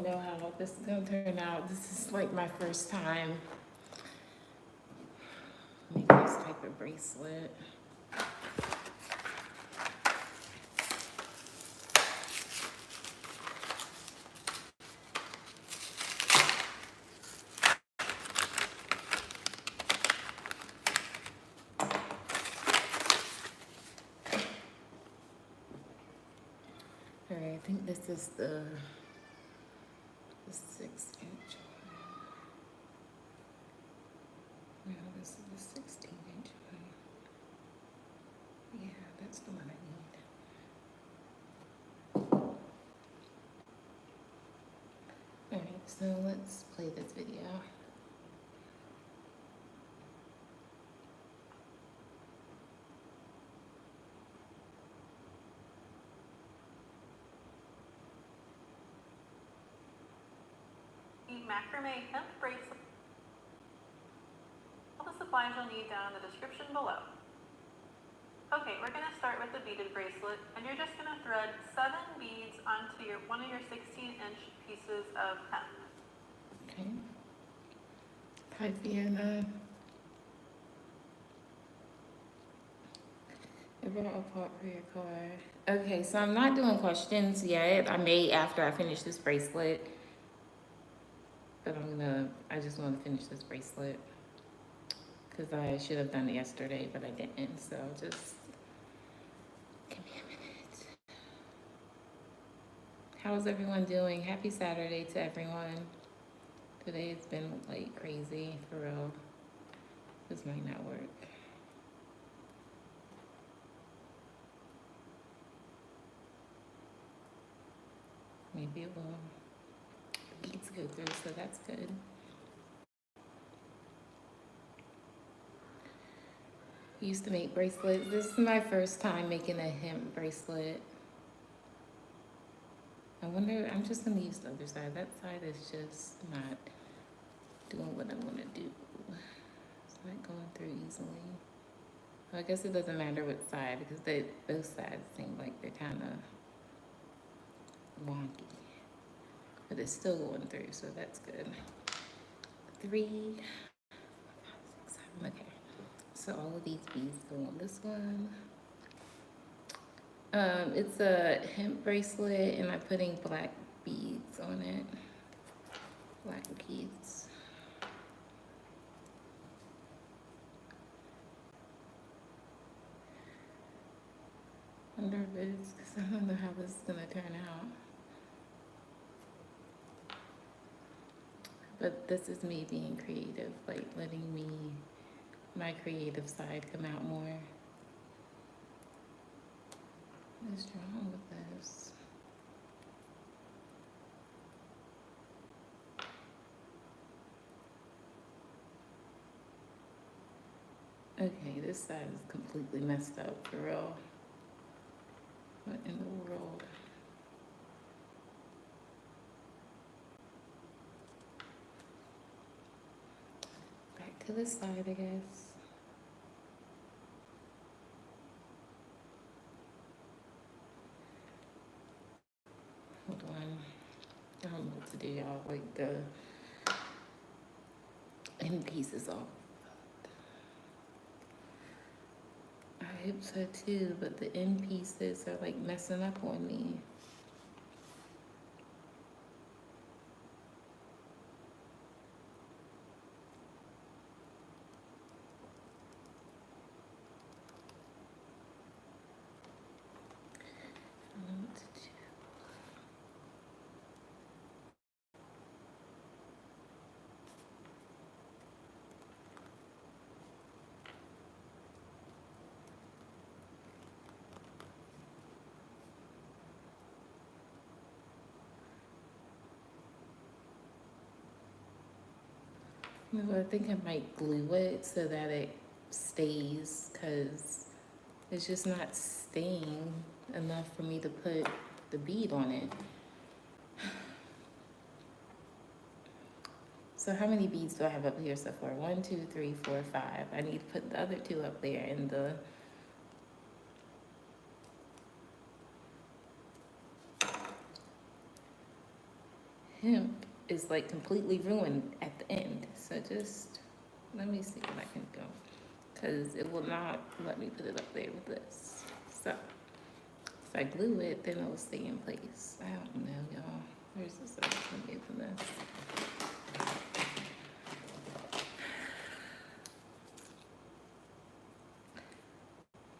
really know how this is gonna turn out. This is like my first time making this type of bracelet. All right, I think this is the 6-inch one. No, this is the 16-inch one. Yeah, that's the one I need. All right, so let's play this video. Macrame hemp bracelet. All the supplies you'll need down in the description below. Okay, we're going to start with the beaded bracelet, and you're just going to thread 7 beads onto one of your 16-inch pieces of hemp. Okay. Hi, Fiona. I brought a part for your car. Okay, so I'm not doing questions yet. I may after I finish this bracelet. But I just want to finish this bracelet. Because I should have done it yesterday, but I didn't. So just give me a minute. How's everyone doing? Happy Saturday to everyone. Today it's been like crazy, for real. This might not work. Maybe it will. Beads go through, so that's good. I used to make bracelets. This is my first time making a hemp bracelet. I wonder, I'm just gonna use the other side. That side is just not doing what I wanna do. It's not going through easily. Well, I guess it doesn't matter what side because both sides seem like they're kinda wonky. But it's still going through, so that's good. 3, 5, 6, 7, okay. So all of these beads go on this one. It's a hemp bracelet and I'm putting black beads on it. Black beads. I'm nervous because I don't know how this is gonna turn out. But this is me being creative, like letting my creative side come out more. What is wrong with this? Okay, this side is completely messed up, for real. What in the world? Back to this side, I guess. Hold on. I don't know what to do, y'all. Like the end piece is off. I hope so too, but the end pieces are like messing up on me. I don't know what to do. No, I think I might glue it so that it stays, because it's just not staying enough for me to put the bead on it. So how many beads do I have up here so far? 1, 2, 3, 4, 5. I need to put the other 2 up there in the hemp is like completely ruined at the end. So just, let me see what I can go. Because it will not let me put it up there with this. So if I glue it, then it'll stay in place. I don't know, y'all. Where's this? Let me open this.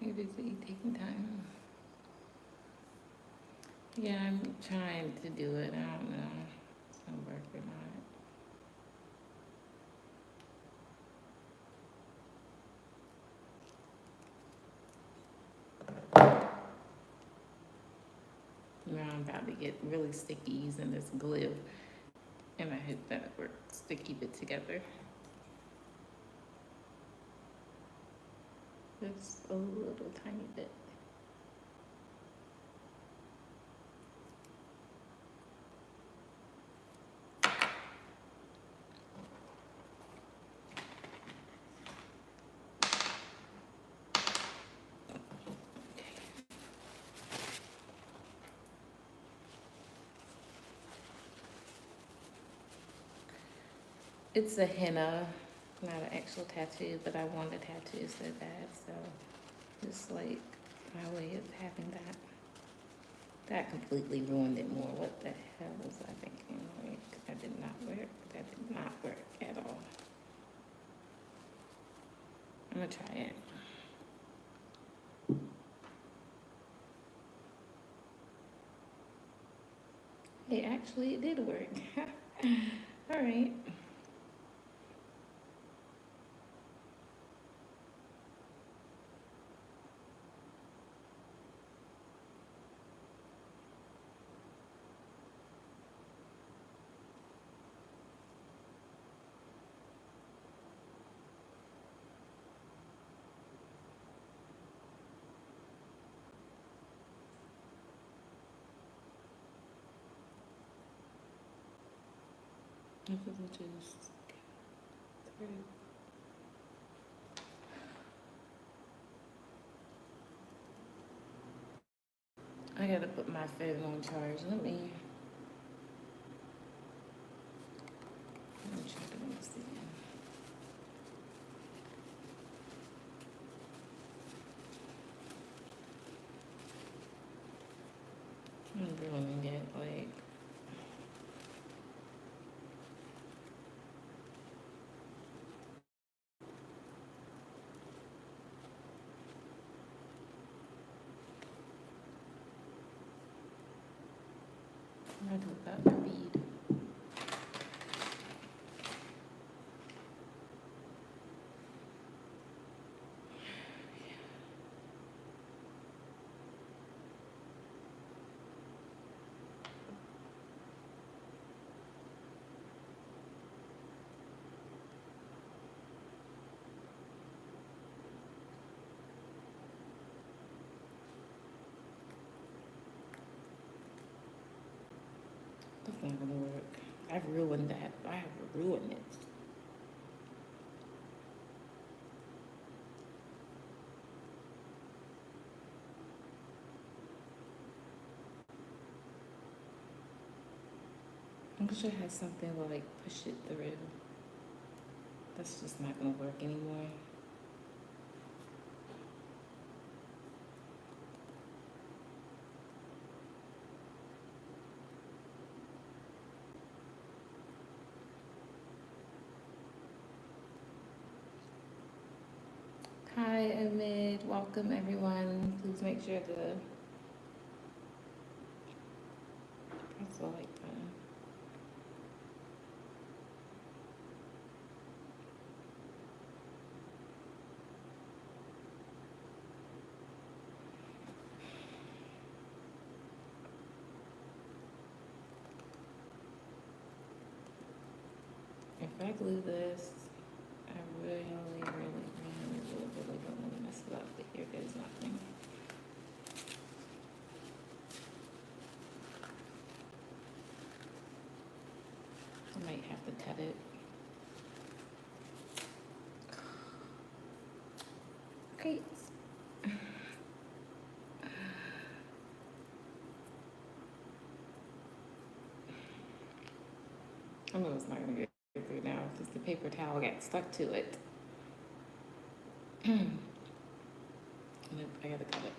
You're busy taking time. Yeah, I'm trying to do it. I don't know if it's gonna work or not. Now I'm about to get really sticky using this glue, and I hope that works to keep it together. Just a little tiny bit. It's a henna, not an actual tattoo, but I want a tattoo so bad, so it's like my way of having that. That completely ruined it more. What the hell was I thinking? Like, that did not work. That did not work at all. I'm gonna try it. Hey, actually, it did work. All right. This is just through. I gotta put my phone on charge. Let me try doing this again. I'm ruining it, like. I do about the bead. That's not gonna work. I've ruined that. I have ruined it. I wish I had something to like push it through. That's just not gonna work anymore. Hi, Omid. Welcome, everyone. Please make sure to press the like button. If I glue this, I really don't want to mess it up, but here goes nothing. I might have to cut it. Great. I know it's not gonna get through now because the paper towel got stuck to it. I gotta cut it.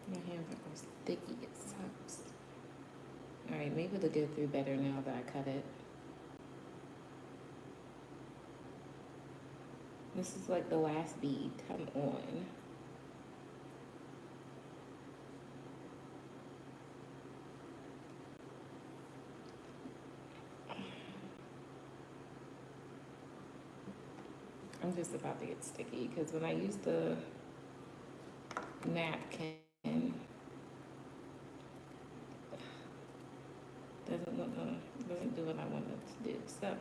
My hands are all sticky, it sucks. Alright, maybe it'll get through better now that I cut it. This is like the last bead. Come on. I'm just about to get sticky because when I use the napkin, doesn't do what I want it to do. So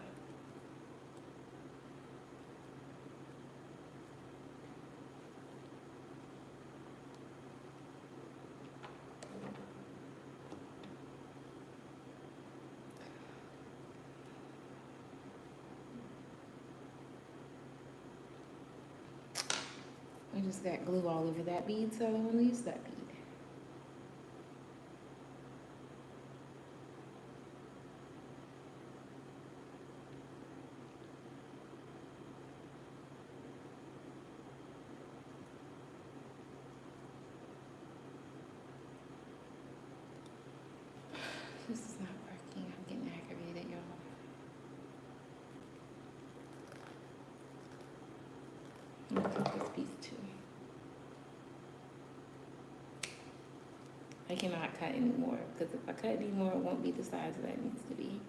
I just got glue all over that bead, so I don't want to use that bead. This is not working. I'm getting aggravated, y'all. I'm gonna cut this piece too. I cannot cut anymore because if I cut anymore, it won't be the size that it needs to be.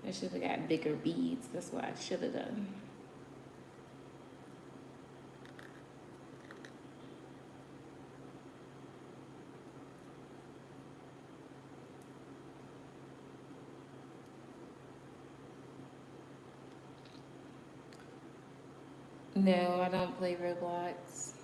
I should have got bigger beads. That's what I should have done. No, I don't play Roblox.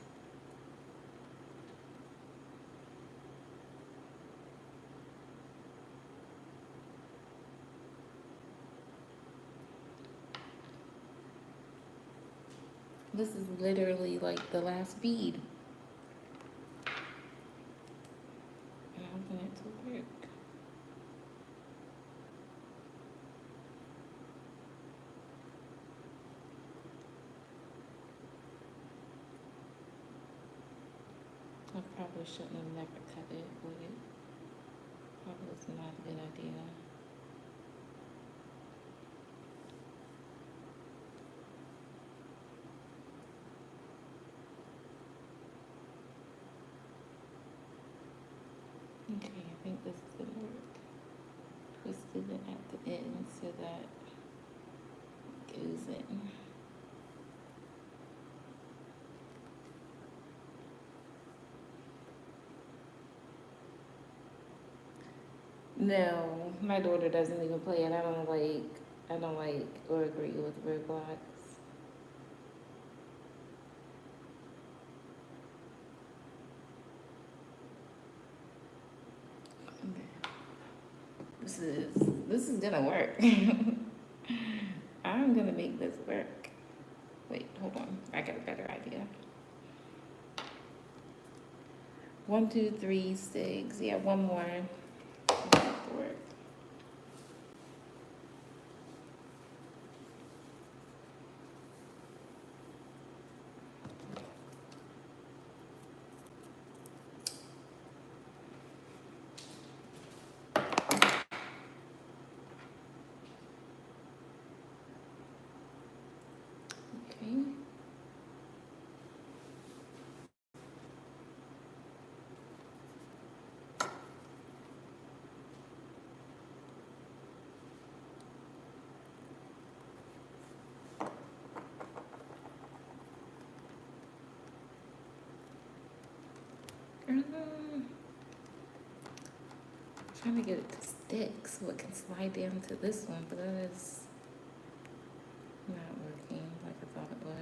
This is literally like the last bead. And I want it to work. I probably shouldn't have never cut it, would it? Probably was not a good idea. Okay, I think this is gonna work. Twisted it at the end so that it goes in. No, my daughter doesn't even play it. I don't like or agree with Roblox. Okay. This is gonna work. I'm gonna make this work. Wait, hold on. I got a better idea. 1, 2, 3, 6. Yeah, one more. Work. Okay. Trying to get it to stick so it can slide down to this one, but that is not working like I thought it would.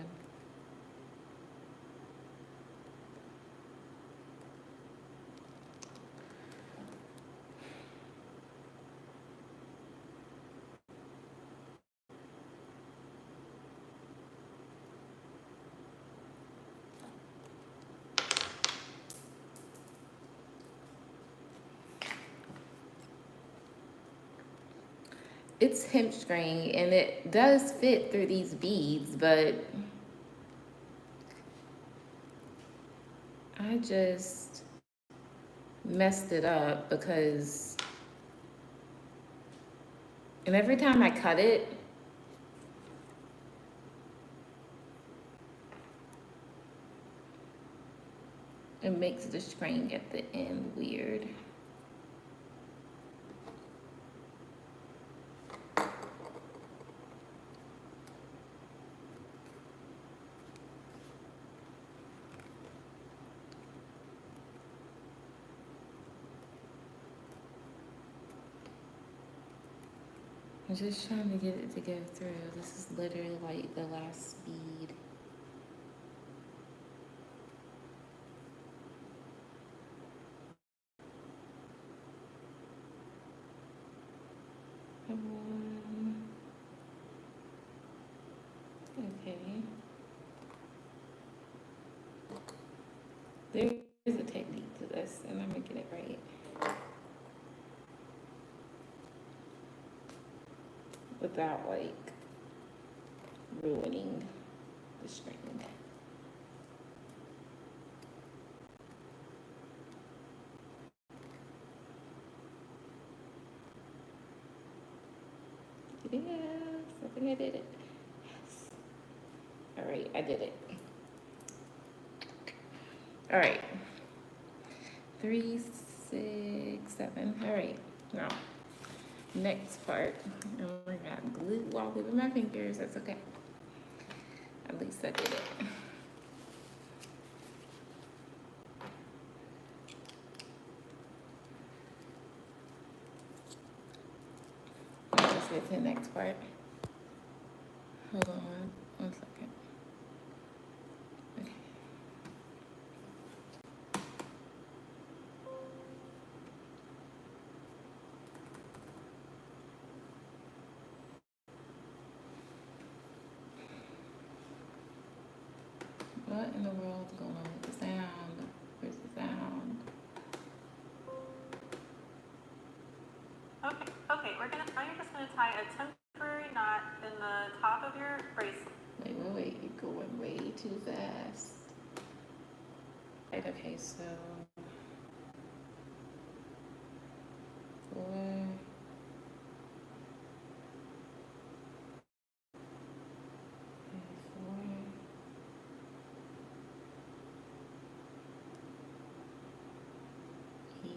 it's hemp string and it does fit through these beads, but I just messed it up because, and every time I cut it, it makes the string at the end weird. I'm just trying to get it to go through. This is literally like the last bead. Come on. Okay. There is a technique to this, and I'm gonna get it right. Without like ruining the string. Yes, I think I did it. Yes. All right, I did it. All right. 3, 6, 7. All right, now next part. Oh my God, glue all over my fingers. That's okay. At least I did it. Let's get to the next part. Hold on 1 second. Okay. What in the world is going on with the sound? Where's the sound? Okay, now you're just gonna tie a temporary knot in the top of your bracelet. Wait, you're going way too fast. Right, okay, so 4, 4, 8,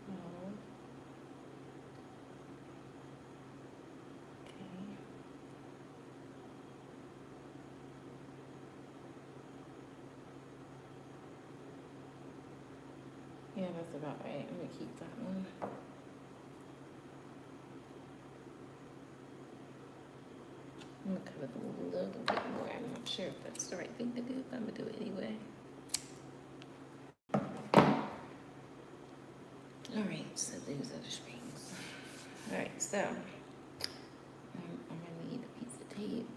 12. Okay. Yeah, that's about right. I'm gonna keep that one. I'm gonna cut it a little bit more. I'm not sure if that's the right thing to do, but I'm gonna do it anyway. All right, so these are the strings. All right, so I'm gonna need a piece of tape.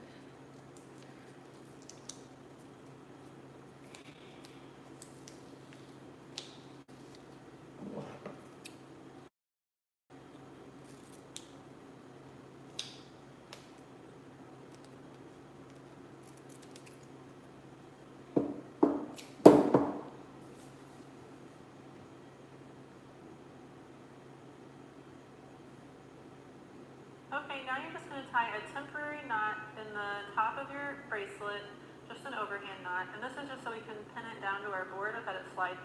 Okay, now you're just gonna tie a temporary knot in the top of your bracelet, just an overhand knot, and this is just so we can pin it down to our board without it sliding.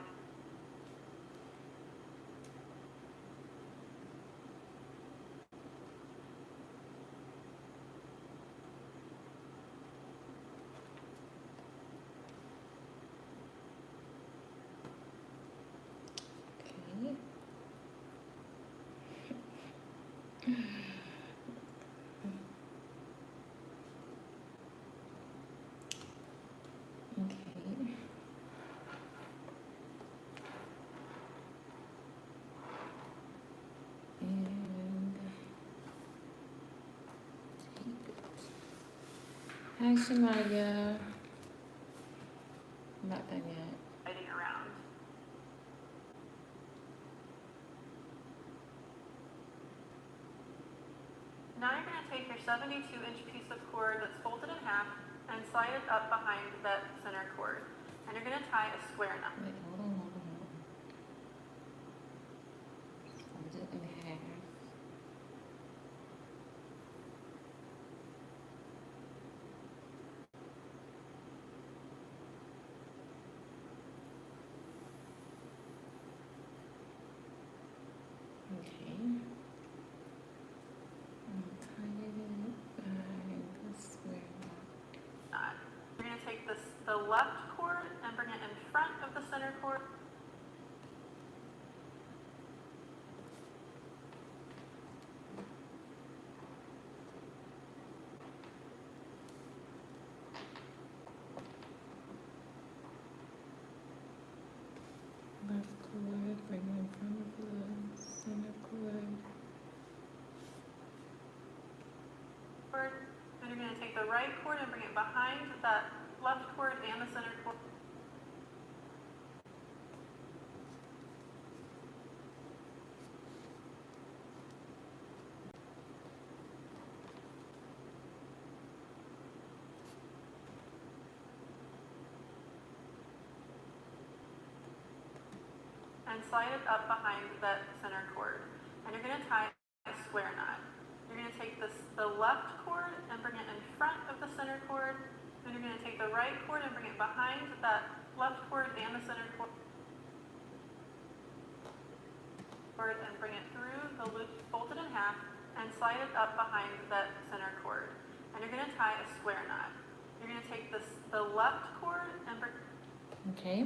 Okay. Hi, Shamaya. I'm not done yet. Sliding around. Now you're going to take your 72-inch piece of cord that's folded in half and slide it up behind that center cord. And you're going to tie a square knot. Wait, hold on. Fold it in half. Okay. I'm tying it behind the square knot. You're going to take the left cord and bring it in front of the center cord. Left cord, bring it in front of the center cord. Then you're going to take the right cord and bring it behind that left cord and the center cord. And slide it up behind that center cord. And you're going to tie a square knot. You're going to take the left cord and bring it in front of the center cord. Then you're going to take the right cord and bring it behind that left cord and the center cord. And bring it through the loop, fold it in half, and slide it up behind that center cord. And you're going to tie a square knot. You're going to take the left cord and bring... Okay.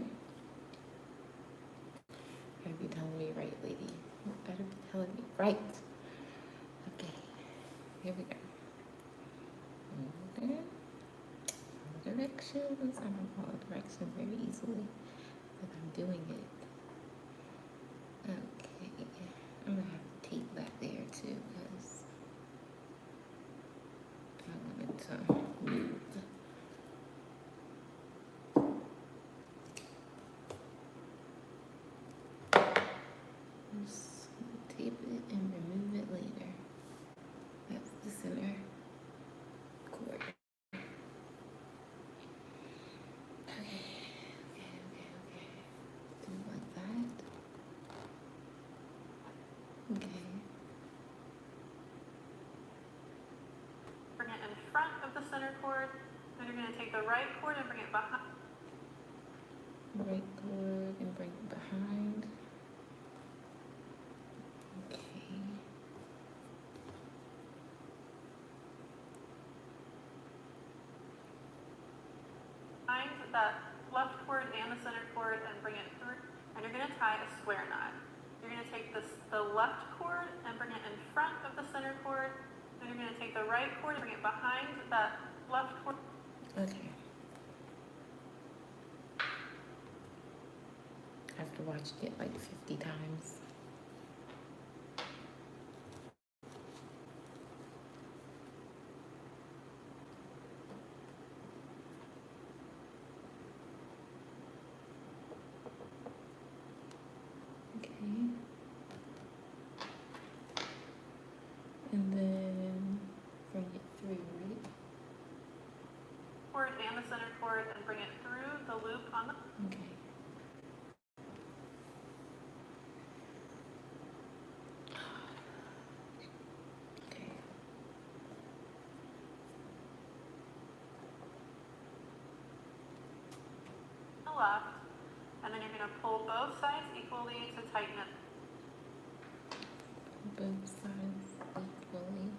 Better be telling me right, lady. You better be telling me right. Okay. Here we go. Okay. Follow directions. I don't follow directions very easily, but I'm doing it. Okay. I'm gonna have to tape that there too, because I want it to move. Just tape it and remove it later. That's the center cord. Okay. Do it like that. Okay. Bring it in front of the center cord. Then you're going to take the right cord and bring it behind. Right cord and bring it behind. Okay. Behind that left cord and the center cord and bring it through. And you're going to tie a square knot. You're going to take the left cord and bring it in front of the center cord. Then you're going to take the right cord and bring it behind that left cord. Okay. After watching it like 50 times. Okay. And then bring it through, right? Cord and the center cord and bring it through the loop on the... Okay. Okay. left, and then you're going to pull both sides equally to tighten it. Both sides equally.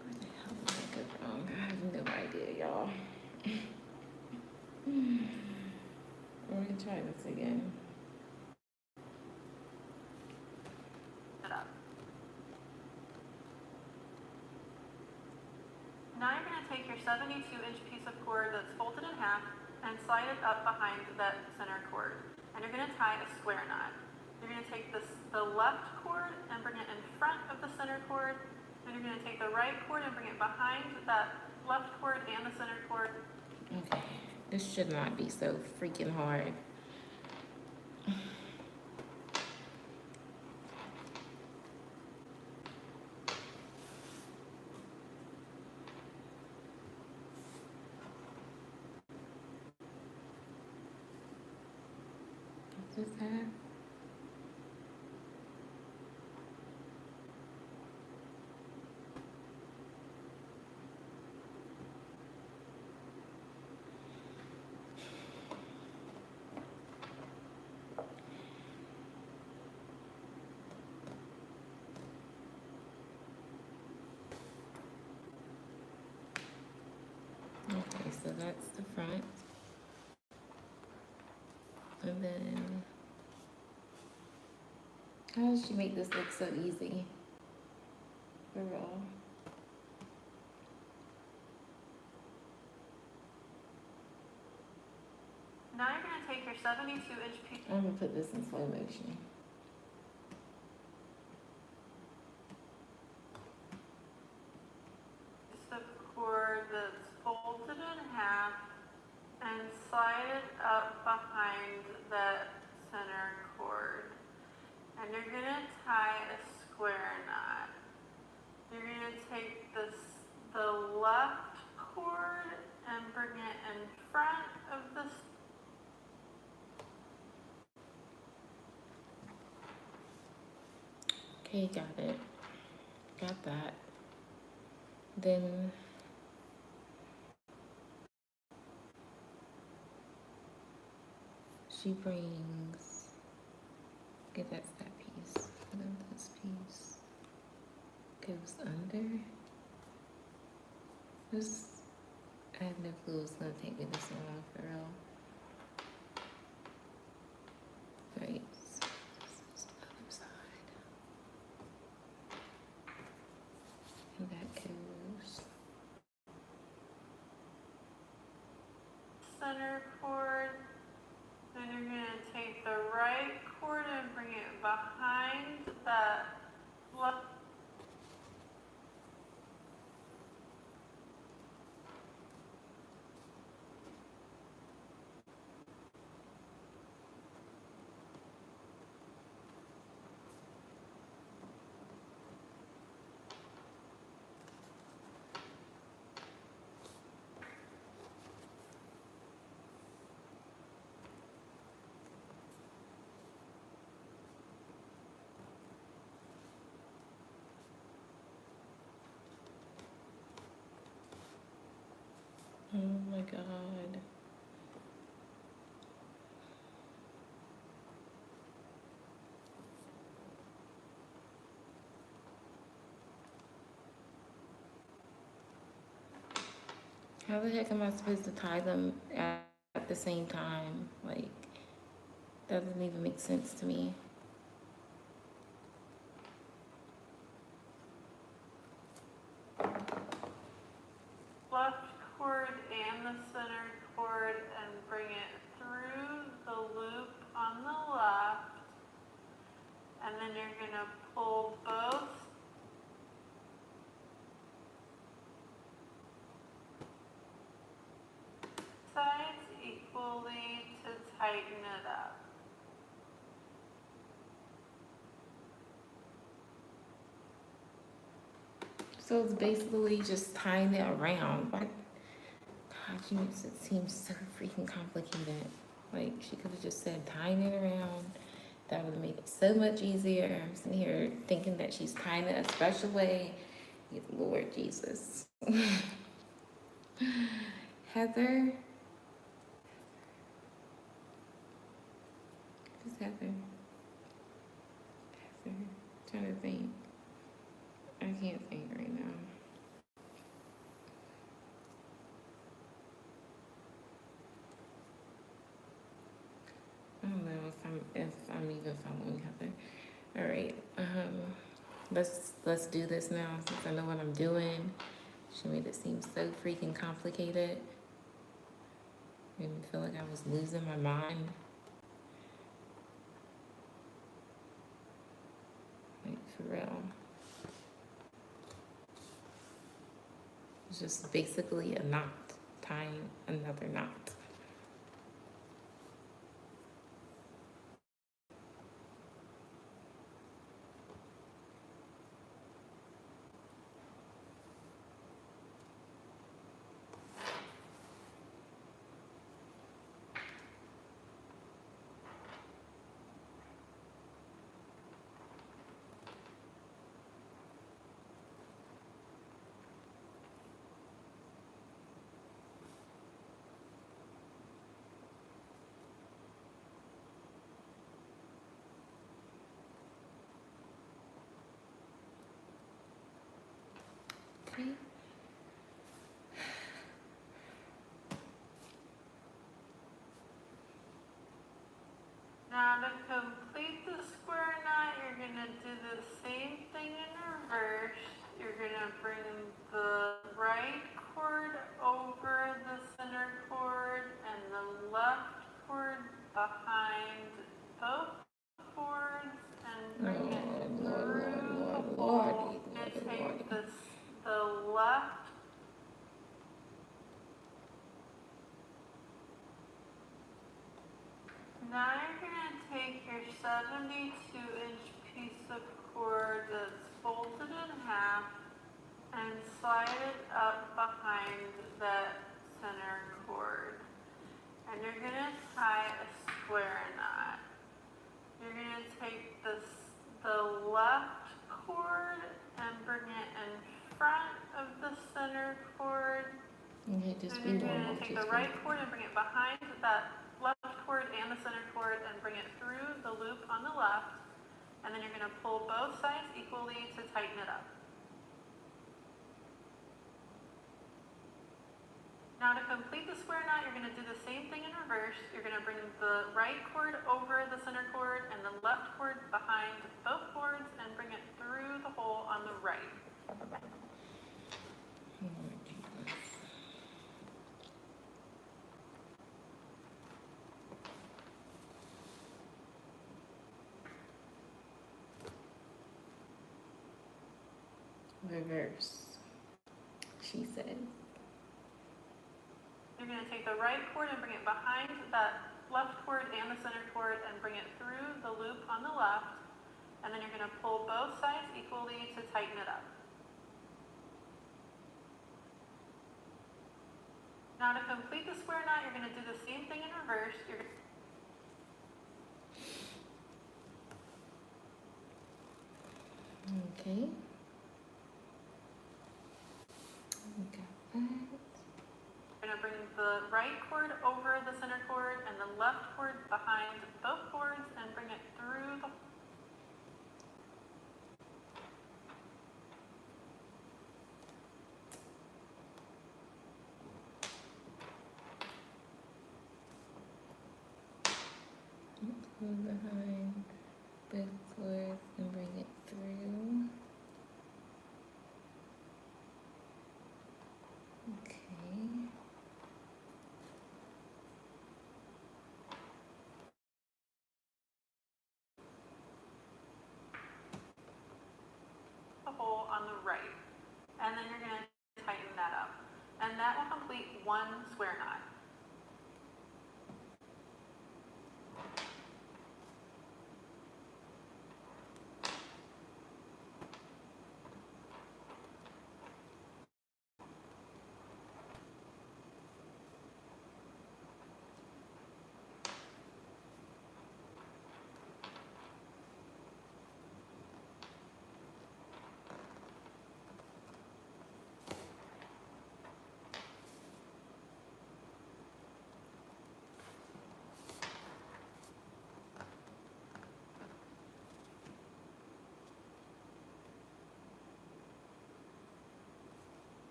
Where the hell did I go wrong? I have no idea, y'all. We're gonna try this again. Now you're going to take your 72-inch piece of cord that's folded in half and slide it up behind that center cord. And you're going to tie a square knot. You're going to take the left cord and bring it in front of the center cord. Then you're going to take the right cord and bring it behind that left cord and the center cord. Okay, this should not be so freaking hard. What's that? Okay, so that's the front. And then, how does she make this look so easy? For real. Now you're going to take your 72-inch piece. I'm gonna put this in slow motion. The cord that's folded in half and slide it up behind that center cord. And you're going to tie a square knot. You're going to take the left cord and bring it in front of the Okay, got it. Got that. Then she brings, okay, that's that piece. And then this piece goes under. This, I have no clue it's gonna take me this long for real. Right, so this is the other side. And that goes. center cord. Then you're going to take the right cord and bring it behind that left. Oh my God. How the heck am I supposed to tie them at the same time? Like, doesn't even make sense to me. Left cord and the center cord and bring it through the loop on the left. And then you're going to pull both sides equally to tighten it up. So it's basically just tying it around. Why? God, she makes it seem so freaking complicated. Like, she could have just said tying it around. That would have made it so much easier. I'm sitting here thinking that she's tying it a special way. Lord Jesus. Heather? Who's Heather? Heather. Trying to think. I can't think right now. I don't know if I'm even following Heather. All right, let's do this now since I know what I'm doing. She made it seem so freaking complicated. Made me feel like I was losing my mind. real. It's just basically a knot, tying another knot. Okay. Now to complete the square knot, you're gonna do the same thing in reverse. You're gonna bring the right cord over the center cord and the left cord behind both cords and bring it through the hole. And take the left. Now you're gonna take your 72-inch piece of cord that's folded in half and slide it up behind that center cord. And you're gonna tie a square knot. You're gonna take the left cord and bring it in front of the center cord. Okay, just Then be you're normal. gonna take the right cord and bring it behind that left cord and the center cord and bring it through the loop on the left. And then you're gonna pull both sides equally to tighten it up. Now to complete the square knot, you're gonna do the same thing in reverse. You're gonna bring the right cord over the center cord and the left cord behind both cords and bring it through the hole on the right. Reverse, she said. You're gonna take the right cord and bring it behind that left cord and the center cord and bring it through the loop on the left. And then you're gonna pull both sides equally to tighten it up. Now to complete the square knot, you're gonna do the same thing in reverse. Okay. Got that. You're gonna bring the right cord over the center cord and the left cord behind both cords and bring it through the Pull behind both cords and bring it through. Okay. hole on the right. And then you're gonna tighten that up. And that will complete one square knot.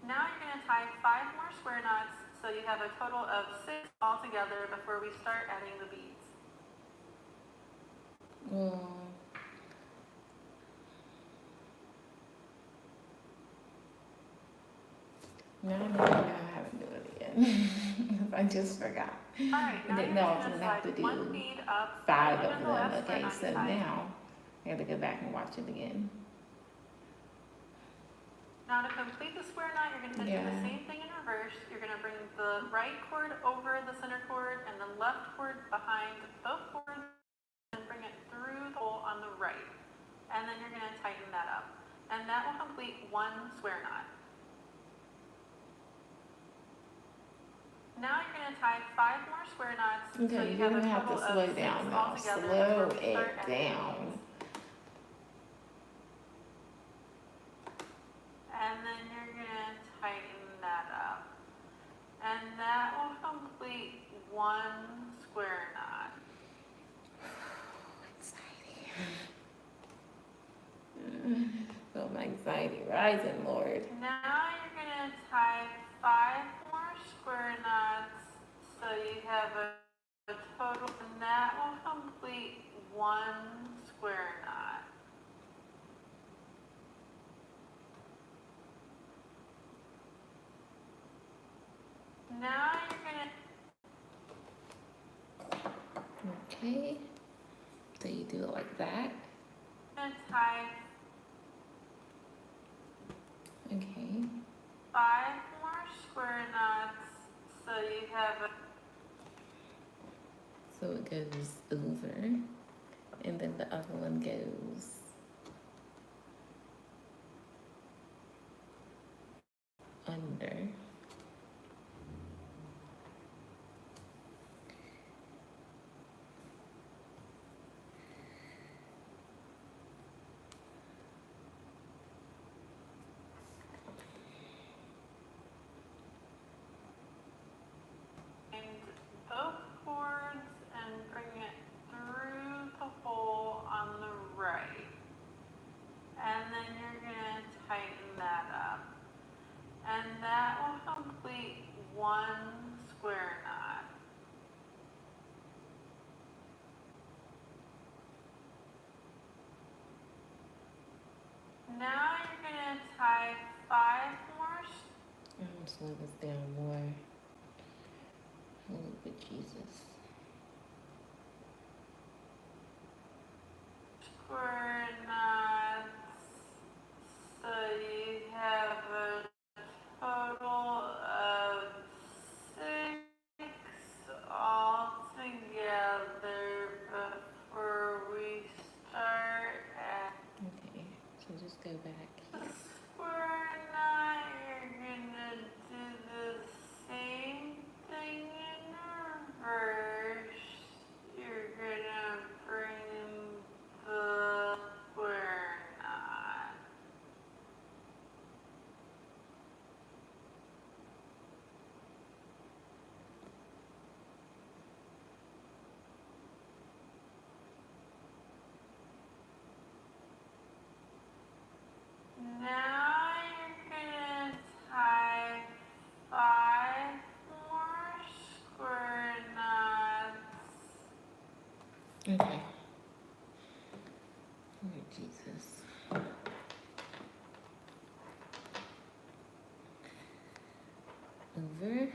Now you're going to tie 5 more square knots, so you have a total of 6 altogether before we start adding the beads. Now I know how to do it again. I just forgot. Alright, now you're No, just I have going to to slide 1 do bead up 5 under of the them. last square Okay, knot so you tied. now I have to go back and watch it again. Now to complete the square knot, you're gonna do the Yeah. same thing in reverse. You're gonna bring the right cord over the center cord and the left cord behind both cords and bring it through the hole on the right. And then you're gonna tighten that up. And that will complete one square knot. Now you're gonna tie 5 more square knots, so Okay, you you're have a gonna have to total slow of 6 down now. altogether Slow before we start it ending down. these. And then you're gonna tighten that up. And that will complete one square knot. Anxiety. Feel my anxiety rising, Lord. Now you're gonna tie 5 more square knots, so you have a total, and that will complete one square knot. Now you're gonna Okay. So you do it like that. tie Okay. 5 more square knots, so you have a, So it goes over, and then the other one goes under. and both cords and bring it through the hole on the right. And then you're gonna tighten that up. And that will complete one square knot. Now you're gonna tie 5 more I'm gonna slow this down more. Holy good Jesus. square knots, so you have a total of 6 altogether before we start at Okay, so just go back the here. square knot. You're gonna do the same thing in reverse. You're gonna bring the square knot. Now you're gonna tie 5 more square knots. Okay. Lord Jesus. Over. Under.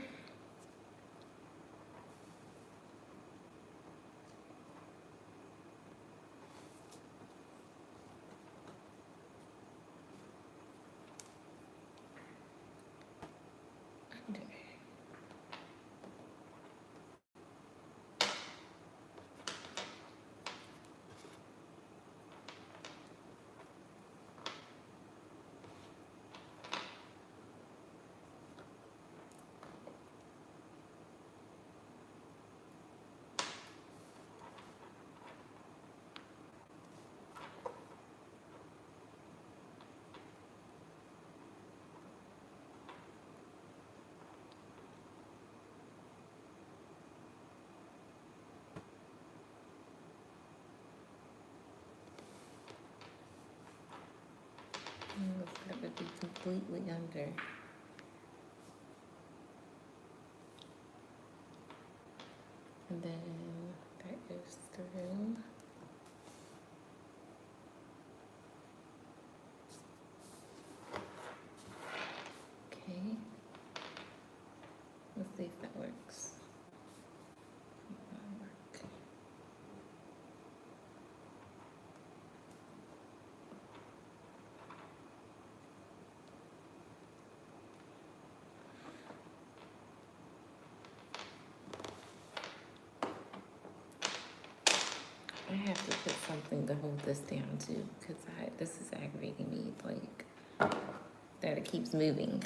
That would be completely under. And then that goes through. Okay. Let's see if that works. That'll work. I have to put something to hold this down too, because this is aggravating me, like, that it keeps moving.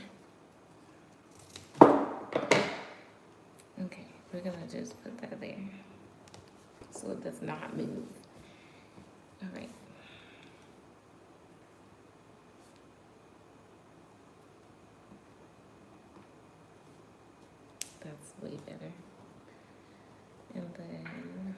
Okay, we're gonna just put that there, so it does not move. All right. That's way better. And then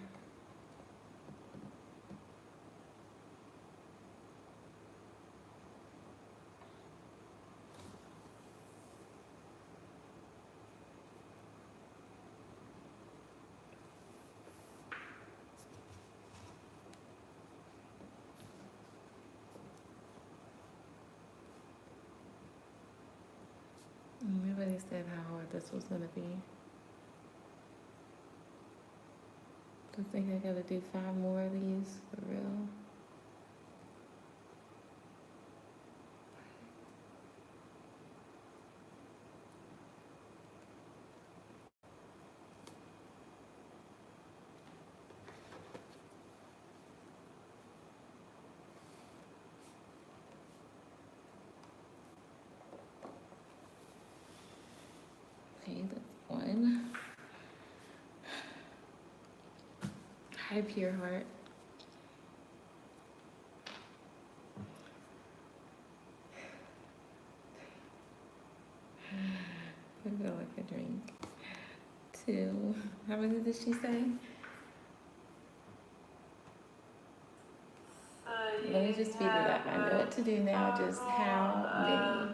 nobody said how hard this was gonna be. Do you think I gotta do 5 more of these for real? Okay, that's one. Hi, Pure Heart. I feel like a drink. 2. How many did she say? Let me just speed it up. I know what to do now. Just how many?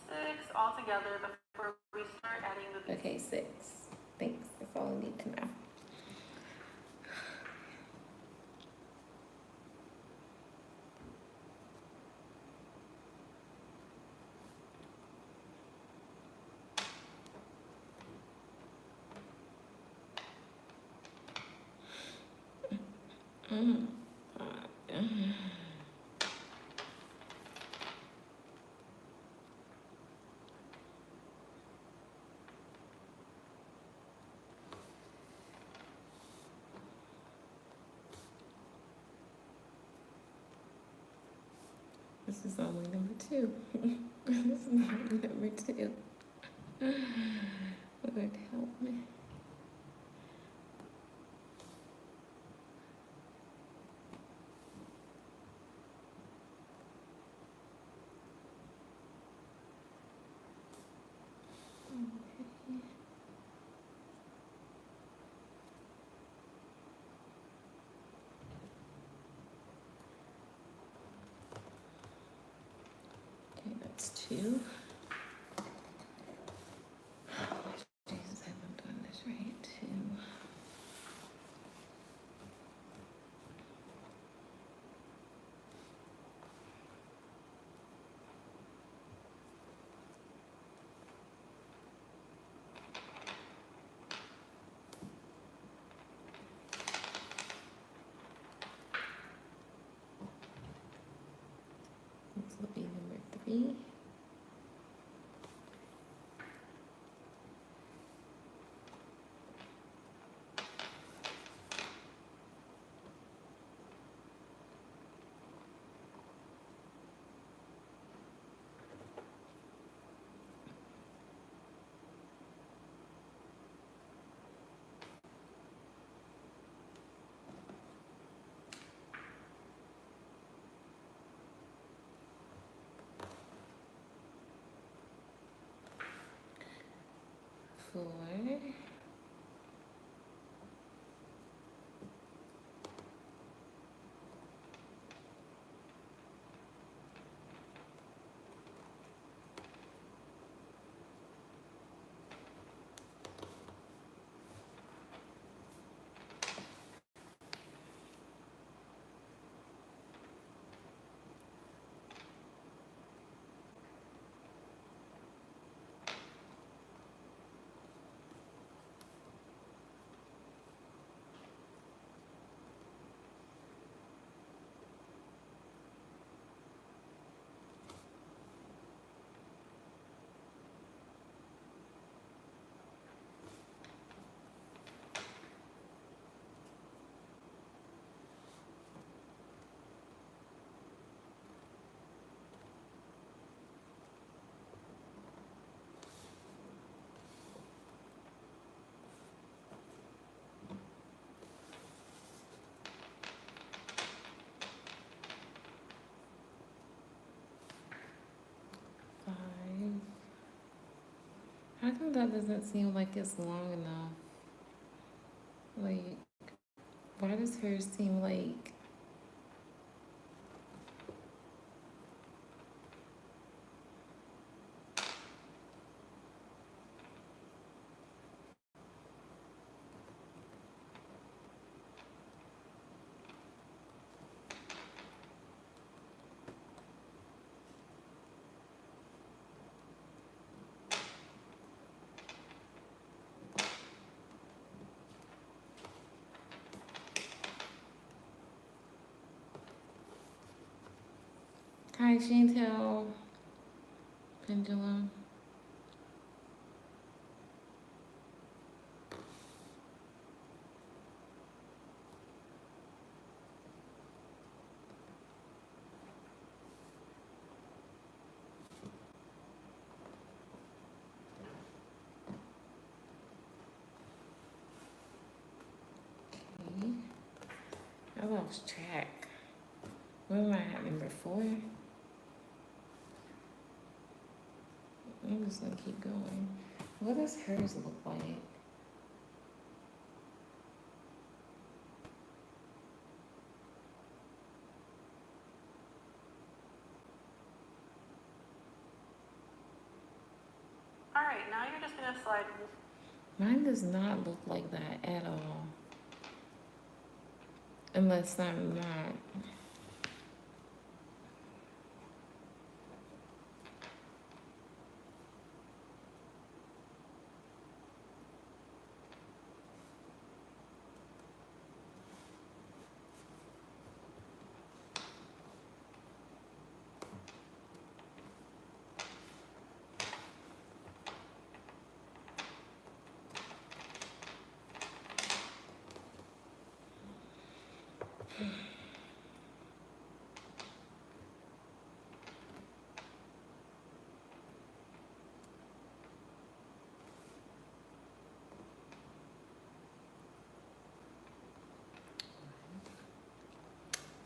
6 altogether before we start adding the beads. Okay, 6. Thanks. That's all I need to know. This is only number 2. This is only number 2. Lord help me. Okay, that's 2. Jesus, I haven't done this right. 2. This will be number 3. How come that doesn't seem like it's long enough? Like, why does hers seem like... Hi, Chantel. Pendulum. Okay. I lost track. Where am I at? Number 4? I'm just gonna keep going. What does hers look like? All right, now you're just gonna slide. Mine does not look like that at all. Unless I'm not.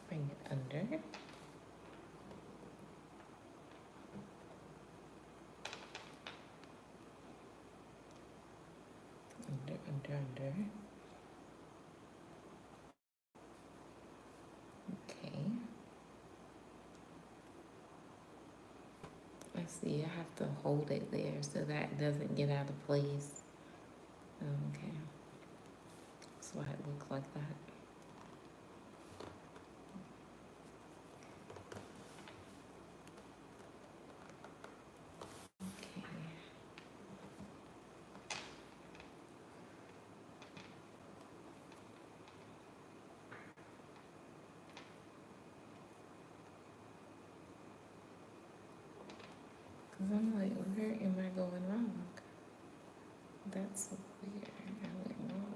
Bring it under. Under. Okay. I see. I have to hold it there so that it doesn't get out of place. Okay. That's why it looks like that. Okay. Because I'm like, where am I going wrong? That's so weird. I went wrong.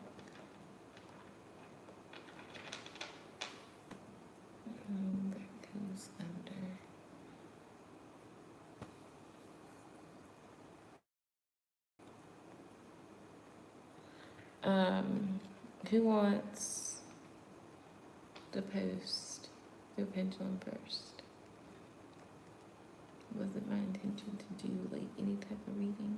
That goes under. Who wants the post the pendulum first? Was it my intention to do like any type of reading?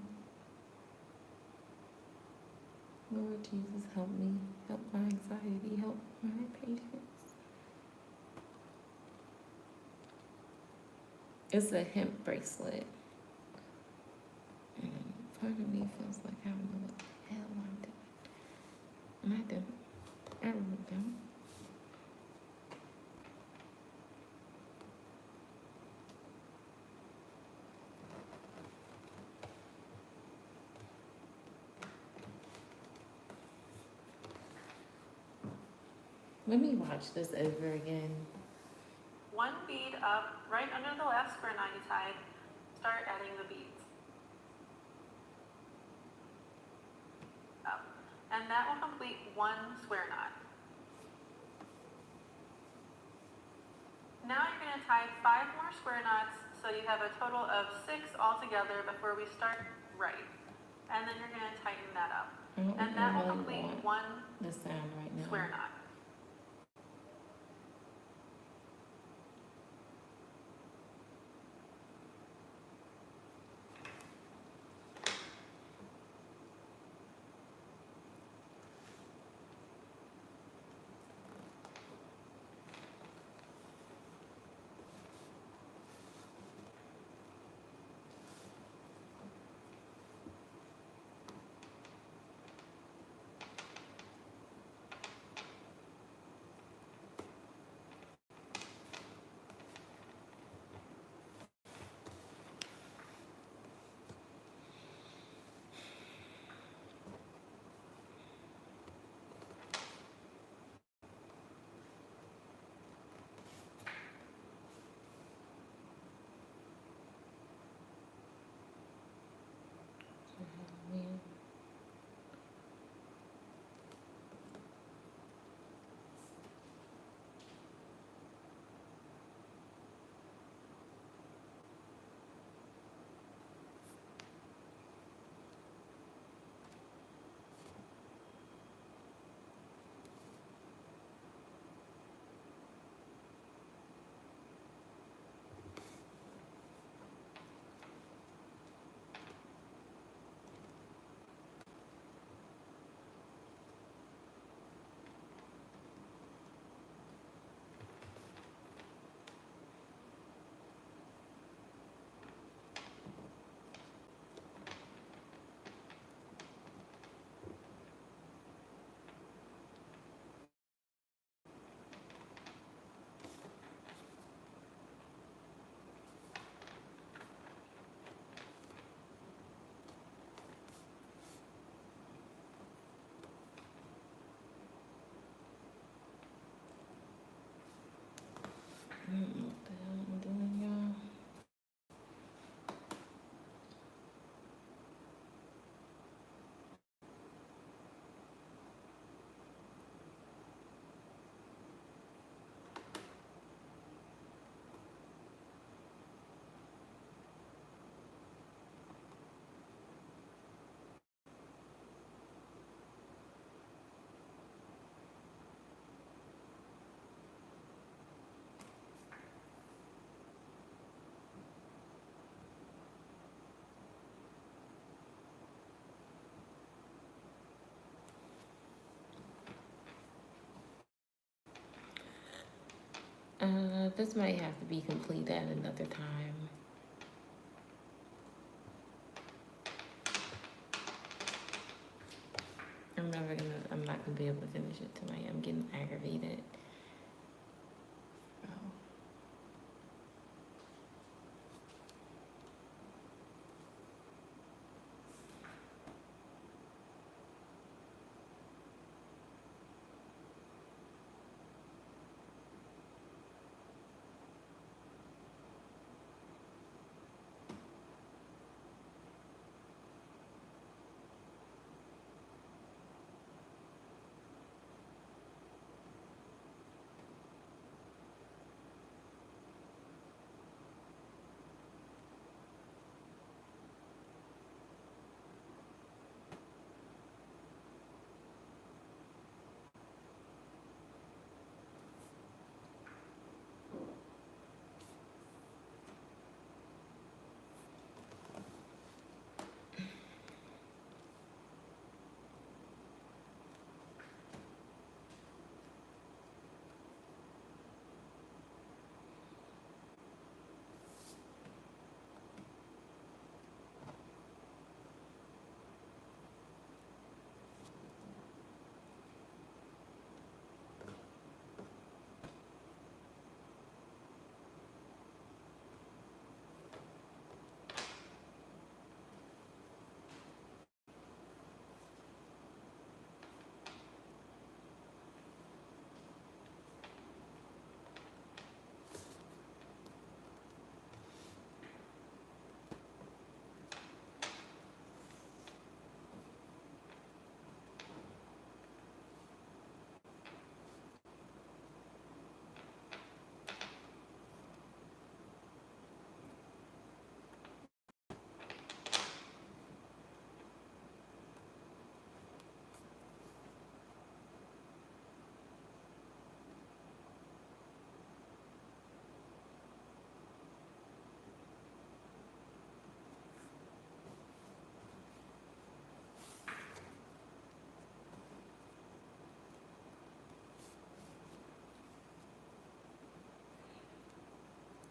Lord Jesus, help me, help my anxiety, help my patience. It's a hemp bracelet. And part of me feels like I don't know what the hell I'm doing. And I don't. I really don't. Let me watch this over again. One bead up, right under the last square knot you tied. Start adding the beads. Up. And that will complete one square knot. Now you're going to tie 5 more square knots, so you have a total of 6 altogether before we start right. And then you're going to tighten that up. And that will complete one the sound right now. Square knot. This might have to be complete at another time. I'm not gonna be able to finish it tonight. I'm getting aggravated. Oh.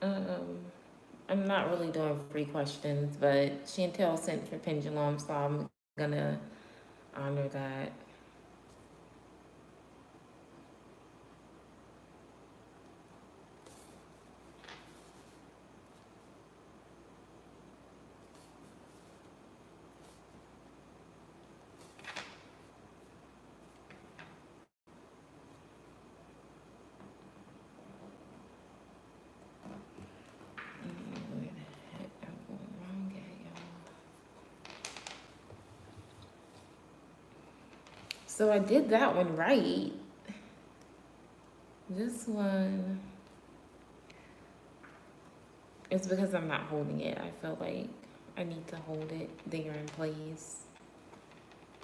Um, I'm not really doing free questions, but Chantel sent for Pendulum, so I'm gonna honor that. Where the heck I'm going wrong at, y'all? So I did that one right. This one, it's because I'm not holding it. I feel like I need to hold it there in place.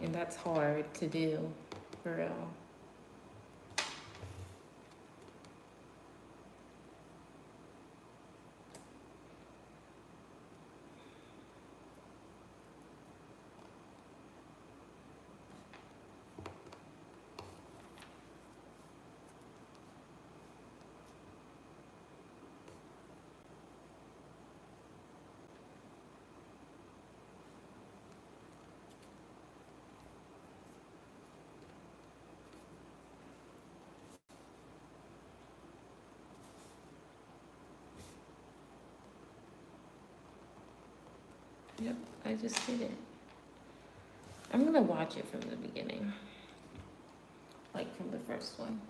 And that's hard to do, for real. Yep, I just did it. I'm gonna watch it from the beginning, like from the first one.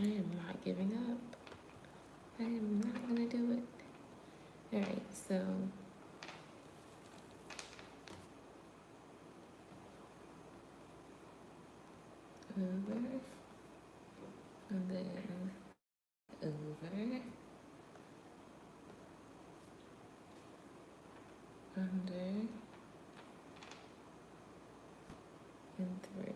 I am not giving up. I am not gonna do it. Alright, so over and then over under and through.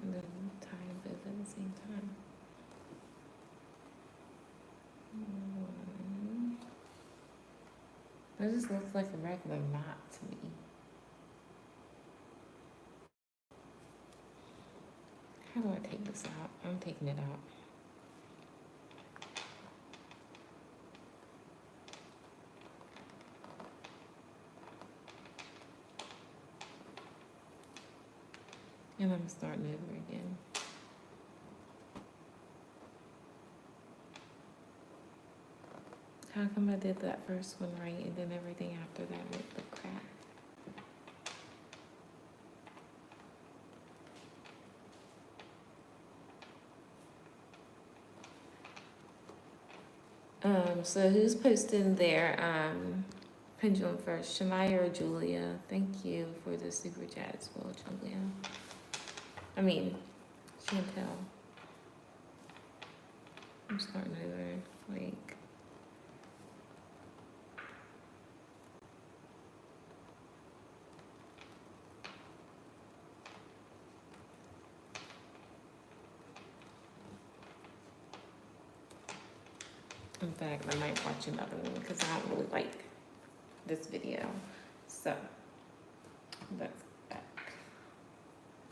And then tie them both at the same time. One. That just looks like a regular knot to me. How do I take this out? I'm taking it out. And I'm starting over again. How come I did that first one right and then everything after that looked like crap? So who's posting their pendulum first? Shemaya or Julia? Thank you for the super chat as well, Julia. I mean, Chantel. I'm starting over, like. In fact, I might watch another one because I don't really like this video. So, that's that.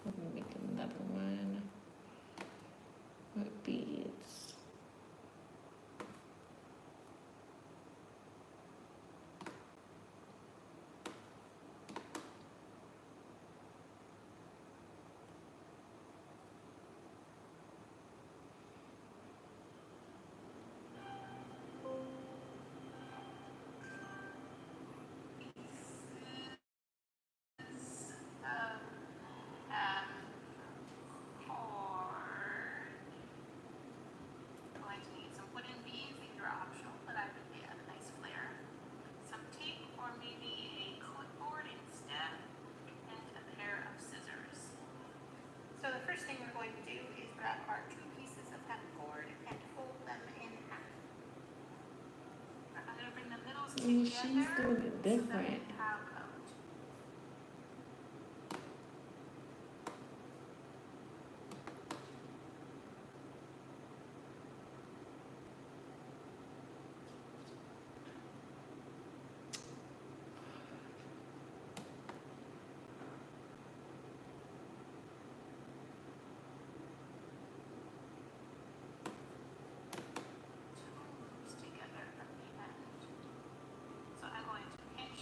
I'm gonna make another one with beads. Going to need some wooden beads. These are optional, but I think they add a nice flair. Some tape or maybe a clipboard instead, and a pair of scissors. So the first thing we're going to do is grab our two pieces of hemp cord and fold them in half. I'm going to bring the middles together. She's doing it different. So that we have a together from the end. So I'm going to pinch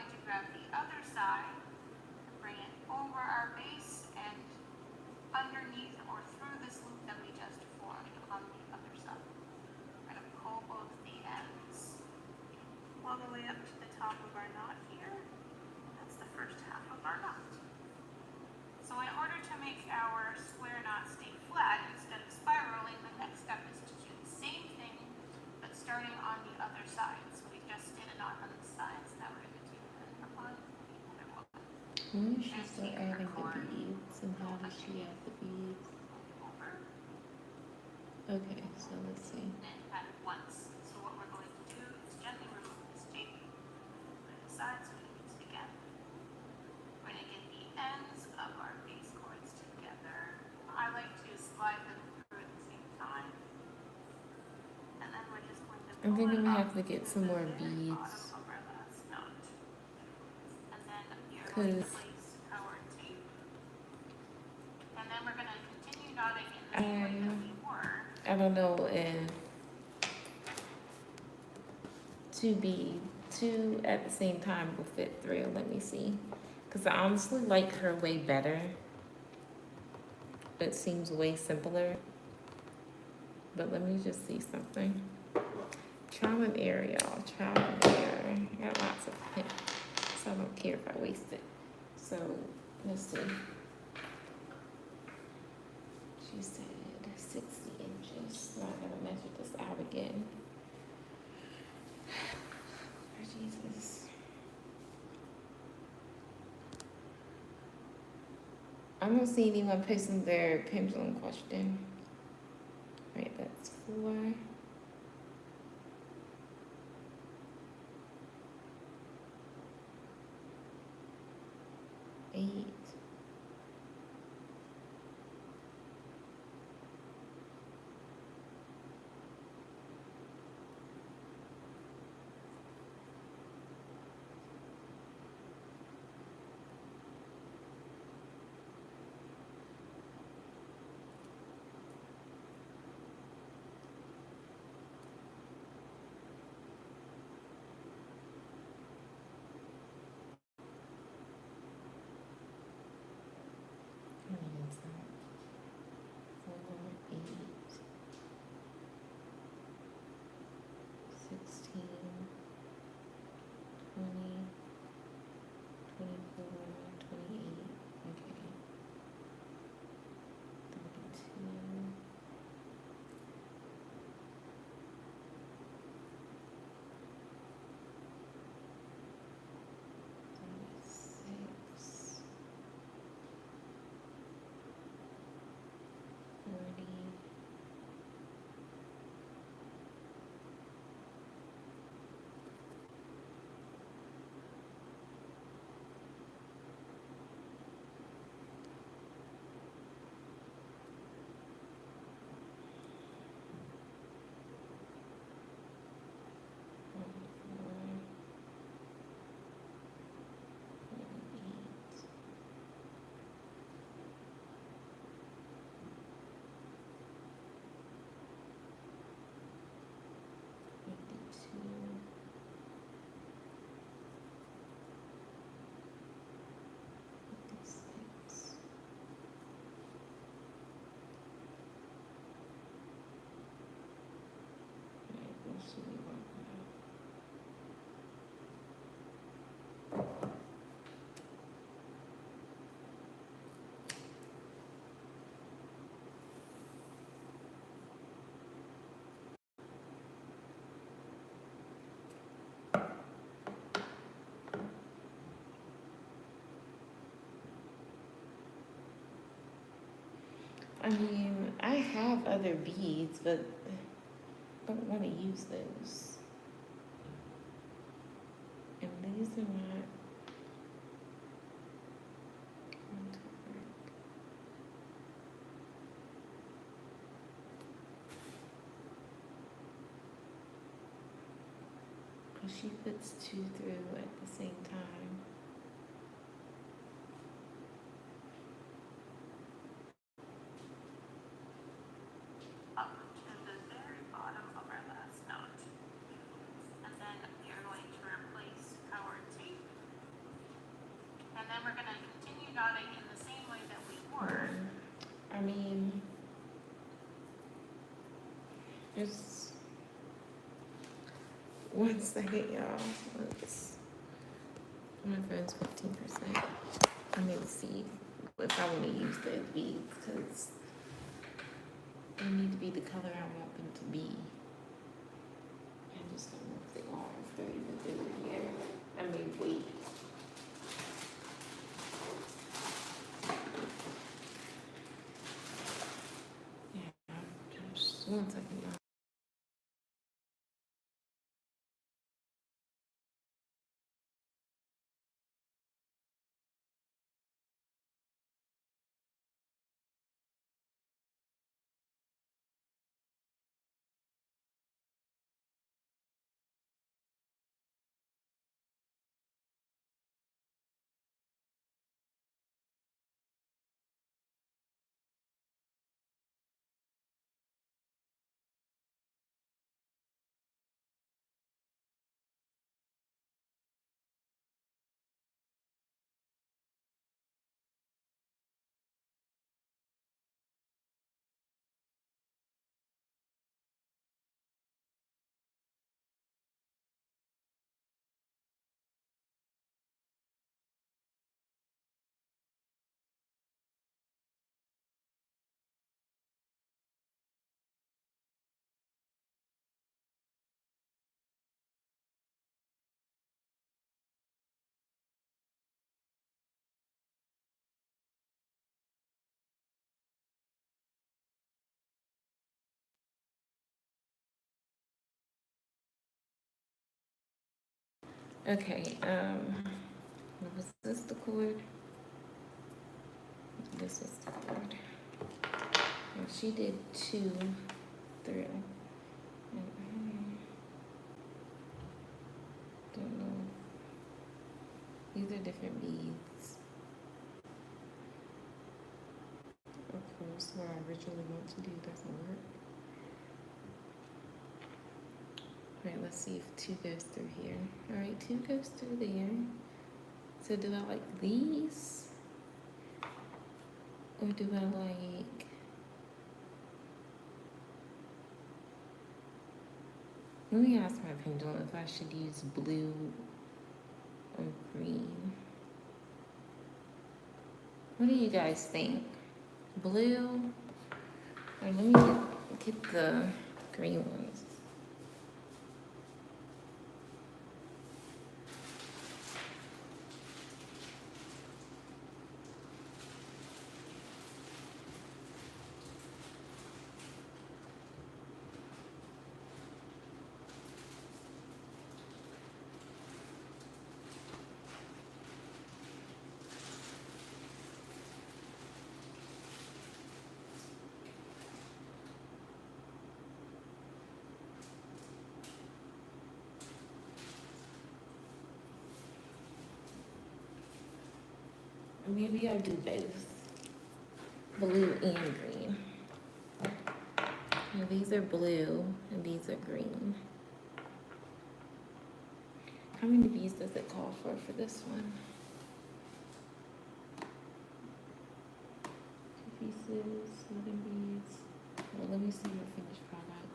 going to grab the other side and bring it over our base and underneath or through this loop that we just formed on the other side. We're going to pull both the ends all the way up to the top of our knot here. That's the first half of our knot. So in order to make our square knot stay flat instead of spiraling, the next step is to do the same thing, but starting on the other side. So we just did a knot on the sides, now we're going to do it on the other one. When is she still adding the beads, and how does she add the beads? Over. Okay, so let's see. And add it once. So what we're going to do is gently remove this tape. Put it aside so we can use it again. We're going to get the ends of our base cords together. I like to slide them through at the same time. And then we're just going to I'm pull thinking it we up have to get to some the more very beads. bottom of our last knot. And then you're going to 'Cause place our tape. And then we're going to continue knotting in the same way that we were. I don't know if two at the same time will fit through. Let me see. Because I honestly like her way better. It seems way simpler. But let me just see something. Trial and error, y'all. Trial and error. I got lots of hemp, so I don't care if I waste it. So, let's see. She said 60 inches. So I'm going to measure this out again. Oh, Jesus. I don't see anyone posting their pendulum question. Right, that's 4. 8. How many is that? 4, 8, 16, 20, 24, 28, okay. 32. 36, 40, 44, 48, 52, 56. Alright, what should we work with? I mean, I have other beads, but I don't want to use those. And these are not going to work. Because she puts 2 through at the same time. Up to the very bottom of our last knot. And then you're going to replace our tape I mean, just 1 second, y'all. My phone's 15%. I'm gonna see if I want to use the beads because they need to be the color I want them to be. I just don't know if they are, if they're even through here. I may wait. Yeah, just 1 second, y'all. Okay, was this the cord? This is the cord. And she did 2 through. And I don't know. These are different beads. Of course, what I originally want to do doesn't work. All right, let's see if 2 goes through here. All right, 2 goes through there. So do I like these? Or do I like... Let me ask my pendulum if I should use blue or green. What do you guys think? Blue? Or let me get the green ones. Maybe I'll do both. Blue and green. Now these are blue and these are green. How many beads does it call for this one? 2 pieces, 11 beads. Well, let me see your finished product.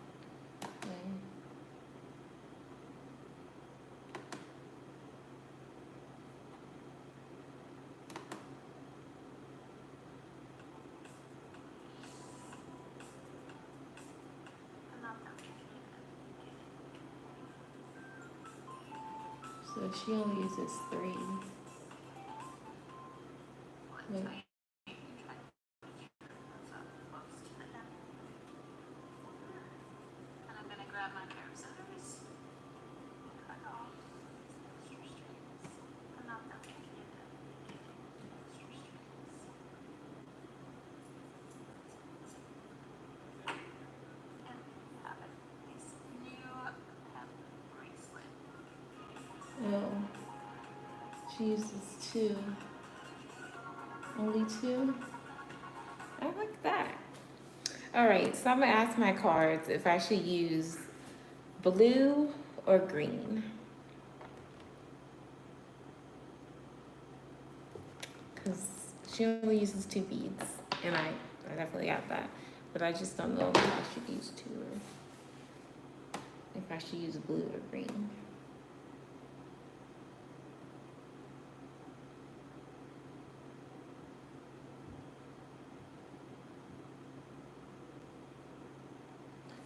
Okay. So she only uses 3. Wait. And I'm gonna grab my pair of scissors. Cut off extra strings. I'm not done making it. Extra strings. And we have it. This new hemp bracelet. Oh, she uses 2. Only 2? I like that. All right, so I'm gonna ask my cards if I should use blue or green. Because she only uses 2 beads, and I I definitely got that. But I just don't know if I should use 2 or if I should use blue or green.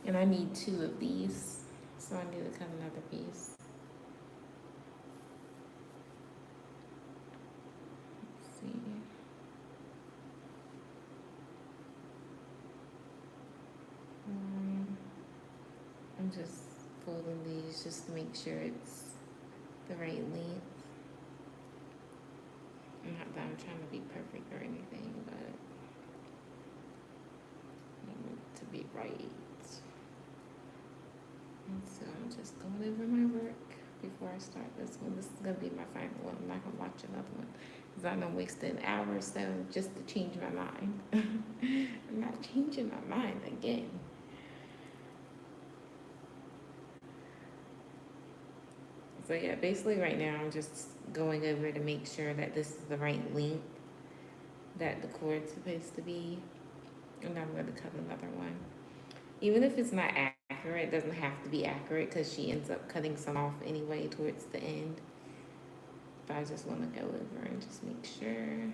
And I need 2 of these, so I need to cut another piece. Let's see. I'm just folding these just to make sure it's the right length. Not that I'm trying to be perfect or anything, but I want it to be right. And so I'm just going over my work before I start this one. This is gonna be my final one. I'm not gonna watch another one because I know I'm wasting hours so just to change my mind. I'm not changing my mind again. So yeah, basically right now I'm just going over to make sure that this is the right length that the cord's supposed to be. And I'm going to cut another one. Even if it's not accurate, it doesn't have to be accurate because she ends up cutting some off anyway towards the end. But I just want to go over and just make sure.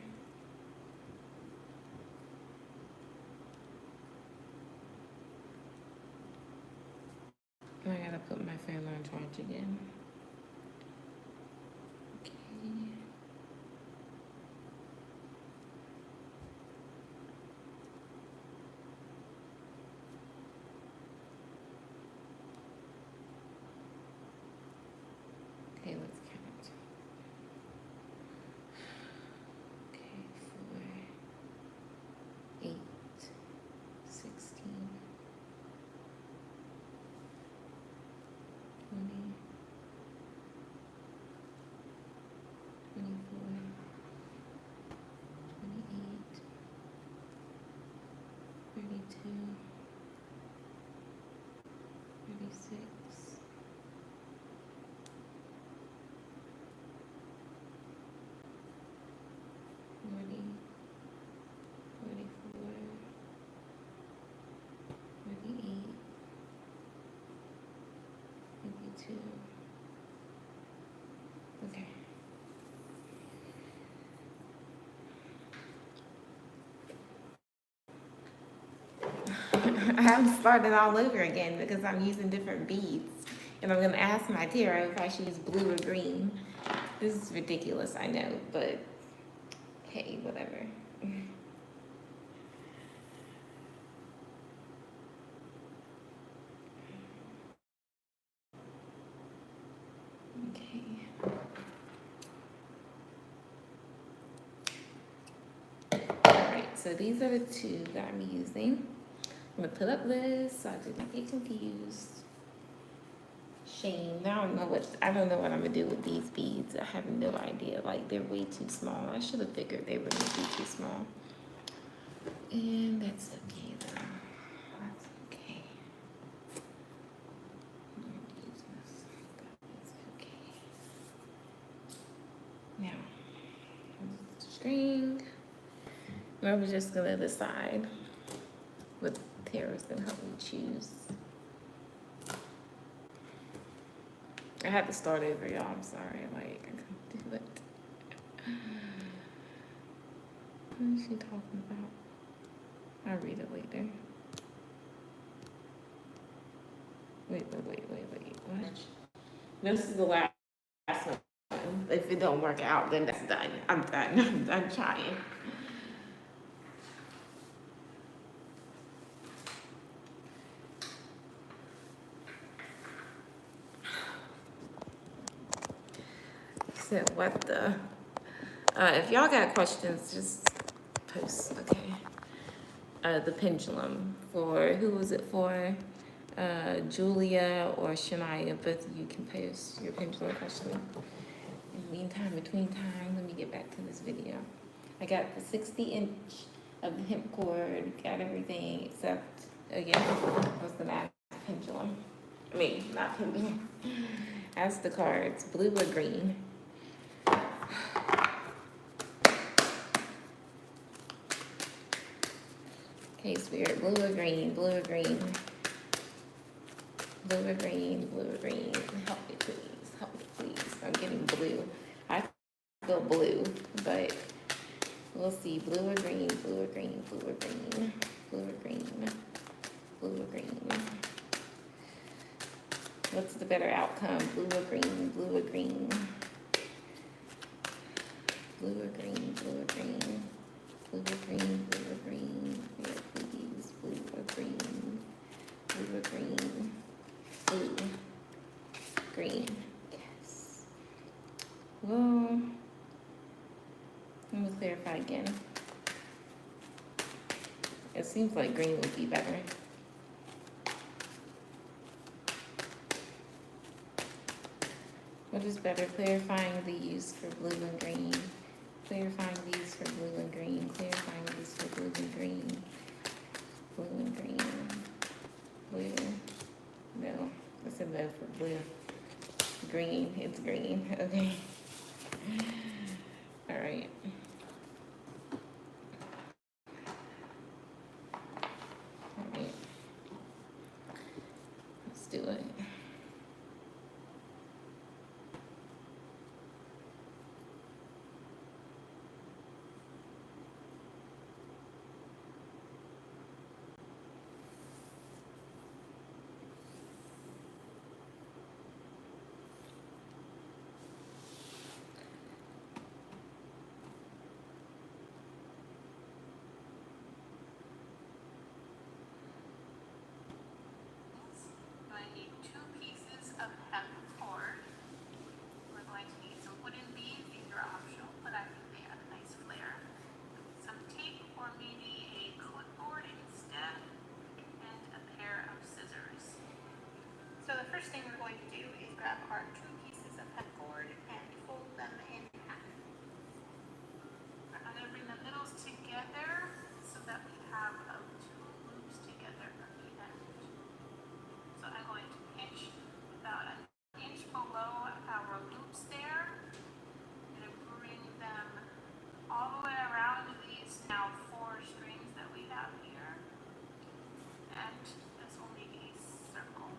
And I gotta put my phone on charge again. Okay. Okay, let's count. Okay, 4, 8, 16, 20, 24, 28, 32, 36, 40, 44, 48, 52. Okay. I have to start it all over again because I'm using different beads. And I'm gonna ask my tarot if I should use blue or green. This is ridiculous, I know, but hey, whatever. Okay. Alright, so these are the 2 that I'm using. I'm gonna put up this so I do not get confused. Shame. Now I don't know what I'm gonna do with these beads. I have no idea. Like they're way too small. I should have figured they were gonna be too small. And that's okay though. That's okay. That's okay. Now, string. And I'm just gonna decide what tarot's gonna help me choose. I had to start over, y'all. I'm sorry. Like, I couldn't do it. What is she talking about? I'll read it later. Wait. What? This is the last one. If it don't work out, then that's done. I'm done. I'm done trying. So what the? If y'all got questions, just post. Okay. The pendulum for who was it for? Julia or Shania, both of you can post your pendulum question. In the meantime, between time, let me get back to this video. I got the 60-inch of the hemp cord, got everything except, again, I was gonna ask pendulum. I mean, not pendulum. Ask the cards, blue or green. Okay, Spirit, blue or green, blue or green. Blue or green, blue or green. Help me please, help me please. I'm getting blue. I feel blue, but we'll see. Blue or green, blue or green, blue or green, blue or green, blue or green. What's the better outcome? Blue or green, blue or green, blue or green, blue or green, blue or green, blue or green. Yeah, please, blue or green, blue or green, blue, green. Yes. Well, let me clarify again. It seems like green would be better. What is better? Clarifying the use for blue and green. Clarifying the use for blue and green. Clarifying the use for blue and green. Blue and green. Blue. No. I said no for blue. Green. It's green. Okay. All right. All right. Let's do it. I need 2 pieces of hemp cord. We're going to need some wooden beads. These are optional, but I think they add a nice flare. Some tape or maybe a clipboard instead, and a pair of scissors. So the first thing we're going to do is grab our 2 pieces of hemp cord and fold them in half. I'm going to bring the middles together so that we have 2 loops together at the end. So I'm going to pinch about an inch below our loops there. I'm going to bring them all the way around these now 4 strings that we have here. And this will make a circle.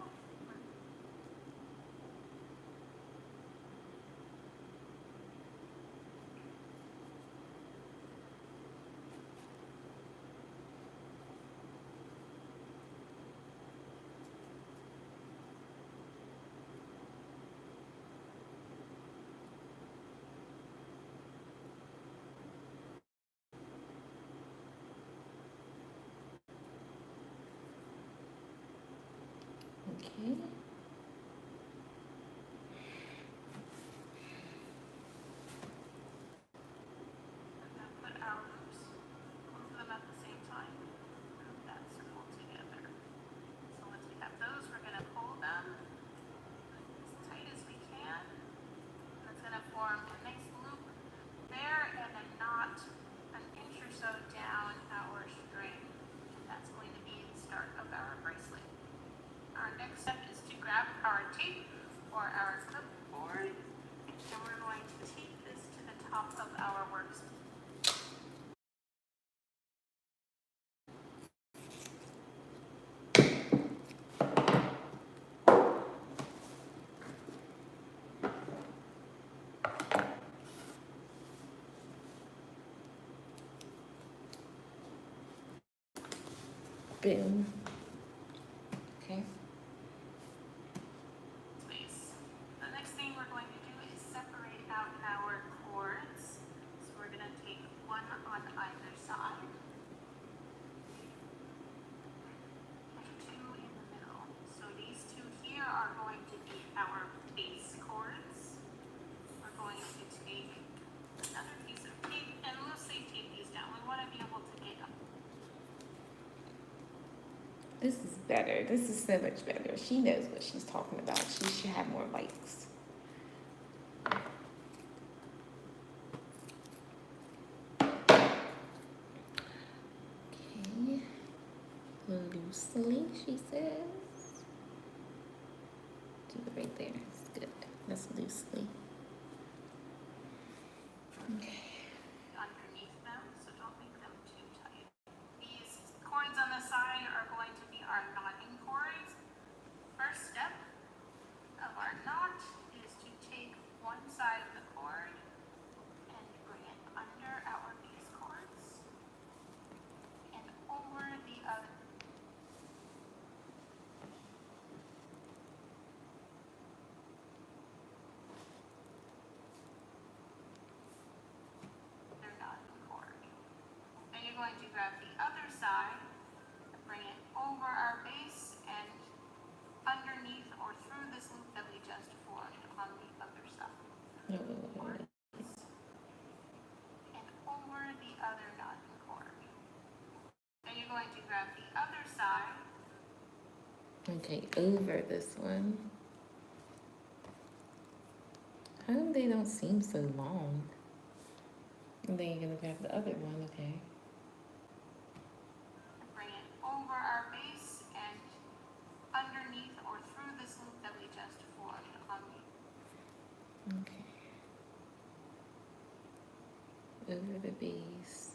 Okay. I'm going to put our loops, both of them at the same time, group that circle together. So once we have those, we're going to pull them as tight as we can. And it's going to form a nice loop there and a knot an inch or so down our string. And that's going to be the start of our bracelet. Our next step is to grab our tape or our clipboard, and we're going to tape this to the top of our works. Boom. Okay. Space. The next thing we're going to do is separate out our cords. So we're going to take one on either side. And 2 in the middle. So these 2 here are going to be our base cords. We're going to take another piece of tape and loosely tape these down. We want to be able to get up. This is better. This is so much better. She knows what she's talking about. She should have more likes. Okay. Loosely, she says. Do it right there. It's good. That's loosely. Okay. Underneath them, so don't make them too tight. These cords grab the other side and bring it over our base and underneath or through this loop that we just formed on the other side. Wait, wait, wait, wait. And over the other knot and cord. Then you're going to grab the other side. Okay, over this one. How come they don't seem so long? And then you're gonna grab the other one, okay. Bring it over our base and underneath or through this loop that we just formed on the. Okay. Over the base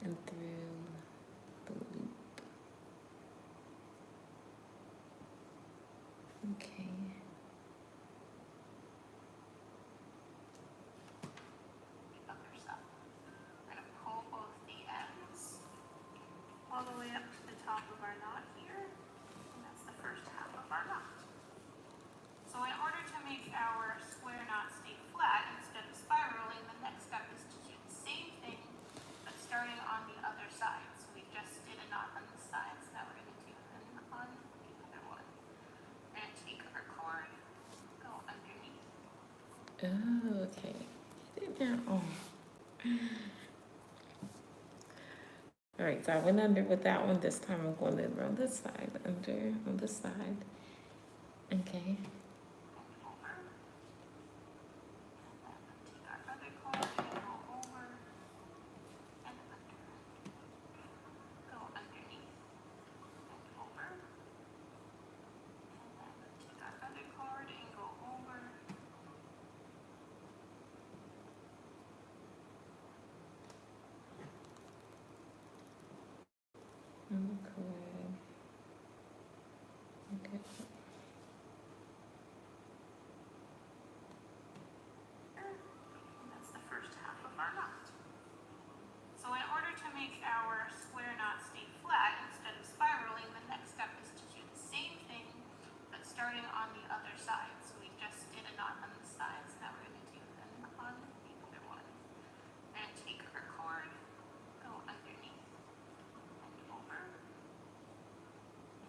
and through the loop. Okay. Other side. We're going to pull both the ends all the way up to the top of our knot here, and that's the first half of our knot. So in order to make our square knot stay flat instead of spiraling, the next step is to do the same thing, but starting on the other side. So we just did a knot on this side, so now we're going to do a knot on the other one. We're going to take our cord, go underneath. Oh, okay. Get it down. Oh. All right, so I went under with that one. This time I'm going to on this side, under on this side. Okay. And over. And then take our other cord and go over and under. Go underneath and over. And then take our other cord and go over. Okay. Okay. And that's the first half of our knot. So in order to make our square knot stay flat instead of spiraling, the next step is to do the same thing, but starting on the other side. So we just did a knot on this side, so now we're going to do a knot on the other one. And take our cord, go underneath and over.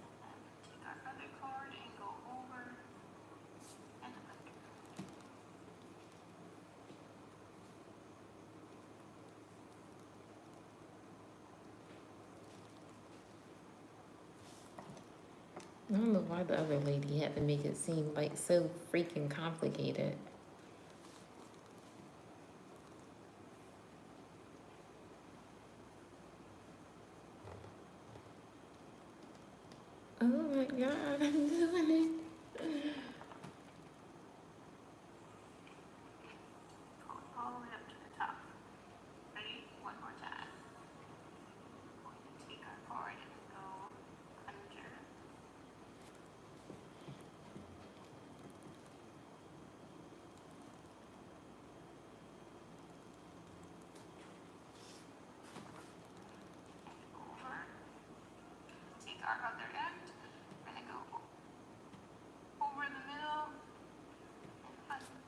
And then take our other cord and go over and under. I don't know why the other lady had to make it seem like so freaking complicated. Oh my god, I'm doing it. Pull it all the way up to the top. Ready? One more time. We're going to take our cord and go under. And over. Take our other end. We're going to go over the middle and under.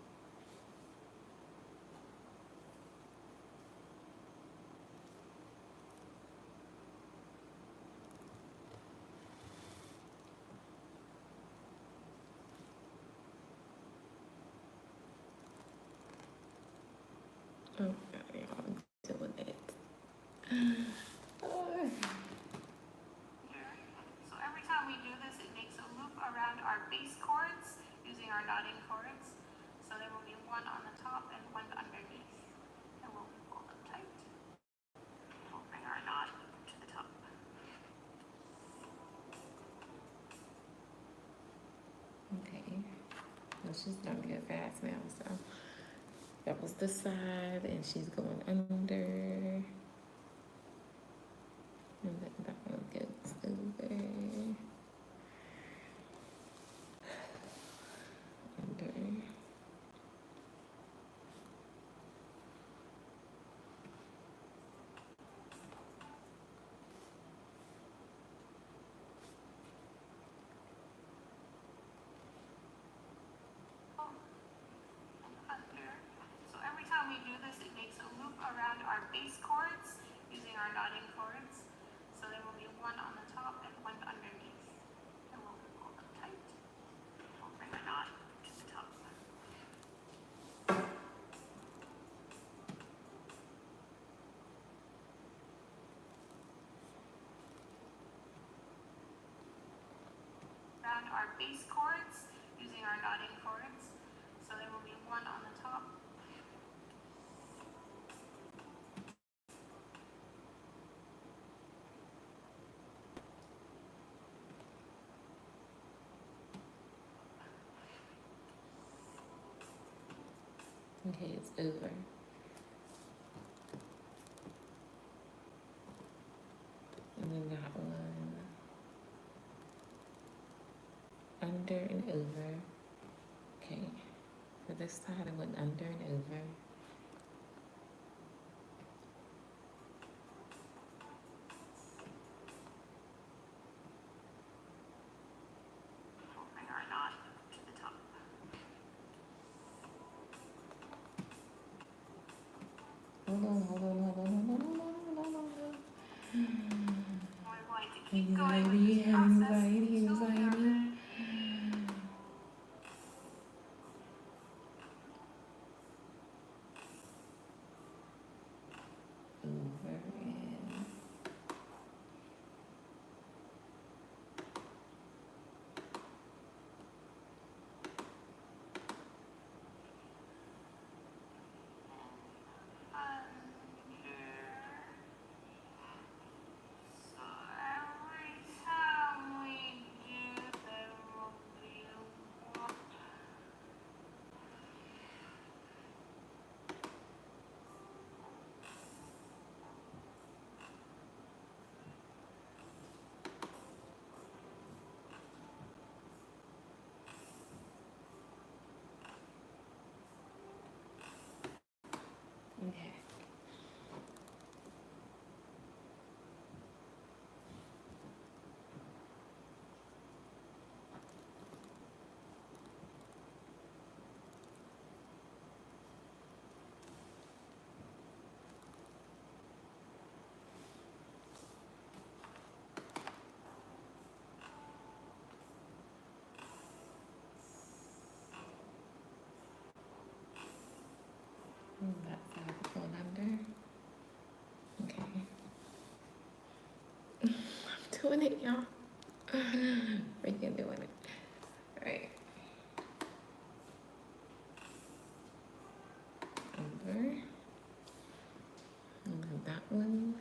Oh, yeah, I'm doing it. Oh. Here. So every time we do this, it makes a loop around our base cords using our knotting cords. So there will be one on the top and one underneath. And we'll pull them tight. We'll bring our knot to the top. Okay. Well, she's done good fast now, so that was this side, and she's going under. And then that one goes over. Under. And under. So every time we do this, it makes a loop around our base cords base cords using our knotting cords. So there will be one on the top. Okay, it's over. And then that one under and over. Okay, for this side I went under and over. We'll bring our knot to the top. Hold on, hold on, hold on, hold on, hold on, hold on, hold on. We're going to keep going with Anxiety, this process anxiety, until we are anxiety. ready. Over and So every time we do, there will be one. okay. And that side going under. Okay. I'm doing it, y'all. Freaking doing it. All right. Over. And then that one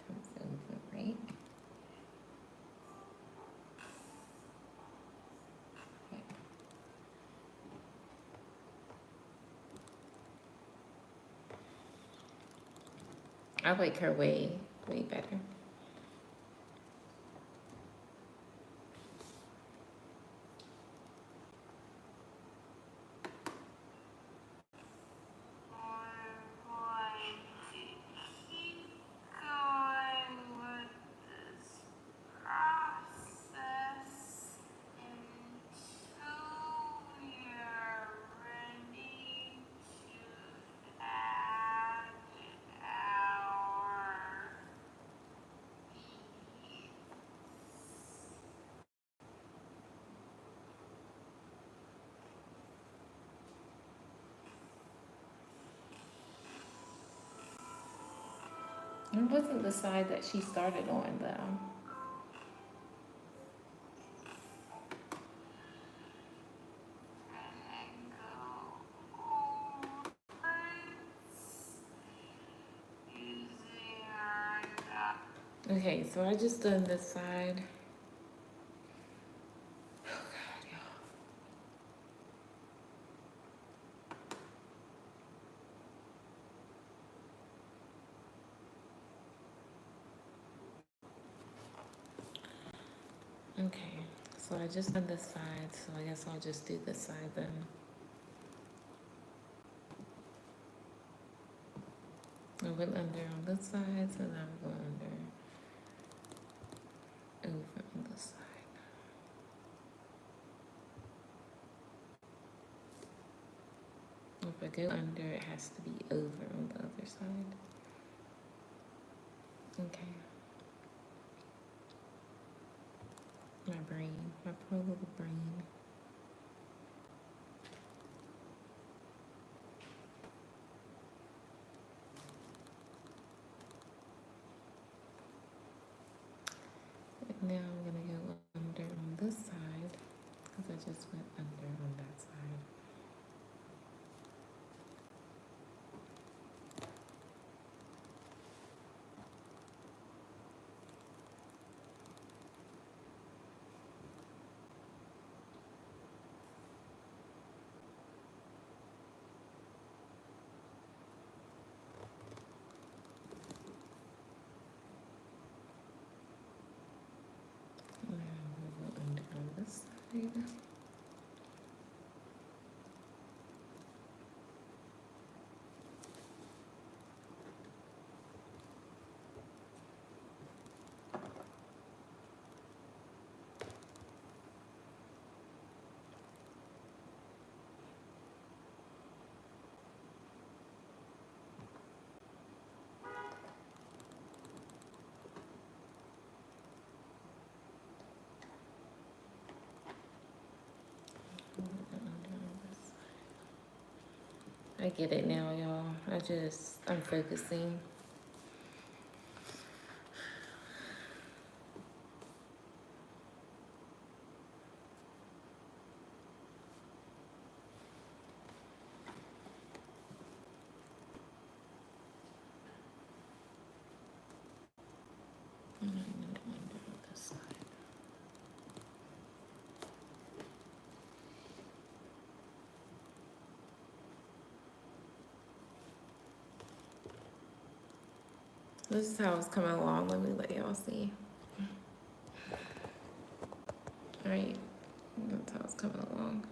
comes over, right? Okay. I like her way better. We're going to keep going with this process until we are ready to add our beads. It wasn't the side that she started on, though. And then go upwards using our knot. Okay, so I just done this side. Oh, God, y'all. Okay, so I just done this side, so I guess I'll just do this side then. I went under on this side, so now I'm going under, over on this side. If I go under, it has to be over on the other side. Okay. My brain, my poor little brain. And now I'm gonna go under on this side. just went under on that side. Now we'll go under on this side. I get it now, y'all. I'm focusing. And I'm gonna do under on this side. This is how it's coming along. Let me let y'all see. All right, that's how it's coming along.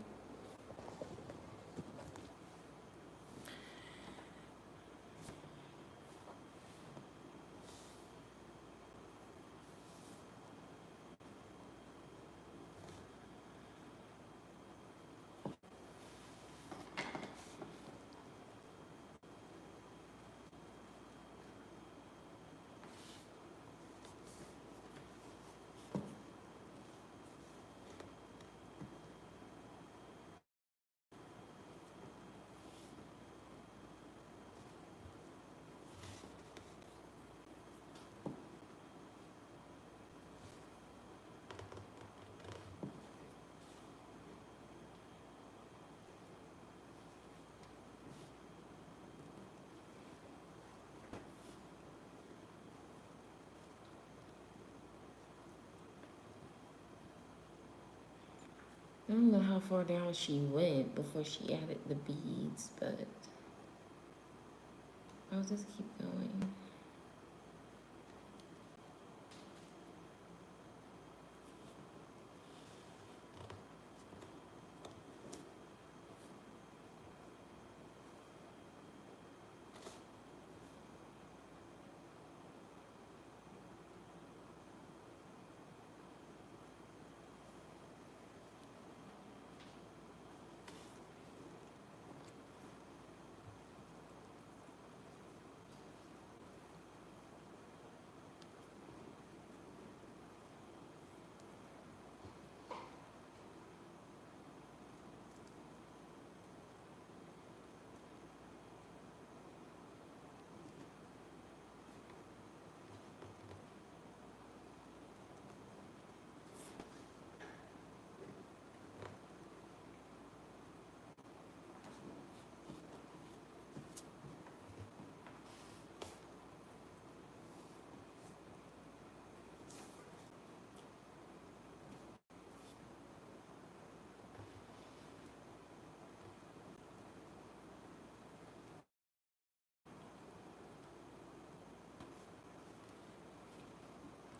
I don't know how far down she went before she added the beads, but I'll just keep going.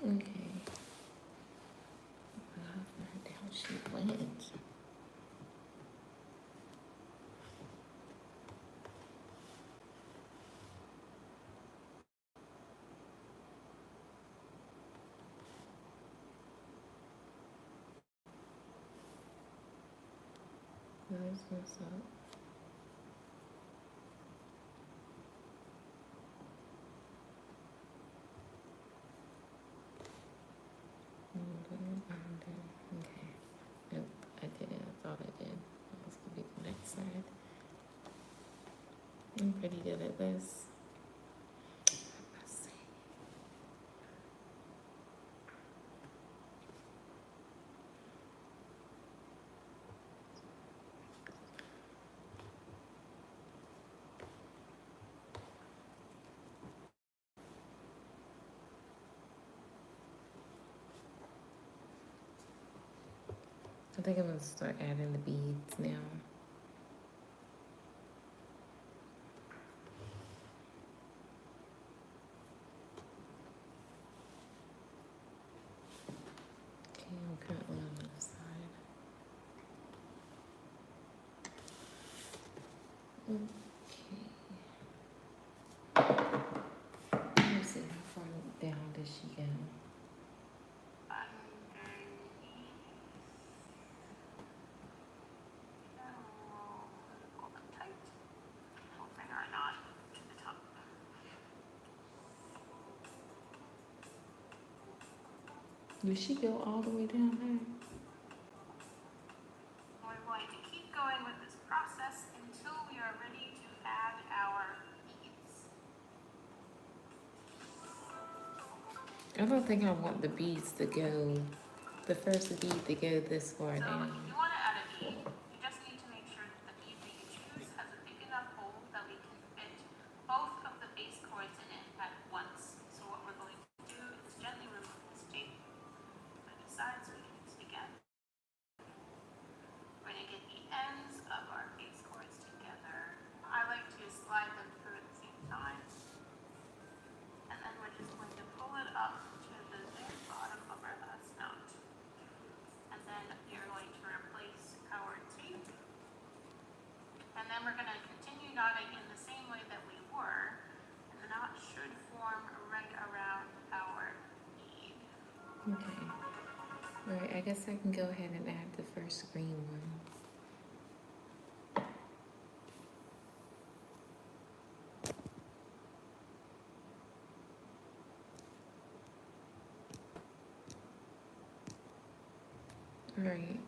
Okay. How far down she went? Where's this up? Under. Okay. Nope, I didn't. I thought I did. This could be the next side. I'm pretty good at this. Let's see. think I'm gonna start adding the beads now. Okay, I'm currently on the other side. Okay. Let me see how far down does she go? Underneath. Oh, pull them tight. Open or not to the top. Does she go all the way down there? We're going to keep going with this process until we are ready to add our beads. I don't think I want the beads to go, the first bead to go this far So down. if you want to add a bead, you just need to make sure that the bead that you choose has a big enough hole that we can fit both of the base cords in it at once. So what we're going to do is gently remove this tape by the sides so we can use it again. We're going to get the ends of our base cords together. I like to slide them through at the same time. And then we're just going to pull it up to the very bottom of our last knot. And then you're going to replace our tape. And then we're going to continue knotting in the same way that we were. And the knot should form right around our bead. Okay. All right, I guess I can go ahead and add the first green one. All right.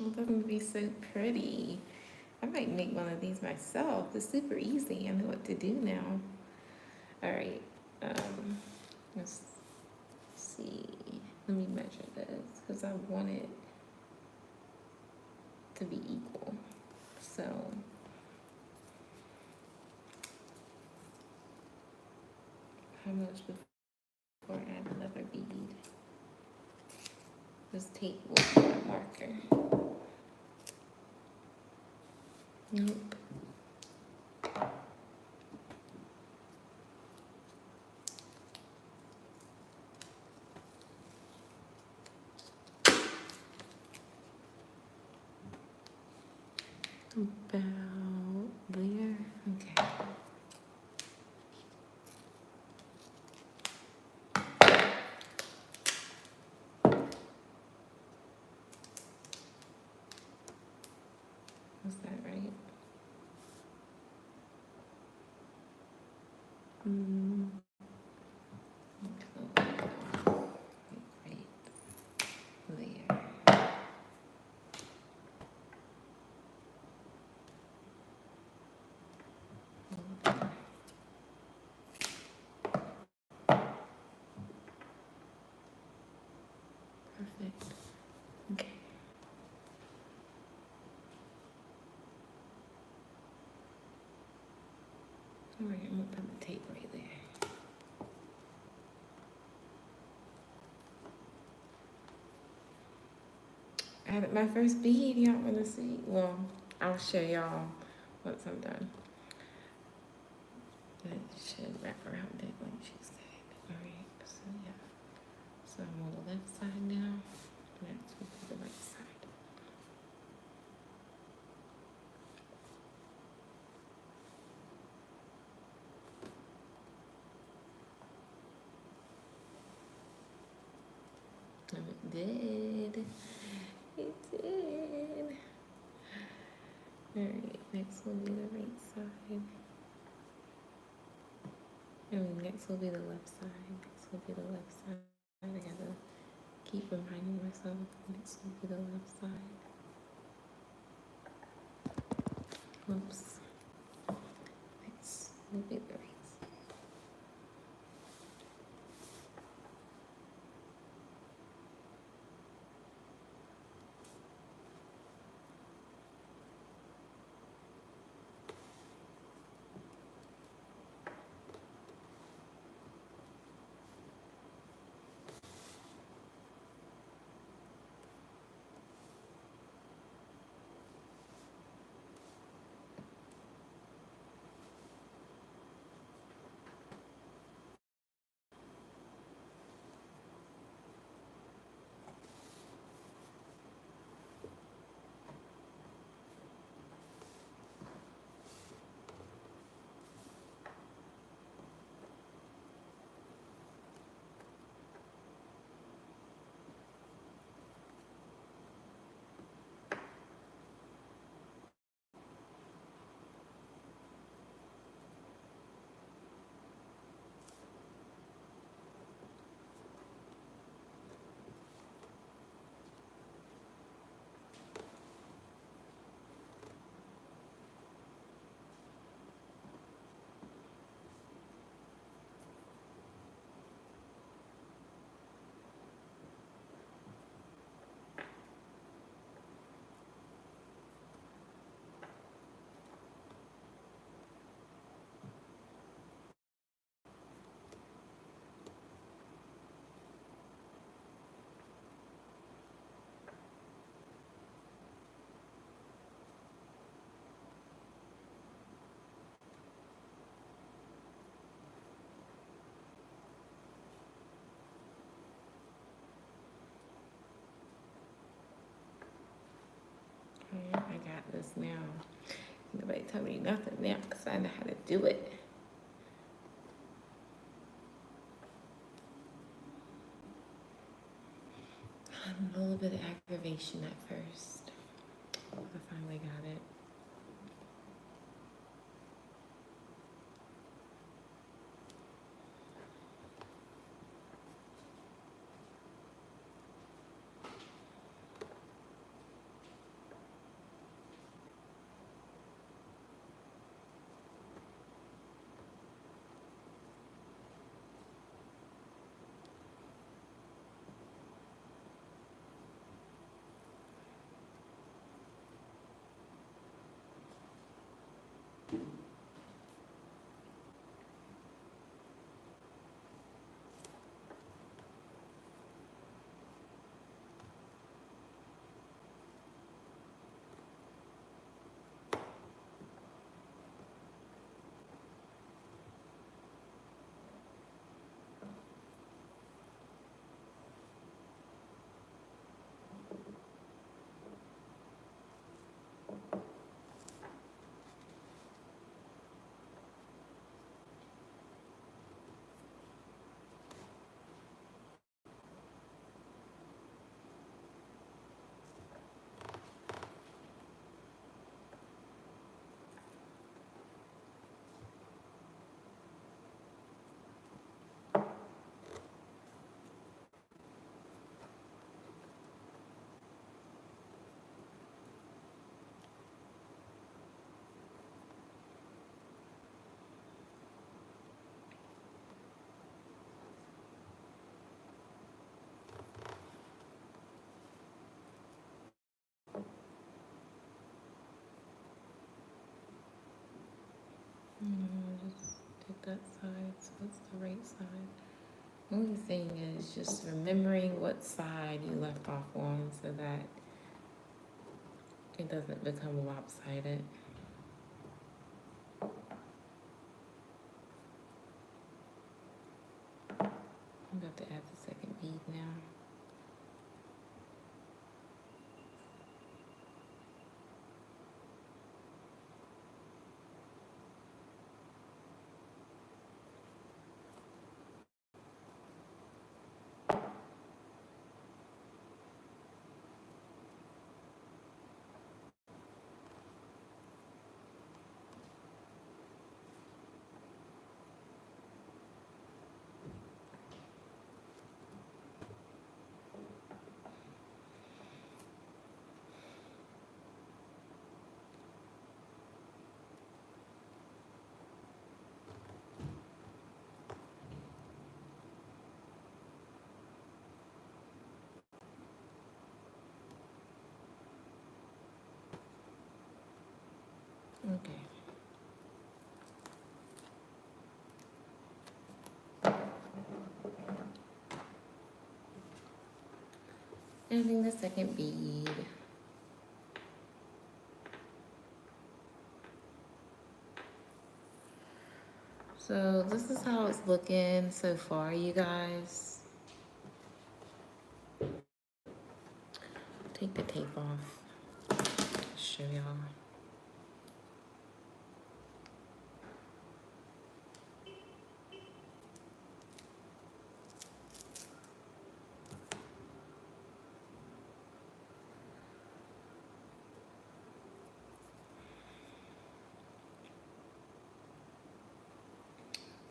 Oh, that's gonna be so pretty. I might make one of these myself. It's super easy. I know what to do now. All right. Let's see. Let me measure this because I want it to be equal. So how much before I add another bead? This tape will be my marker. Nope. About there. Okay. Was that right? Mm. Okay. Right there. Perfect. Okay. All right, I'm gonna put the tape right there. I added my first bead. Y'all wanna see? Well, I'll show y'all once I'm done. It should wrap around it like she said. All right, so yeah. So I'm on the left side now. Next we'll do the right side. And it did. It did. Alright, next will be the right side. Next will be the left side. Next will be the left side. I gotta keep reminding myself. Next will be the left side. Oops. Beaded bracelet. Okay, I got this now. Nobody tell me nothing now because I know how to do it. A little bit of aggravation at first. I finally got it. Just did that side, so it's the right side. Only thing is just remembering what side you left off on so that it doesn't become lopsided. I'm about to add the second bead now. Okay. Adding the second bead. So this is how it's looking so far, you guys. Take the tape off. Show y'all.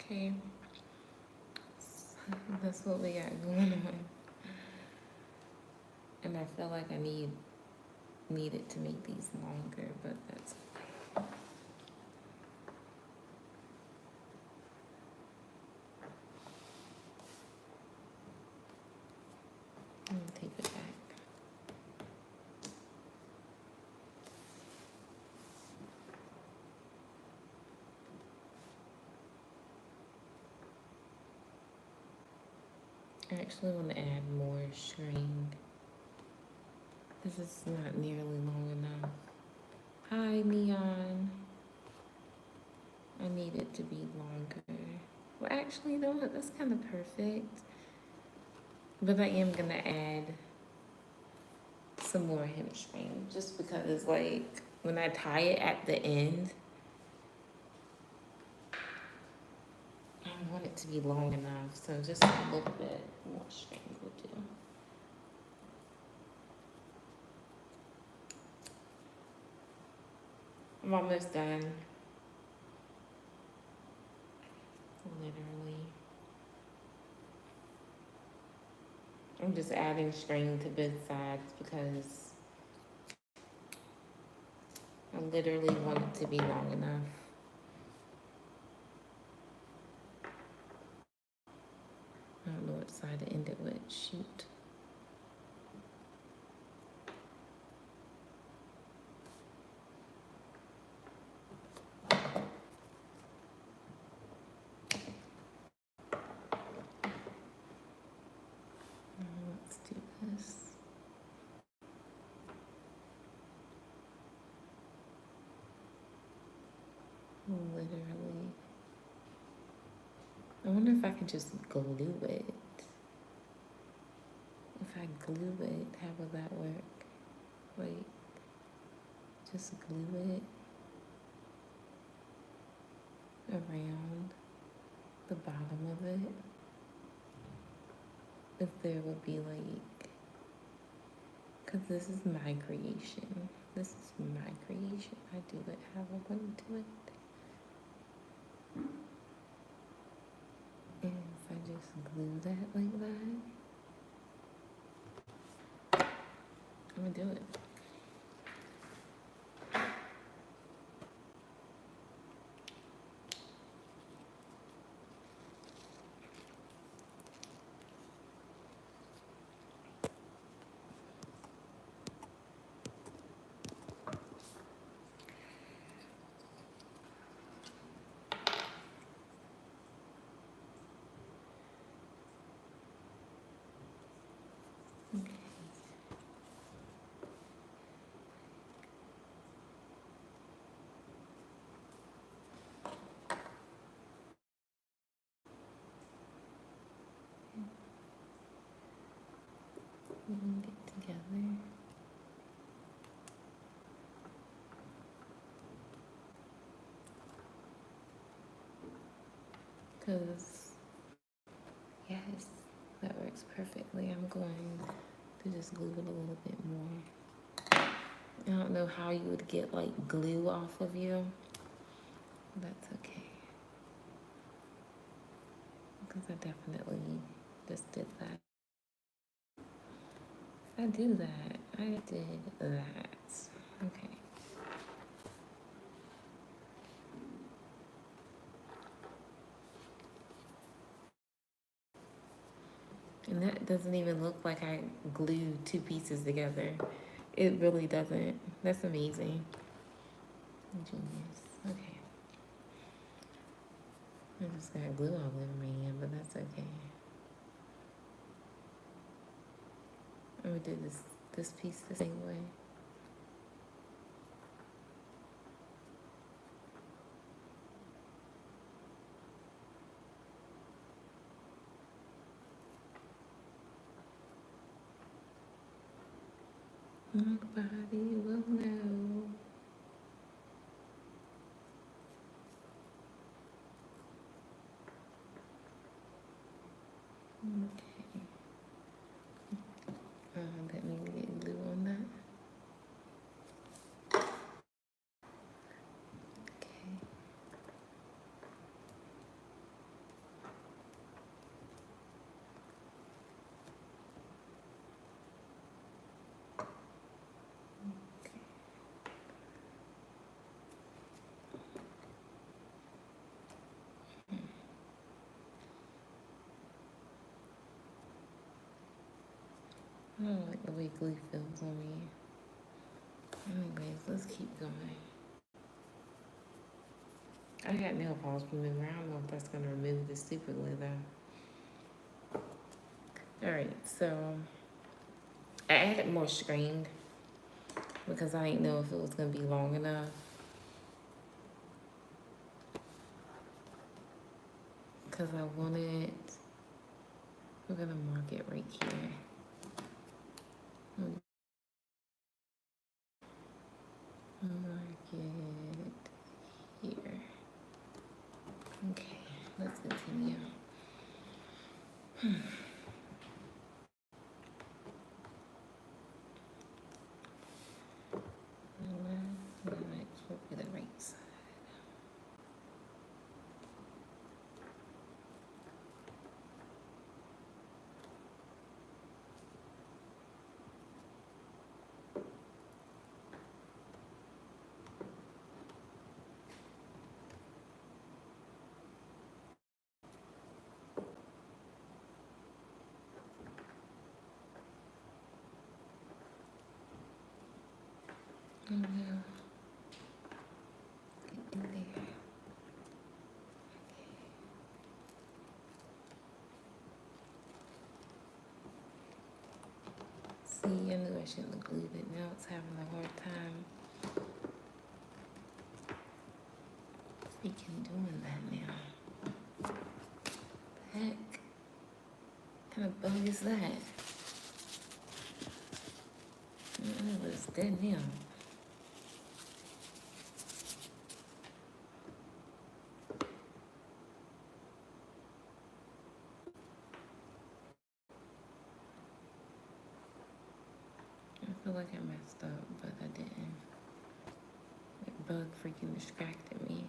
Okay. That's what we got going on. And I feel like I need it to make these longer, but that's okay. I'm gonna take it back. I actually want to add more string. This is not nearly long enough. Hi, Neon. I need it to be longer. Well, actually, no, that's kind of perfect. But I am gonna add some more hemp string just because, like, when I tie it at the end, I want it to be long enough. So just a little bit more string will do. I'm almost done. Literally. I'm just adding string to both sides because I literally want it to be long enough. I don't know what side to end it with. Shoot. Let's do this. Literally. I wonder if I can just glue it. If I glue it, how will that work? Wait. Just glue it around the bottom of it. If there would be like, because this is my creation. This is my creation. I do it how I want to do it. And if I just glue that like that, I'm gonna do it. Okay. Blend it together. Because, yes, that works perfectly. I'm going to just glue it a little bit more. I don't know how you would get like glue off of you. That's okay. Because I definitely just did that. I do that. I did that. Okay. And that doesn't even look like I glued two pieces together. It really doesn't. That's amazing. Genius. Okay. I just got glue all over my hand, but that's okay. And we did this piece the same way. Nobody will know. Okay. Let me get glue on that. Okay. I don't like the way glue feels on me. Anyways, let's keep going. I got nail polish remover. I don't know if that's gonna remove the super glue though. Alright, so I added more string because I didn't know if it was gonna be long enough. Because I wanted, we're gonna mark it right here. Mark it here. Okay, let's continue. Next will be the right side. Oh no. Get in there. See, I knew I shouldn't have glued it. Now it's having a hard time freaking doing that now. The heck? What kind of bug is that? Oh, it's dead now. I feel like I messed up, but I didn't. That bug freaking distracted me.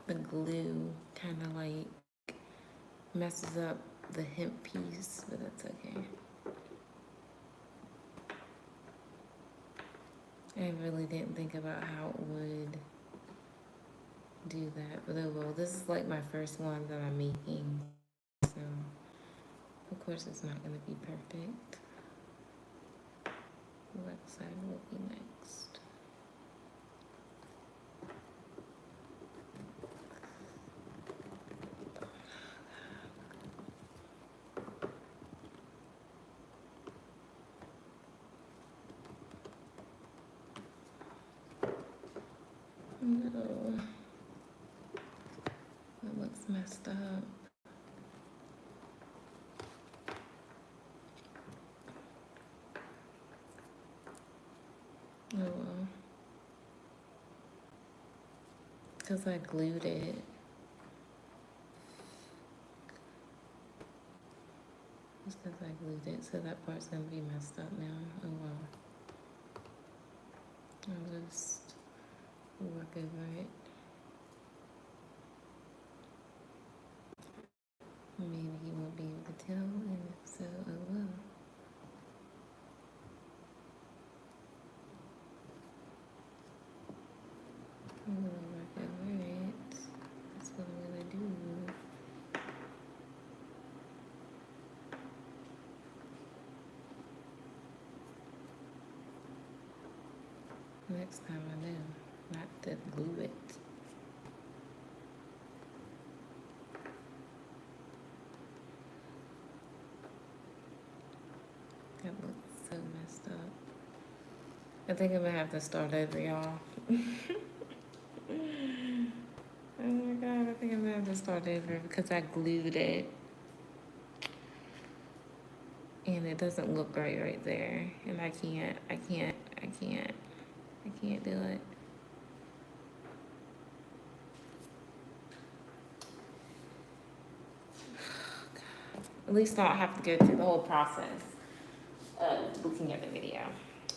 The glue kind of like messes up the hemp piece, but that's okay. I really didn't think about how it would do that, but oh well. This is like my first one that I'm making, so of course it's not going to be perfect. The left side will be next. No, that looks messed up. Oh well. Because I glued it. Just because I glued it, so that part's going to be messed up now. Oh well. I'll just work over it. next time I do, not to glue it. That looks so messed up. I think I'm gonna have to start over, y'all. Oh my god, I think I'm gonna have to start over because I glued it. And it doesn't look right there. And I can't do it. At least I don't have to go through the whole process of looking at the video.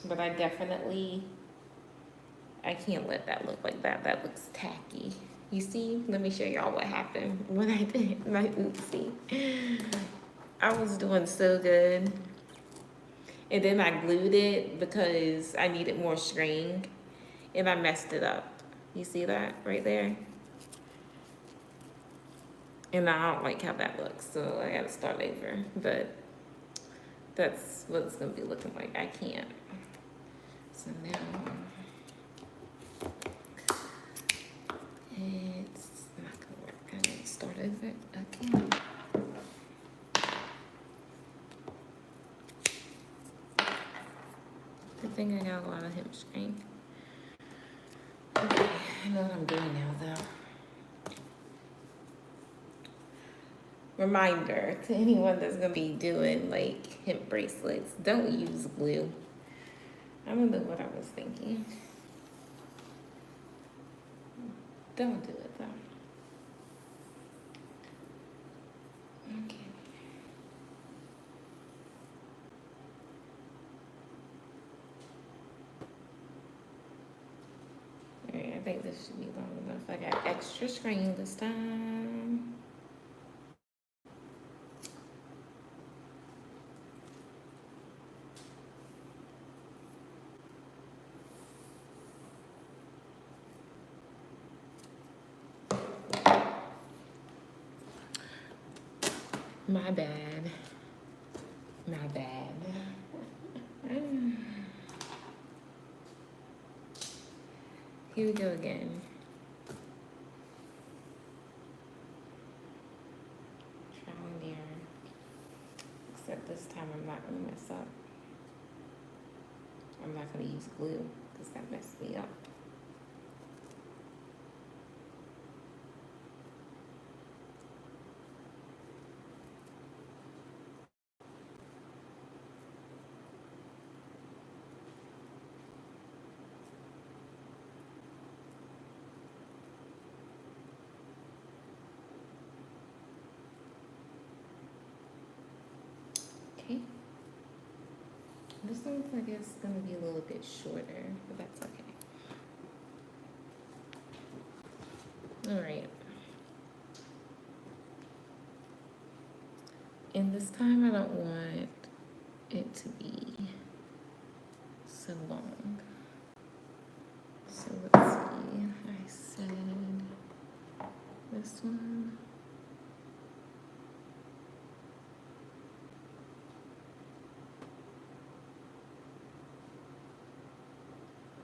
But I can't let that look like that. That looks tacky. You see? Let me show y'all what happened when I did my oopsie. I was doing so good. And then I glued it because I needed more string. And I messed it up. You see that right there? And I don't like how that looks, so I gotta start over. But that's what it's gonna be looking like. I can't. So now it's not gonna work. I need to start over again. Good thing I got a lot of hemp string. Okay, I know what I'm doing now though. Reminder to anyone that's gonna be doing like hemp bracelets, don't use glue. I don't know what I was thinking. Don't do it though. Okay. Alright, I think this should be long enough. I got extra string this time. My bad. My bad. Here we go again. Trial and error. Except this time I'm not gonna mess up. I'm not gonna use glue because that messed me up. Okay. This one's, I guess, gonna be a little bit shorter, but that's okay. All right. And this time I don't want it to be so long. So let's see. I said this one.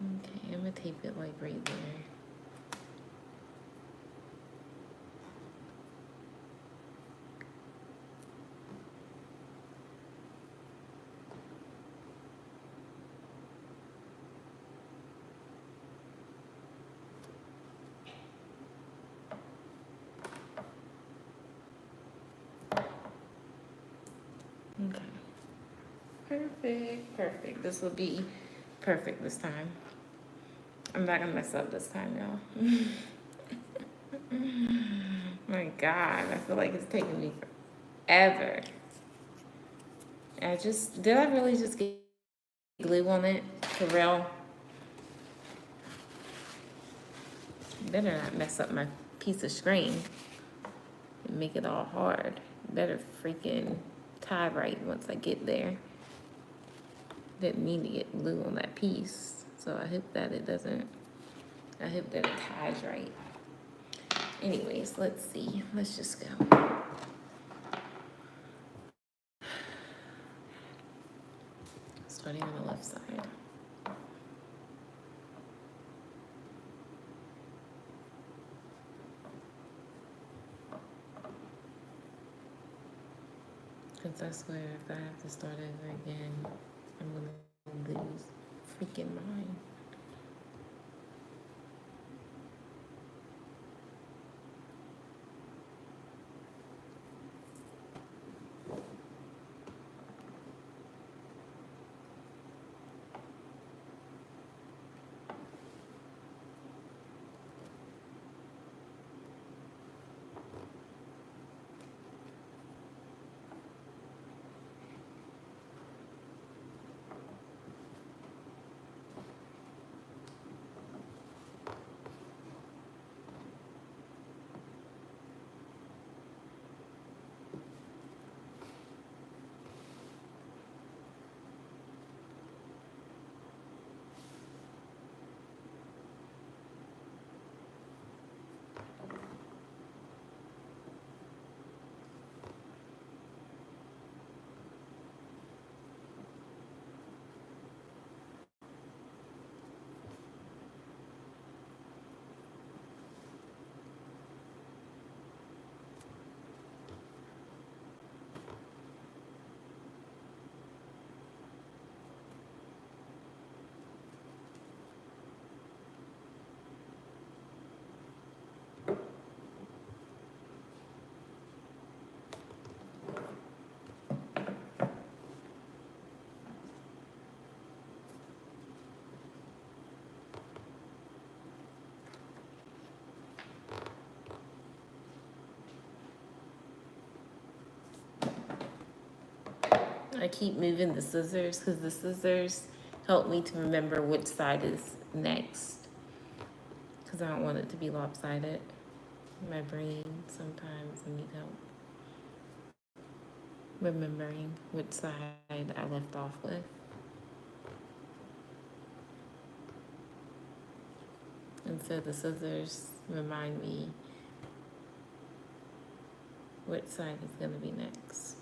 Okay, I'm gonna tape it like right there. Okay. Perfect, perfect. This will be perfect this time. I'm not gonna mess up this time, y'all. My God, I feel like it's taking me forever. Did I really just get glue on it? For real? Better not mess up my piece of string and make it all hard. Better freaking tie right once I get there. Didn't mean to get glue on that piece, so I hope that it ties right. Anyways, let's see. Let's just go. Starting on the left side. Because I swear, if I have to start over again, I'm gonna lose freaking mind. I keep moving the scissors because the scissors help me to remember which side is next. Because I don't want it to be lopsided. My brain sometimes I need help remembering which side I left off with. And so the scissors remind me which side is going to be next.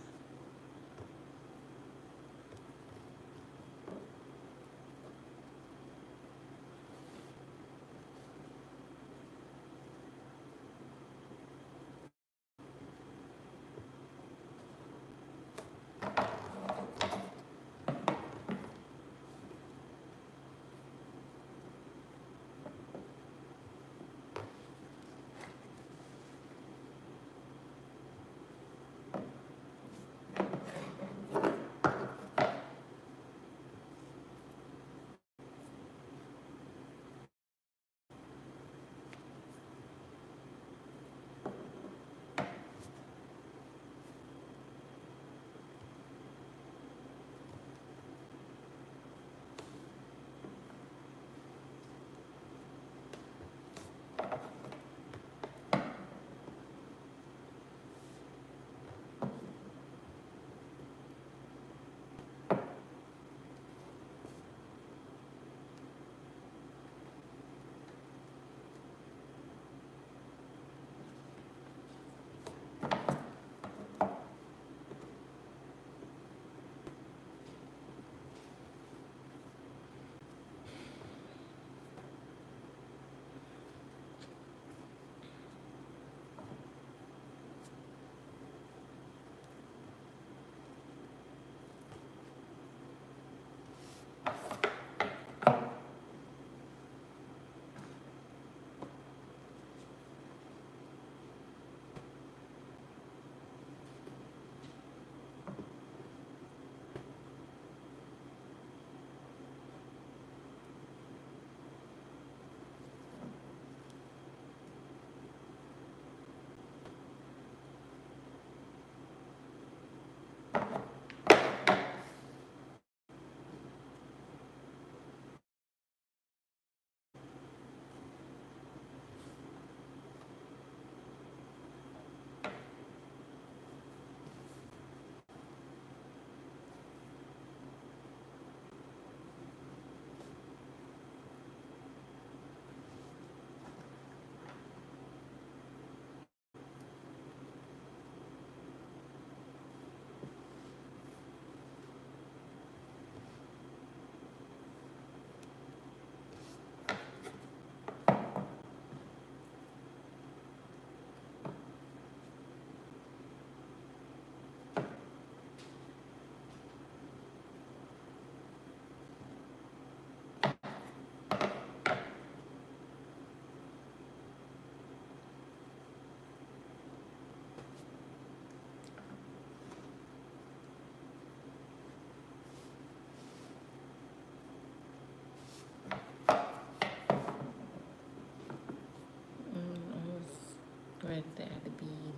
thread to add the bead.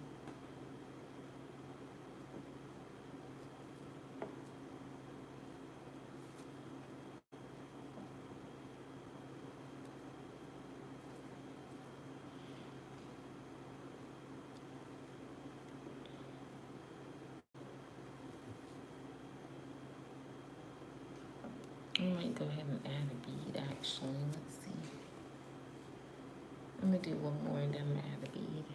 I might go ahead and add a bead actually. Let's see. I'm gonna do one more and then I'm gonna add a bead.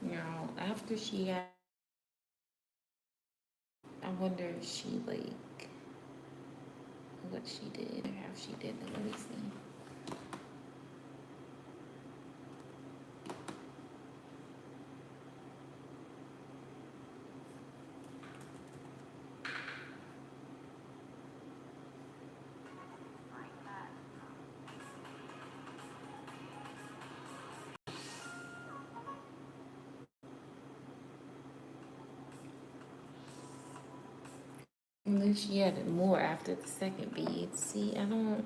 Now, after she had, I wonder if she like what she did or how she did it. Let me see. like that. And then she added more after the second bead. See, I don't.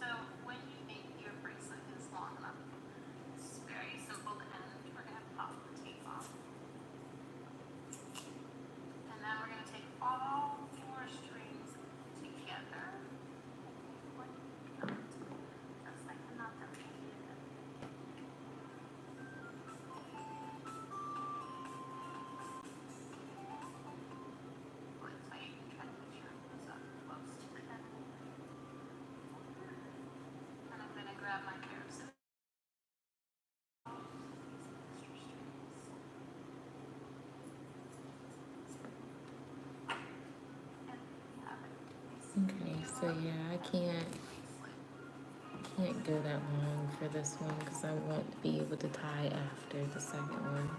So when you think your bracelet is long enough, it's very simple to end. We're gonna pop the tape off. And then we're gonna take all four strings together. Just like the knot that we did. So you can try to put your nose up close to the end. And I'm gonna grab my pair of scissors. Okay, so yeah, I can't go that long for this one because I want to be able to tie after the second one.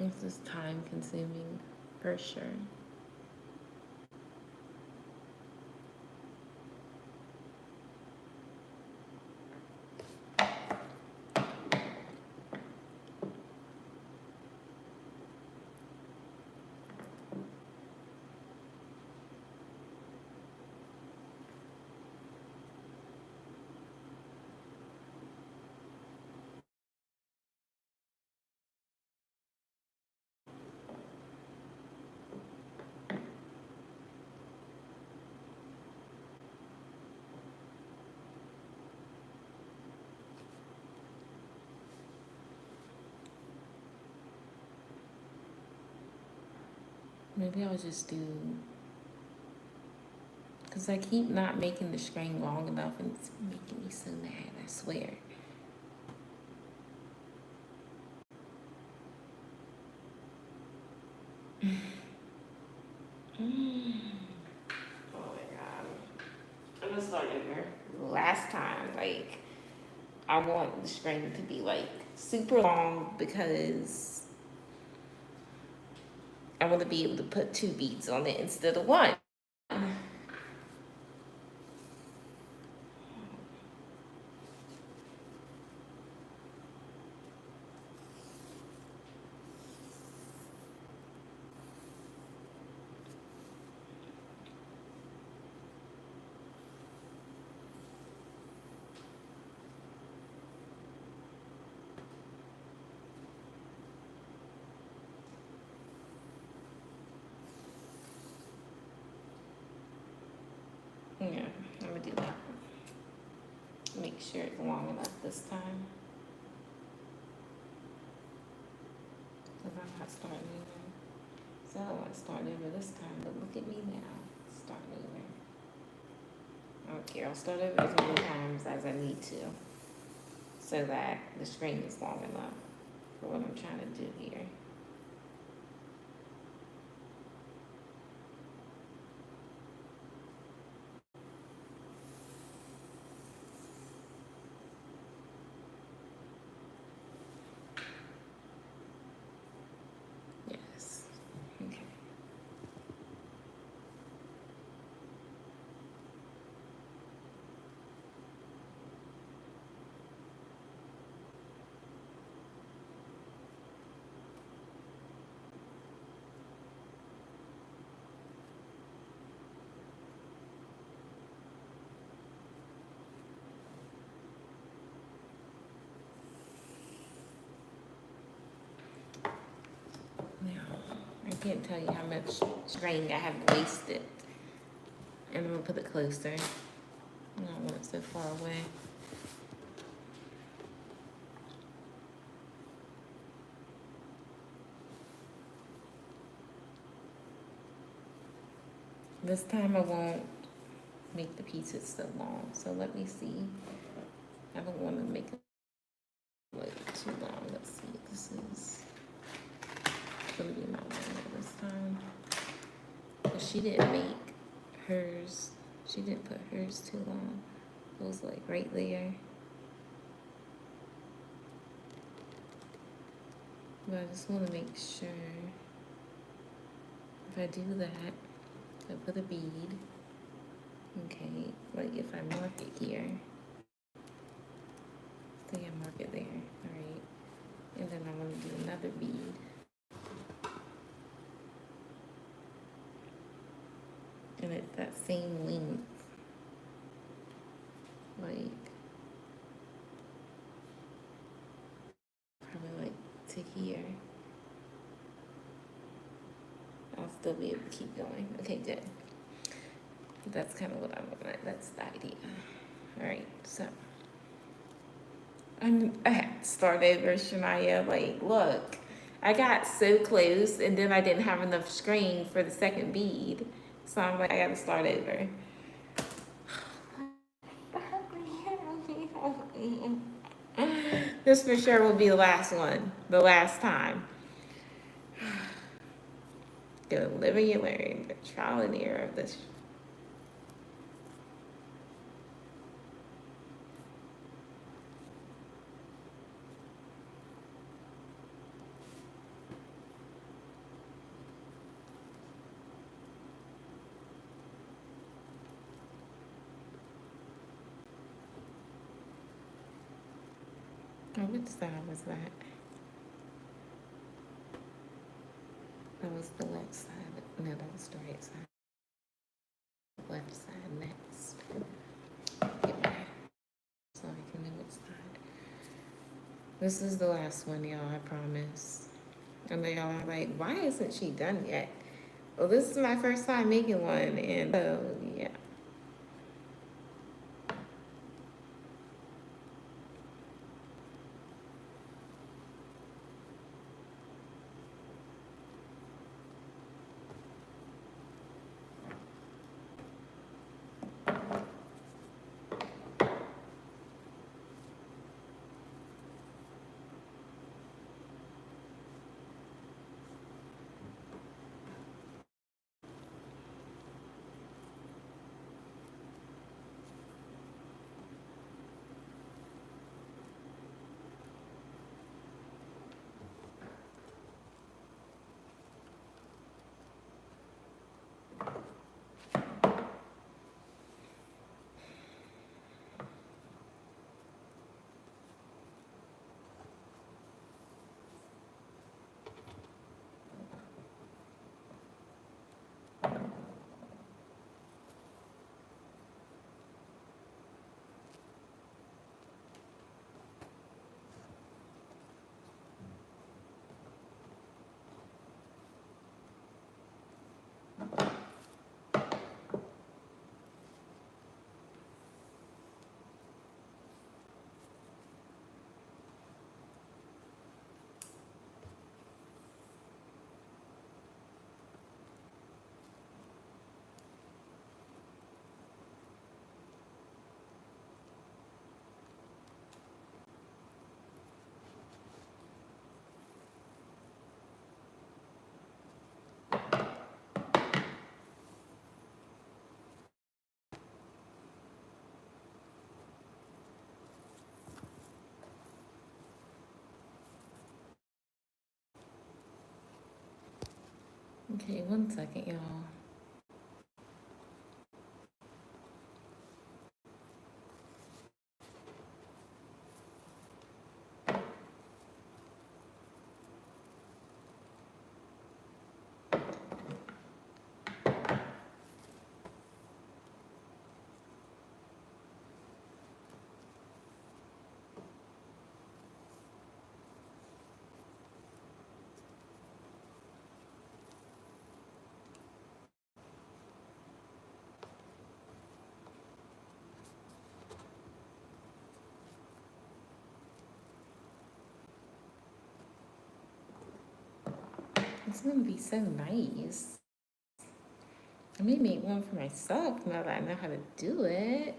This is time consuming for sure. Maybe I'll just do, because I keep not making the string long enough and it's making me so mad, I swear. Oh my god. I'm gonna start over. Last time, like, I want the string to be like super long because I want to be able to put 2 beads on it instead of 1. Yeah, I'm gonna do that. Make sure it's long enough this time. Because I'm not starting over. So I don't want to start over this time, but look at me now. Starting over. I don't care. I'll start over as many times as I need to so that the string is long enough for what I'm trying to do here. Yes. Okay. Now, I can't tell you how much string I have wasted. And I'm gonna put it closer. I don't want it so far away. This time I won't make the pieces so long. So let me see. I don't want to make it like too long. Let's see. This is gonna be my longer this time. But she didn't make hers. She didn't put hers too long. It was like right there. But I just want to make sure if I do that, I put a bead. Okay, like if I mark it here, say I mark it there, all right, and then I want to do another bead. And it's that same length, like probably like to here. I'll still be able to keep going. Okay, good. That's kind of what I want. That's the idea. All right, so I had to start over, Shania. Like, look, I got so close, and then I didn't have enough string for the second bead, so I'm like, I gotta start over. This for sure will be the last one, the last time. Go live and you learn. The trial and error of this. Oh, which side was that? That was the left side. No, that was the right side. Left side next. Get back so I can know which side. This is the last one, y'all, I promise. And they all are like, why isn't she done yet? Well, this is my first time making one, and so, yeah. Okay, 1 second, y'all. It's gonna be so nice. I may make one for myself now that I know how to do it.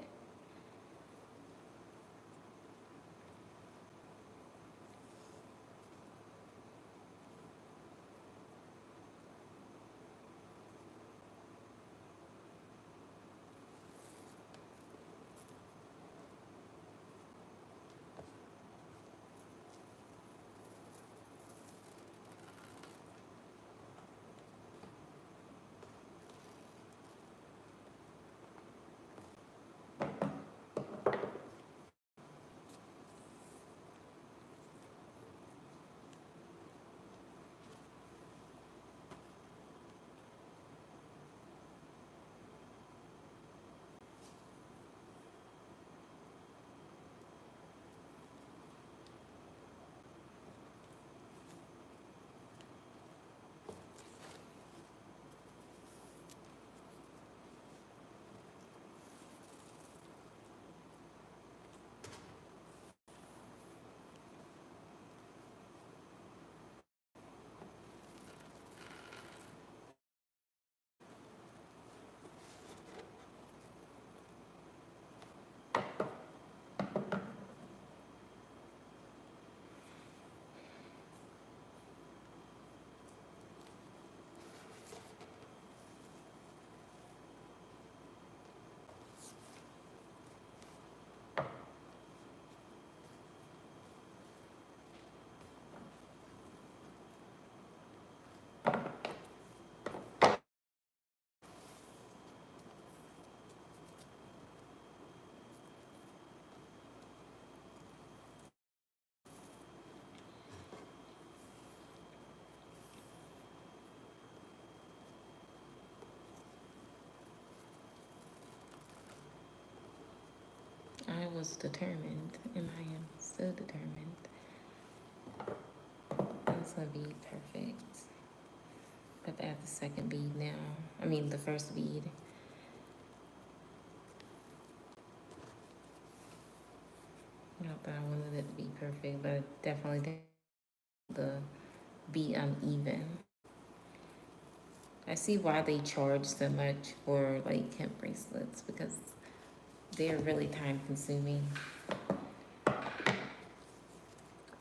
was determined, and I am so determined. It's gonna be perfect. But add the second bead now. I mean the first bead. Not that I wanted it to be perfect, but I definitely think the be uneven. I see why they charge so much for like hemp bracelets, because they're really time consuming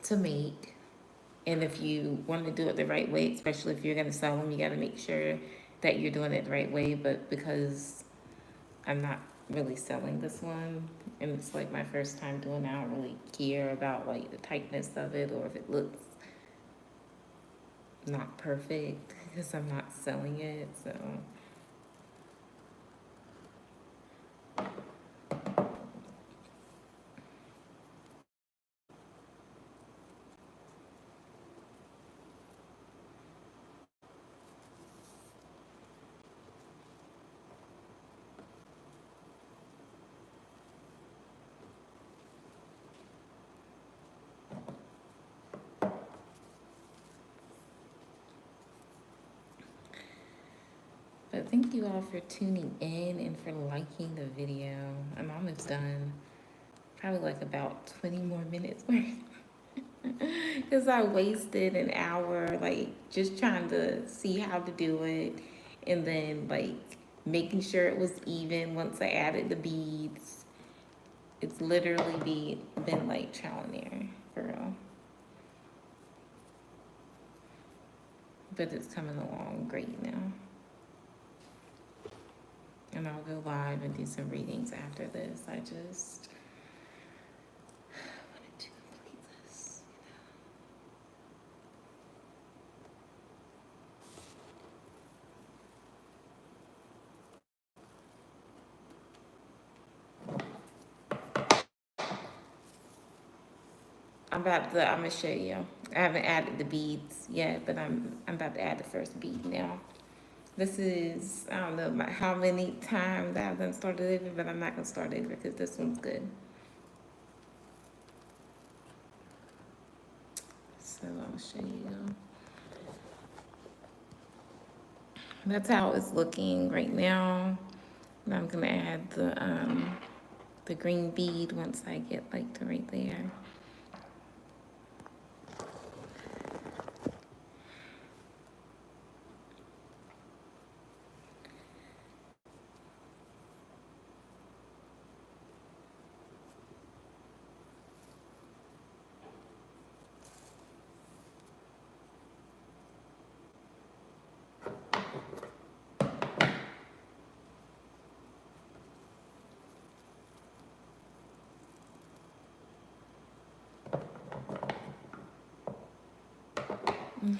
to make. And if you want to do it the right way, especially if you're going to sell them, you got to make sure that you're doing it the right way. But because I'm not really selling this one, and it's like my first time doing it, I don't really care about like the tightness of it or if it looks not perfect because I'm not selling it. So but thank you all for tuning in and for liking the video. I'm almost done. Probably like about 20 more minutes worth. Because I wasted an hour like just trying to see how to do it, and then like making sure it was even once I added the beads. It's literally been like trial and error for real. But it's coming along great now. And I'll go live and do some readings after this. I just wanted to complete this. I'm gonna show you. I haven't added the beads yet, but I'm about to add the first bead now. This is, I don't know about how many times I've done started over, but I'm not gonna start over because this one's good. So I'll show you. That's how it's looking right now. And I'm gonna add the green bead once I get like to right there.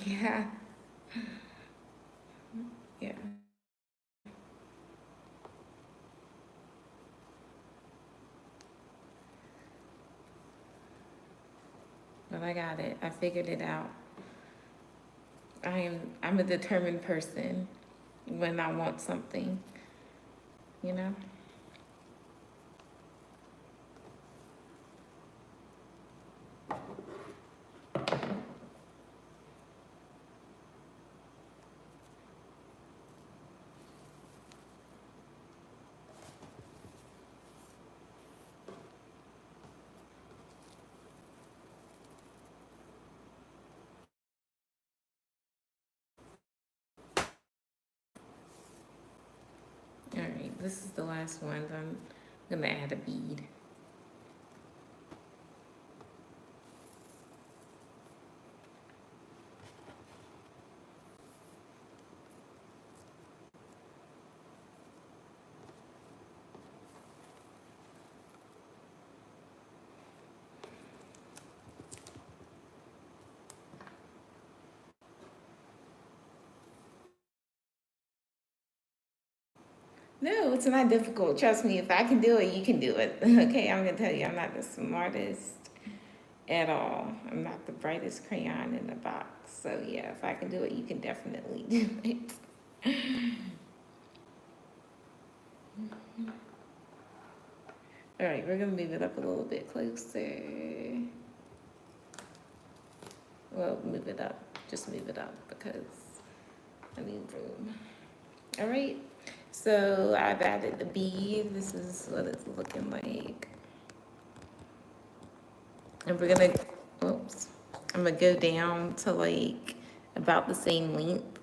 Yeah. Yeah. But I got it. I figured it out. I'm a determined person when I want something, you know? All right, this is the last one. I'm gonna add a bead. No, it's not difficult. Trust me, if I can do it, you can do it. Okay, I'm gonna tell you, I'm not the smartest at all. I'm not the brightest crayon in the box. So yeah, if I can do it, you can definitely do it. All right, we're gonna move it up a little bit closer. Well, move it up. Just move it up because I need room. All right. So I've added the bead. This is what it's looking like. And we're gonna, oops, I'm gonna go down to like about the same length.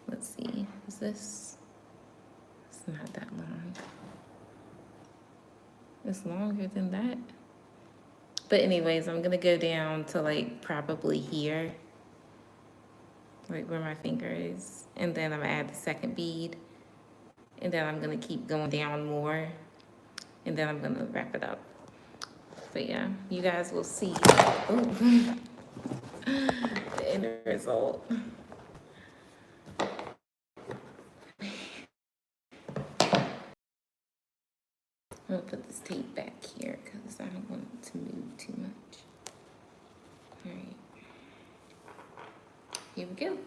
Let's see, is this, it's not that long. It's longer than that. But anyways, I'm gonna go down to like probably here, like where my finger is. And then I'm gonna add the second bead. And then I'm gonna keep going down more. And then I'm gonna wrap it up. But yeah, you guys will see ooh, the end result. I'm gonna put this tape back here because I don't want it to move too much. All right, here we go.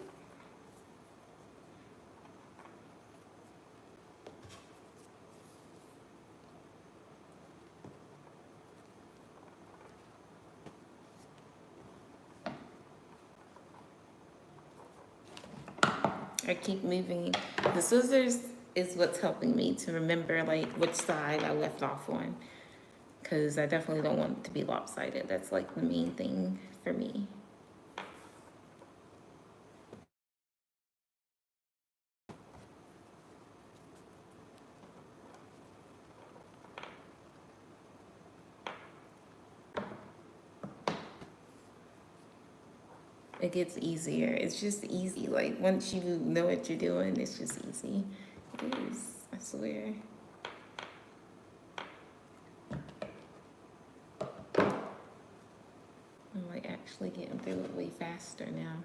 I keep moving. The scissors is what's helping me to remember like which side I left off on, because I definitely don't want it to be lopsided. That's like the main thing for me. It gets easier. It's just easy. Like once you know what you're doing, it's just easy. It is, I swear. I'm like actually getting through it way faster now.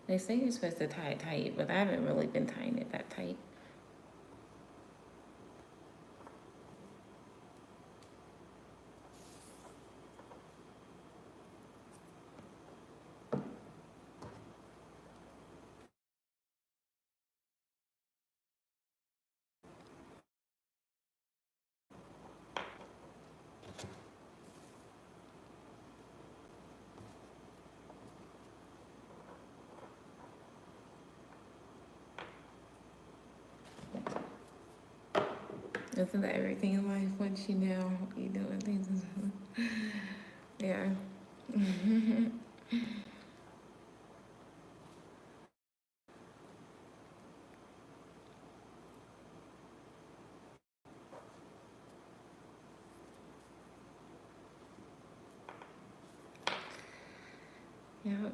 They say you're supposed to tie it tight, but I haven't really been tying it that tight. Isn't that everything in life once you know you doing things? Yeah. Yeah.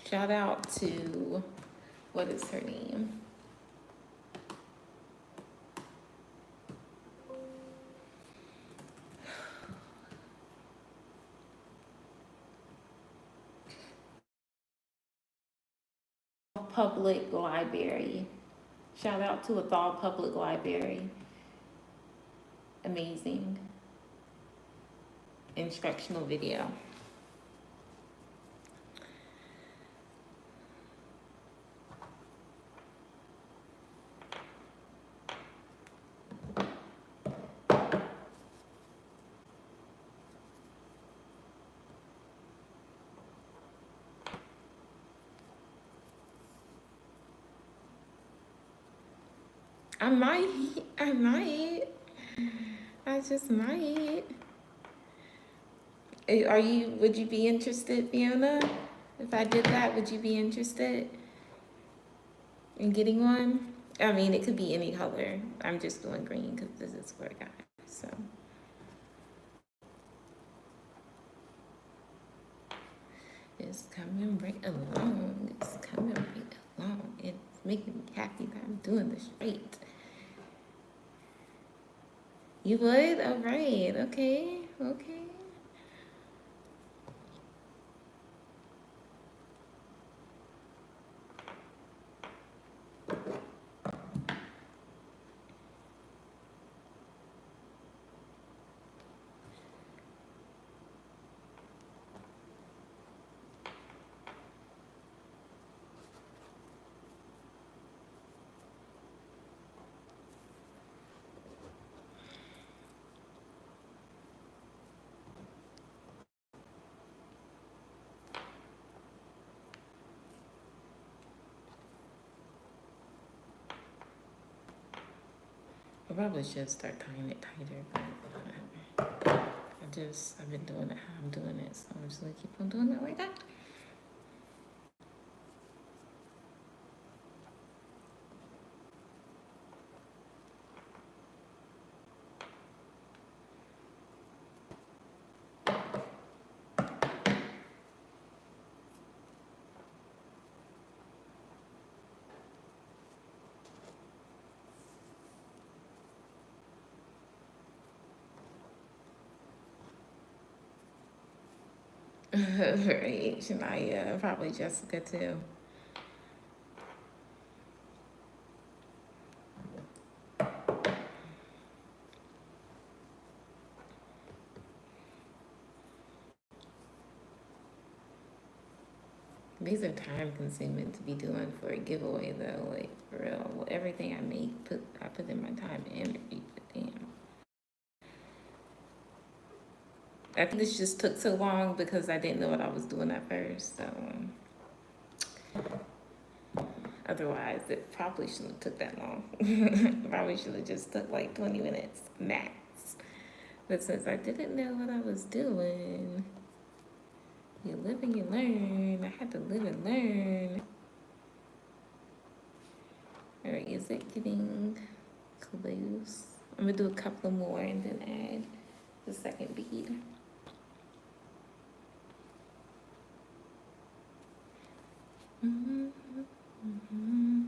Shout out to, what is her name? Public Library. Shout out to Athol Public Library. Amazing instructional video. I might. I just might. Would you be interested, Fiona? If I did that, would you be interested in getting one? I mean, it could be any color. I'm just doing green because this is for a guy, so. It's coming right along. It's coming right along. It's making me happy that I'm doing this right. You would? All right. Okay. Okay. I probably should start tying it tighter, but I've been doing it how I'm doing it, so I'm just gonna keep on doing it like that. Right, Shania, probably Jessica too. These are time consuming to be doing for a giveaway though, like for real. Well, everything I make, I put in my time and energy, but damn. I think this just took so long because I didn't know what I was doing at first, so otherwise it probably shouldn't have took that long. Probably should have just took like 20 minutes max. But since I didn't know what I was doing, you live and you learn. I had to live and learn. All right, is it getting close? I'm gonna do a couple more and then add the second bead. Mm-hmm. Mm-hmm.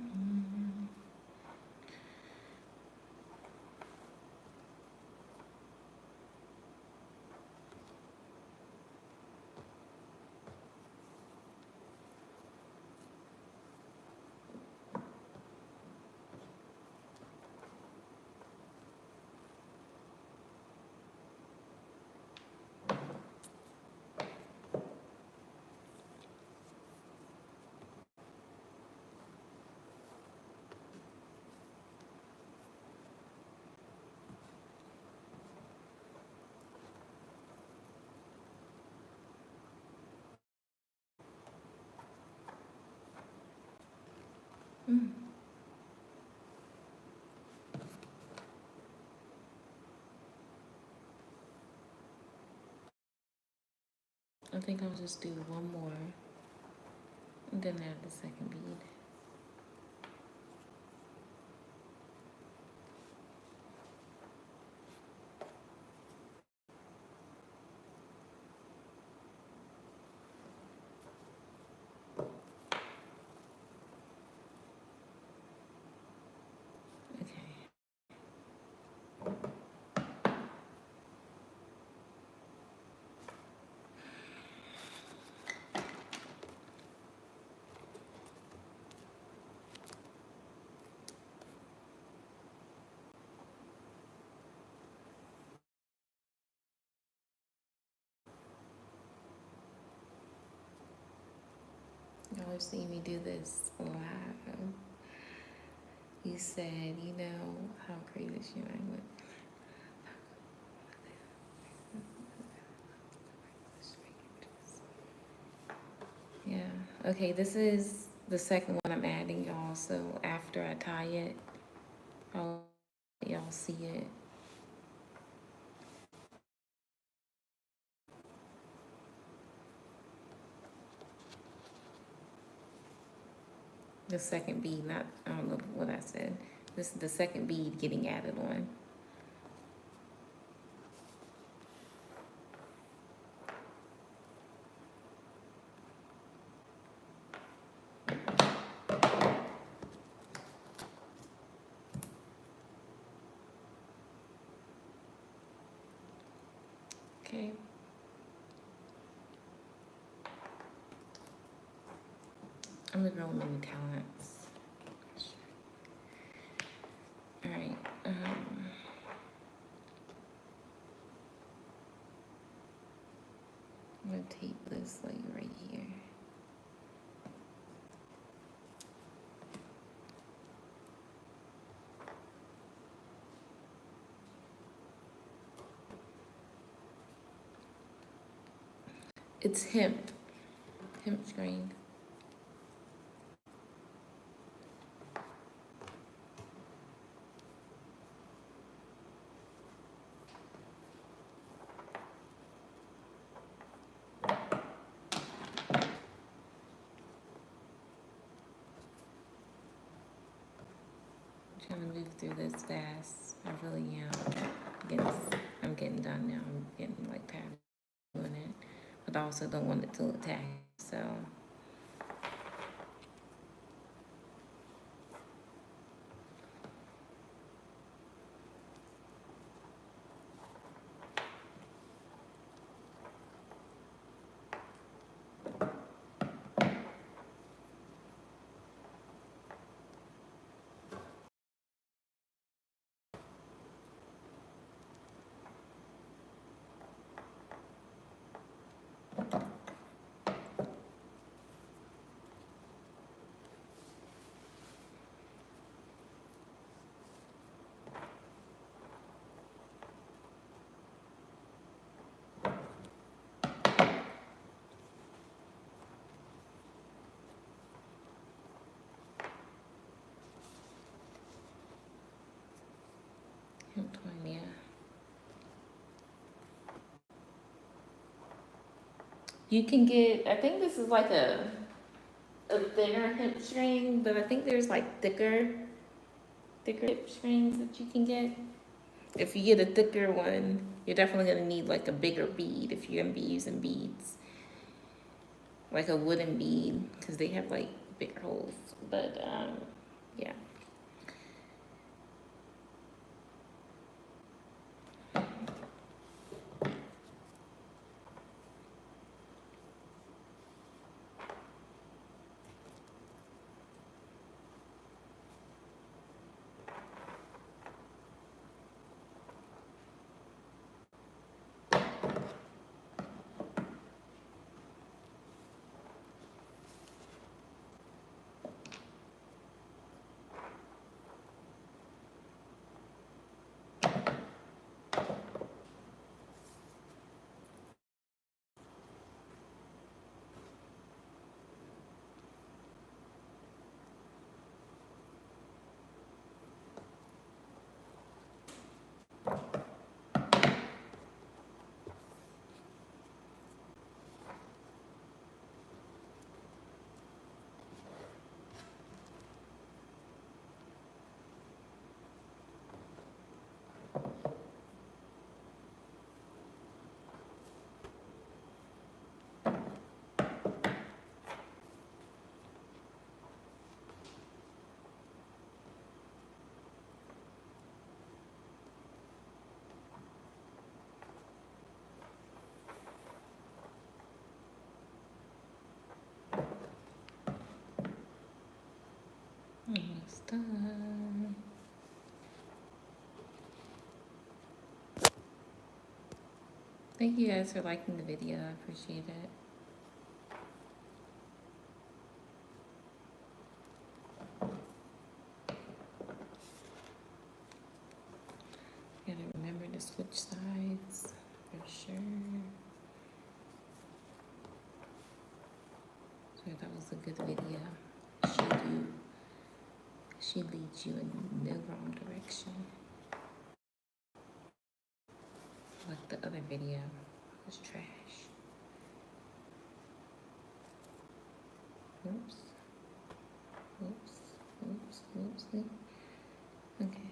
Mm. I think I'll just do one more and then add the second bead. Okay. Y'all have seen me do this live. You said, you know, how great is your language? Yeah. Okay, this is the second one I'm adding, y'all. So after I tie it, I'll let y'all see it. The second bead, not, I don't know what I said. This is the second bead getting added on. Okay. I'm gonna go with many talents. All right. I'm gonna tape this like right here. It's hemp string. I'm trying to move through this fast. I really am. I'm getting done now. I'm getting like tired of doing it, but I also don't want it to look tacky. So. Hemp twine, yeah. You can get, I think this is like a thinner hemp string, but I think there's like thicker hemp strings that you can get. If you get a thicker one, you're definitely gonna need like a bigger bead if you're gonna be using beads. Like a wooden bead, because they have like bigger holes. But yeah. Almost done. Thank you guys for liking the video. I appreciate it. Gotta remember to switch sides for sure. So that was a good video. She leads you in no wrong direction. Like the other video was trash. Oops. Oops. Oops. Oops. Okay.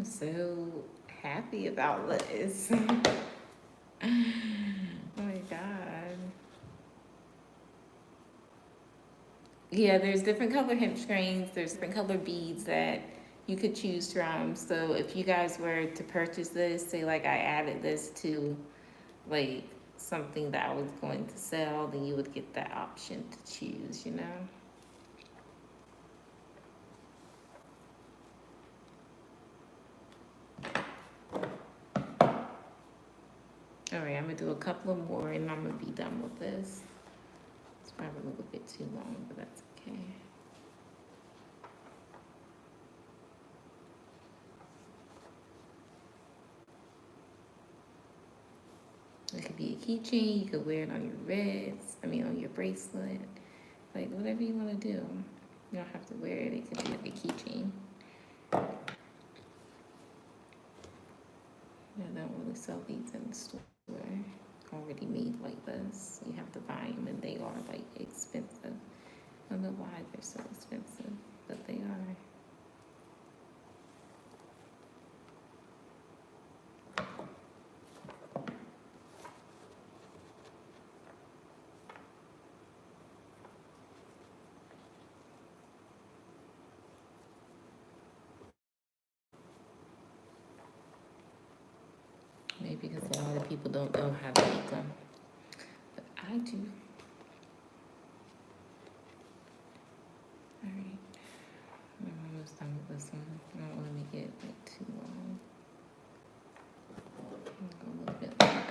I'm so happy about this. Oh my God. Yeah, there's different color hemp strains, there's different color beads that you could choose from. So if you guys were to purchase this, say like I added this to like something that I was going to sell, then you would get that option to choose, you know? All right, I'm gonna do a couple of more and I'm gonna be done with this. It's probably a little bit too long, but that's okay. It could be a keychain, you could wear it on your wrist, on your bracelet, like whatever you wanna do. You don't have to wear it, it could be like a keychain. I don't really sell these in the store, already made like this. You have to buy them and they are like expensive. I don't know why they're so expensive, but they are. Maybe because a lot of people don't know how to make them, but I do. All right, I'm almost done with this one. I don't want to make it like too long. I'll go a little bit longer.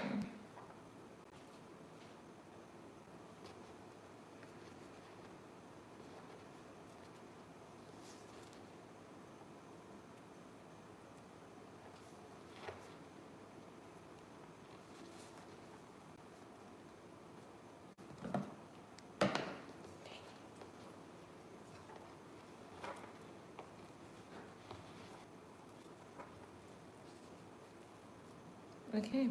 Okay.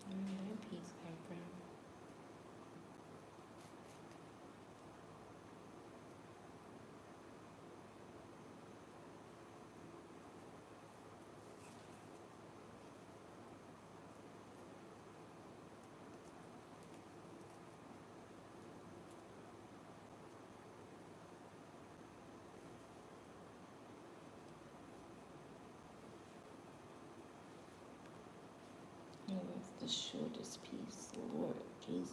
Where did that piece come from? Oh, that's the shortest piece. Lord Jesus.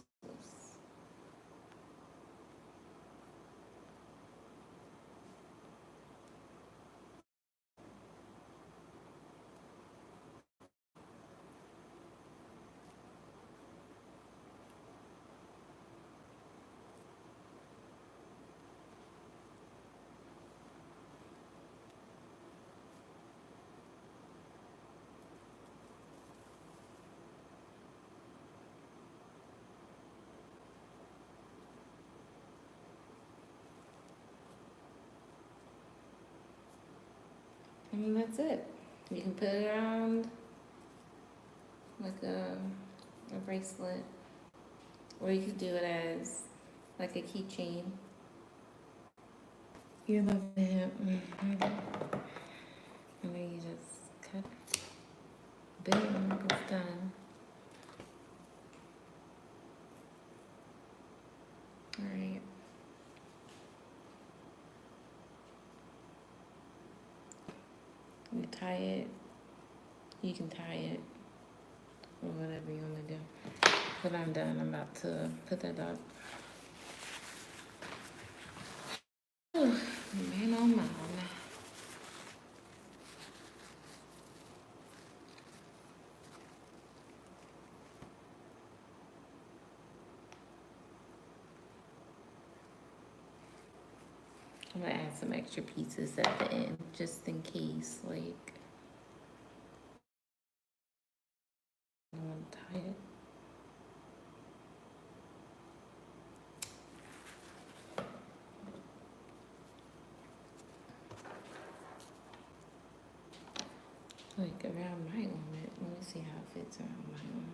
And that's it. You can put it around like a bracelet, or you could do it as like a keychain. You love it. And then you just cut. Boom, it's done. All right. You tie it. You can tie it or whatever you want to do. But I'm done. I'm about to put that up. I'm gonna add some extra pieces at the end, just in case, like, I don't want to tie it. Like around my ornament. Let me see how it fits around my ornament.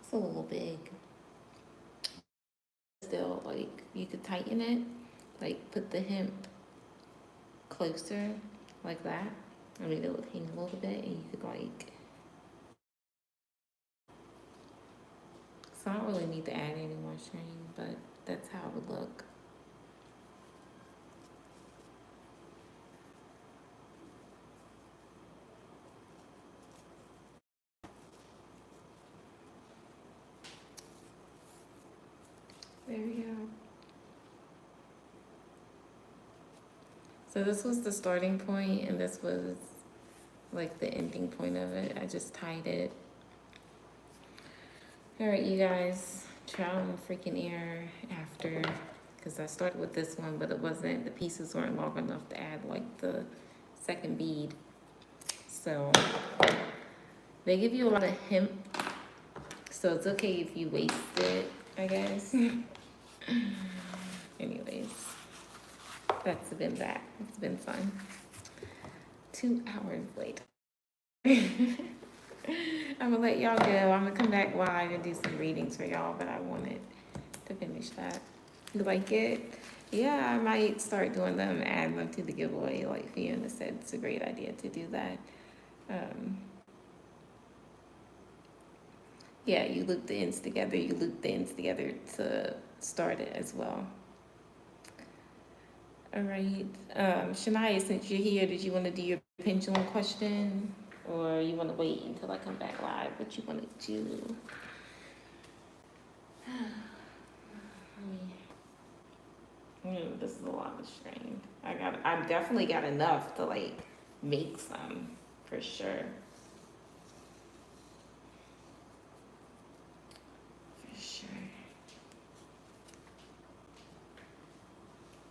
It's a little big. Still, like, you could tighten it, like put the hemp closer, like that. I mean, it would hang a little bit, and you could like. So I don't really need to add any more string, but that's how it would look. There we go. So this was the starting point, and this was like the ending point of it. I just tied it. All right, you guys, trial and freaking error after, because I started with this one, but it wasn't, the pieces weren't long enough to add like the second bead. So they give you a lot of hemp, so it's okay if you waste it, I guess. Anyways, that's been that. It's been fun. 2 hours later. I'm gonna let y'all go. I'm gonna come back live and do some readings for y'all, but I wanted to finish that. You like it? Yeah, I might start doing them, add them to the giveaway. Like Fiona said, it's a great idea to do that. Yeah, you loop the ends together. You loop the ends together to start it as well. All right. Shania, since you're here, did you want to do your pendulum question? Or you want to wait until I come back live? What you want to do? This is a lot of strain. I definitely got enough to like make some for sure. For sure.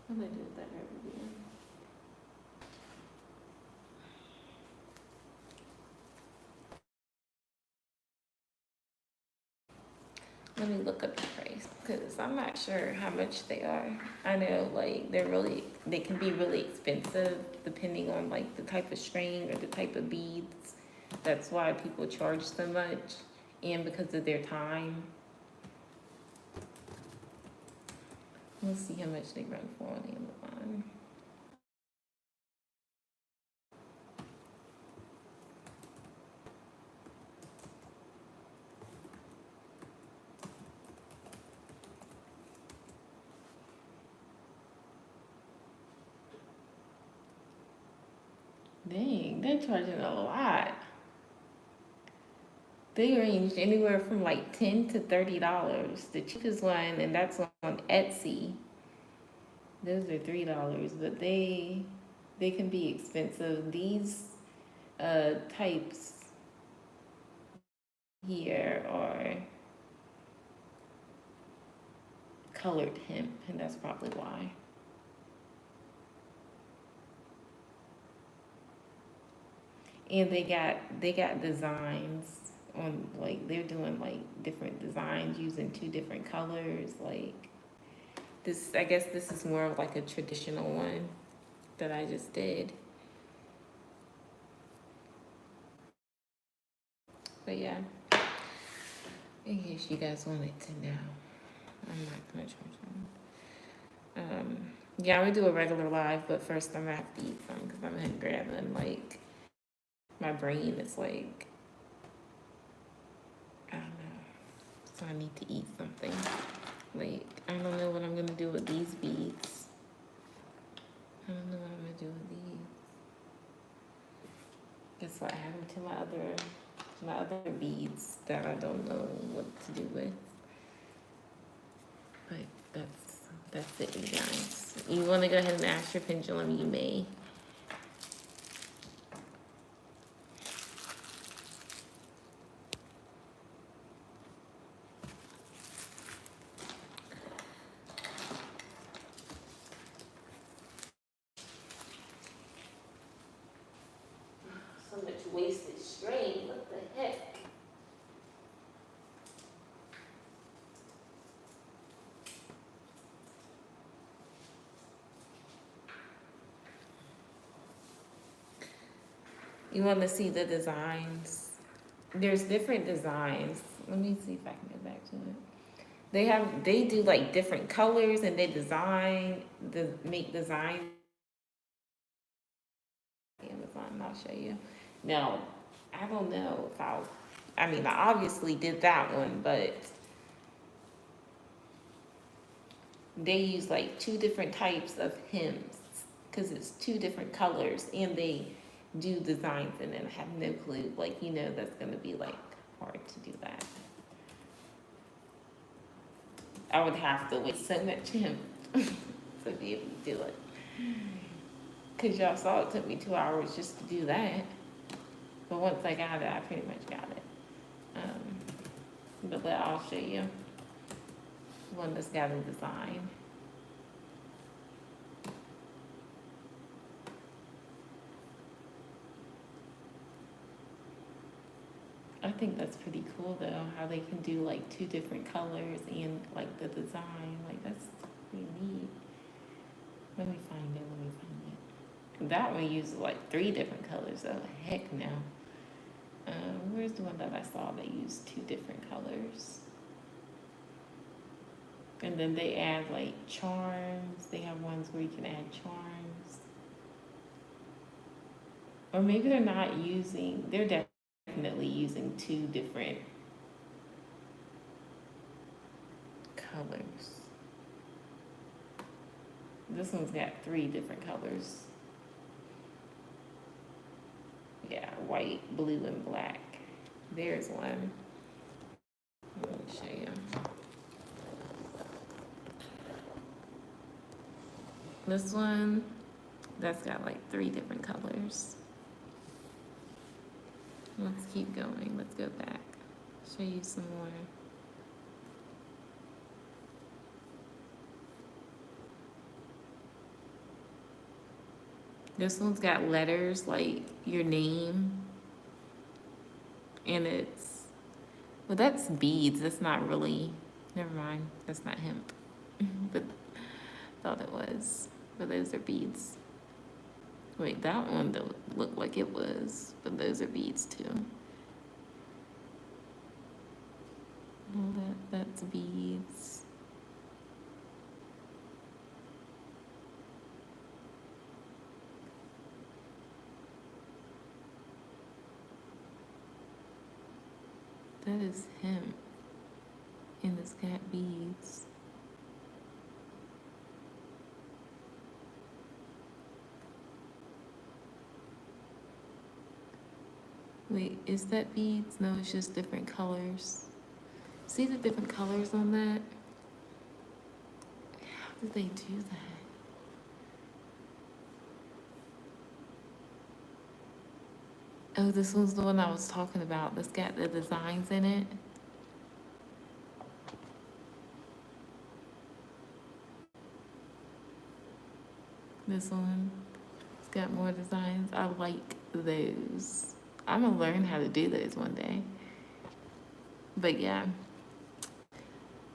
I'm gonna do that every day. Let me look up the price because I'm not sure how much they are. I know like they can be really expensive depending on like the type of string or the type of beads. That's why people charge so much, and because of their time. Let's see how much they run for on Amazon. Dang, they're charging a lot. They range anywhere from like $10 to $30. The cheapest one, and that's on Etsy. Those are $3, but they can be expensive. These types here are colored hemp, and that's probably why. And they got designs on, like they're doing like different designs using 2 different colors. Like this, I guess this is more of like a traditional one that I just did. But yeah, in case you guys wanted to know, I'm not gonna charge them. Yeah, I'm gonna do a regular live, but first I'm gonna have to eat some because I'm hungry. And like my brain is like, I don't know, so I need to eat something. Like, I don't know what I'm gonna do with these beads. I don't know what I'm gonna do with these. Guess what, add them to my other beads that I don't know what to do with. But that's it, you guys. You wanna go ahead and ask your pendulum, you may. So much wasted strain, what the heck? You want to see the designs? There's different designs. Let me see if I can get back to it. They do like different colors and they make designs. Amazon, I'll show you. Now, I don't know if I mean, I obviously did that one, but they use like two different types of hems because it's two different colors and they do designs in it. I have no clue. Like, you know, that's going to be like hard to do that. I would have to wait so much hemp to be able to do it. Because y'all saw it took me 2 hours just to do that. But once I got it, I pretty much got it. But I'll show you one that's got a design. I think that's pretty cool though, how they can do like two different colors and like the design. Like that's pretty neat. Let me find it. That one uses like 3 different colors. Oh heck no. Where's the one that I saw that used 2 different colors? And then they add like charms. They have ones where you can add charms. Or maybe they're not using, they're definitely using 2 different colors. This one's got 3 different colors. Yeah, white, blue, and black. There's one. Let me show you. This one, that's got like 3 different colors. Let's keep going. Let's go back. Show you some more. This one's got letters like your name. And it's, well, that's beads. That's not really, never mind. That's not hemp. But thought it was. But those are beads. Wait, that one don't look like it was. But those are beads too. All that's beads. That is hemp. And it's got beads. Wait, is that beads? No, it's just different colors. See the different colors on that? How did they do that? Oh, this one's the one I was talking about that's got the designs in it. This one, it's got more designs. I like those. I'm gonna learn how to do those one day. But yeah,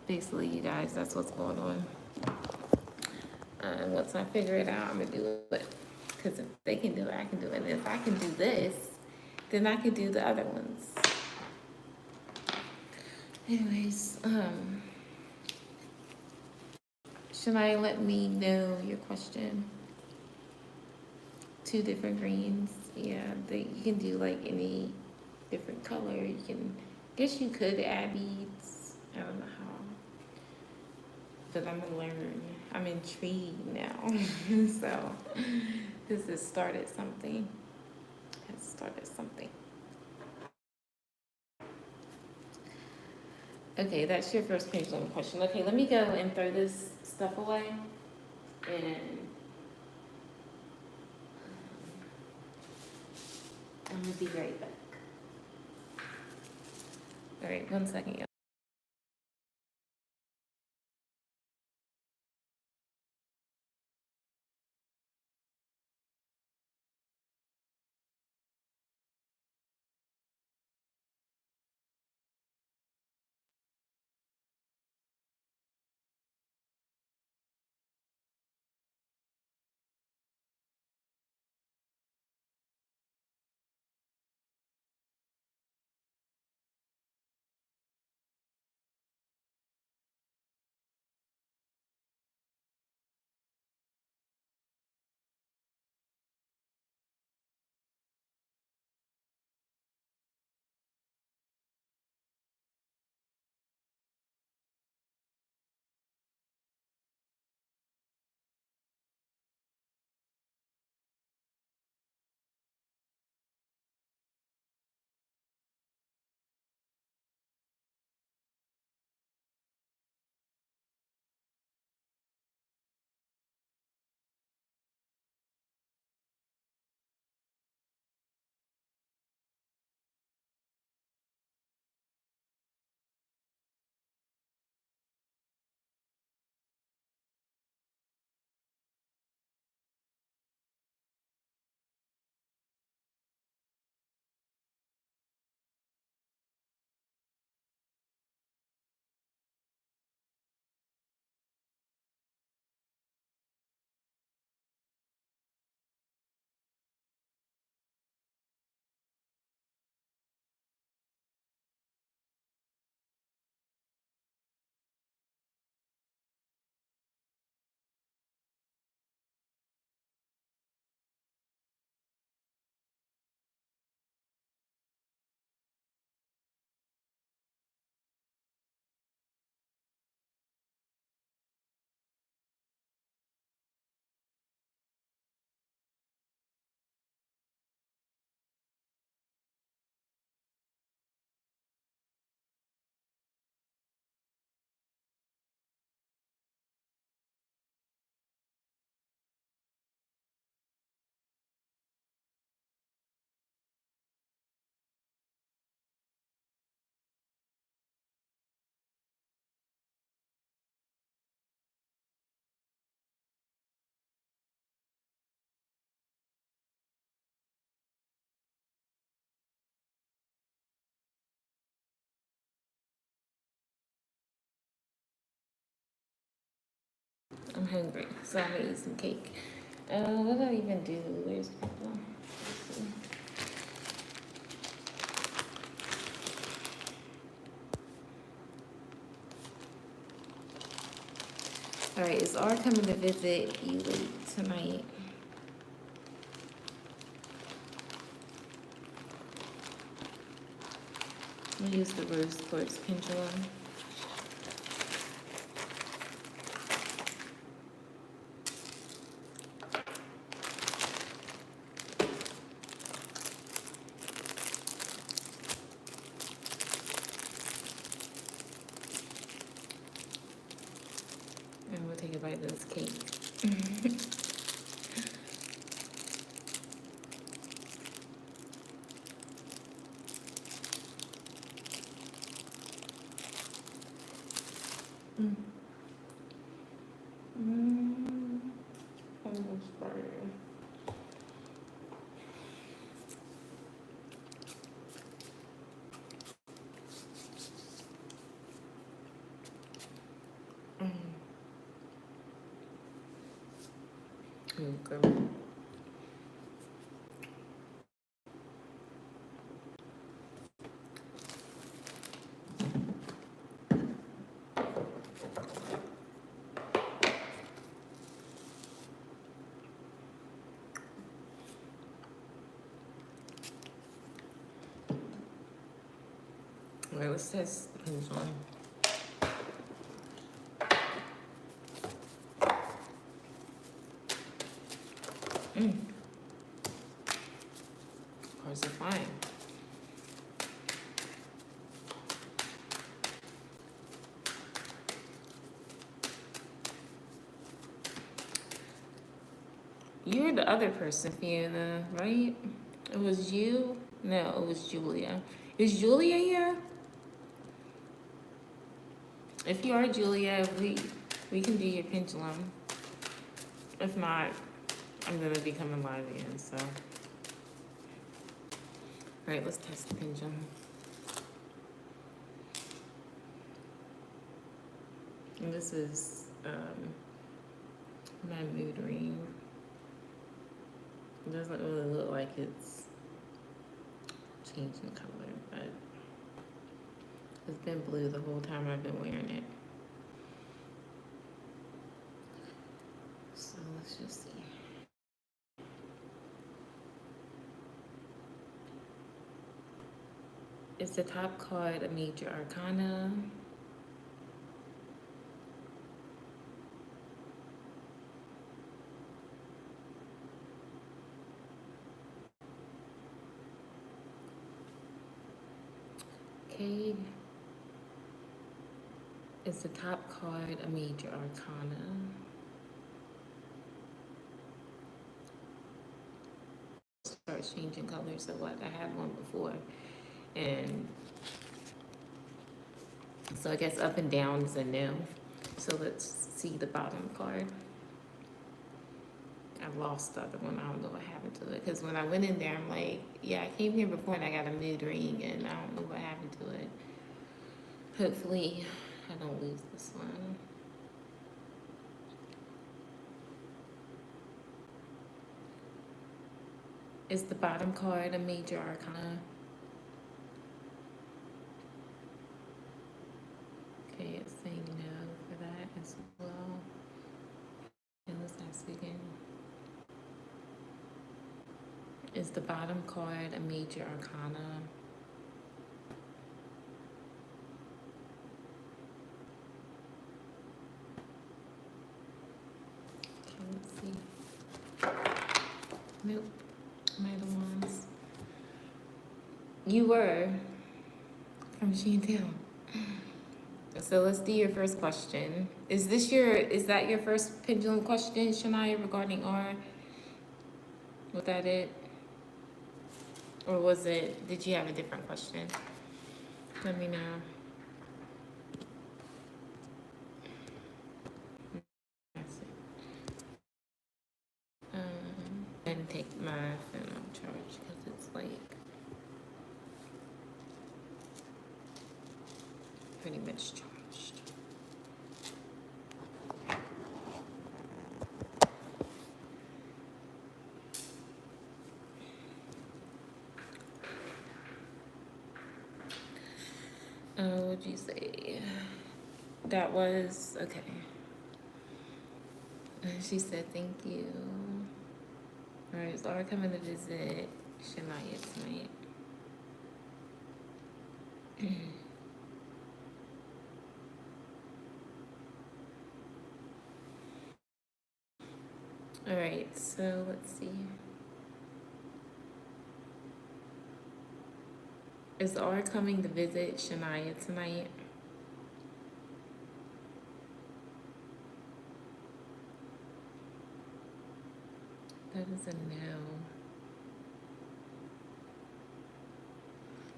basically, you guys, that's what's going on. Once I figure it out, I'm gonna do it. Because if they can do it, I can do it. And if I can do this, then I can do the other ones. Anyways, Shania, let me know your question. 2 different greens. Yeah, you can do like any different color. You can, guess you could add beads. I don't know that I'm gonna learn. I'm intrigued now. So this has started something. Has started something. Okay, that's your first pendulum question. Okay, let me go and throw this stuff away, and I'm gonna be right back. All right, 1 second, y'all. I'm hungry, so I'm gonna eat some cake. What do I even do? Where's people? Let's see. All right, is R coming to visit you late tonight? I'm gonna use the rose quartz pendulum. And we'll take a bite of this cake. Mm. Mm. Almost started. Okay. All right, let's test the pendulum. cards are fine. You're the other person, Fiona, right? It was you? No, it was Julia. Is Julia here? If you are Julia, we can do your pendulum. If not, I'm gonna be coming live again, so. Alright, let's test the pendulum. And this is my mood ring. It doesn't really look like it's changing color, but it's been blue the whole time I've been wearing it. So let's just see. Is the top card a major arcana? Okay. Is the top card a major arcana? Start changing colors. So what? I had one before. And so I guess up and down is a no. So let's see the bottom card. I lost the other one. I don't know what happened to it. Because when I went in there, I'm like, yeah, I came here before and I got a mood ring and I don't know what happened to it. Hopefully I don't lose this one. Is the bottom card a major arcana? Okay, it's saying no for that as well. And let's ask again. Is the bottom card a major arcana? Okay, let's see. Nope. Am I the ones? You were from Chantel. So let's do your first question. Is that your first pendulum question, Shania, regarding R? Was that it? Or did you have a different question? Let me know. That's it. And take my phone off charge because it's like pretty much charged. What'd you say? That was okay. She said thank you. All right, so we're coming to visit Shania tonight. All right, so let's see. Is R coming to visit Shania tonight? That is a no.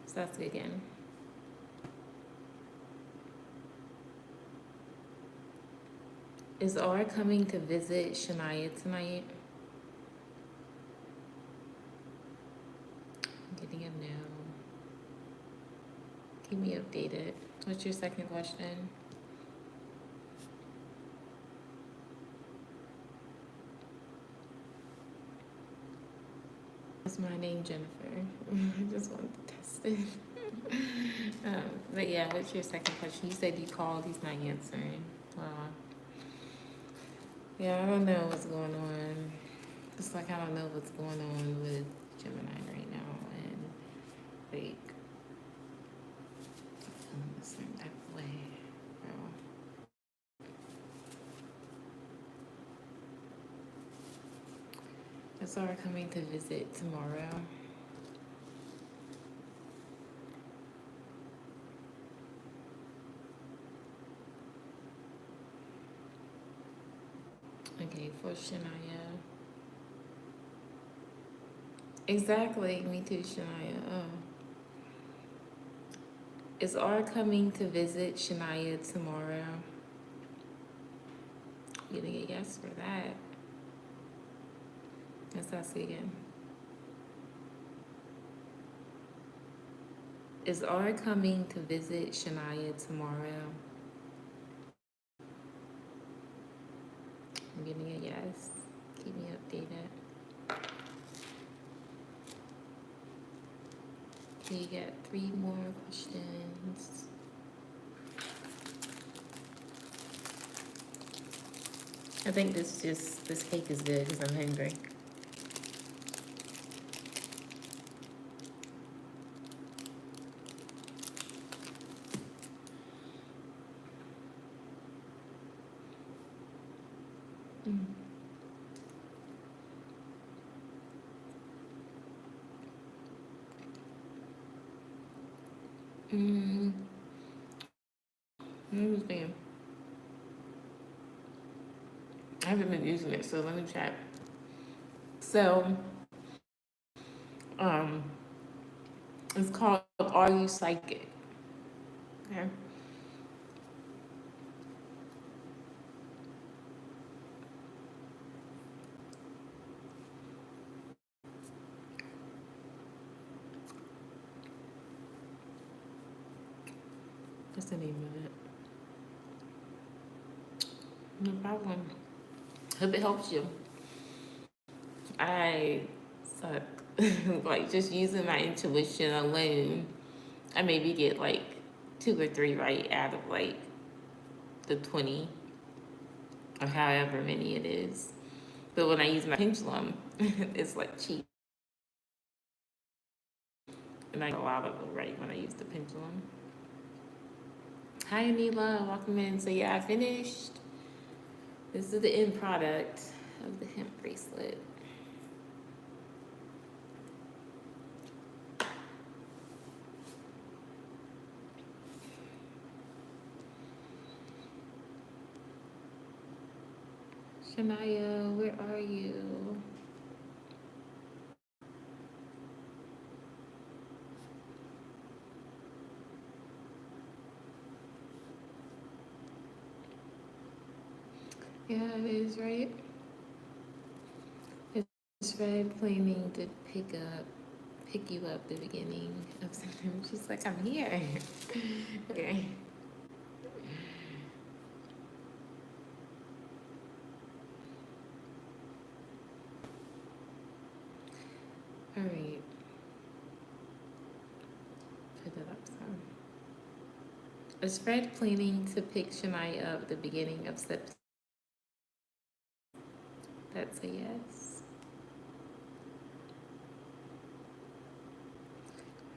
So that's it again. Is R coming to visit Shania tonight? I'm getting a no. Keep me updated. What's your second question? Is my name Jennifer? I just wanted to test it. But yeah, what's your second question? You said you called, he's not answering. Yeah, I don't know what's going on. It's like I don't know what's going on with Gemini right now, and like I'm feeling the same type of way, bro. Is Zara coming to visit tomorrow? Okay, for Shania. Exactly, me too, Shania. Is R coming to visit Shania tomorrow? Getting a yes for that. Let's ask it again. Is R coming to visit Shania tomorrow? I'm getting a yes. Keep me updated. Okay, you got 3 more questions. I think this cake is good because I'm hungry. Mm. Mm. Understand. I haven't been using it, so let me check. So, um, it's called Are You Psychic? Okay. That's the name of it. No problem. Hope it helps you. I suck. Like just using my intuition alone, I maybe get like 2 or 3 right out of like the 20 or however many it is. But when I use my pendulum, it's like cheap. And I get a lot of it right when I use the pendulum. Hi Anila, welcome in. So yeah, I finished. This is the end product of the hemp bracelet. Shania, where are you? Yeah, it is, right? It's Red planning to pick you up the beginning of September. She's like, I'm here. Okay. All right. Put it up some. Is Fred planning to pick Shania up the beginning of September? That's a yes.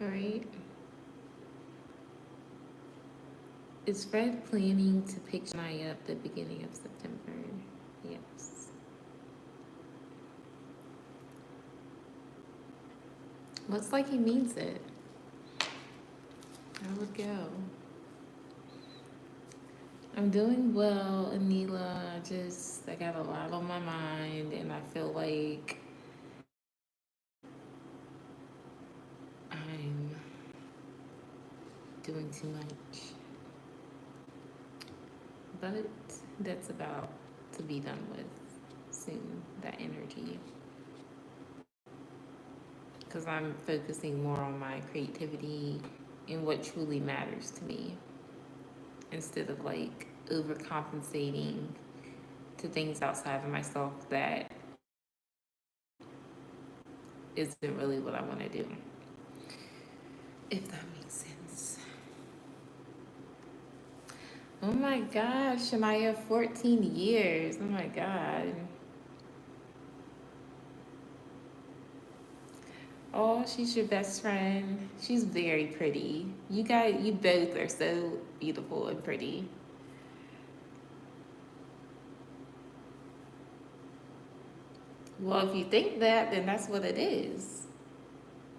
All right. Is Fred planning to pick Shania up the beginning of September? Yes. Looks like he means it. I would go. I'm doing well, Anila. I got a lot on my mind, and I feel like I'm doing too much. But that's about to be done with soon, that energy. Because I'm focusing more on my creativity and what truly matters to me instead of like overcompensating to things outside of myself that isn't really what I want to do. If that makes sense. Oh my gosh, Shania, 14 years. Oh my God. Oh, she's your best friend. She's very pretty. You both are so beautiful and pretty. Well, if you think that, then that's what it is.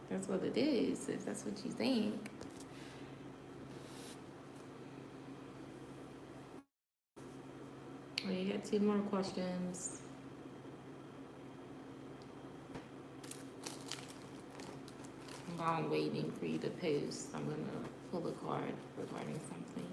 That's what it is, if that's what you think. All you gotta got 2 more questions. While I'm waiting for you to post, I'm gonna pull a card regarding something.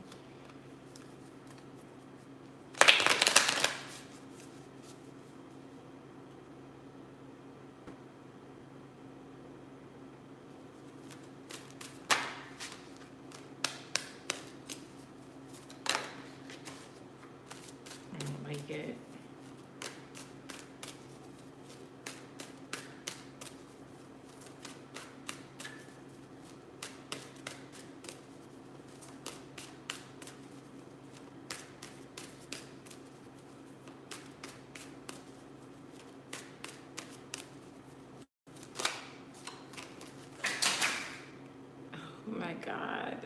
I don't like it. Oh my God.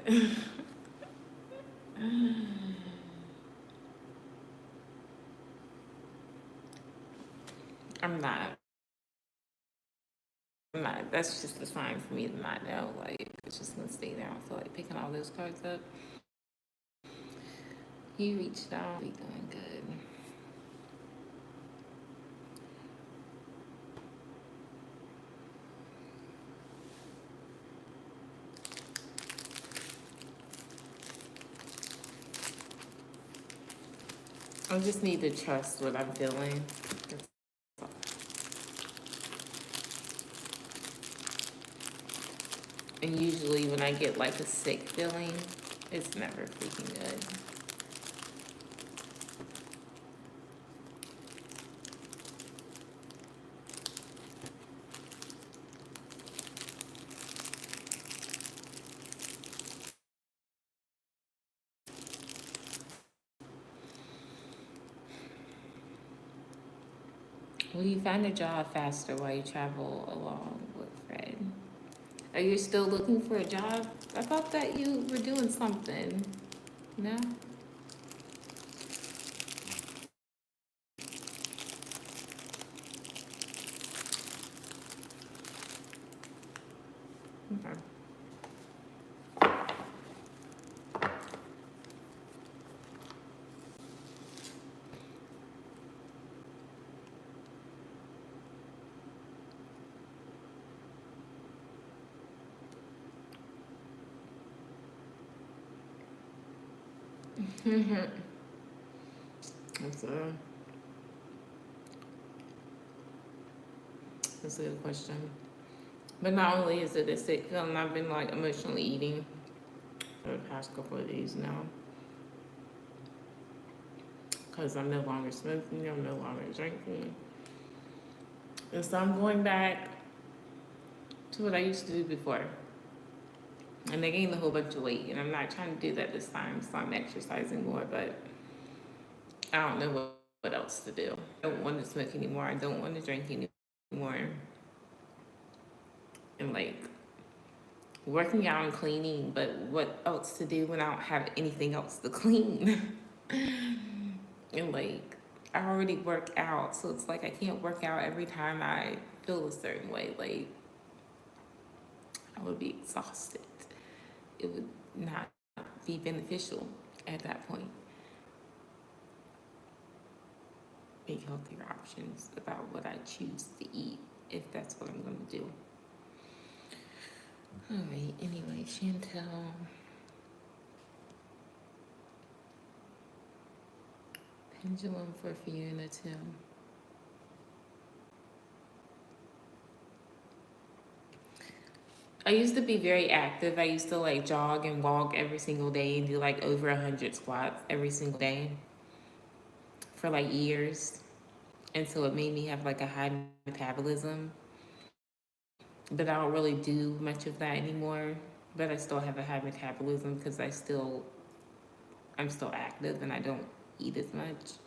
I'm not. I'm not. That's just a sign for me to not know. Like, it's just gonna stay there. I don't feel like picking all those cards up. You reached out. We doing good. I just need to trust what I'm feeling. That's all. And usually when I get like a sick feeling, it's never freaking good. Will you find a job faster while you travel along with Fred? Are you still looking for a job? I thought that you were doing something. No? Okay. That's a, that's a good question. But not only is it a sick feeling, I've been like emotionally eating for the past couple of days now. Because I'm no longer smoking, I'm no longer drinking. And so I'm going back to what I used to do before. And I gained a whole bunch of weight, and I'm not trying to do that this time, so I'm exercising more, but I don't know what else to do. I don't want to smoke anymore, I don't want to drink anymore. And like, working out and cleaning, but what else to do when I don't have anything else to clean? And like, I already work out, so it's like I can't work out every time I feel a certain way. Like, I would be exhausted. It would not be beneficial at that point. Make healthier options about what I choose to eat, if that's what I'm going to do. All right, anyway, Chantel. Pendulum for Fiona Tim. I used to be very active. I used to like jog and walk every single day and do like over 100 squats every single day for like years. And so it made me have like a high metabolism. But I don't really do much of that anymore. But I still have a high metabolism because I'm still active and I don't eat as much.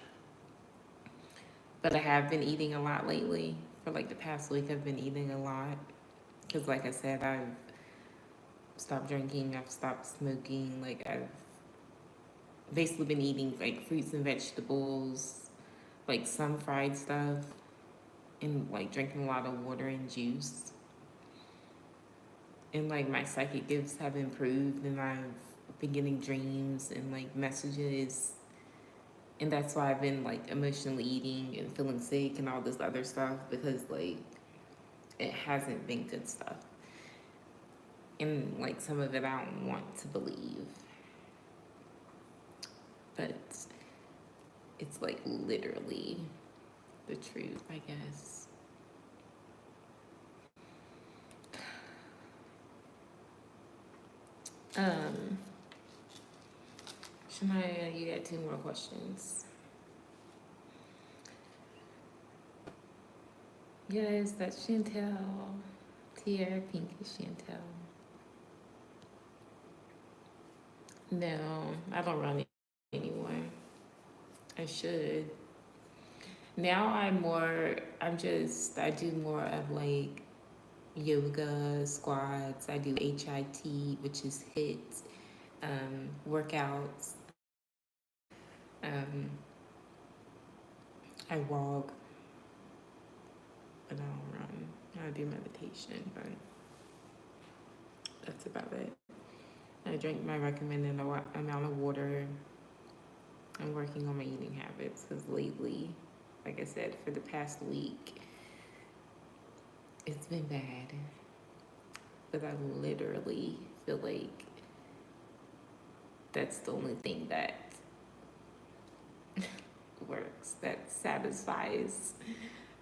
But I have been eating a lot lately. For like the past week, I've been eating a lot. Because like I said, I've stopped drinking, I've stopped smoking, like I've basically been eating like fruits and vegetables, like some fried stuff, and like drinking a lot of water and juice. And like my psychic gifts have improved, and I've been getting dreams and like messages And that's why I've been like emotionally eating and feeling sick and all this other stuff, because like it hasn't been good stuff. And like some of it I don't want to believe. But it's like literally the truth, I guess. Um, Shania, you got 2 more questions. Yes, that's Chantel. Tiara Pink is Chantel. No, I don't run it anymore. I should. Now I do more of like yoga, squats. I do HIT, which is HIT, workouts. Um, I walk, but I don't run. I do meditation, but that's about it. I drink my recommended amount of water. I'm working on my eating habits because lately, like I said, for the past week, it's been bad. But I literally feel like that's the only thing that works, that satisfies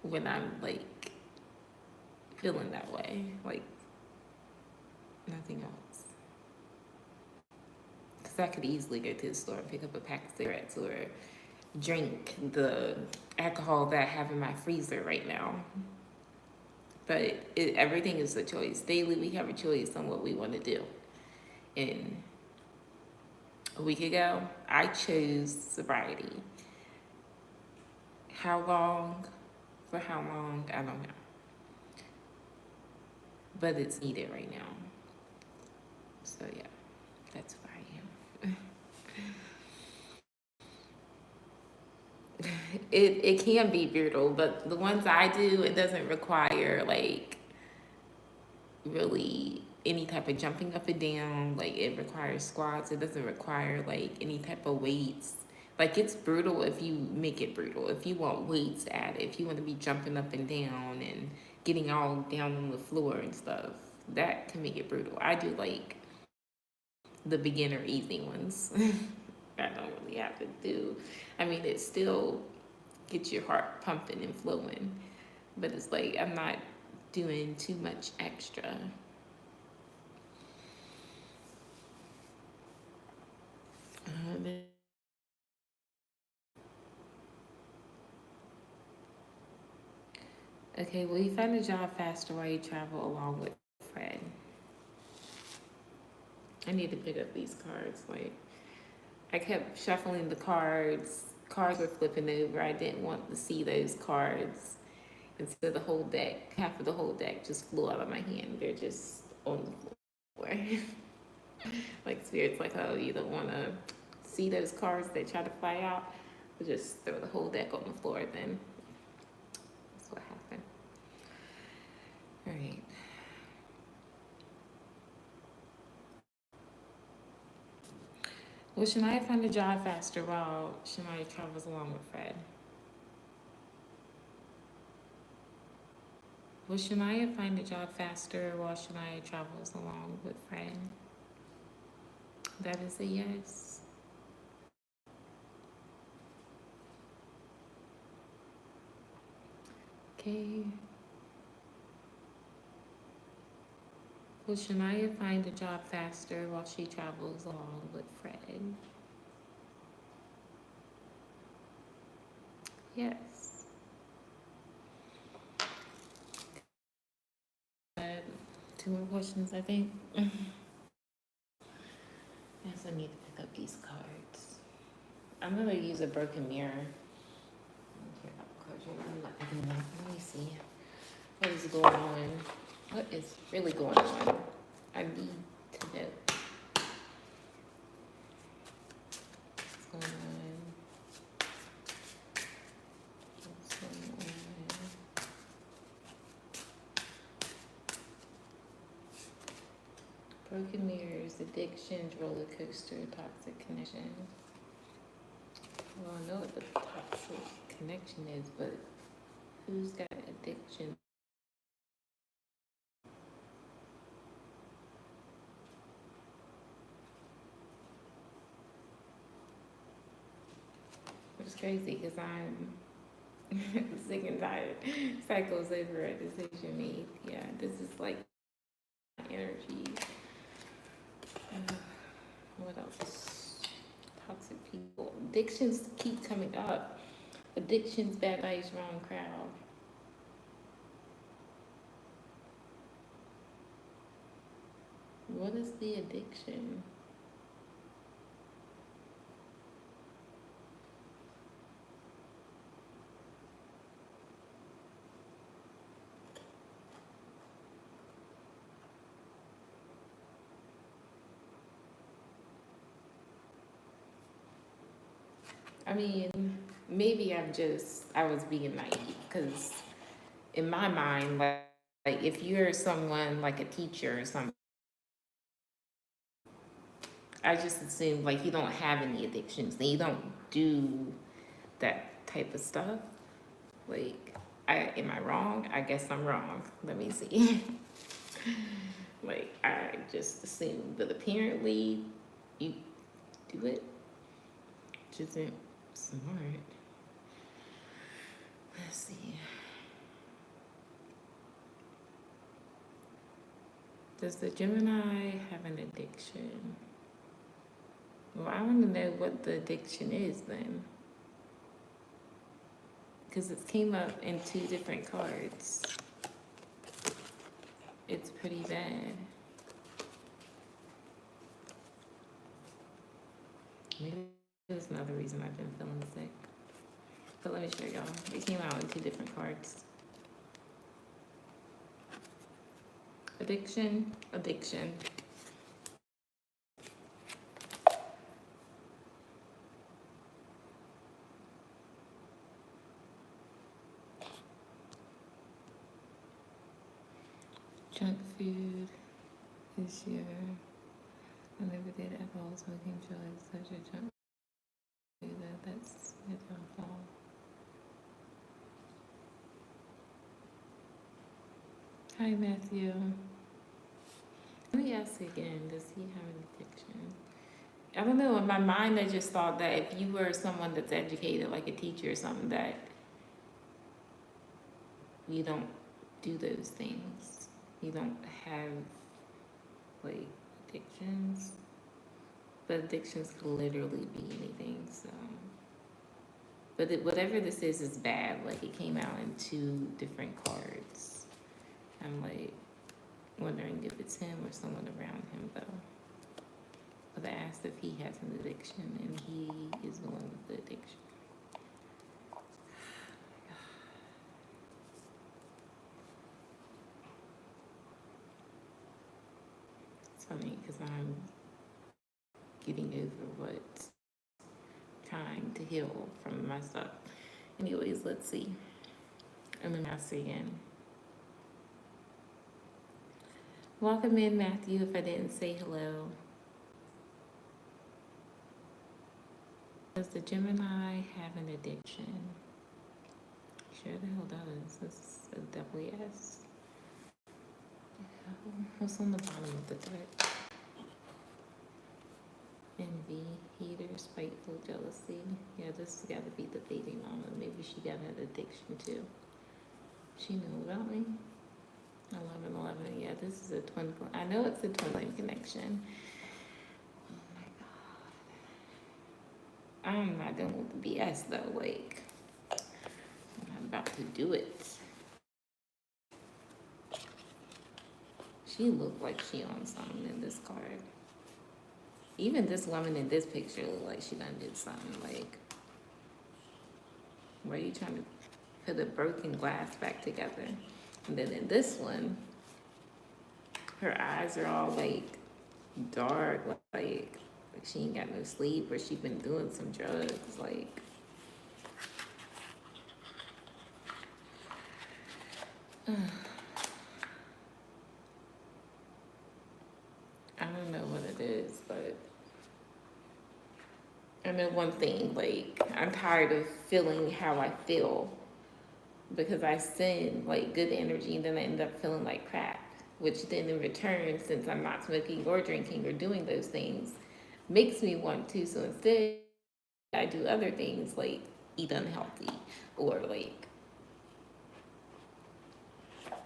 when I'm like feeling that way. Like nothing else. Because I could easily go to the store and pick up a pack of cigarettes or drink the alcohol that I have in my freezer right now. But everything is a choice. Daily, we have a choice on what we want to do. And a week ago, I chose sobriety. How long? For how long? I don't know. But it's needed right now. So yeah, that's where I am. It can be brutal, but the ones I do, it doesn't require like really any type of jumping up and down. Like it requires squats. It doesn't require like any type of weights. Like it's brutal if you make it brutal. If you want weights added, if you want to be jumping up and down and getting all down on the floor and stuff, that can make it brutal. I do like the beginner easy ones. I don't really have to do. I mean, it still gets your heart pumping and flowing, but it's like I'm not doing too much extra. Um, okay, will you find a job faster while you travel along with Fred? I need to pick up these cards. Like, I kept shuffling the cards. Cards were flipping over. I didn't want to see those cards. And so the whole deck, half of the whole deck just flew out of my hand. They're just on the floor. Like Spirit's like, oh, you don't want to see those cards that try to fly out. But just throw the whole deck on the floor then. That's what happened. All right. Will Shania find a job faster while Shania travels along with Fred? Will Shania find a job faster while Shania travels along with Fred? That is a yes. Okay. Will Shania find a job faster while she travels along with Fred? Yes. 2 more questions, I think. Yes, I need to pick up these cards. I'm gonna use a broken mirror. Let me see. What is going on? What is really going on? I need to know what's going on. What's going on? Broken mirrors, addictions, roller coaster, toxic connection. Well, I know what the toxic connection is, but who's got addiction? It's crazy because I'm sick and tired. Cycles over a decision made. Yeah, this is like energy. What else? Toxic people. Addictions keep coming up. Addictions, bad vibes, wrong crowd. What is the addiction? I mean, maybe I was being naive because in my mind, like if you're someone like a teacher or something, I just assumed like you don't have any addictions and you don't do that type of stuff. Like, am I wrong? I guess I'm wrong. Let me see. Like, I just assumed, but apparently you do it, which isn't smart. Let's see. Does the Gemini have an addiction? Well, I want to know what the addiction is then. Because it came up in two different cards. It's pretty bad. Maybe there's another reason I've been feeling sick. But let me show y'all. It came out in two different cards. Addiction, addiction. Junk food is your, I never did alcohol, smoking, drugs, such a junk food. That's your downfall. Hi, Matthew. Let me ask again, does he have an addiction? I don't know, in my mind, I just thought that if you were someone that's educated, like a teacher or something, that you don't do those things. You don't have, like, addictions. But addictions could literally be anything, so. But whatever this is bad. Like, it came out in two different cards. I'm, like, wondering if it's him or someone around him, though. But I asked if he has an addiction, and he is the one with the addiction. It's funny, because I'm getting over what's trying to heal from my stuff. Anyways, let's see. And then I'll see again. Welcome in, Matthew, if I didn't say hello. Does the Gemini have an addiction? Sure the hell does. This is a double yes. What's on the bottom of the deck? Envy, hater, spiteful, jealousy. Yeah, this has got to be the baby mama. Maybe she got an addiction too. She knew about me. 1111. Yeah, this is a twin. I know it's a twin flame connection. Oh my god. I'm not done with the BS though. Like, I'm about to do it. She looked like she on something in this card. Even this woman in this picture looked like she done did something. Like, where are you trying to put a broken glass back together? And then in this one, her eyes are all like dark, like she ain't got no sleep, or she been doing some drugs. Like, I don't know what it is, but I know one thing, like, I'm tired of feeling how I feel because I send like good energy and then I end up feeling like crap, which then in return, since I'm not smoking or drinking or doing those things, makes me want to. So instead, I do other things like eat unhealthy or like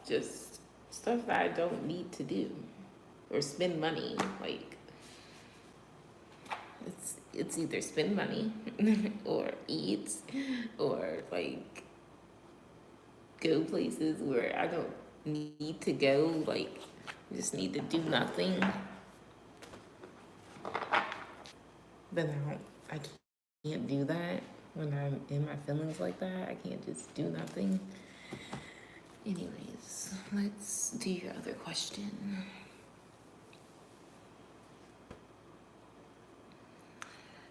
just stuff that I don't need to do or spend money. Like it's either spend money or eat or like go places where I don't need to go. Like just need to do nothing. But I can't do that when I'm in my feelings like that. I can't just do nothing. Anyways, let's do your other question.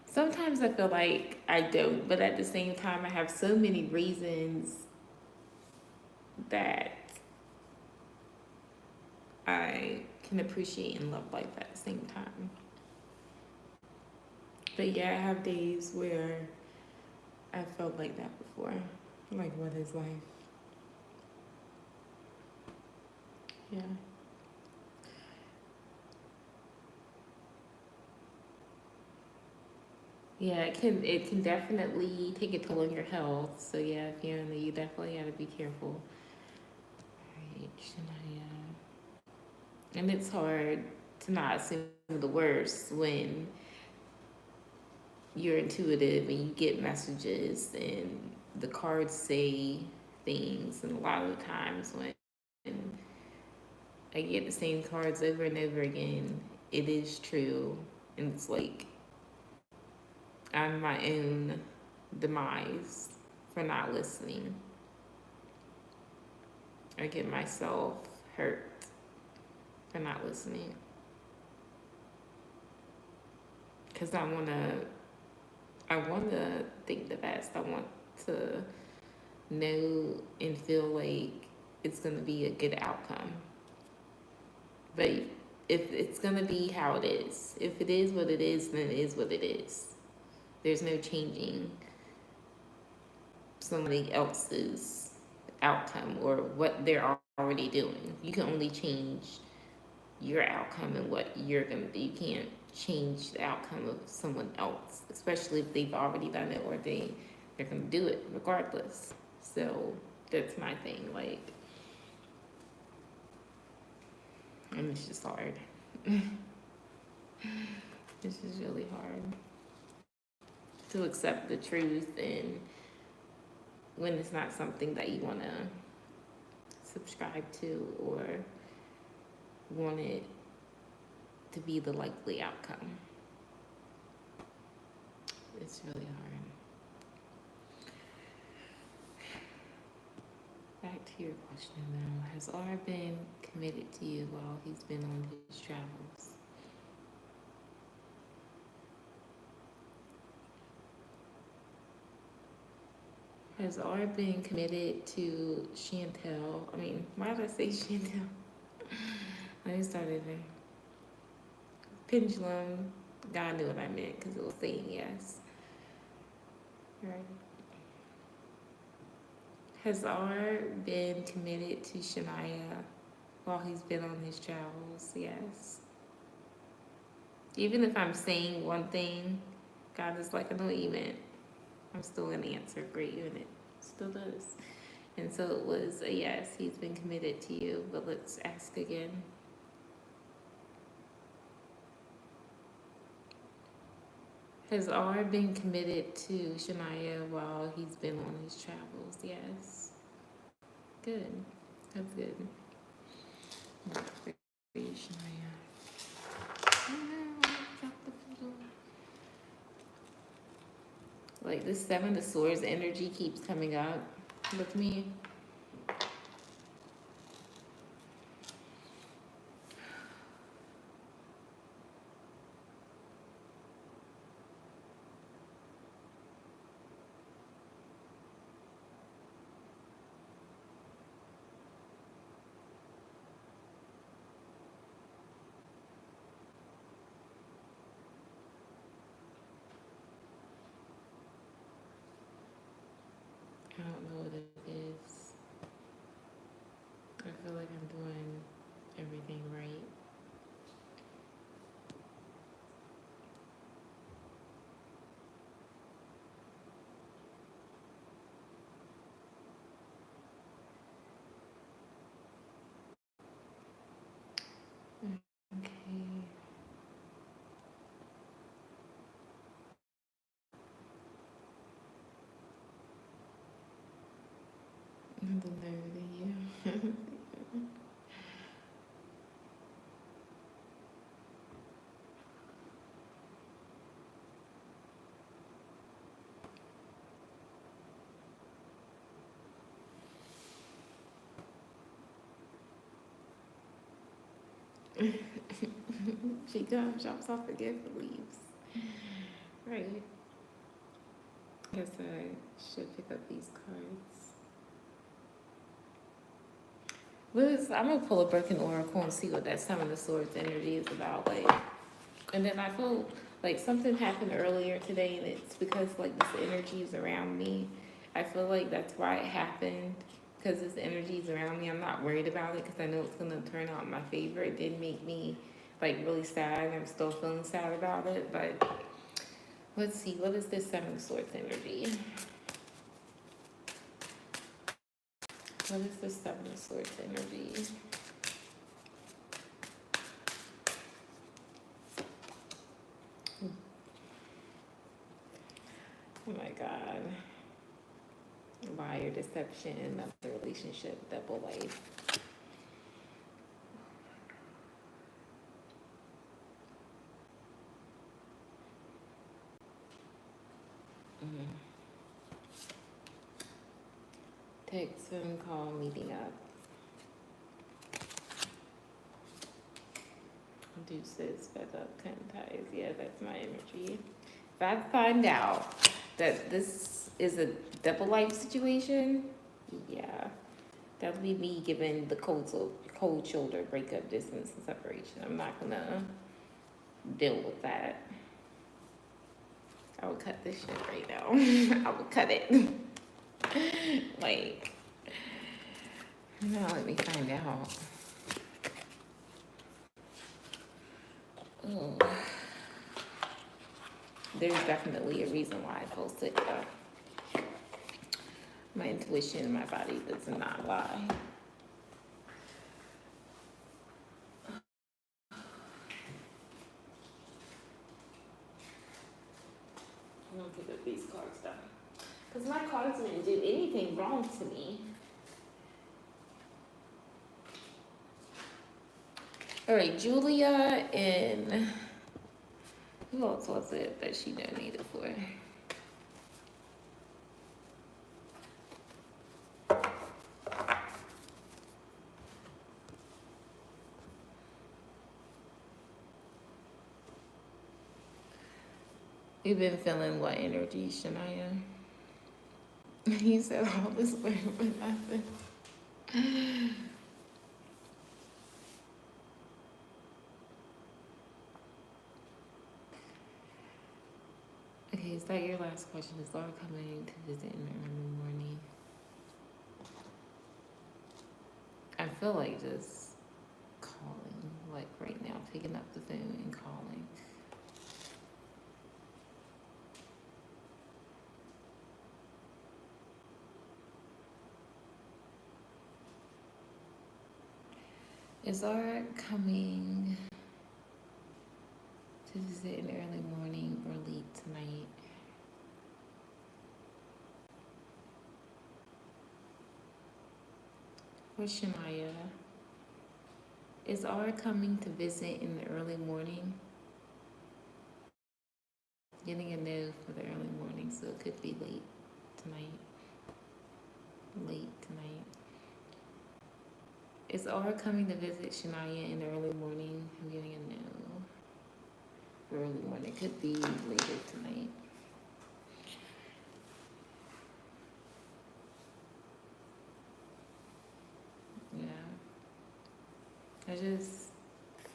Sometimes I feel like I don't, but at the same time, I have so many reasons that I can appreciate and love life at the same time. But yeah, I have days where I felt like that before. Like, what is life? Yeah. Yeah, it can definitely take a toll on your health. So yeah, if you're in the, you definitely gotta be careful. Right, Shania. And it's hard to not assume the worst when you're intuitive and you get messages and the cards say things. And a lot of the times when I get the same cards over and over again, it is true. And it's like I'm my own demise for not listening. I get myself hurt for not listening. Because I wanna think the best. I want to know and feel like it's gonna be a good outcome. But if it's gonna be how it is, if it is what it is, then it is what it is. There's no changing somebody else's outcome or what they're already doing. You can only change your outcome and what you're gonna do. You can't change the outcome of someone else, especially if they've already done it or they're gonna do it regardless. So that's my thing. Like, and it's just hard. This is really hard to accept the truth and when it's not something that you want to subscribe to or want it to be the likely outcome. It's really hard. Back to your question though. Has R been committed to you while he's been on his travels? Has R been committed to Chantel? I mean, why did I say Chantel? Let me start over. Pendulum. God knew what I meant because it was saying yes. Right. Has R been committed to Shania while he's been on his travels? Yes. Even if I'm saying one thing, God is like, I know what you meant. I'm still going to answer great unit. Still does. And so it was a yes, he's been committed to you, but let's ask again. Has R been committed to Shania while he's been on his travels? Yes. Good. That's good. For you, Shania. Oh no, drop the pendulum. Like this Seven of Swords energy keeps coming up with me. She comes, drops off the gift, leaves. Right. Guess I should pick up these cards. Liz, I'm gonna pull a Broken Oracle and see what that Seven of Swords energy is about. Like, and then I feel like something happened earlier today, and it's because like this energy is around me. I feel like that's why it happened, because this energy is around me. I'm not worried about it because I know it's gonna turn out in my favor. It did make me like really sad. I'm still feeling sad about it, but let's see, what is this Seven of Swords energy? What is the Seven of Swords energy? Oh my God. Liar, deception, another relationship, double life. Text, phone call, meeting up. Deuces, fed up, cutting ties. Yeah, that's my energy. If I find out that this is a double life situation, yeah, that'll be me giving the cold shoulder, breakup, distance, and separation. I'm not gonna deal with that. I would cut this shit right now. I would cut it. Like, now let me find out. Oh. There's definitely a reason why I feel sick though. My intuition, my body does not lie. I'm gonna pick up these cards though. Because my cards didn't do anything wrong to me. Alright, Julia and who else was it that she donated for? You've been feeling what energy, Shania? You said all this word for nothing. Okay, is that your last question? Is Laura coming to visit in the early morning? I feel like just calling, like right now, picking up the phone and calling. Is Laura coming to visit in the early morning or late tonight? For Shania, is Laura coming to visit in the early morning? Getting a no for the early morning, so it could be late tonight. Late tonight. Is Aura coming to visit Shania in the early morning? I'm getting a no. For early morning. It could be later tonight. Yeah. I just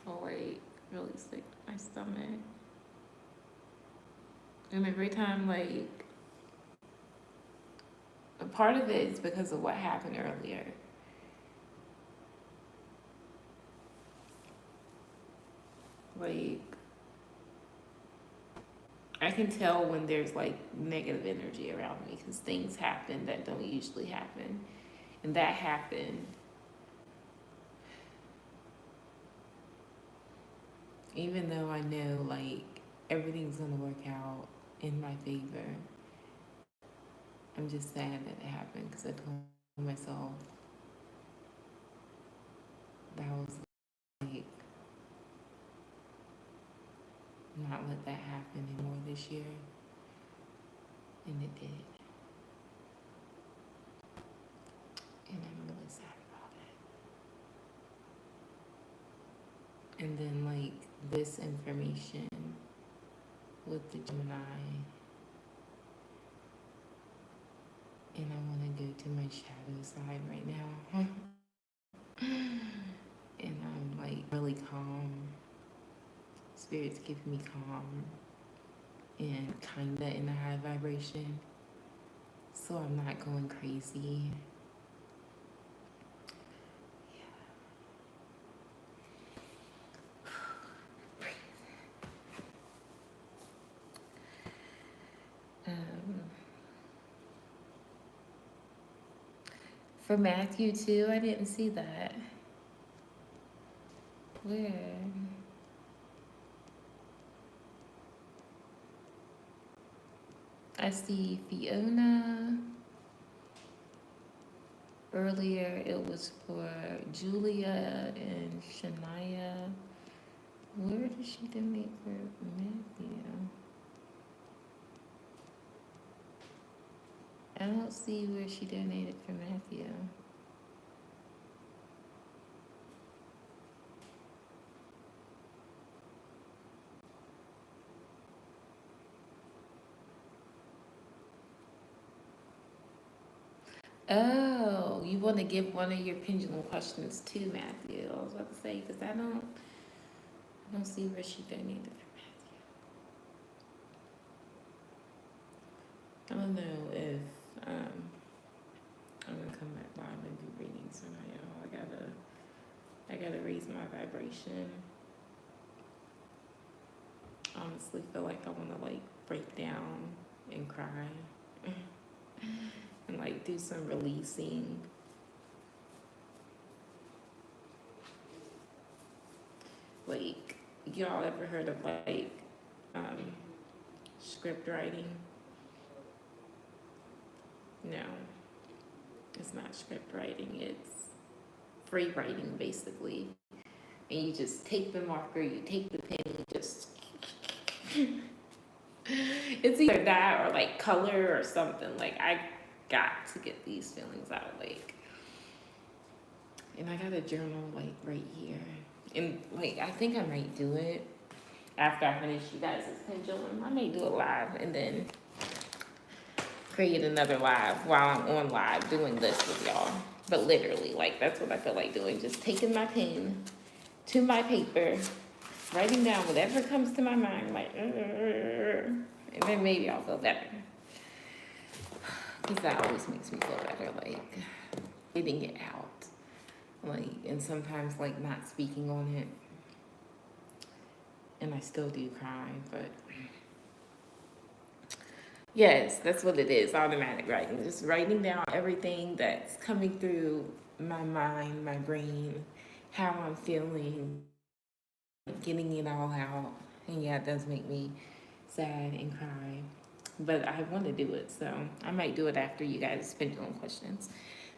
feel like really sick to my stomach. And every time, like, a part of it is because of what happened earlier. Like, I can tell when there's like negative energy around me because things happen that don't usually happen. And that happened. Even though I know like everything's gonna work out in my favor, I'm just sad that it happened because I told myself that I was like, not let that happen anymore this year. And it did. And I'm really sad about And then like this information with the Gemini. And I want to go to my shadow side right now. And I'm like really calm. Spirit's giving me calm and kinda in a high vibration. So I'm not going crazy. For Matthew too, I didn't see that. Where? I see Fiona. Earlier it was for Julia and Shania. Where did she donate for Matthew? I don't see where she donated for Matthew. Oh, you want to give one of your pendulum questions to Matthew? I was about to say because I don't see where she donated for Matthew. I don't know if I'm gonna come back live and do readings tonight, y'all. I gotta raise my vibration. Honestly, feel like I want to like break down and cry and like do some releasing. Like, y'all ever heard of like script writing? No, it's not script writing. It's free writing basically. And you just take the marker, you take the pen, you just it's either that or like color or something. Like I got to get these feelings out, like, and I got a journal like right here, and like I think I might do it after I finish you guys' pendulum. I may do it live and then create another live while I'm on live doing this with y'all. But literally, like that's what I feel like doing. Just taking my pen to my paper, writing down whatever comes to my mind, like, and then maybe I'll feel better. Because that always makes me feel better, like getting it out, like, and sometimes like not speaking on it. And I still do cry, but yes, that's what it is, automatic writing. Just writing down everything that's coming through my mind, my brain, how I'm feeling, getting it all out. And yeah, it does make me sad and cry. But I want to do it, so I might do it after you guys' pendulum questions.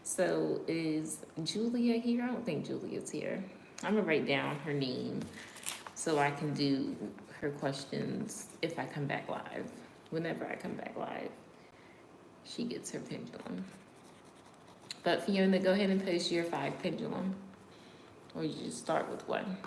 So is Julia here? I don't think Julia's here. I'm gonna write down her name so I can do her questions if I come back live. Whenever I come back live, she gets her pendulum. But Fiona, go ahead and post your 5 pendulum, or you just start with 1.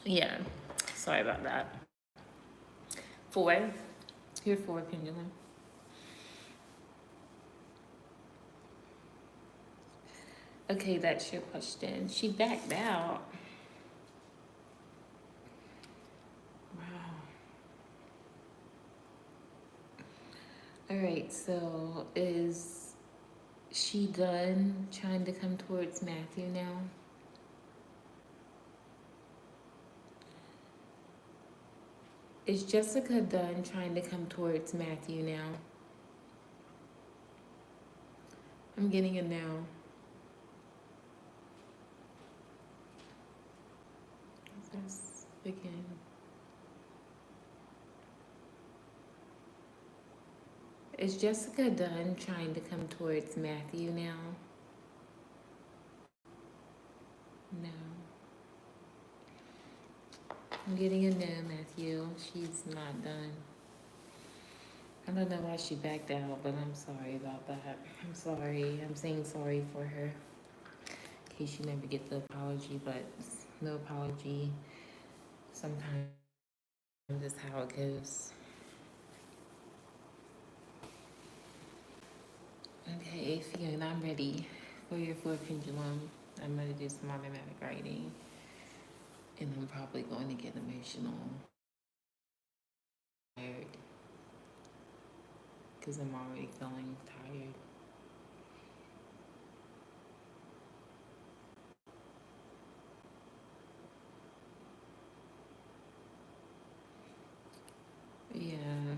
Yeah, sorry about that. 4. Your 4 pendulum. Okay, that's your question. She backed out. Wow. All right, so is she done trying to come towards Matthew now? Is Jessica done trying to come towards Matthew now? I'm getting a no. Let's begin. Is Jessica done trying to come towards Matthew now? I'm getting a no, Matthew. She's not done. I don't know why she backed out, but I'm sorry about that. I'm sorry. I'm saying sorry for her. In case you never get the apology, but no apology. Sometimes that's how it goes. Okay, Fiona, I'm ready for your four pendulum. I'm going to do some automatic writing. And I'm probably going to get emotional. Tired. Because I'm already feeling tired. Yeah.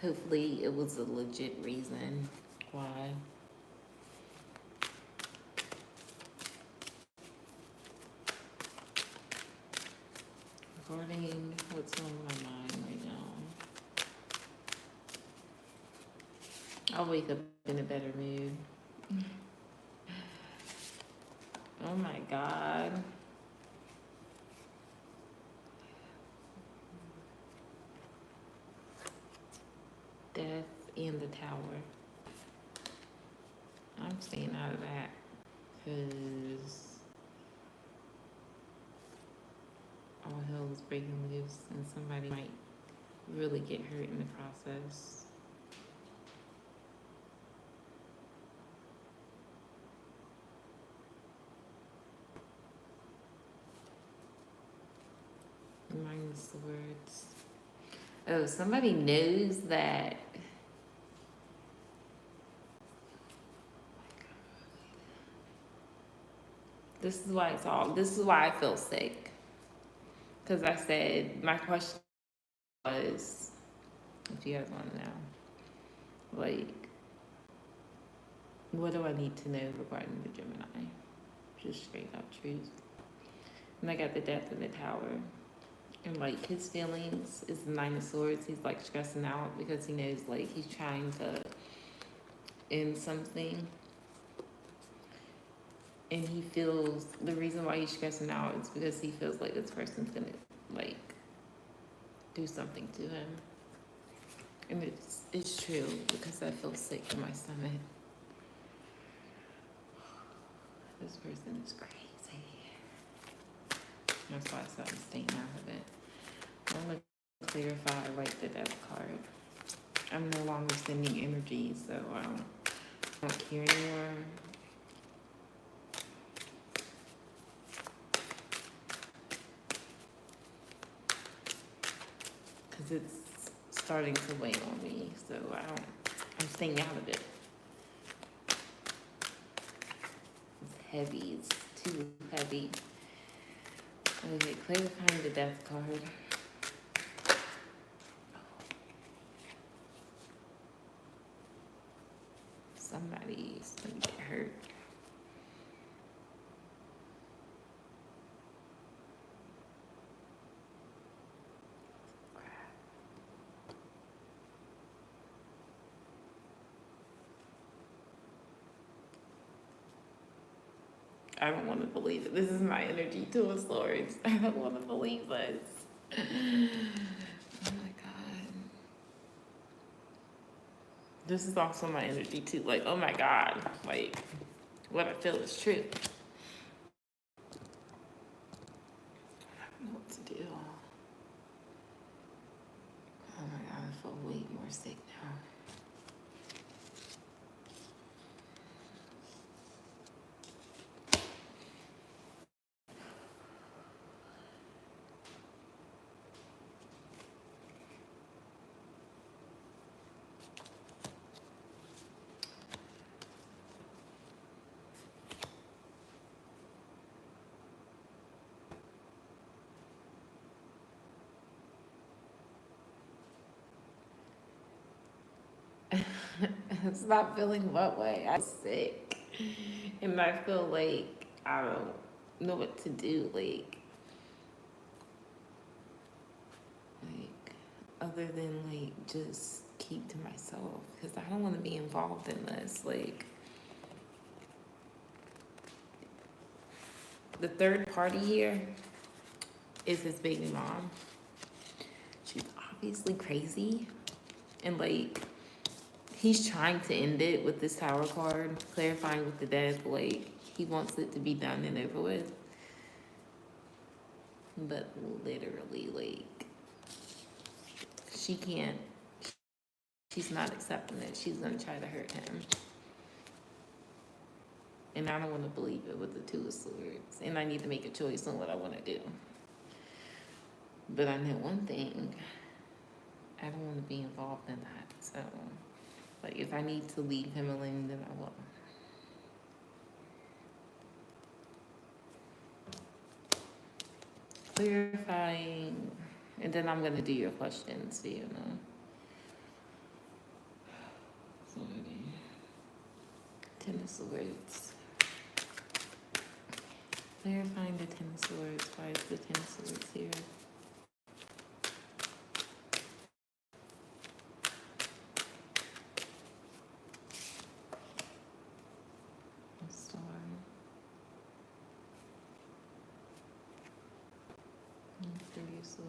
Hopefully it was a legit reason why. Regarding what's on my mind right now. I'll wake up in a better mood. Oh my God. Death and the tower. I'm staying out of that. Because all hell is breaking loose and somebody might really get hurt in the process. Minus the words. Oh, somebody knows that. This is why this is why I feel sick. Because I said, my question was, if you guys want to know, like, what do I need to know regarding the Gemini? Just straight up truth. And I got the death in the tower. And like his feelings is the Nine of Swords. He's like stressing out because he knows like he's trying to end something. And he feels the reason why he's stressing out is because he feels like this person's gonna like do something to him. And it's true because I feel sick in my stomach. This person is crazy. That's why I said I'm staying out of it. I'm gonna clarify like the death card. I'm no longer sending energy, so I don't care anymore. Because it's starting to weigh on me, so I'm staying out of it. It's heavy, it's too heavy. Okay, clarifying the death card. Somebody's gonna get hurt. I don't want to believe it. This is my energy to his lords. I don't want to believe this. Oh my God. This is also my energy too. Like, oh my God. Like, what I feel is true. I don't know what to do. Oh my God, I feel way more sick now. Stop feeling what way. I'm sick. And I feel like I don't know what to do. Like other than like just keep to myself. Because I don't want to be involved in this. Like, the third party here is his baby mom. She's obviously crazy, and like he's trying to end it with this tower card, clarifying with the dad, like he wants it to be done and over with. But literally, like she can't. She's not accepting it. She's gonna try to hurt him. And I don't want to believe it with the Two of Swords. And I need to make a choice on what I want to do. But I know one thing. I don't want to be involved in that. So, like, if I need to leave him alone, then I will. Clarifying. And then I'm going to do your questions, so you know. Sorry. Ten of Swords. Clarifying the Ten of Swords. Why is the Ten of Swords here? A star. And Three of Swords.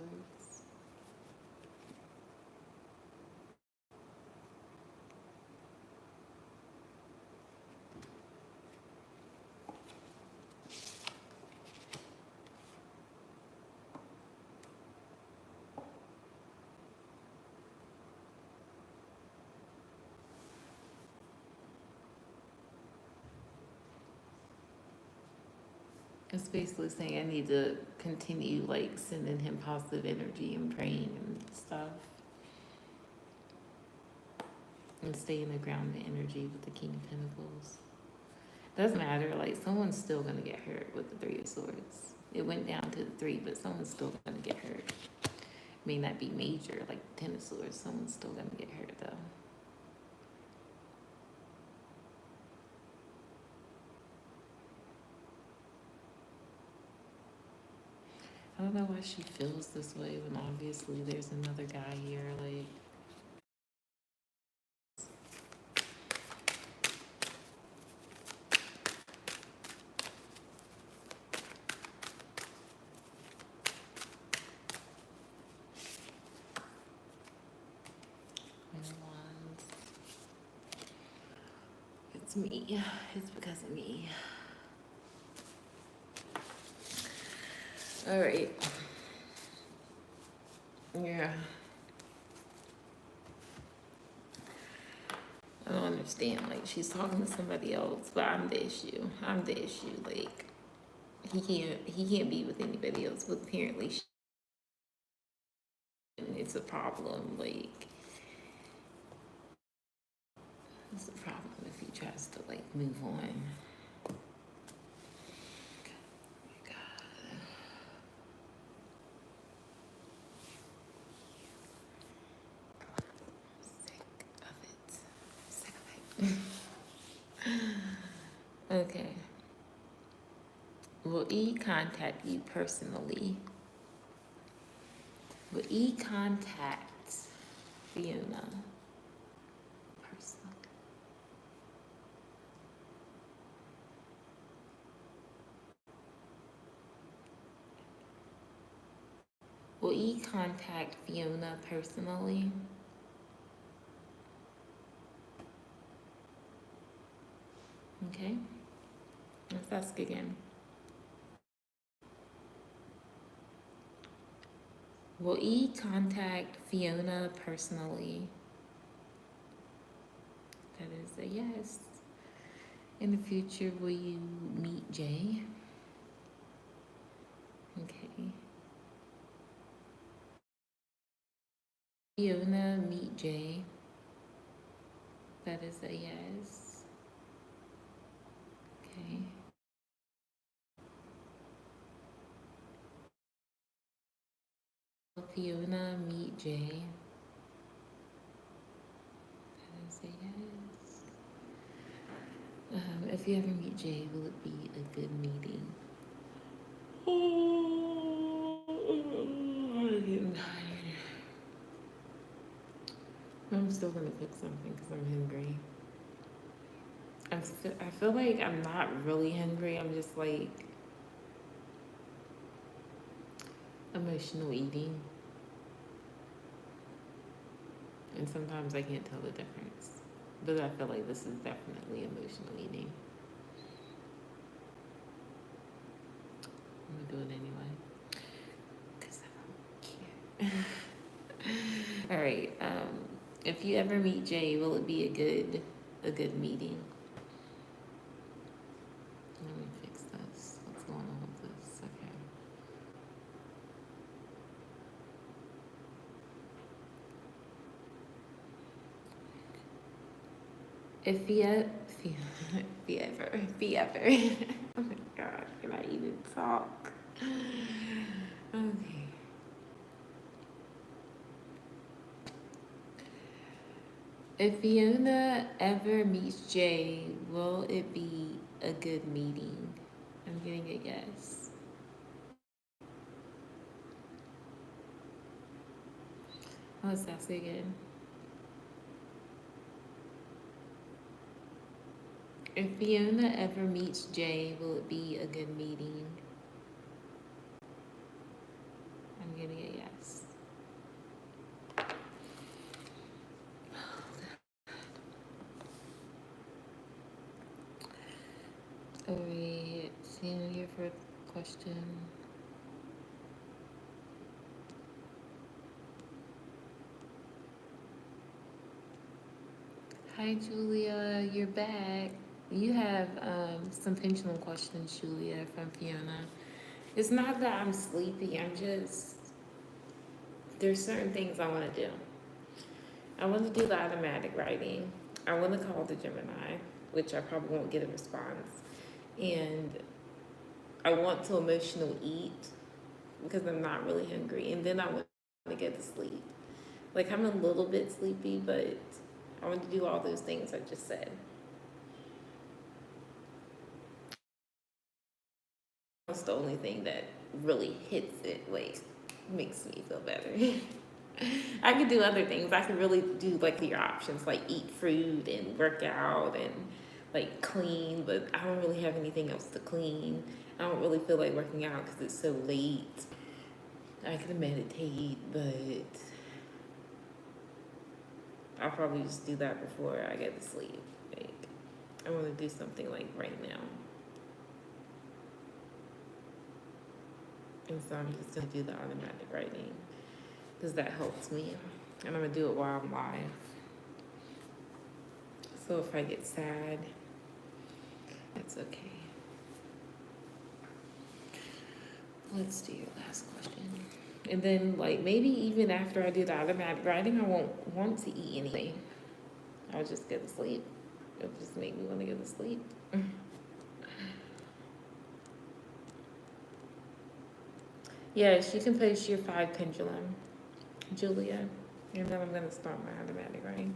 It's basically saying I need to continue like sending him positive energy and praying and stuff. And stay in the grounded energy with the King of Pentacles. Doesn't matter, like someone's still gonna get hurt with the Three of Swords. It went down to the 3, but someone's still gonna get hurt. May not be major, like the Ten of Swords, someone's still gonna get hurt though. I don't know why she feels this way when obviously there's another guy here, like. Wands. It's me. It's because of me. All right. Yeah. I don't understand. Like she's talking to somebody else, but I'm the issue. I'm the issue. Like he can't be with anybody else. But apparently, it's a problem. Like it's a problem if he tries to like move on. Sick of it. Okay. Will E contact you personally? Will E contact Fiona personally? Will E contact Fiona personally? Okay. Let's ask again. Will E contact Fiona personally? That is a yes. In the future, will you meet Jay? Okay. Fiona, meet Jay. That is a yes. Okay. Fiona, meet Jay. That is a yes. If you ever meet Jay, will it be a good meeting? Oh, I'm getting tired. I'm still gonna cook something because I'm hungry. I feel like I'm not really hungry. I'm just like Emotional eating. And sometimes I can't tell the difference. But I feel like this is definitely emotional eating. I'm gonna do it anyway. Because I don't care. Alright, if you ever meet Jay, will it be a good meeting? Let me fix this. What's going on with this? Okay. If he ever. Oh my god, can I even talk? Okay. If Fiona ever meets Jay, will it be a good meeting? I'm getting a yes. What's that say again? If Fiona ever meets Jay, will it be a good meeting? I'm getting a yes. Alright, seeing here for a question. Hi Julia, you're back. You have some pendulum questions, Julia, from Fiona. It's not that I'm sleepy, there's certain things I want to do. I want to do the automatic writing. I want to call the Gemini, which I probably won't get a response. And I want to emotional eat because I'm not really hungry. And then I want to get to sleep. Like, I'm a little bit sleepy, but I want to do all those things I just said. That's the only thing that really hits it, like, makes me feel better. I could do other things. I could really do, like, your options, like eat fruit and work out and, like, clean, but I don't really have anything else to clean. I don't really feel like working out because it's so late. I could meditate, but I'll probably just do that before I get to sleep. Like, I want to do something, like, right now. And so I'm just going to do the automatic writing because that helps me. And I'm going to do it while I'm live. So if I get sad, that's okay. Let's do your last question. And then, like, maybe even after I do the automatic writing, I won't want to eat anything. I'll just go to sleep. It'll just make me want to go to sleep. Yes, you can post your 5 pendulum, Julia. And then I'm going to start my automatic writing.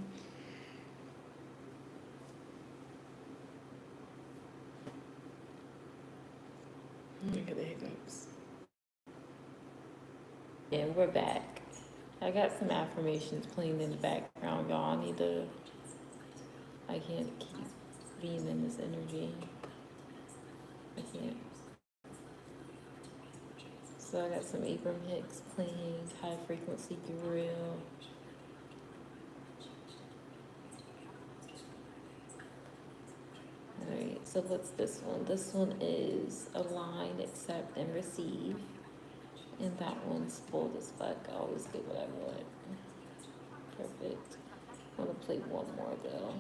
Look at the hiccups. And we're back. I got some affirmations playing in the background, y'all. I can't keep being in this energy. I can't. So I got some Abram Hicks playing, High Frequency Grill. Alright, so what's this one? This one is Align, Accept, and Receive. And that one's bold as fuck. I always get what I want. Perfect. I'm gonna play one more though.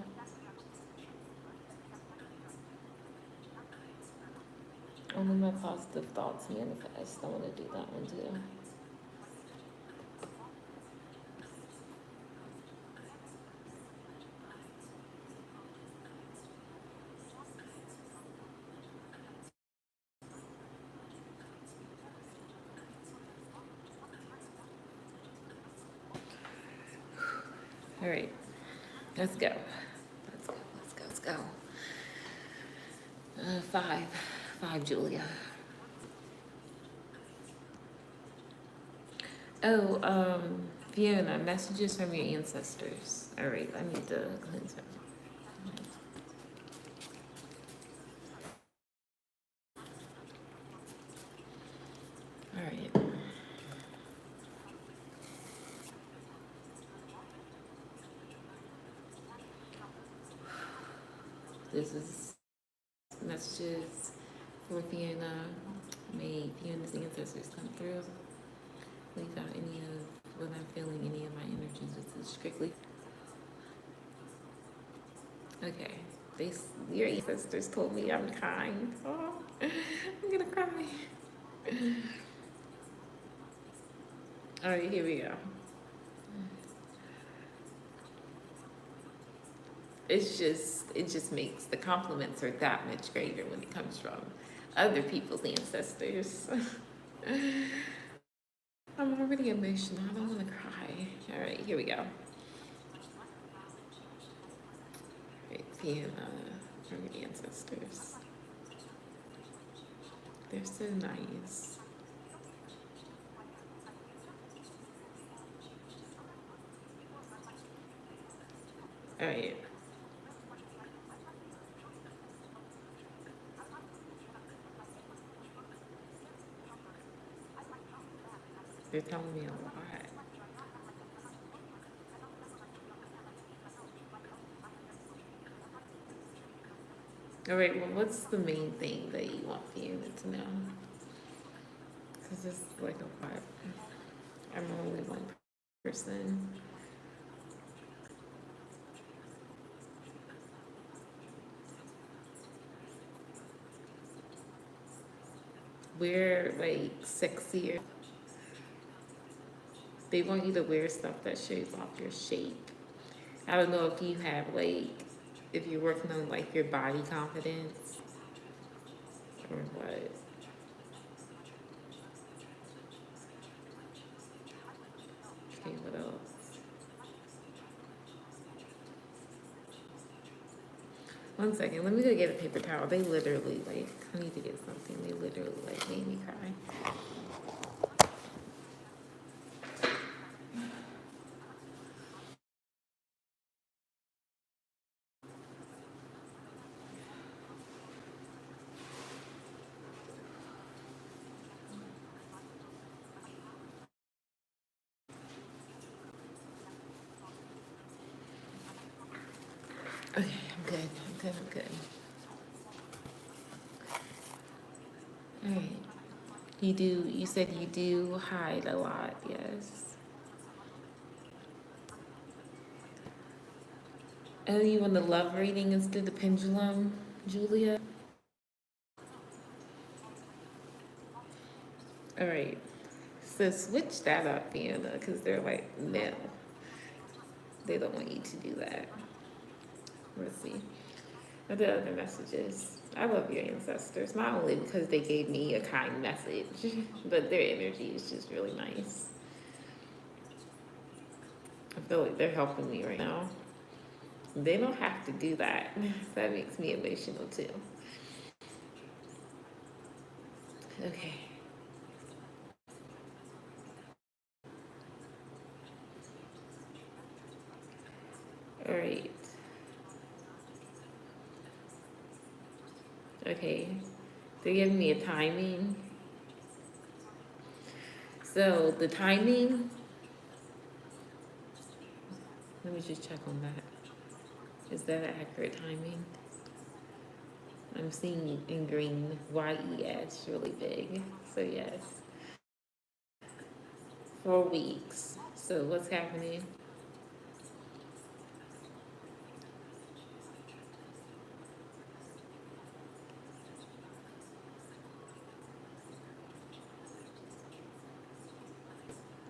Only my positive thoughts manifest. I want to do that one too. All right, let's go. Let's go. 5, Julia. Oh, Fiona, messages from your ancestors. All right, I need to cleanse them. All right. This is messages for Fiona. May Fiona's ancestors come through. Leave out any of what I'm feeling, any of my energies. This is strictly okay. Your ancestors told me I'm kind. Oh, I'm gonna cry. All right, here we go. It just makes the compliments are that much greater when it comes from other people's ancestors. I'm already emotional. I don't want to cry. All right, here we go. All right, Fiona from your ancestors. They're so nice. All right. They're telling me a lot. All right, well, what's the main thing that you want Fiona to know? Because it's like a lot. I'm only one person. Wear like sexier. They want you to wear stuff that shows off your shape. I don't know if you have like, if you're working on like your body confidence or what. Okay, what else? One second, let me go get a paper towel. They literally like, I need to get something. They literally like made me cry. Okay, I'm good. I'm good. I'm good. All right. You said you do hide a lot, yes. Oh, you want the love reading instead of the pendulum, Julia? All right. So switch that up, Fiona, because they're like, no, they don't want you to do that. Let's see. What are the other messages? I love your ancestors, not only because they gave me a kind message, but their energy is just really nice. I feel like they're helping me right now. They don't have to do that. That makes me emotional too. Okay. All right. Okay. They're giving me a timing. So the timing, let me just check on that. Is that an accurate timing? I'm seeing in green, YES really big. So yes, 4 weeks. So what's happening?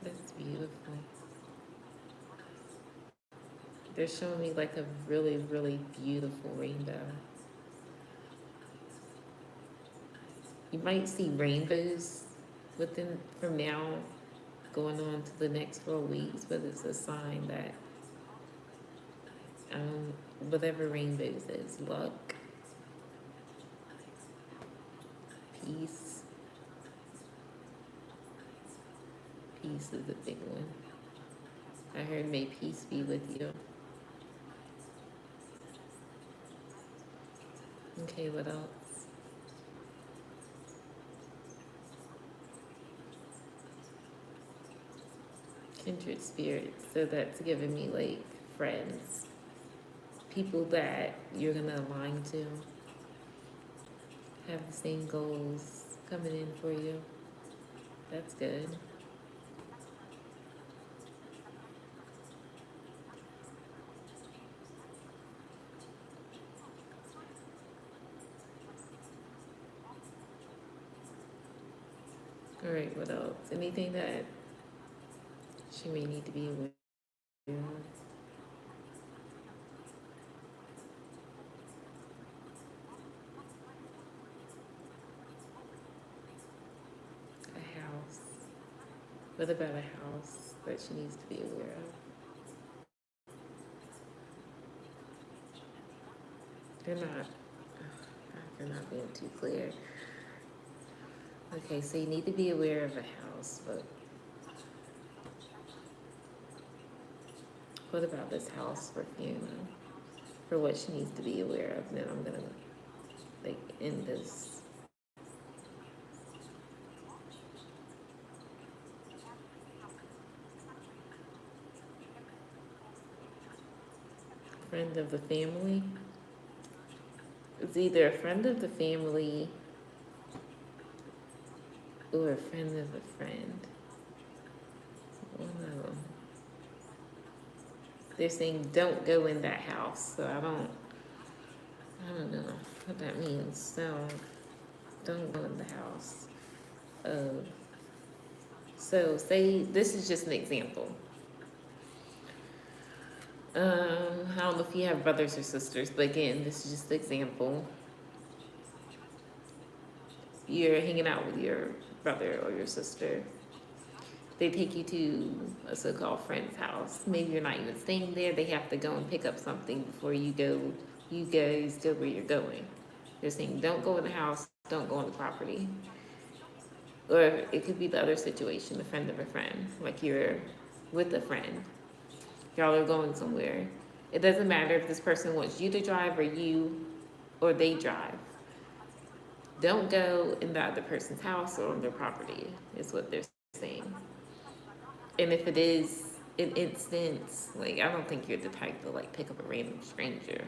That's beautiful. They're showing me like a really, really beautiful rainbow. You might see rainbows within from now going on to the next 4 weeks, but it's a sign that whatever rainbows is, luck, peace. Peace is a big one. I heard may peace be with you. Okay, what else? Kindred spirits. So that's giving me like friends, people that you're gonna align to have the same goals coming in for you. That's good. All right, what else? Anything that she may need to be aware of? A house. What about a house that she needs to be aware of? They're not, they're not being too clear. Okay, so you need to be aware of a house, but what about this house for Fiona? For what she needs to be aware of, then I'm gonna like end this. Friend of the family. It's either a friend of the family or a friend of a friend. One of them. They're saying don't go in that house, so I don't know what that means. So don't go in the house. So say this is just an example. I don't know if you have brothers or sisters, but again, this is just an example. You're hanging out with your brother or your sister. They take you to a so-called friend's house. Maybe you're not even staying there. They have to go and pick up something before you go. You guys go where you're going. They're saying don't go in the house, don't go on the property. Or it could be the other situation, a friend of a friend. Like you're with a friend. Y'all are going somewhere. It doesn't matter if this person wants you to drive or they drive. Don't go in the other person's house or on their property, is what they're saying. And if it is an instance, like I don't think you're the type to like pick up a random stranger,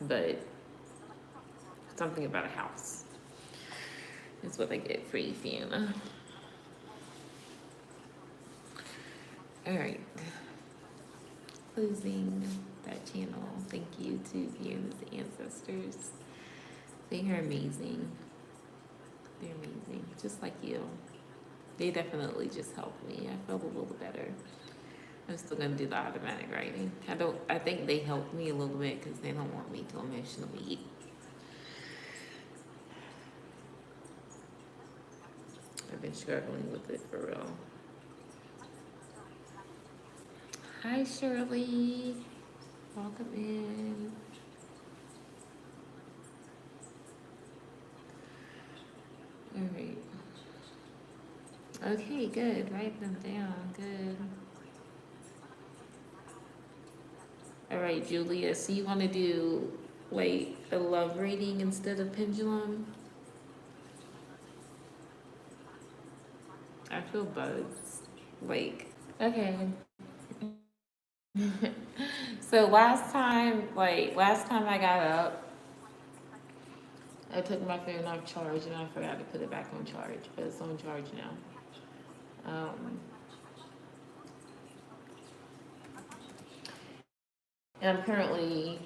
but something about a house is what I get for you, Fiona. All right. Closing that channel. Thank you to Fiona's ancestors. They are amazing. They're amazing, just like you. They definitely just helped me. I felt a little better. I'm still gonna do the automatic writing. I think they helped me a little bit because they don't want me to emotionally eat. I've been struggling with it for real. Hi, Shirley. Welcome in. All right. Okay, good. Write them down. Good. All right, Julia. So you want to do like a love reading instead of pendulum? I feel bugs. Like, okay. So last time I got up, I took my phone off charge and I forgot to put it back on charge, but it's on charge now. And I'm currently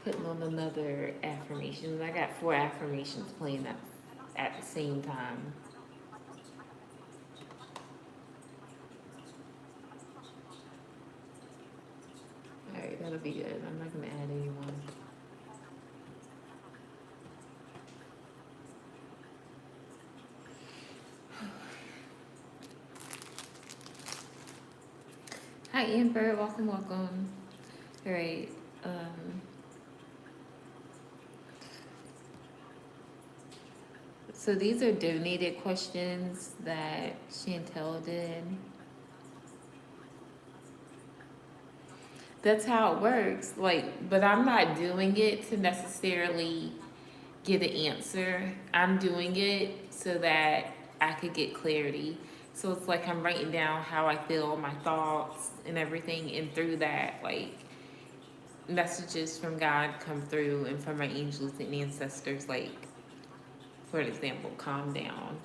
putting on another affirmation. I got 4 affirmations playing at the same time. All right, that'll be good. I'm not gonna add anyone. Hi, Amber. Welcome, welcome. All right. So these are donated questions that Chantel did. That's how it works. Like, but I'm not doing it to necessarily get an answer. I'm doing it so that I could get clarity. So it's like I'm writing down how I feel, my thoughts and everything, and through that, like, messages from God come through and from my angels and ancestors, like, for example, calm down,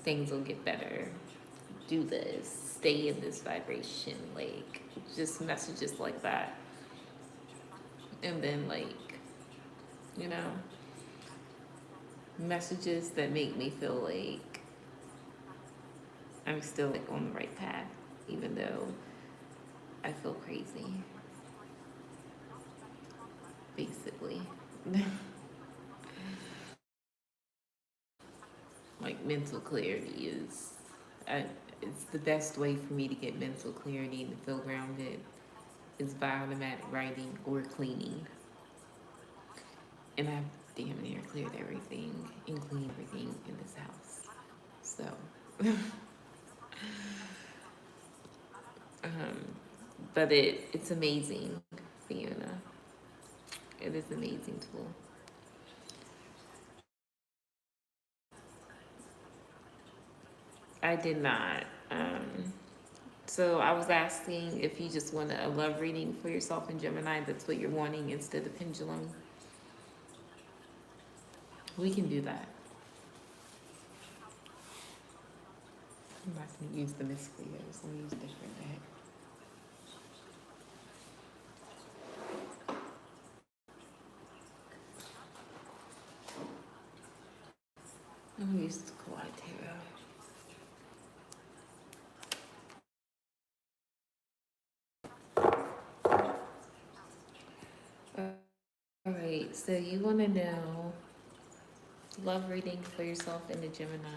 things will get better, do this, stay in this vibration, like, just messages like that. And then, like, you know, messages that make me feel like I'm still, like, on the right path, even though I feel crazy, basically. Like, mental clarity is, it's the best way for me to get mental clarity and to feel grounded is by automatic writing or cleaning. And I've damn near cleared everything and cleaned everything in this house. So, um, but it's amazing, Fiona. It is an amazing tool. I did not. So I was asking if you just want a love reading for yourself in Gemini. That's what you're wanting instead of Pendulum. We can do that. I'm not going to use the Miss Cleos. I'm going to use a different deck. I'm going to use the Kawaii Tarot. All right, so you want to know love reading for yourself in the Gemini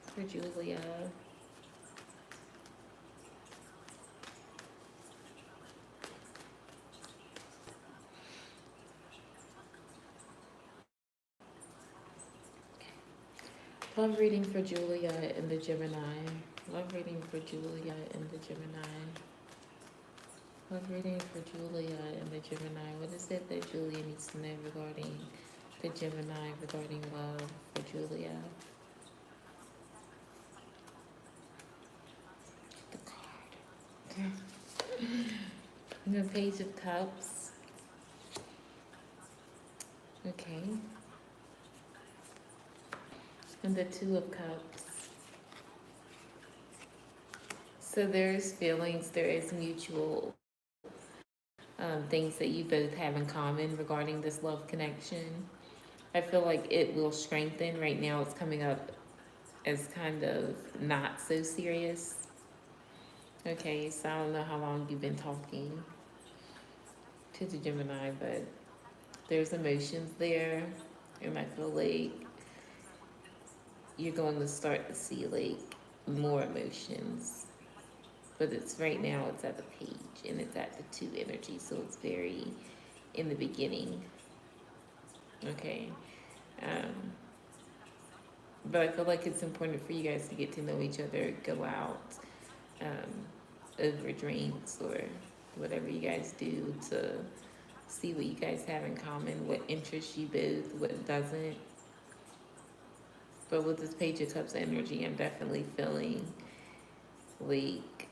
for Julia. Love reading for Julia in the Gemini. Love reading for Julia in the Gemini. Love reading for Julia in the Gemini. What is it that Julia needs to know regarding the Gemini, regarding love for Julia? The card. The Page of Cups. Okay. And the Two of Cups. So there's feelings, there is mutual things that you both have in common regarding this love connection. I feel like it will strengthen. Right now it's coming up as kind of not so serious. Okay, so I don't know how long you've been talking to the Gemini, but there's emotions there, and I feel like you're going to start to see like more emotions. But it's right now it's at the page and it's at the two energy, so it's very in the beginning. Okay. Um, but I feel like it's important for you guys to get to know each other, go out, over drinks or whatever you guys do to see what you guys have in common, what interests you both, what doesn't. But with this Page of Cups energy, I'm definitely feeling like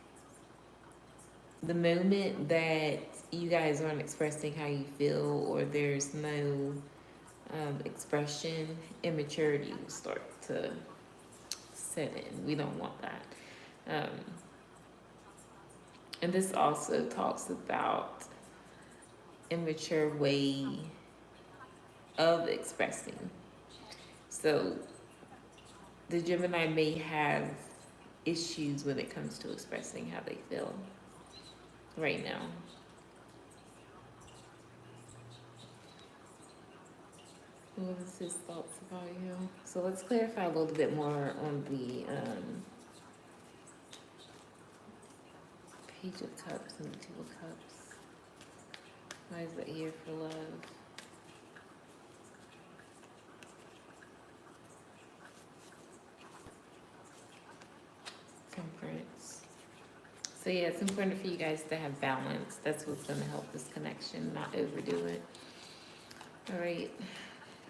the moment that you guys aren't expressing how you feel or there's no expression, immaturity will start to set in. We don't want that. And this also talks about immature way of expressing. So the Gemini may have issues when it comes to expressing how they feel right now. What is his thoughts about you? So let's clarify a little bit more on the Page of Cups and the Two of Cups. Why is it here for love? Temperance. So yeah, it's important for you guys to have balance. That's what's going to help this connection, not overdo it. All right.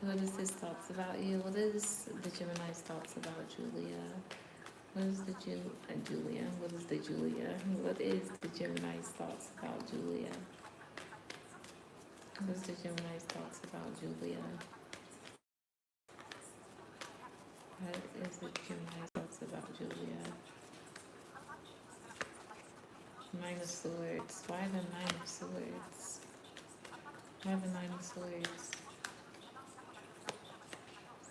What is his thoughts about you? What is the Gemini's thoughts about Julia? What is the Julia? What is the Julia? What is the Gemini's thoughts about Julia? What is the Gemini's thoughts about Julia? What is the Gemini's thoughts about Julia? Nine of Swords. Why the Nine of Swords? Why the Nine of Swords?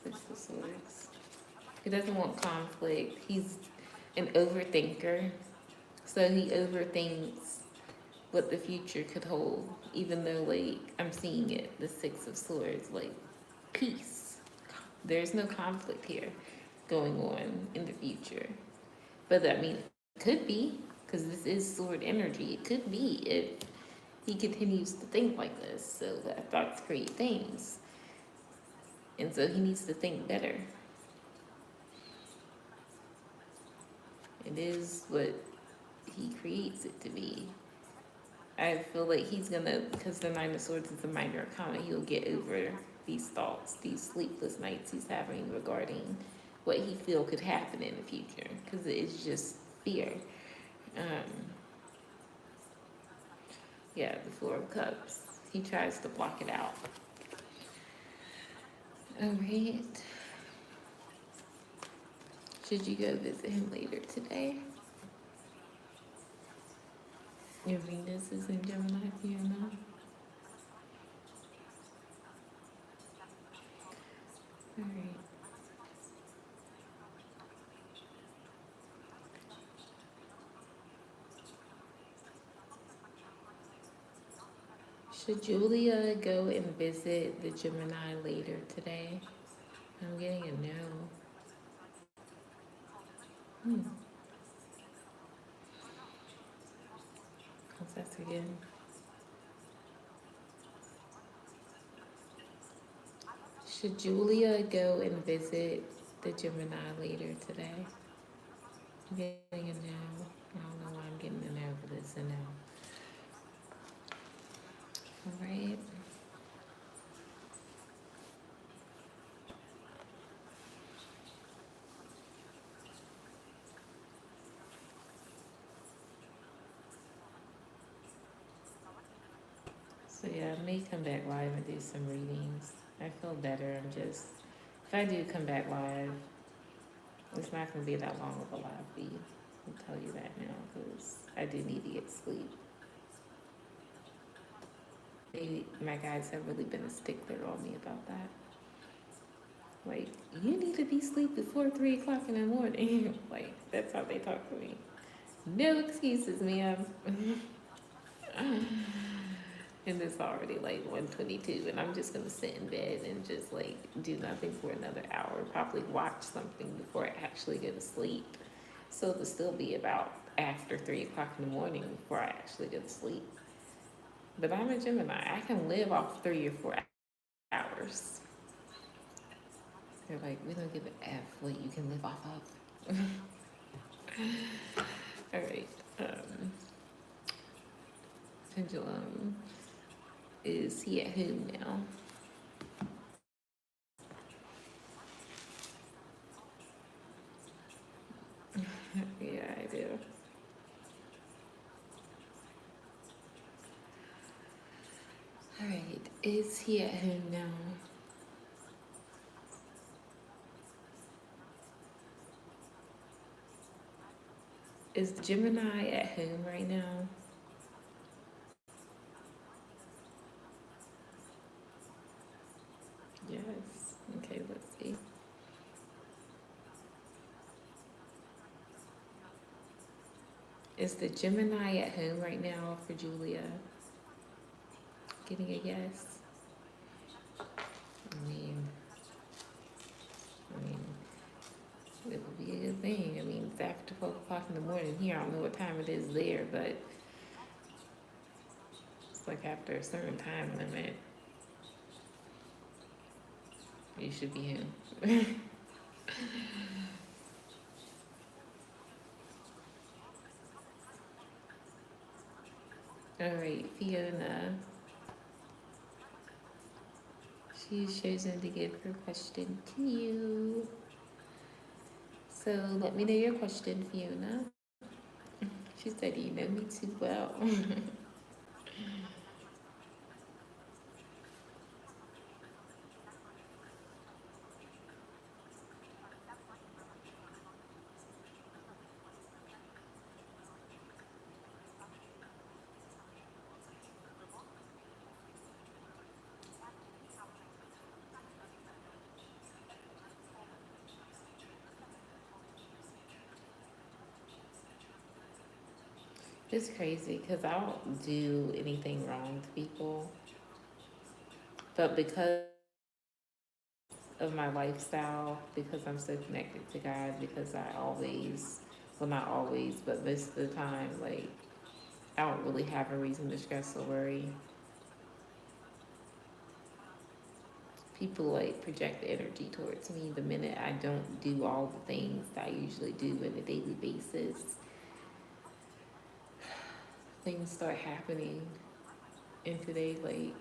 Six of Swords. He doesn't want conflict. He's an overthinker. So he overthinks what the future could hold, even though, like, I'm seeing it, the Six of Swords, like, peace. There's no conflict here going on in the future. But I mean, it could be, because this is sword energy. It could be if he continues to think like this. So that thoughts create things. And so he needs to think better. It is what he creates it to be. I feel like he's gonna, because the Nine of Swords is a minor arcana, he'll get over these thoughts, these sleepless nights he's having regarding what he feel could happen in the future, because it's just fear. Yeah, the Four of Cups. He tries to block it out. All right. Should you go visit him later today? Your Venus is in Gemini, you know? All right. Should Julia go and visit the Gemini later today? I'm getting a no. What's that again? Should Julia go and visit the Gemini later today? I'm getting a no. I don't know why I'm getting a no, but it's a no. All right. So yeah, I may come back live and do some readings. I feel better. If I do come back live, it's not going to be that long of a live feed. I'll tell you that now because I do need to get sleep. My guys have really been a stickler on me about that. Like, you need to be asleep before 3 o'clock in the morning. Like, that's how they talk to me. No excuses, ma'am. And it's already like 1:22, and I'm just gonna sit in bed and just like do nothing for another hour. Probably watch something before I actually go to sleep. So it'll still be about after 3 o'clock in the morning before I actually go to sleep. But I'm a Gemini. I can live off 3 or 4 hours. They're like, we don't give an F what you can live off of. All right. Pendulum. Is he at home now? Yeah, I do. All right. Is he at home now? Is Gemini at home right now? Yes. Okay, let's see. Is the Gemini at home right now for Julia? Getting a yes? I mean, it would be a good thing. I mean, it's after 12 o'clock in the morning here. I don't know what time it is there, but it's like after a certain time limit, you should be home. All right, Fiona. She's chosen to give her question to you. So let me know your question, Fiona. She said, you know me too well. It's crazy because I don't do anything wrong to people, but because of my lifestyle, because I'm so connected to God, because I always, well, not always, but most of the time, like, I don't really have a reason to stress or worry. People like project energy towards me the minute I don't do all the things that I usually do on a daily basis. Things start happening, and today, like,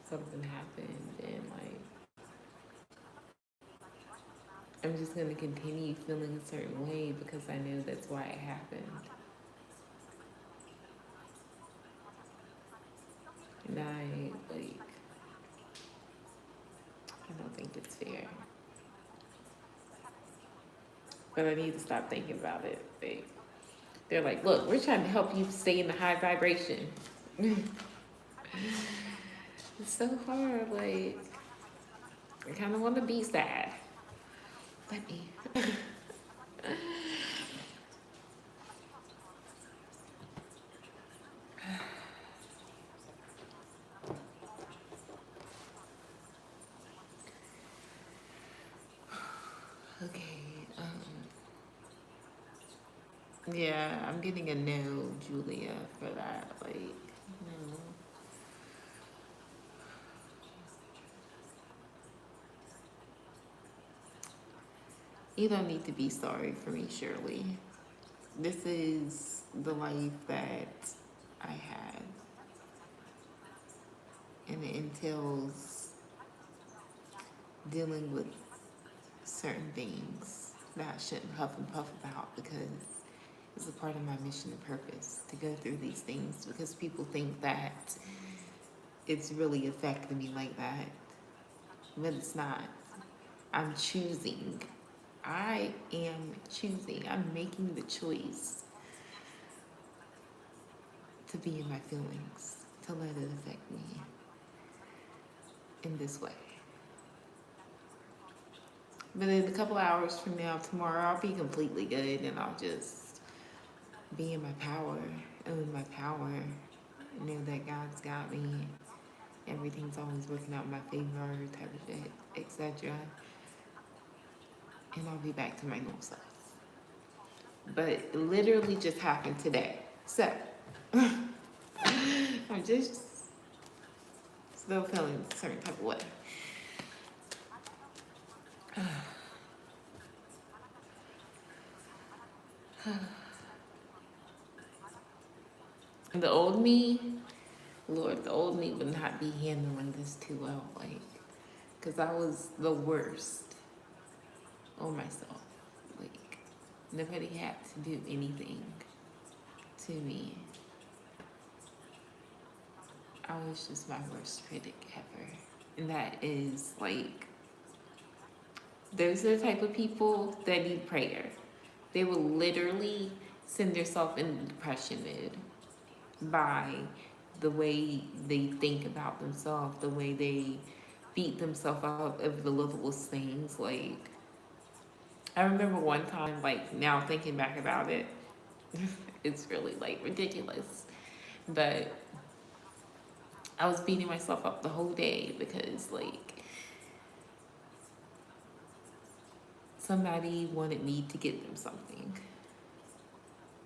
something happened, and like, I'm just gonna continue feeling a certain way because I know that's why it happened. And I don't think it's fair. But I need to stop thinking about it. They're like, look, we're trying to help you stay in the high vibration. It's so hard. Like, I kind of want to be sad. Let me. Okay. Yeah, I'm getting a no, Julia, for that. Like, no. You don't need to be sorry for me, Shirley. This is the life that I had, and it entails dealing with certain things that I shouldn't huff and puff about because it's a part of my mission and purpose to go through these things because people think that it's really affecting me like that, but it's not. I'm choosing. I am choosing. I'm making the choice to be in my feelings, to let it affect me in this way. But in a couple hours from now, tomorrow, I'll be completely good and I'll just be in my power, own my power, know that God's got me, everything's always working out in my favor, type of shit, etc. And I'll be back to my normal self. But it literally just happened today. So, I'm just still feeling a certain type of way. The old me, Lord, the old me would not be handling this too well, like, because I was the worst on myself. Like, nobody had to do anything to me. I was just my worst critic ever. And that is, like, those are the type of people that need prayer. They will literally send themselves into depression mode by the way they think about themselves, the way they beat themselves up over the littlest things. Like, I remember one time, like, now thinking back about it, it's really like ridiculous. But I was beating myself up the whole day because, like, somebody wanted me to get them something.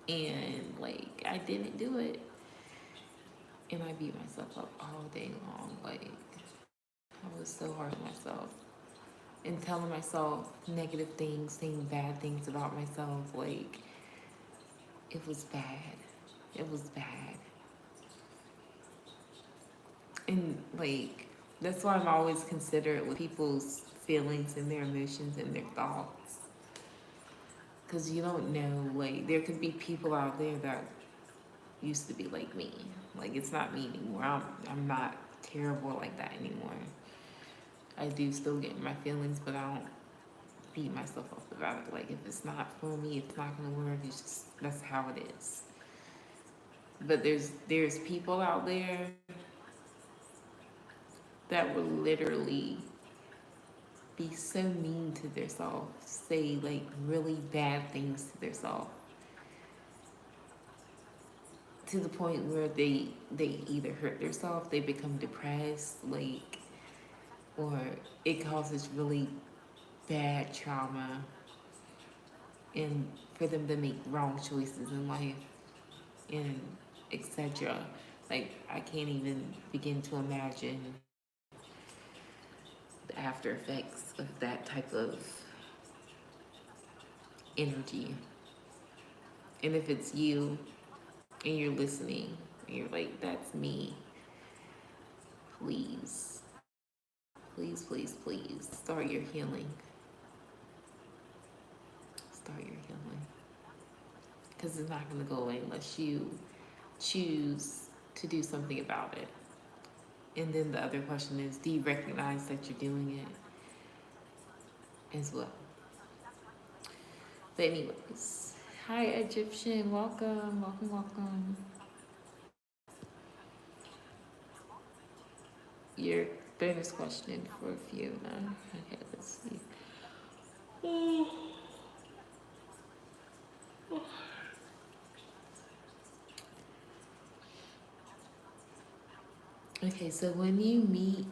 And, like, I didn't do it. And I beat myself up all day long. Like, I was so hard on myself. And telling myself negative things, saying bad things about myself. Like, it was bad. It was bad. And, like, that's why I'm always considerate with people's feelings and their emotions and their thoughts. Because you don't know, like, there could be people out there that used to be like me. Like, it's not me anymore. I'm not terrible like that anymore. I do still get in my feelings, but I don't beat myself up about it. Like, if it's not for me, it's not gonna work. It's just, that's how it is. But there's people out there that will literally be so mean to themselves, say like really bad things to themselves. to the point where they either hurt themselves, they become depressed, like, or it causes really bad trauma, and for them to make wrong choices in life, and etc. Like, I can't even begin to imagine the after effects of that type of energy. And if it's you and you're listening and you're like, that's me, please, please, please, please start your healing. Start your healing. Because it's not going to go away unless you choose to do something about it. And then the other question is, do you recognize that you're doing it as well? But anyways, hi Egyptian, welcome, welcome, welcome. Your bonus question for Fiona. Okay, let's see. Okay, so when you meet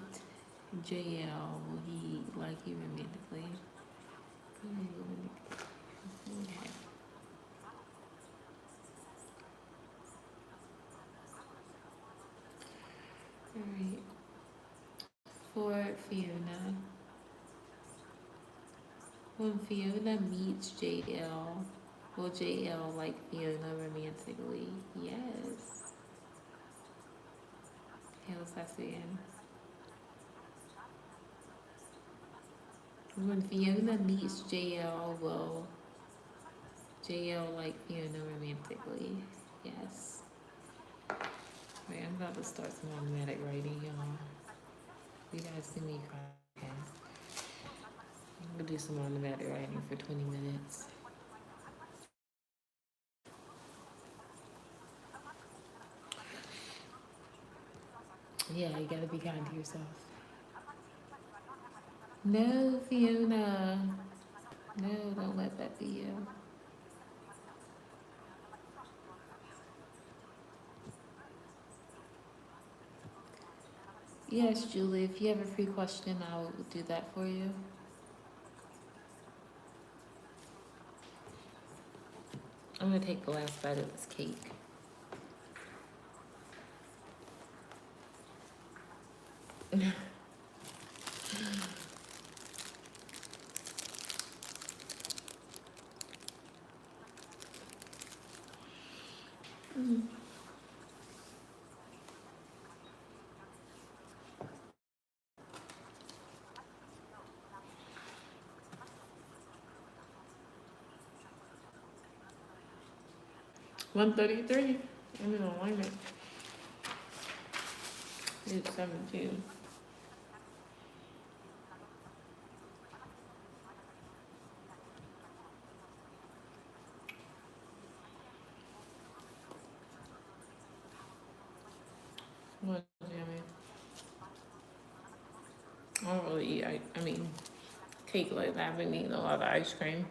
JL, will he like you romantically? Okay. Alright. For Fiona, when Fiona meets JL, will JL like Fiona romantically? Yes. Okay, let's ask again. When Fiona meets JL, will JL like Fiona romantically? Yes. Wait, I'm about to start some automatic writing, y'all. You guys see me cry. Okay. I'm gonna do some automatic writing for 20 minutes. Yeah, you gotta be kind to yourself. No, Fiona. No, don't let that be you. Yes, Julie, if you have a free question, I'll do that for you. I'm gonna take the last bite of this cake. Mm. 133. I'm in alignment. It's 17. What, Jamie? I don't really eat. I mean, cake like that. I've been eating a lot of ice cream,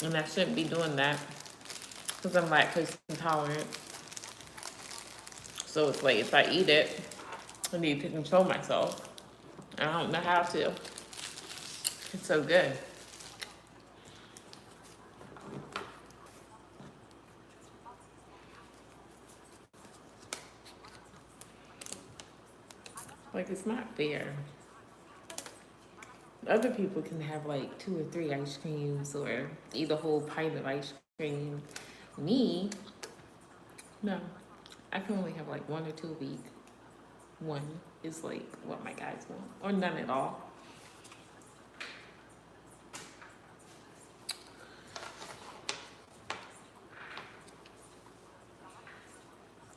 and I shouldn't be doing that because I'm lactose intolerant. So it's like if I eat it, I need to control myself. I don't know how to. It's so good. Like, it's not fair. Other people can have like 2 or 3 ice creams or eat a whole pint of ice cream. Me, no. I can only have like 1 or 2 a week. One is like what my guys want, or none at all.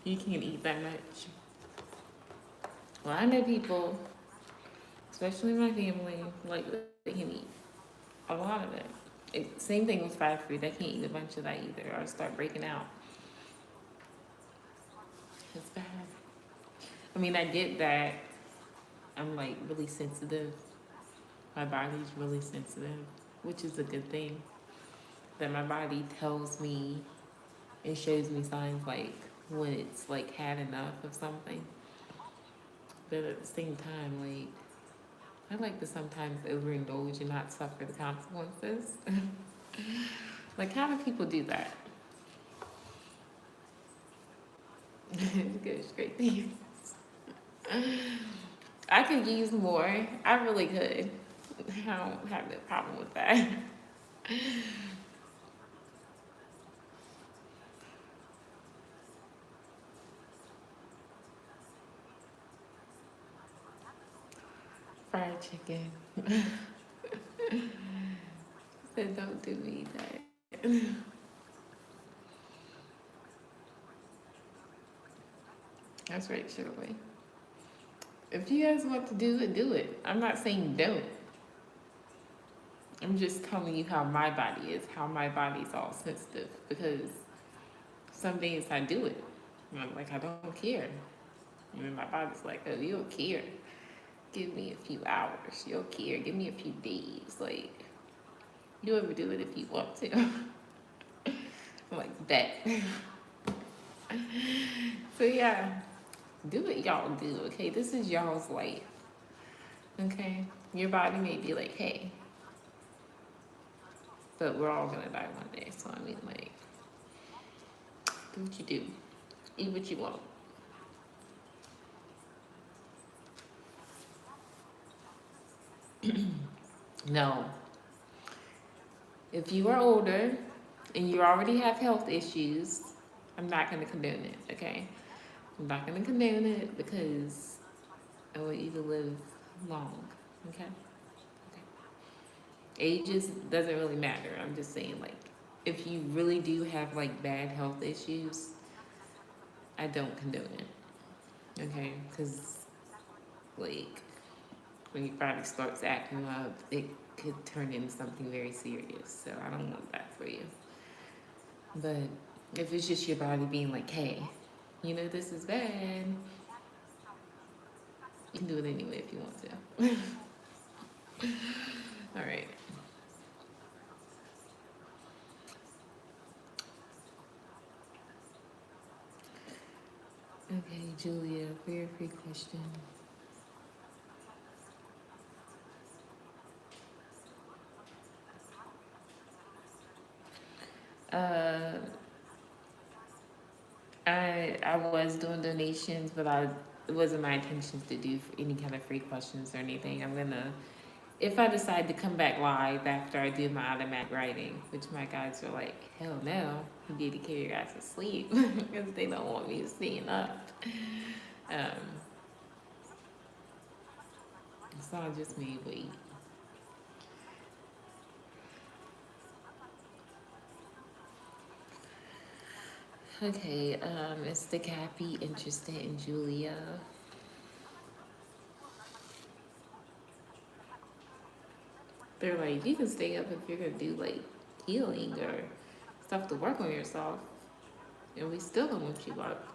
You can't eat that much. Well, I know people, especially my family, like they can eat a lot of it. Same thing with fried food. I can't eat a bunch of that either, or start breaking out. It's bad. I mean, I get that I'm like really sensitive. My body's really sensitive, which is a good thing. that my body tells me and shows me signs like when it's like had enough of something. But at the same time, like I like to sometimes overindulge and not suffer the consequences. Like how do people do that? It goes straight to you. I could use more. I really could. I don't have no problem with that. Fried chicken. Said don't do me that. That's right, Shirley. If you guys want to do it, do it. I'm not saying don't. I'm just telling you how my body is, how my body's all sensitive. Because some days I do it. And I'm like, I don't care. And then my body's like, oh, you don't care. Give me a few hours. You'll care. Give me a few days. Like, you ever do it if you want to. I'm like, bet. So yeah, do what y'all do, okay? This is y'all's life, okay? Your body may be like, hey, but we're all gonna die one day. So I mean, like, do what you do. Eat what you want. No. If you are older and you already have health issues, I'm not gonna condone it, okay? I'm not gonna condone it because I want you to live long, okay? Okay. Age doesn't really matter. I'm just saying, like, if you really do have like bad health issues, I don't condone it, okay? Because like when your body starts acting up, it could turn into something very serious. So I don't want that for you. But if it's just your body being like, hey, you know this is bad, you can do it anyway if you want to. All right. Okay, Julia, for your free question. Uh, I was doing donations, but it wasn't my intentions to do any kind of free questions or anything. I'm gonna, if I decide to come back live after I do my automatic writing, which my guys are like, hell no, you need to carry your guys to sleep because they don't want me staying up. Um, so I just may wait. Okay, is the Cappy interested in Julia? They're like, you can stay up if you're gonna do like healing or stuff to work on yourself, and we still don't want you up.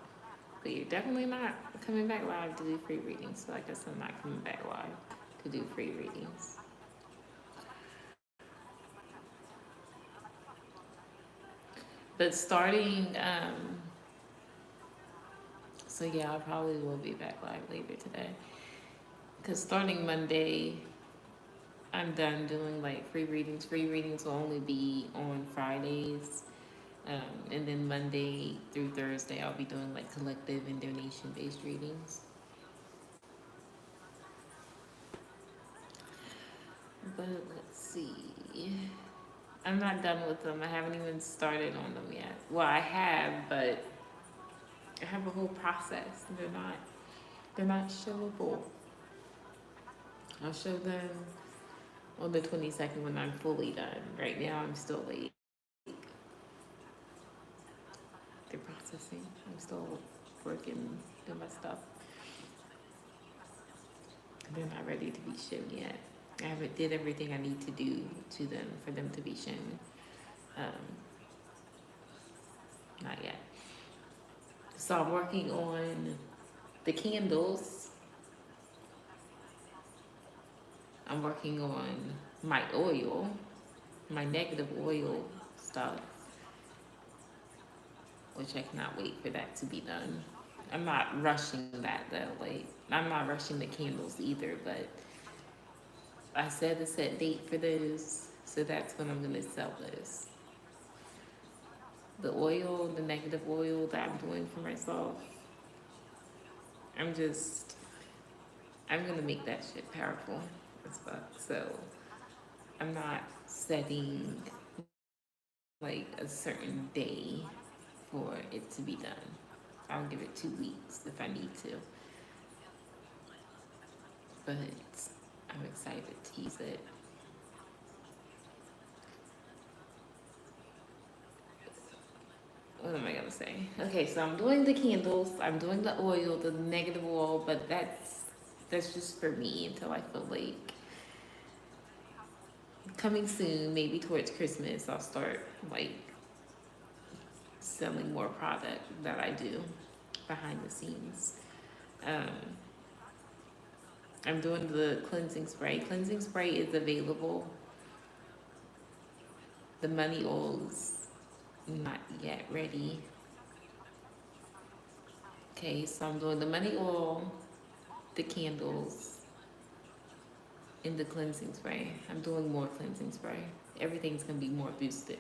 But you're definitely not coming back live to do free readings. So I guess I'm not coming back live to do free readings. But starting, so yeah, I probably will be back live later today. Because starting Monday, I'm done doing like free readings. Free readings will only be on Fridays. And then Monday through Thursday, I'll be doing like collective and donation based readings. But let's see. I'm not done with them. I haven't even started on them yet. Well, I have, but I have a whole process. They're not showable. I'll show them on the 22nd when I'm fully done. Right now, I'm still like they're processing. I'm still working, doing my stuff. They're not ready to be shown yet. I haven't did everything I need to do to them for them to be shown. Um, not yet. So I'm working on the candles. I'm working on my oil, my negative oils stuff, which I cannot wait for that to be done. I'm not rushing that though. Like, I'm not rushing the candles either, but I set a set date for those, so that's when I'm gonna sell those. The oil, the negative oil that I'm doing for myself, I'm just, I'm gonna make that shit powerful as fuck. So I'm not setting like a certain day for it to be done. I'll give it 2 weeks if I need to. But I'm excited to use it. What am I gonna say? Okay, so I'm doing the candles, I'm doing the oil, the negative oil, but that's just for me until I feel like coming soon, maybe towards Christmas, I'll start like selling more product that I do behind the scenes. Um, I'm doing the cleansing spray. Cleansing spray is available. The money oil's not yet ready. Okay, so I'm doing the money oil, the candles, and the cleansing spray. I'm doing more cleansing spray. Everything's gonna be more boosted.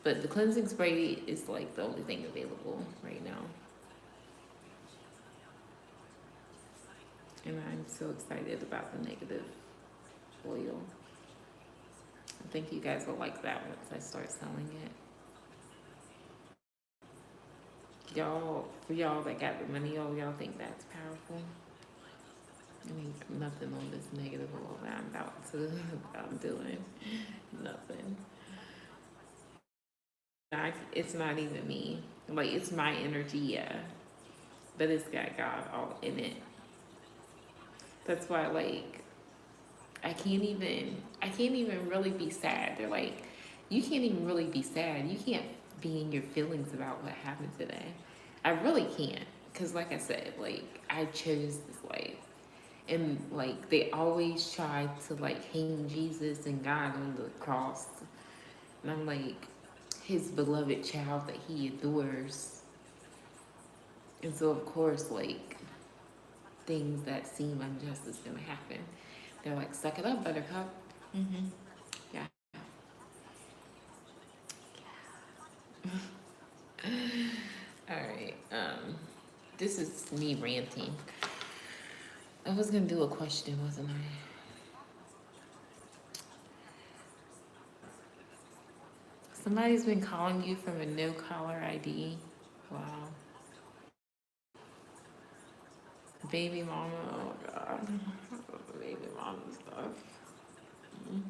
But the cleansing spray is like the only thing available right now. And I'm so excited about the negative oil. I think you guys will like that once I start selling it. Y'all, for y'all that got the money, y'all think that's powerful? I mean, nothing on this negative oil that I'm doing. Nothing. It's not even me. Like, it's my energy, yeah. But it's got God all in it. That's why, like, I can't even really be sad. They're like, you can't even really be sad. You can't be in your feelings about what happened today. I really can't. Because, like I said, like, I chose this life. And, like, they always try to, like, hang Jesus and God on the cross. And I'm like, his beloved child that he adores. And so, of course, like, things that seem unjust is going to happen. They're like, suck it up, buttercup. Mm-hmm. Yeah. All right. This is me ranting. I was gonna do a question, wasn't I? Somebody's been calling you from a no caller ID. Wow. Baby mama. Oh God. Baby mama stuff. Mhm.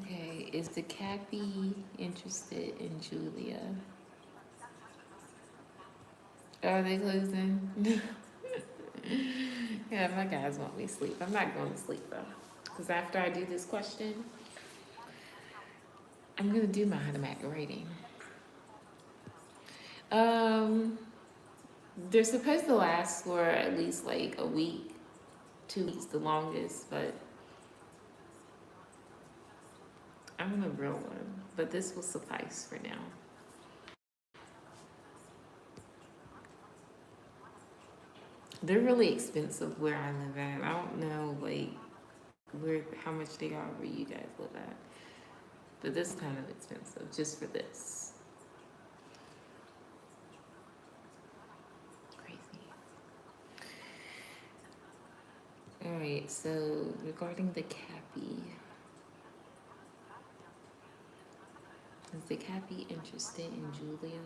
Okay. Is the Cappy interested in Julia? Are they closing? Yeah, my guys want me to sleep. I'm not going to sleep though. Because after I do this question, I'm going to do my automatic writing. They're supposed to last for at least like a week, 2 weeks the longest, but I'm a real one. But this will suffice for now. They're really expensive where I live at. I don't know like how much they are where you guys live at. But this is kind of expensive just for this. Crazy. Alright, so regarding the Cappy. Is the Cappy interested in Julia?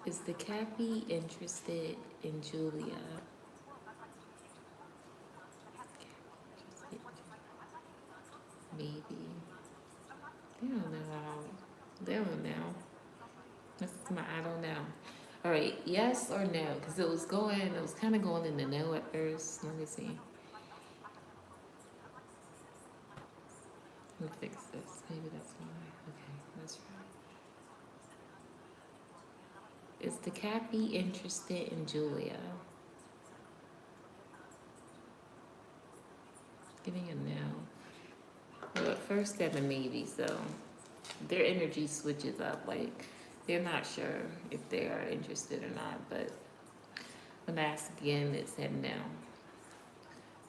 Is the Cappy interested in Julia? Maybe. They don't know how. They don't know. This is my I don't know. All right, yes or no? Because it was kind of going in the no at first. Let me see. Let me fix Is the Cappy interested in Julia? Getting a no. Well, at first they're the maybe, so their energy switches up. Like, they're not sure if they are interested or not, but when I ask again, it said no.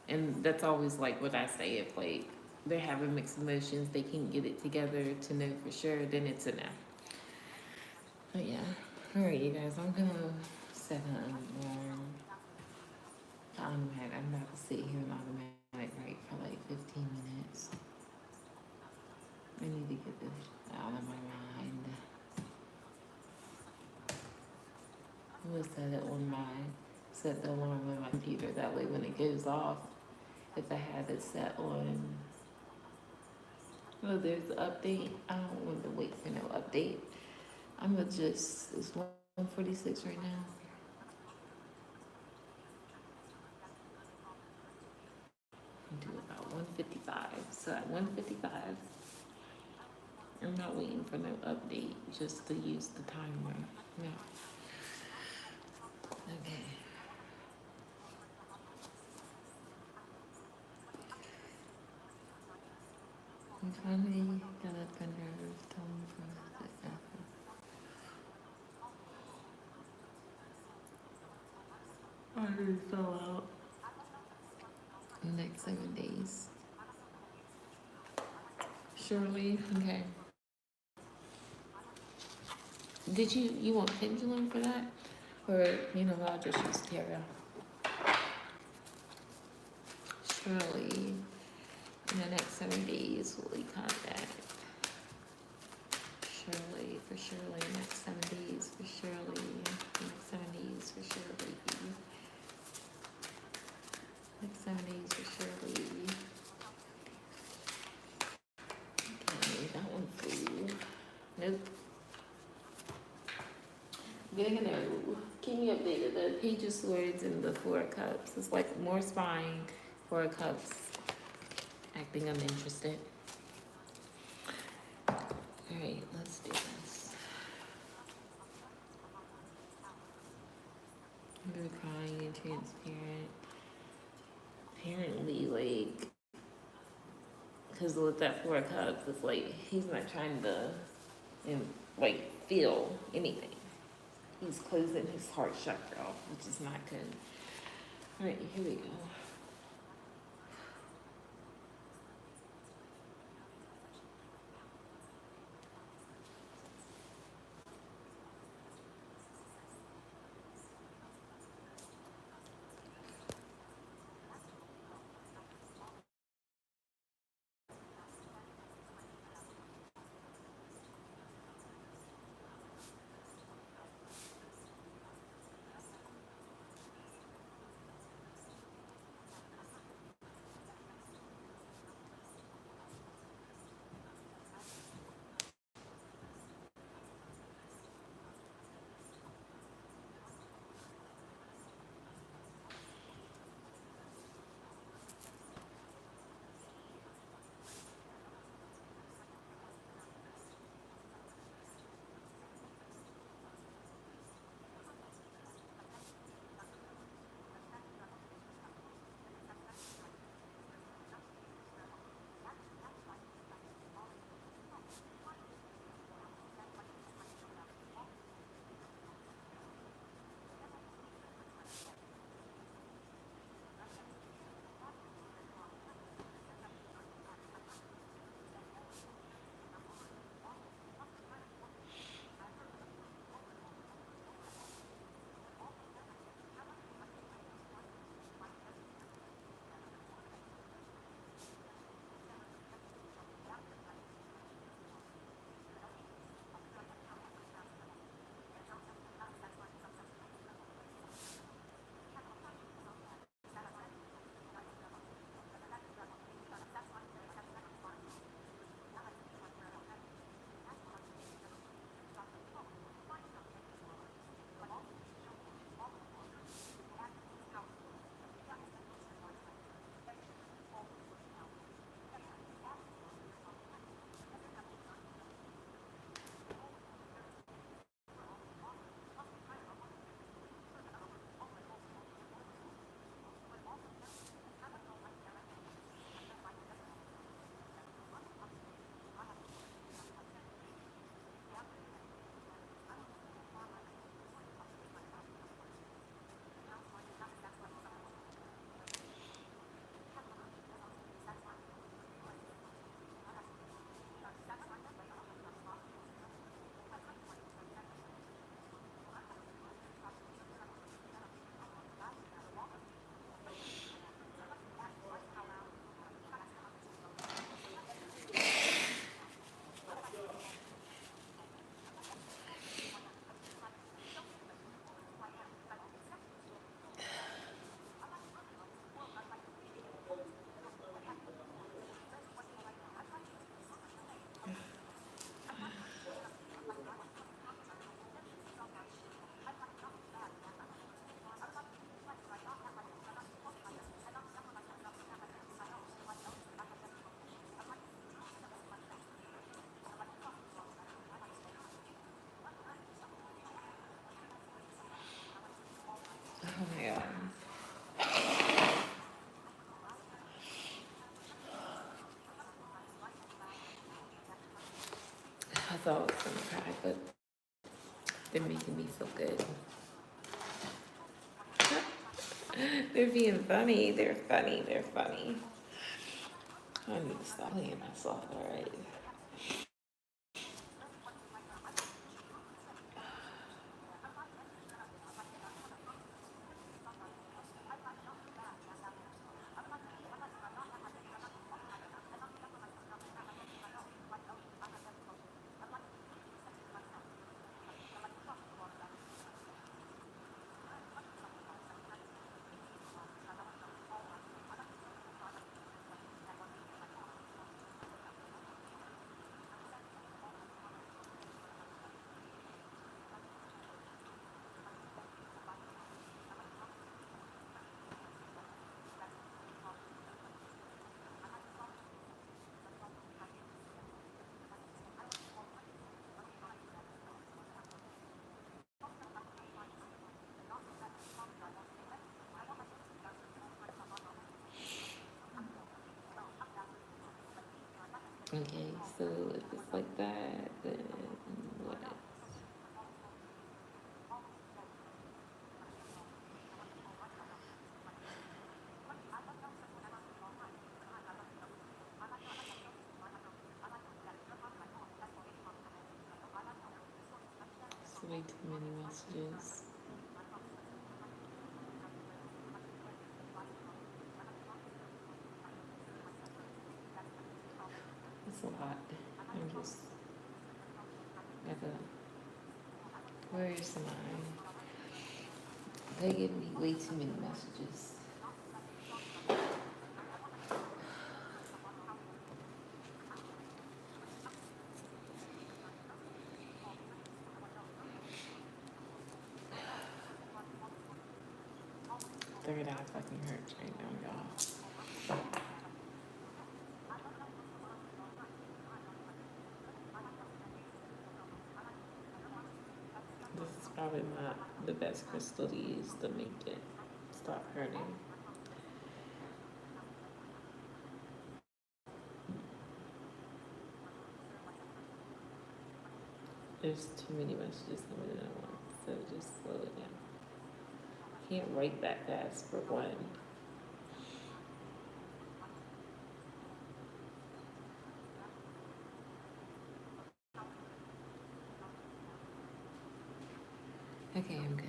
And that's always like what I say, if like they're having mixed emotions, they can't get it together to know for sure, then it's a no. But yeah. Alright, you guys, I'm gonna set an alarm. Automatic. I'm about to sit here and automatic right for like 15 minutes. I need to get this out of my mind. I'm gonna set the alarm on my computer. That way when it goes off, if I have it set on, oh, there's an update. I don't want to wait for no update. I'm gonna just, it's 1:46 right now. Do about 1:55. So at 1:55, I'm not waiting for no update just to use the timer. No. Okay. We finally got up under tone from the I already fell out. The next 7 days. Shirley, okay. Did you want Pendulum for that? Or, I'll just use Tara. Shirley, in the next 7 days, will we contact Shirley for Shirley, next 7 days for Shirley, next 7 days for Shirley. Next 7 days for Shirley. Okay, that one flew. Nope. Getting a no. Keep me updated. The Page of Swords and the Four of Cups. It's like more spying. Four of Cups. Acting uninterested. Alright, let's do this. Very crying and transparent. Apparently, like, because with that Four of Cups, it's like he's not trying to, feel anything. He's closing his heart chakra off, which is not good. All right, here we go. thought I was gonna cry, but they're making me feel good. They're being funny. They're funny. They're funny. I need to stop playing myself. All right. Okay, so if it's like that, then what? It's way too many messages. It's a lot. I'm just gotta. Where is mine? They give me way too many messages. Third eye fucking hurts right now, y'all. This is probably not the best crystal to use to make it stop hurting. There's too many messages coming in at once, so just slow it down. Can't write that fast for one. Okay, I'm good.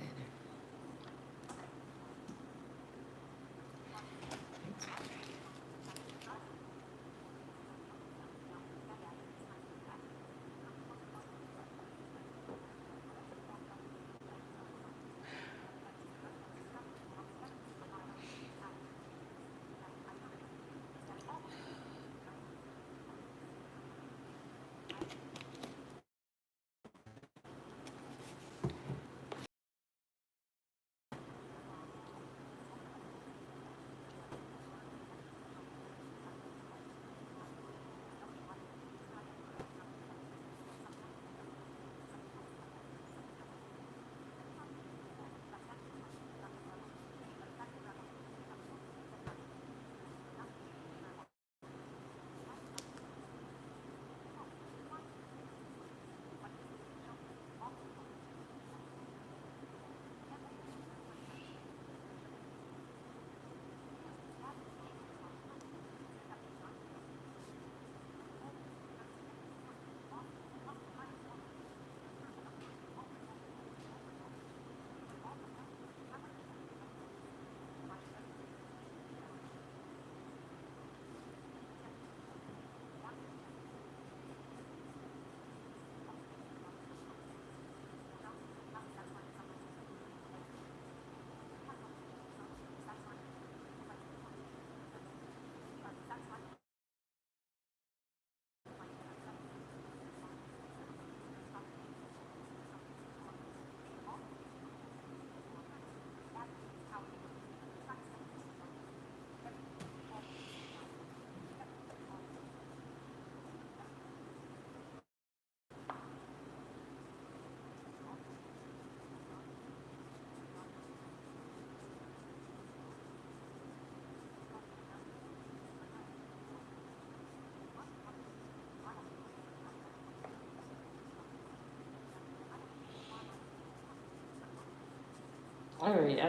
Alright,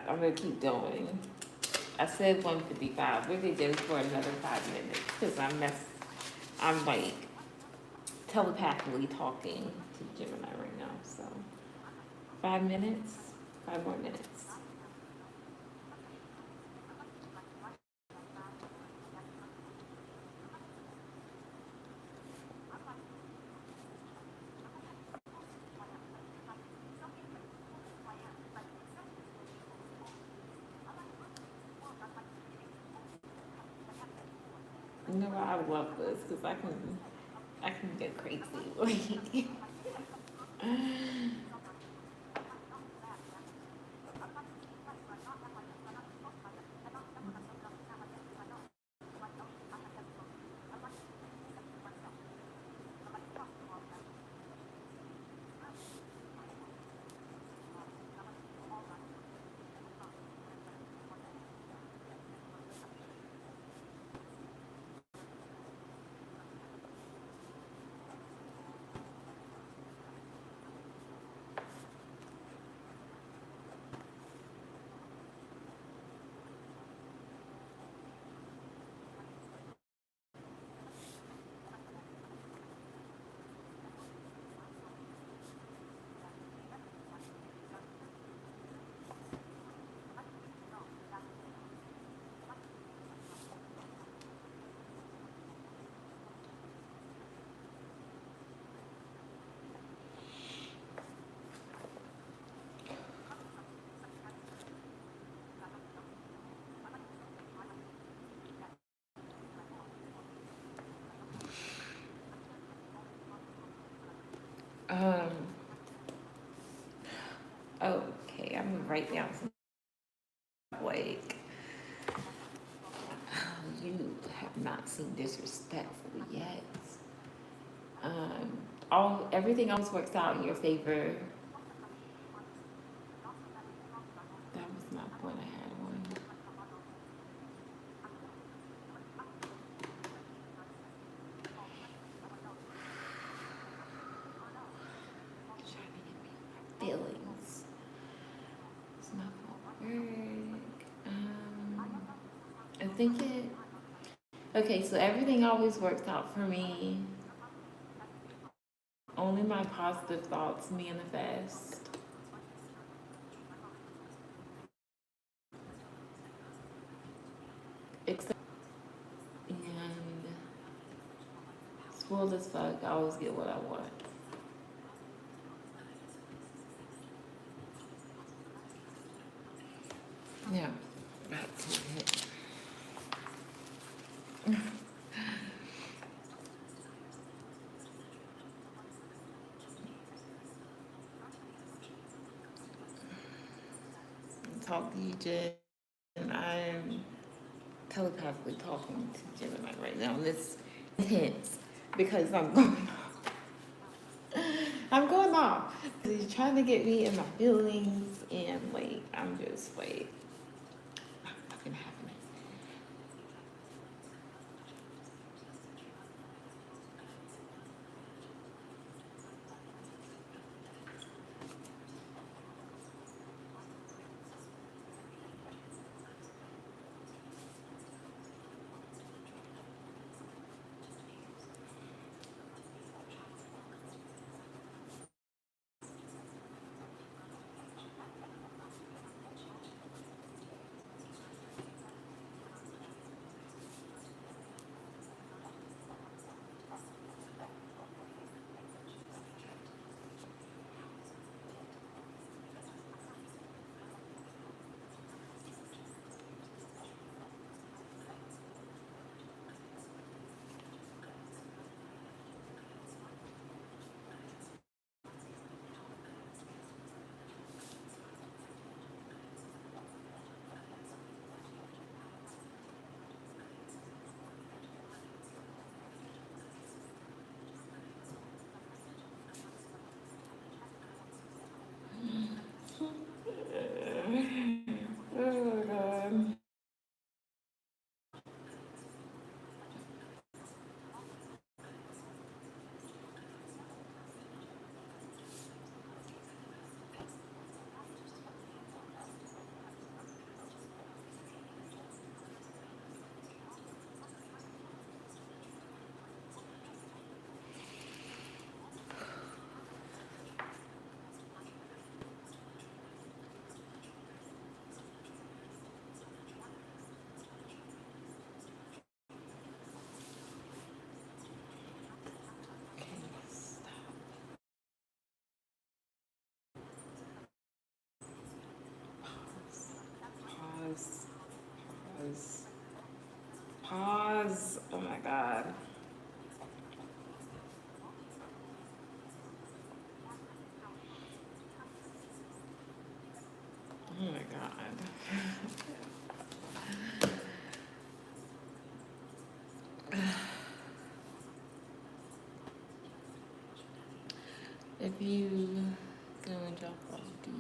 I'm gonna keep going. I said 1:55. We're gonna go for another 5 minutes because I'm like telepathically talking to Gemini right now. So 5 minutes, 5 more minutes. You know what? I love this because I can get crazy. um. Okay, I'm gonna write down some like. You have not seen disrespectful yet. Um, everything always works out in your favor. That was not one I had one. Trying to get me feelings. It's not gonna work. I think it. Okay, so everything always works out for me. Only my positive thoughts manifest. Except, and spoiled as fuck, I always get what I want. Yeah, back to it. Talk to you, Jen. I'm telepathically talking to Gemini right now, and it's intense because I'm going off. I'm going off. He's trying to get me in my feelings, and like, I'm just like, not fucking having it. pause. Oh my God. Oh my God. If you go and drop off the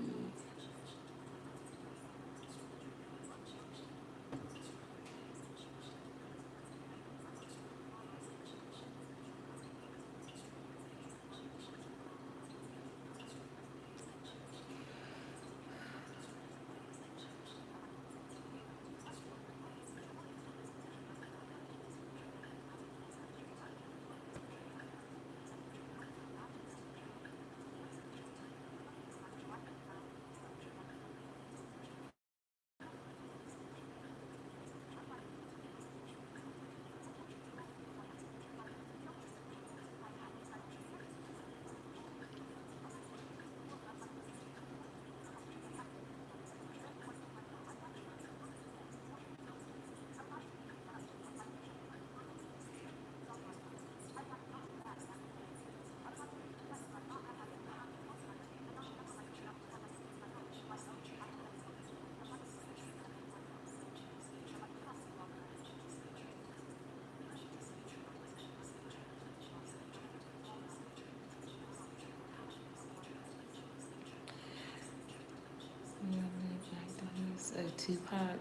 a two-pot.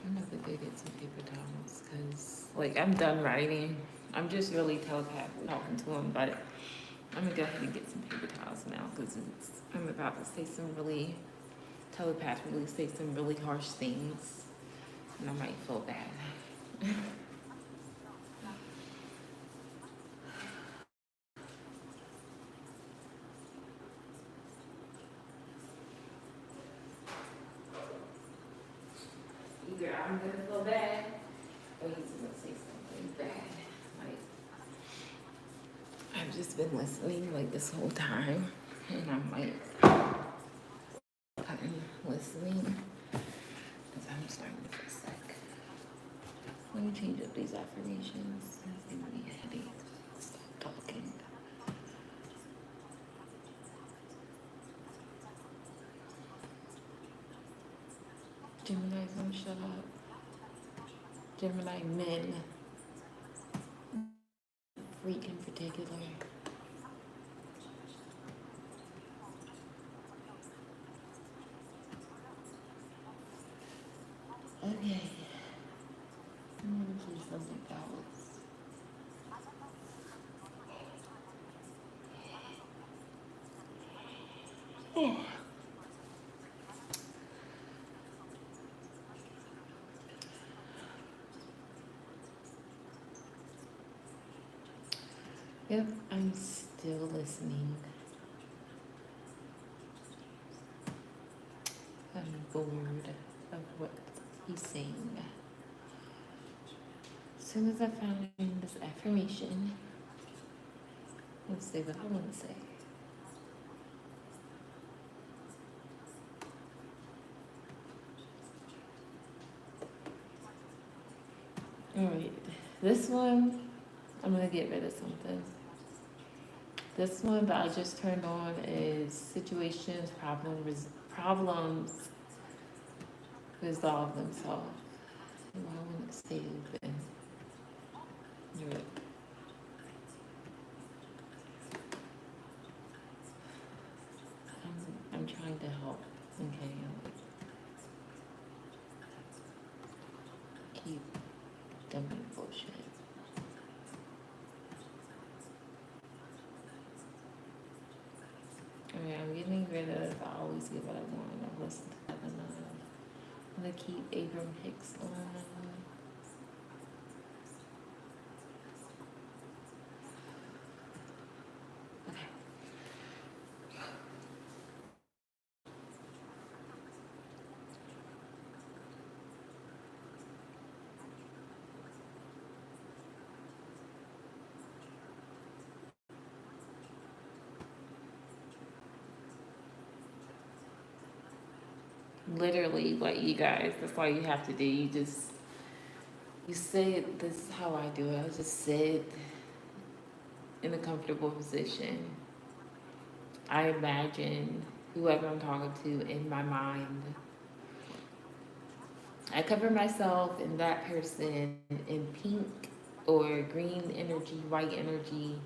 I'm gonna go get some paper towels because, like, I'm done writing. I'm just really telepath talking to him, but I'm gonna go ahead and get some paper towels now because I'm about to say some really telepathically say some really harsh things, and I might feel bad. Either I'm gonna feel bad or he's gonna say something bad. Like, I've just been listening like this whole time, and I'm like, I'm listening because I'm starting to feel sick. Let me change up these affirmations. It's giving me a headache. Stop talking. Gemini's gonna shut up. Gemini men, freak in particular. Okay, I'm gonna play something else. Yep, I'm still listening. I'm bored of what he's saying. As soon as I find this affirmation, I'll say what I want to say. Alright, this one, I'm gonna get rid of something. This one that I just turned on is situations, problems resolve themselves. So I want to stay open. Alright. I'm trying to help. Okay, keep dumping bullshit. Alright, I'm getting rid of I always get what I want. I've listened to that enough. I'm gonna keep Abram Hicks on. Okay. Literally, like you guys, that's all you have to do. You sit, this is how I do it. I just sit in a comfortable position. I imagine whoever I'm talking to in my mind. I cover myself and that person in pink or green energy, white energy.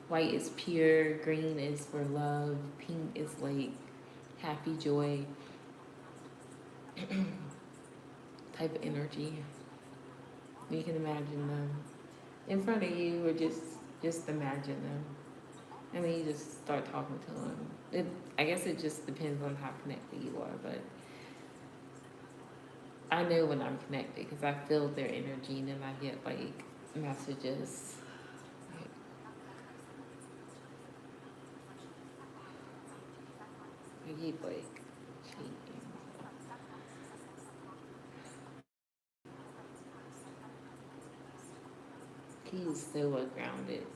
White is pure, green is for love, pink is like happy joy type of energy. You can imagine them in front of you, or just imagine them, and then you just start talking to them. I guess it just depends on how connected you are, but I know when I'm connected because I feel their energy, and then I get like messages. Like, I keep like shaking. He is so grounded,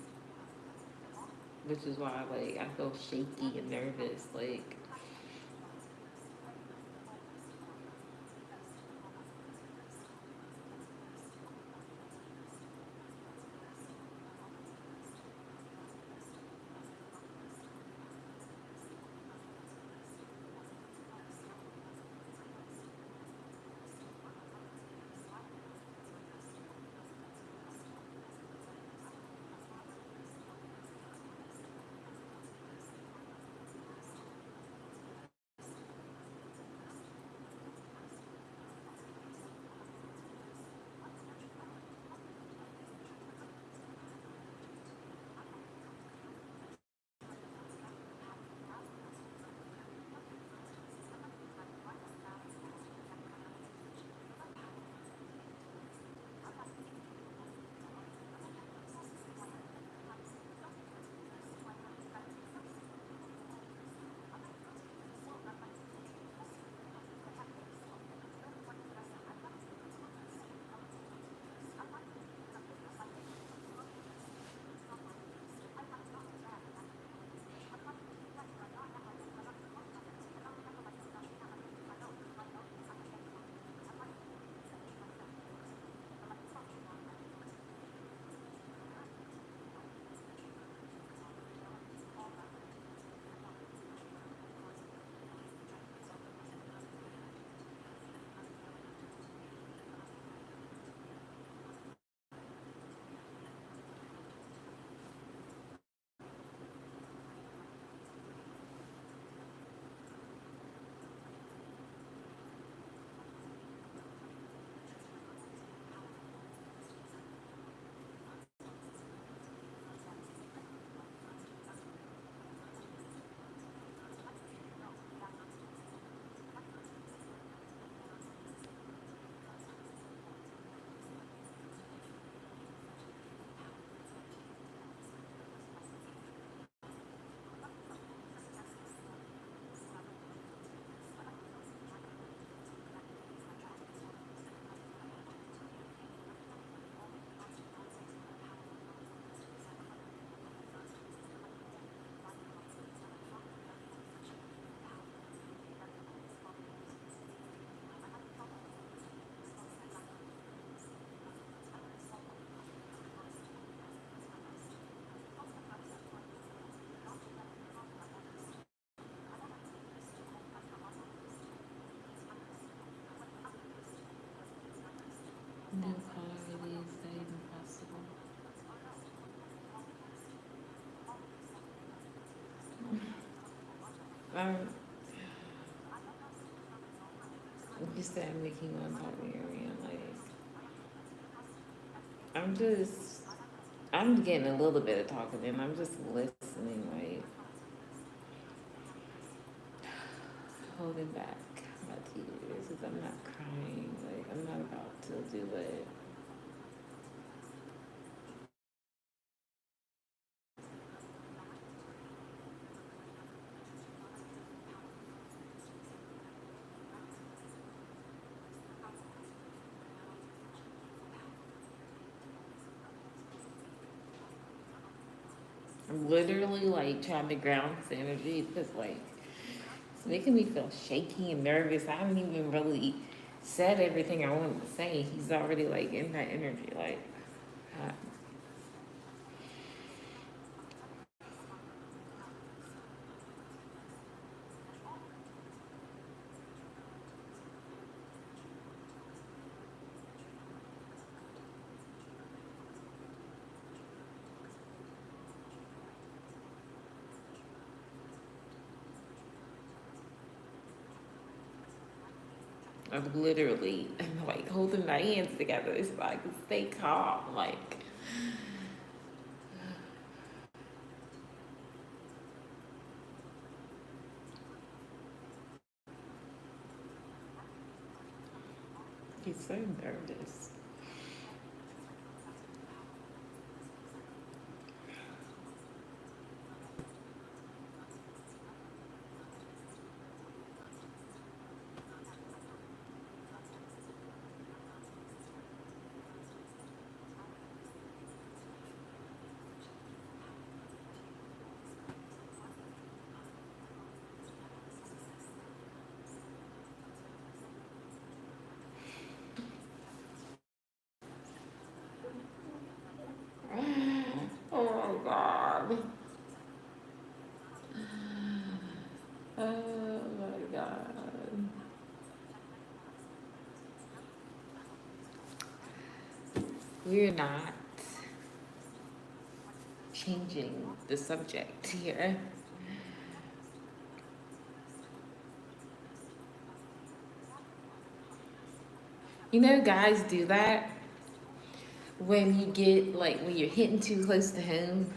which is why like I feel shaky and nervous. Like no poverty is that even possible? Um, you said making on top of your area, like I'm just I'm getting a little bit of talking and I'm just listening, like holding back my tears because I'm not crying. Like I'm not about to do it. I'm literally like trying to ground this energy because like making me feel shaky and nervous. I haven't even really said everything I wanted to say. He's already like in that energy, like. uh, I'm literally like holding my hands together. It's like stay calm, like. He's so nervous. Oh God. Oh my God. We're not changing the subject here. You know, guys do that when you get like when you're hitting too close to home.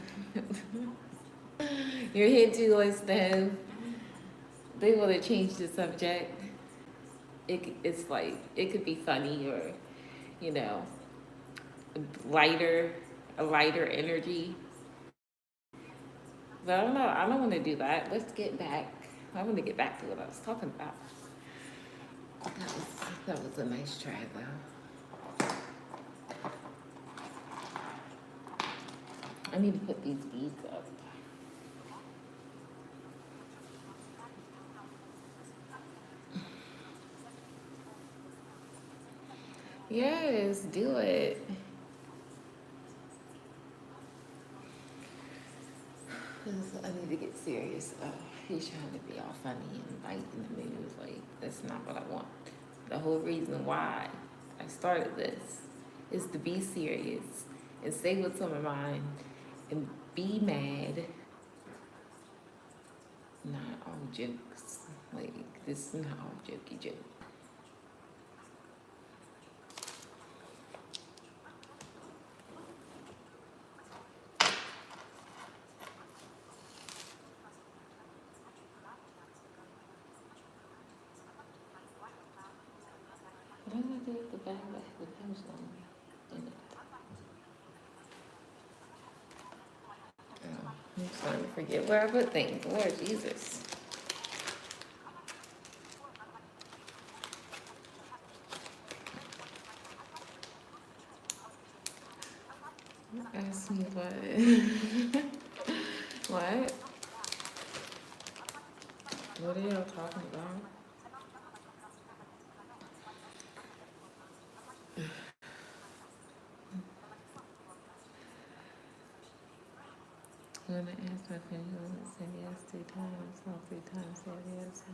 You're hitting too close to home. They want to change the subject. It's like it could be funny or, you know, lighter, a lighter energy. But I don't know. I don't want to do that. Let's get back. I want to get back to what I was talking about. That was a nice try though. I need to put these beads up. Yes, do it. 'Cause I need to get serious. He's trying to be all funny and light in the mood. Like, that's not what I want. The whole reason why I started this is to be serious and say what's on my mind and be mad, not all jokes. Like, this is not all jokey joke. What did I do with the bag that had the pendulum in it? Oh, I'm starting to forget where I put things. Lord Jesus. Ask me what? What? What are y'all talking about? When I asked my pendulum, it said yes 3 times. All 3 times said yes.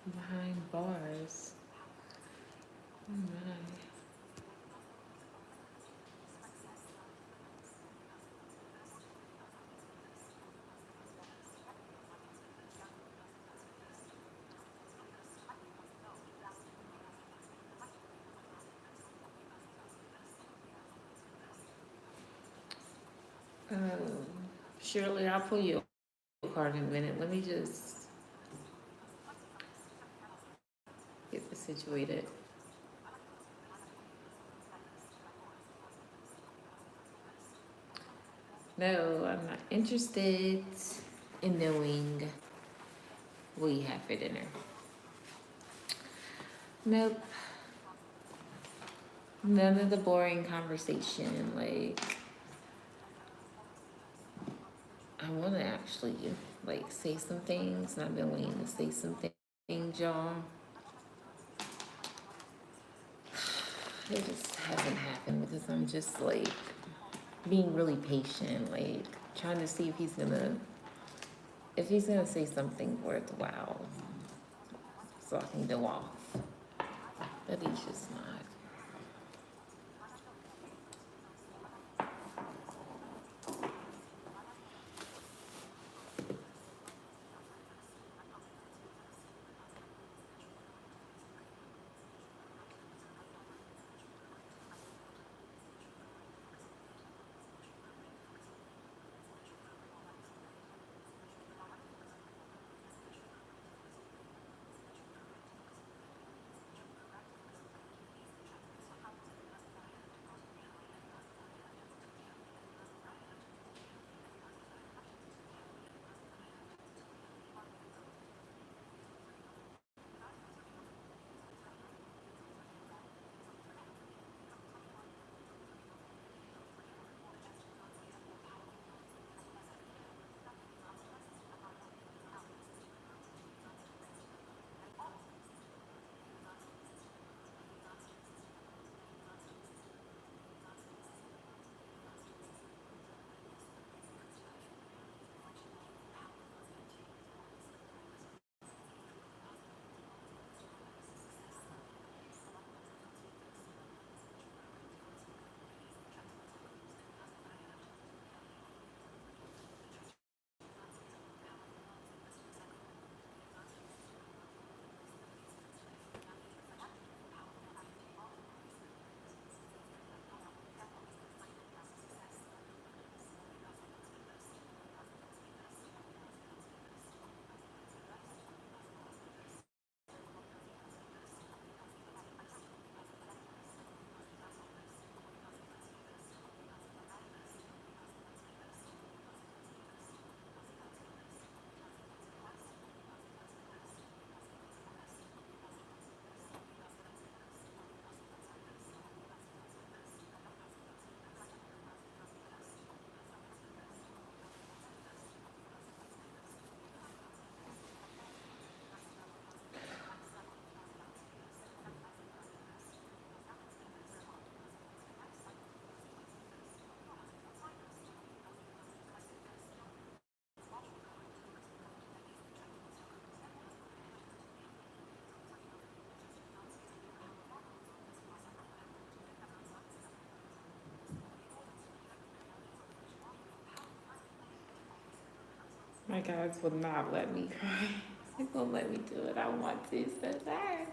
Behind bars. Oh my. Shirley, I'll pull you a card in a minute. Let me just get this situated. No, I'm not interested in knowing what you have for dinner. Nope. None of the boring conversation. Like, I want to actually, like, say some things, and I've been waiting to say some things, y'all. It just hasn't happened because I'm just, like, being really patient, like, trying to see if he's gonna say something worthwhile so I can go off. But he's just not. My guys will not let me cry. They won't let me do it. I want to so bad.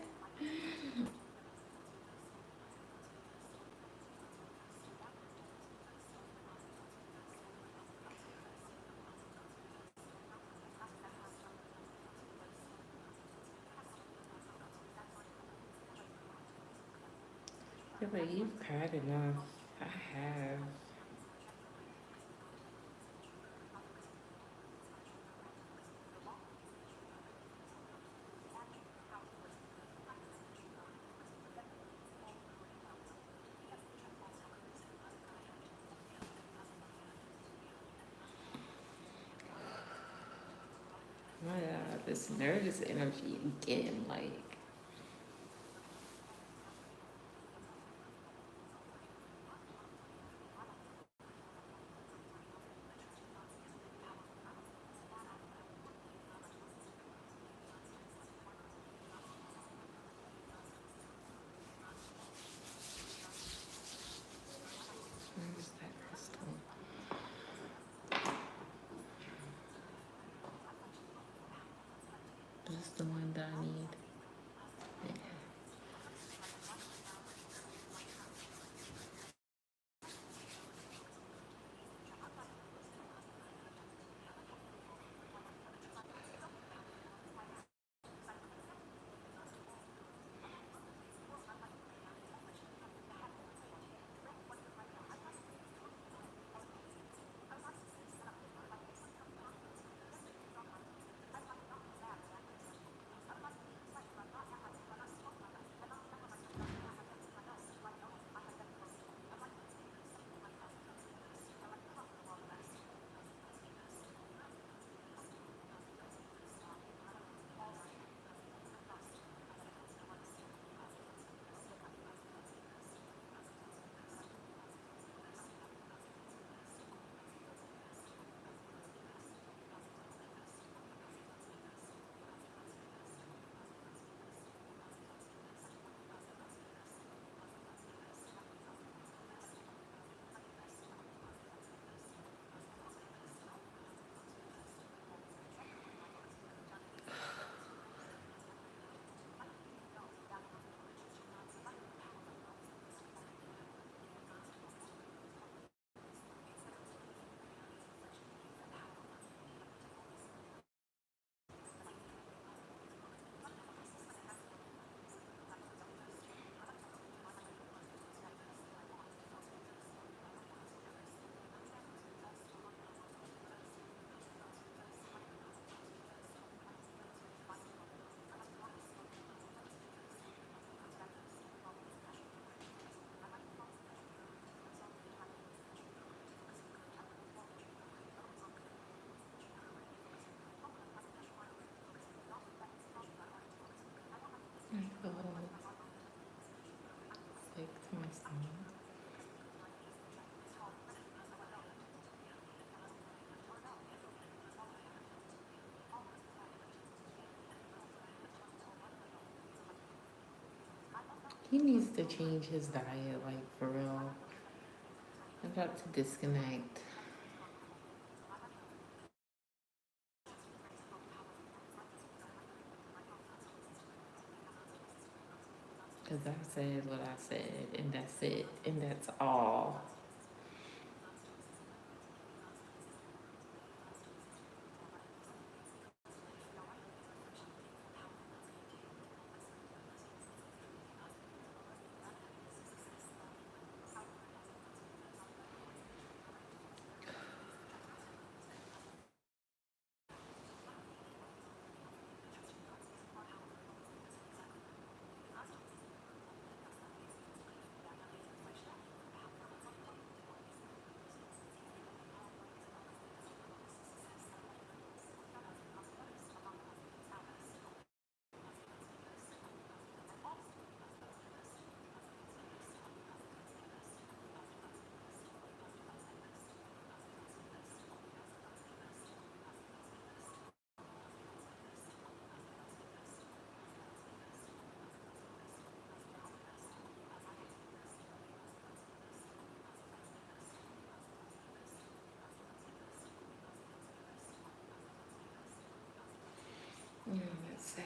Yeah, but you've cried enough. I have. My God, this nervous energy again. Like, where's that crystal? This is the one that I need. Okay. He needs to change his diet, like for real. I'm about to disconnect. Because I said what I said, and that's it, and that's all. Yeah, that's sad.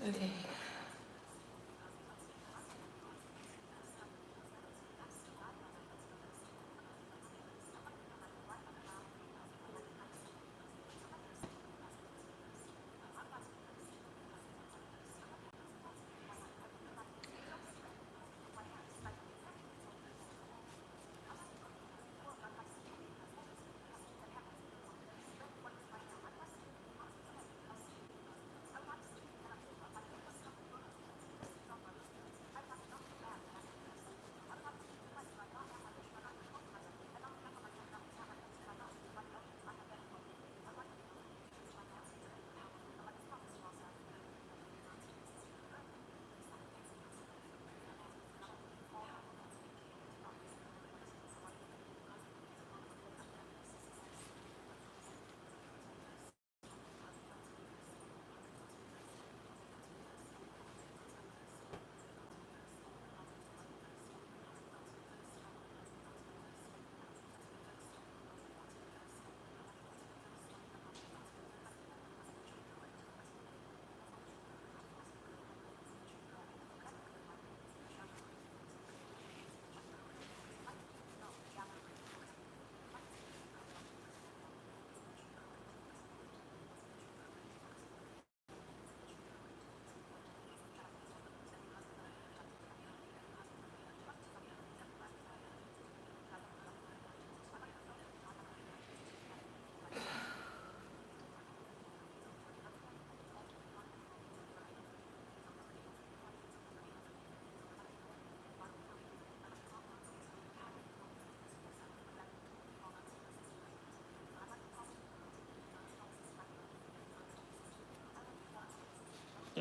Okay.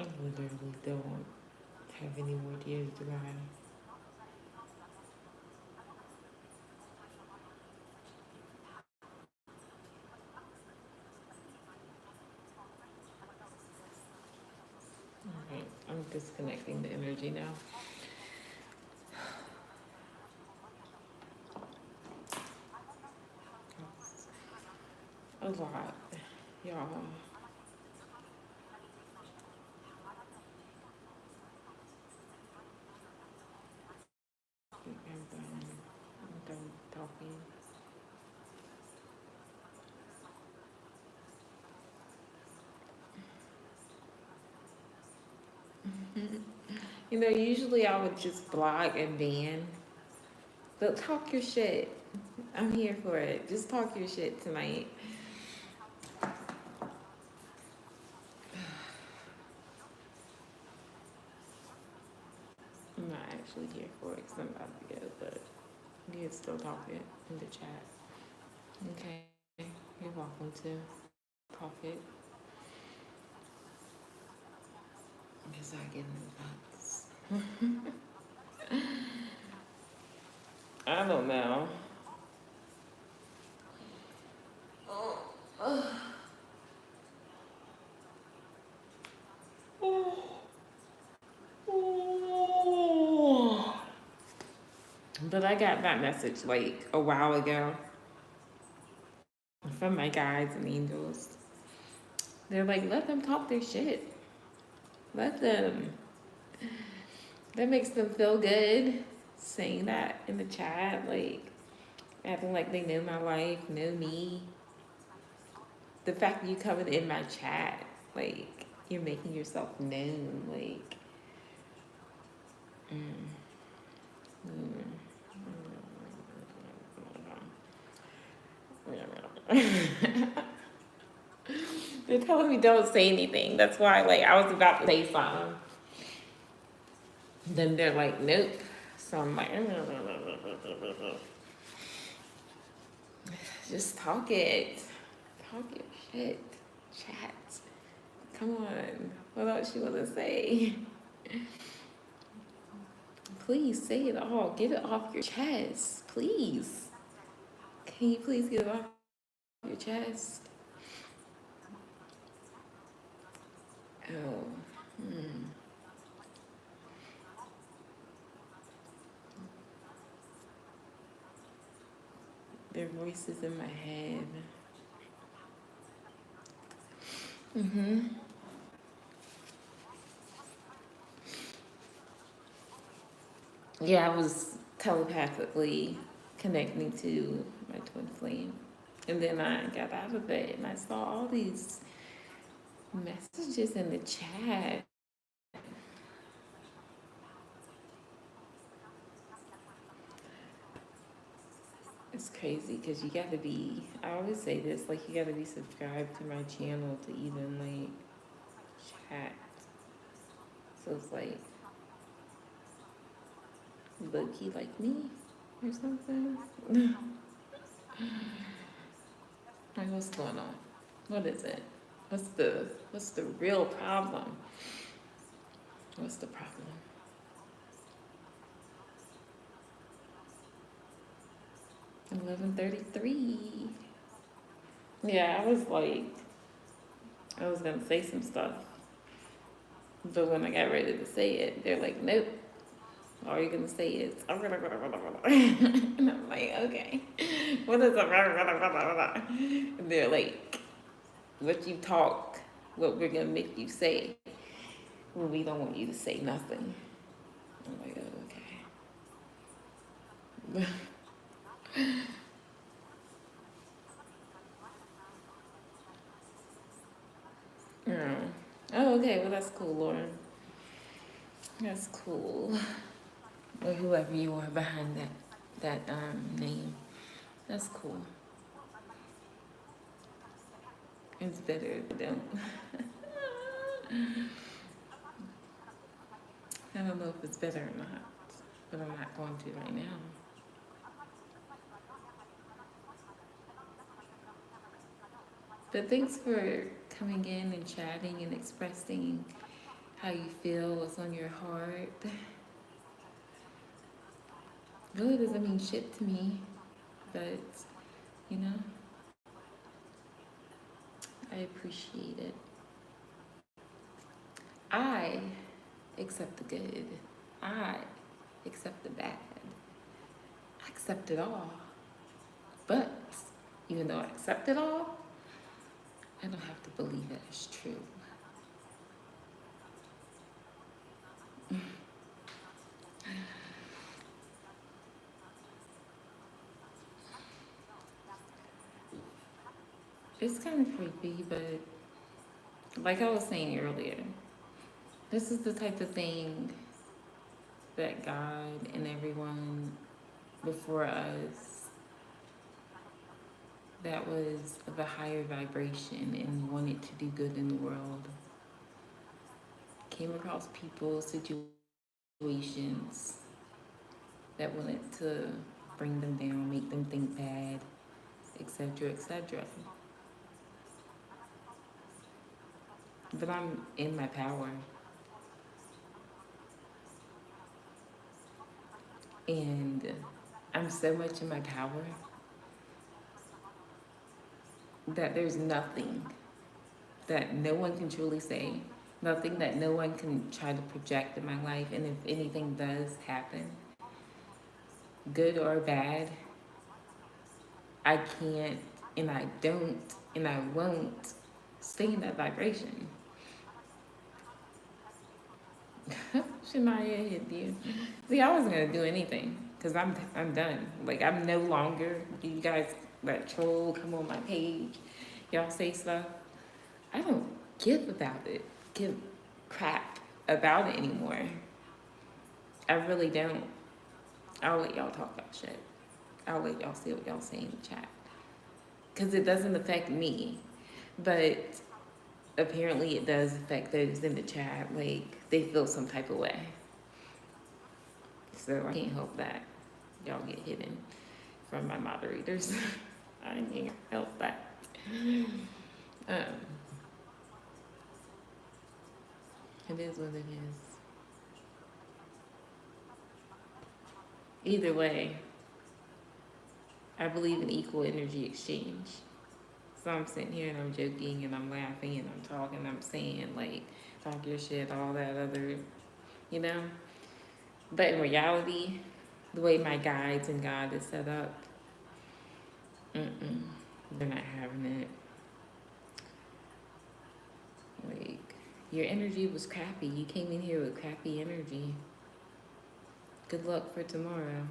I literally don't have any more tears to cry. Alright, I'm disconnecting the energy now. A lot, y'all. I'm done talking. You know, usually I would just blog and ban, but talk your shit. I'm here for it. Just talk your shit tonight. I'm not actually here for it because I'm about to go, but you can still talk it in the chat. Okay, you're welcome to talk it. Because I get in the thoughts. I don't know. But I got that message like a while ago from my guides and angels. They're like, let them talk their shit. Let them. That makes them feel good saying that in the chat, like acting like they know my life, know me. The fact that you coming in my chat, like you're making yourself known, like mm, they're telling me don't say anything. That's why like I was about to say something. Then they're like, nope. So I'm like, just talk it. Talk your shit. Chat. Come on. What else you want to say? Please say it all. Get it off your chest. Please. Can you please get it off your chest? Oh. Their voices in my head. Yeah, I was telepathically connecting to my twin flame. And then I got out of it and I saw all these messages in the chat. It's crazy because you gotta be, I always say this, like you gotta be subscribed to my channel to even like chat. So it's like low key like me or something. Like what's going on? What is it? What's the real problem? What's the problem? $11:33. Yeah, I was gonna say some stuff, but when I got ready to say it, they're like, nope. All you're gonna say is, and I'm like, okay, what is a? And they're like, what you talk, what we're gonna make you say, when we don't want you to say nothing. I'm like, oh, okay. Yeah. Oh, okay. Well, that's cool, Lauren. That's cool. Or whoever you are behind that name. That's cool. It's better to don't. I don't know if it's better or not, but I'm not going to right now. But thanks for coming in and chatting and expressing how you feel, what's on your heart. Really doesn't mean shit to me, but you know, I appreciate it. I accept the good. I accept the bad. I accept it all. But even though I accept it all, I don't have to believe it as true. It's kind of creepy, but like I was saying earlier, this is the type of thing that God and everyone before us that was of a higher vibration and wanted to do good in the world came across people, situations that wanted to bring them down, make them think bad, etc., etc. But I'm in my power. And I'm so much in my power that there's nothing that no one can truly say, nothing that no one can try to project in my life. And if anything does happen, good or bad, I can't and I don't and I won't stay in that vibration. Shania hit you. See, I wasn't gonna do anything because I'm done. Like I'm no longer. You guys that troll come on my page, y'all say stuff. I don't give crap about it anymore. I really don't. I'll let y'all talk about shit. I'll let y'all see what y'all say in the chat. Because it doesn't affect me. But apparently it does affect those in the chat. Like, they feel some type of way. So I can't help that. Y'all get hidden from my moderators. I can't help that. It is what it is. Either way, I believe in equal energy exchange. So I'm sitting here and I'm joking and I'm laughing and I'm talking, I'm saying like, talk your shit, all that other, you know? But in reality, the way my guides and God is set up, they're not having it. Like, your energy was crappy. You came in here with crappy energy. Good luck for tomorrow.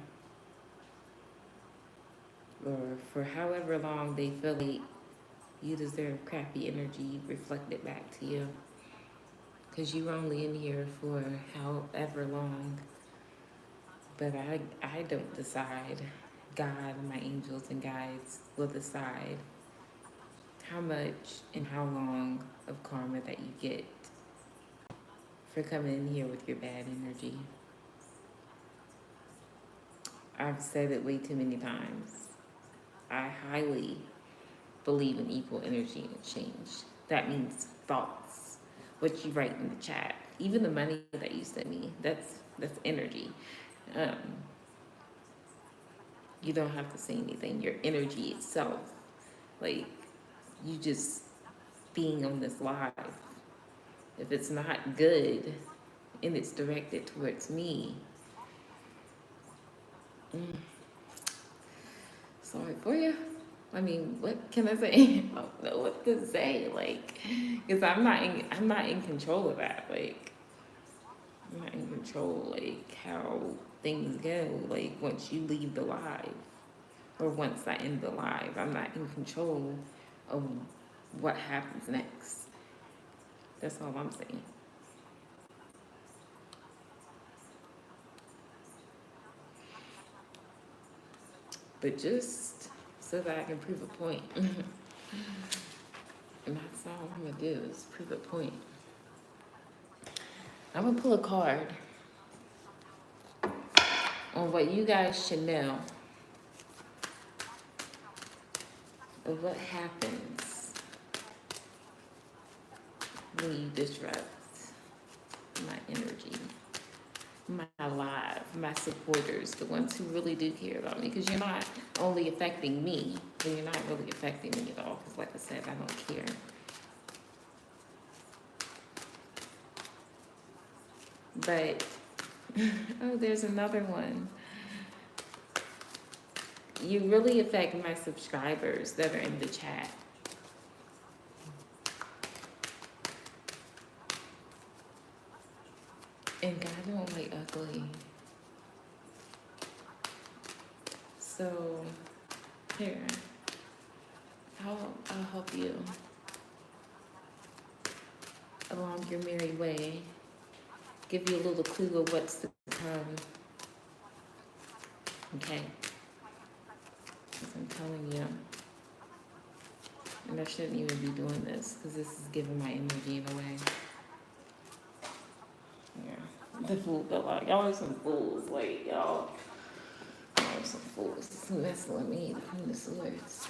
Or for however long they feel like you deserve crappy energy reflected back to you. Because you were only in here for however long. But I don't decide. God, my angels and guides will decide how much and how long of karma that you get for coming in here with your bad energy. I've said it way too many times. I highly believe in equal energy exchange. That means thoughts, what you write in the chat, even the money that you send me. That's energy. You don't have to say anything. Your energy itself, like you just being on this live. If it's not good and it's directed towards me, sorry for you. I mean, what can I say? I don't know what to say. Like, because I'm not in control of that. Like, I'm not in control. Like how things go. Like once you leave the live, or once I end the live, I'm not in control of what happens next. That's all I'm saying. But just so that I can prove a point. And that's all I'm gonna do is prove a point. I'm gonna pull a card on what you guys should know of what happens when you disrupt my live, my supporters, the ones who really do care about me, because you're not only affecting me, but you're not really affecting me at all, because like I said, I don't care. But, oh, there's another one. You really affect my subscribers that are in the chat. And God don't like ugly. So, here, I'll help you along your merry way. Give you a little clue of what's to come. Okay? Because I'm telling you. And I shouldn't even be doing this because this is giving my energy away. Yeah. The fool fell out. Y'all are some fools. Like, y'all are some fools. It's messing with me. The Queen of Swords.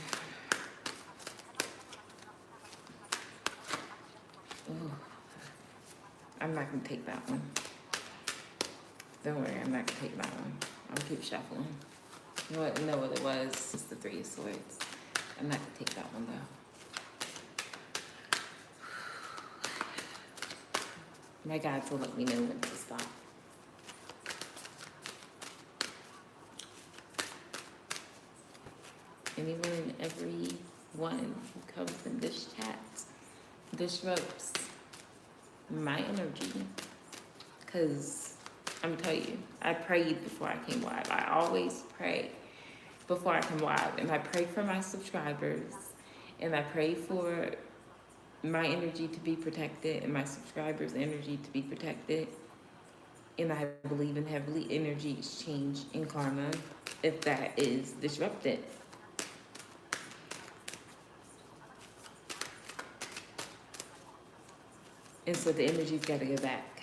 Ooh. I'm not going to take that one. Don't worry, I'm not going to take that one. I'll keep shuffling. You know what? No, what it was. It's the Three of Swords. I'm not going to take that one, though. My guides will let me know when to stop. Anyone and everyone who comes in this chat disrupts my energy. Because I'm gonna tell you, I prayed before I came live. I always pray before I come live. And I pray for my subscribers. And I pray for my energy to be protected and my subscribers' energy to be protected. And I believe in heavenly energy exchange in karma if that is disrupted. And so the energy's got to go back.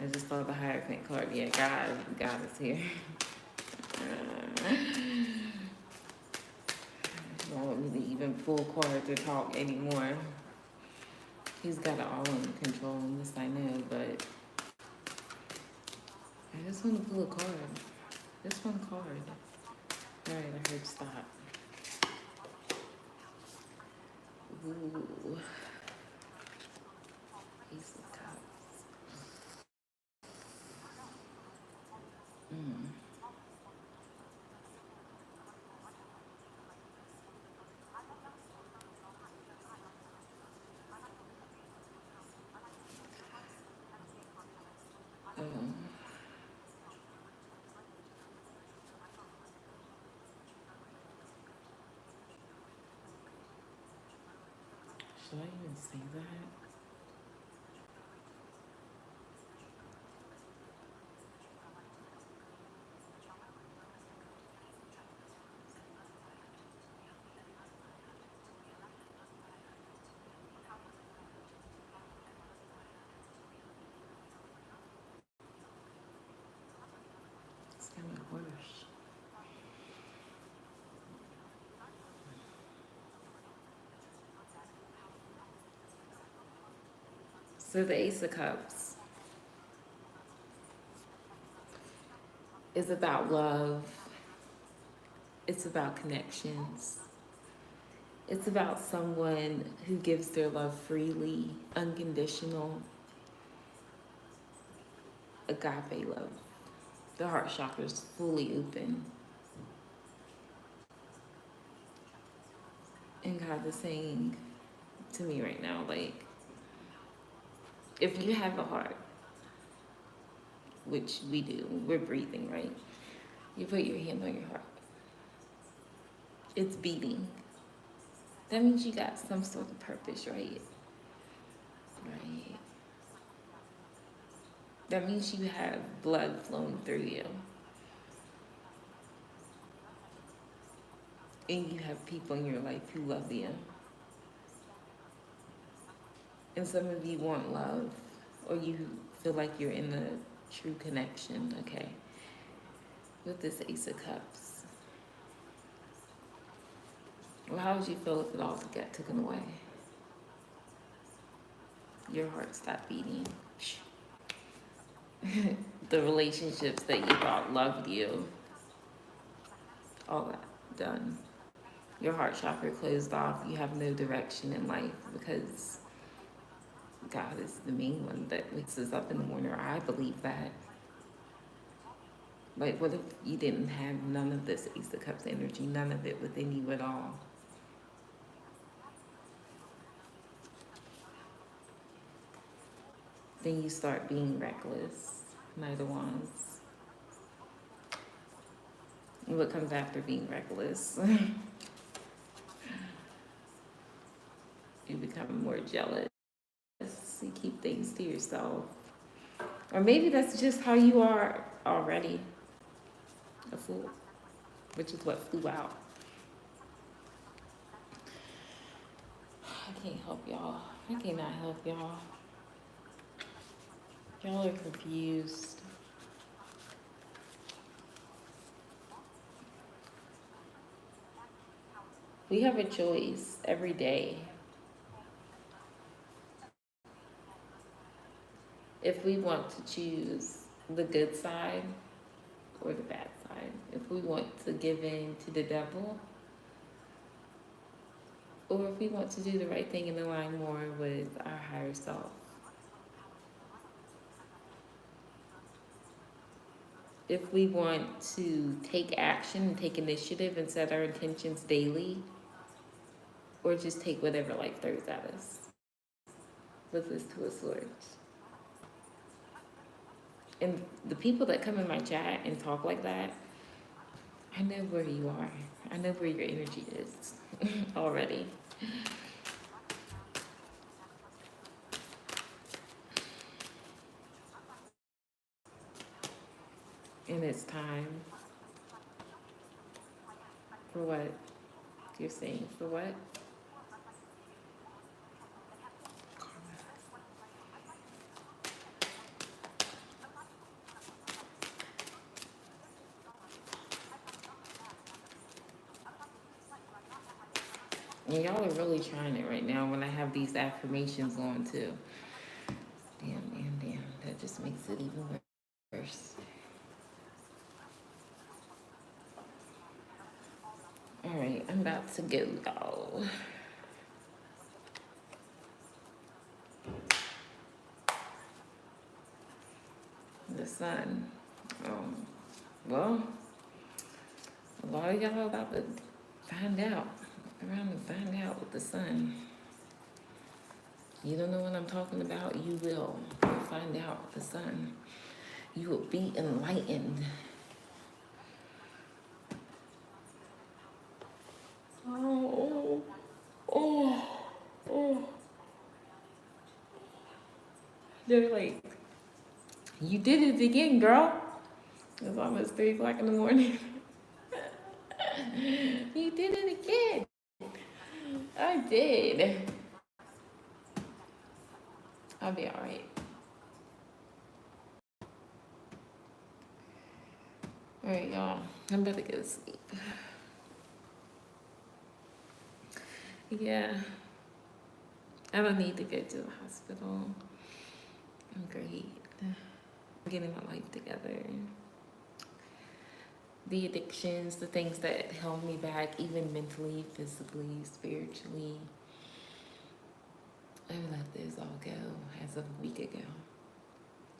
I just saw the Hierophant card. Yeah, God is here. He don't want me to even pull cards or talk anymore. He's got it all under control, and this I know, but I just want to pull a card. Just one card. All right, I heard stop. Ooh. Ace of Cups. Mm. Oh. Should I even say that? It's kind of harsh. So the Ace of Cups is about love. It's about connections. It's about someone who gives their love freely, unconditional, agape love. The heart chakra is fully open. And God is saying to me right now, like, if you have a heart, which we do, we're breathing, right? You put your hand on your heart. It's beating. That means you got some sort of purpose, right? Right. That means you have blood flowing through you. And you have people in your life who love you. And some of you want love, or you feel like you're in a true connection, okay? With this Ace of Cups. Well, how would you feel if it all got taken away? Your heart stopped beating. The relationships that you thought loved you, all that done. Your heart chakra closed off. You have no direction in life because God is the main one that wakes us up in the morning. Or I believe that. Like, what if you didn't have none of this Ace of Cups energy, none of it within you at all? Then you start being reckless. Knight of Wands. And what comes after being reckless? You become more jealous. You keep things to yourself. Or maybe that's just how you are already. A fool. Which is what flew out. I can't help y'all. I cannot help y'all. Y'all are confused. We have a choice every day. If we want to choose the good side or the bad side. If we want to give in to the devil, or if we want to do the right thing and align more with our higher self. If we want to take action and take initiative and set our intentions daily, or just take whatever life throws at us with this Two of Swords. And the people that come in my chat and talk like that, I know where you are. I know where your energy is already. And it's time. For what? You're saying for what? And y'all are really trying it right now when I have these affirmations on too. Damn. That just makes it even worse. Alright, I'm about to go, y'all. The sun. Well, a lot of y'all about to find out. Around to find out with the sun. You don't know what I'm talking about? You will. You'll find out with the sun. You will be enlightened. Oh. They're like, you did it again, girl. It's almost 3 o'clock in the morning. You did it again. I did. I'll be all right. All right, y'all. I'm about to go to sleep. Yeah. I don't need to go to the hospital. I'm great. I'm getting my life together. The addictions, the things that held me back, even mentally, physically, spiritually, I let those all go as of a week ago.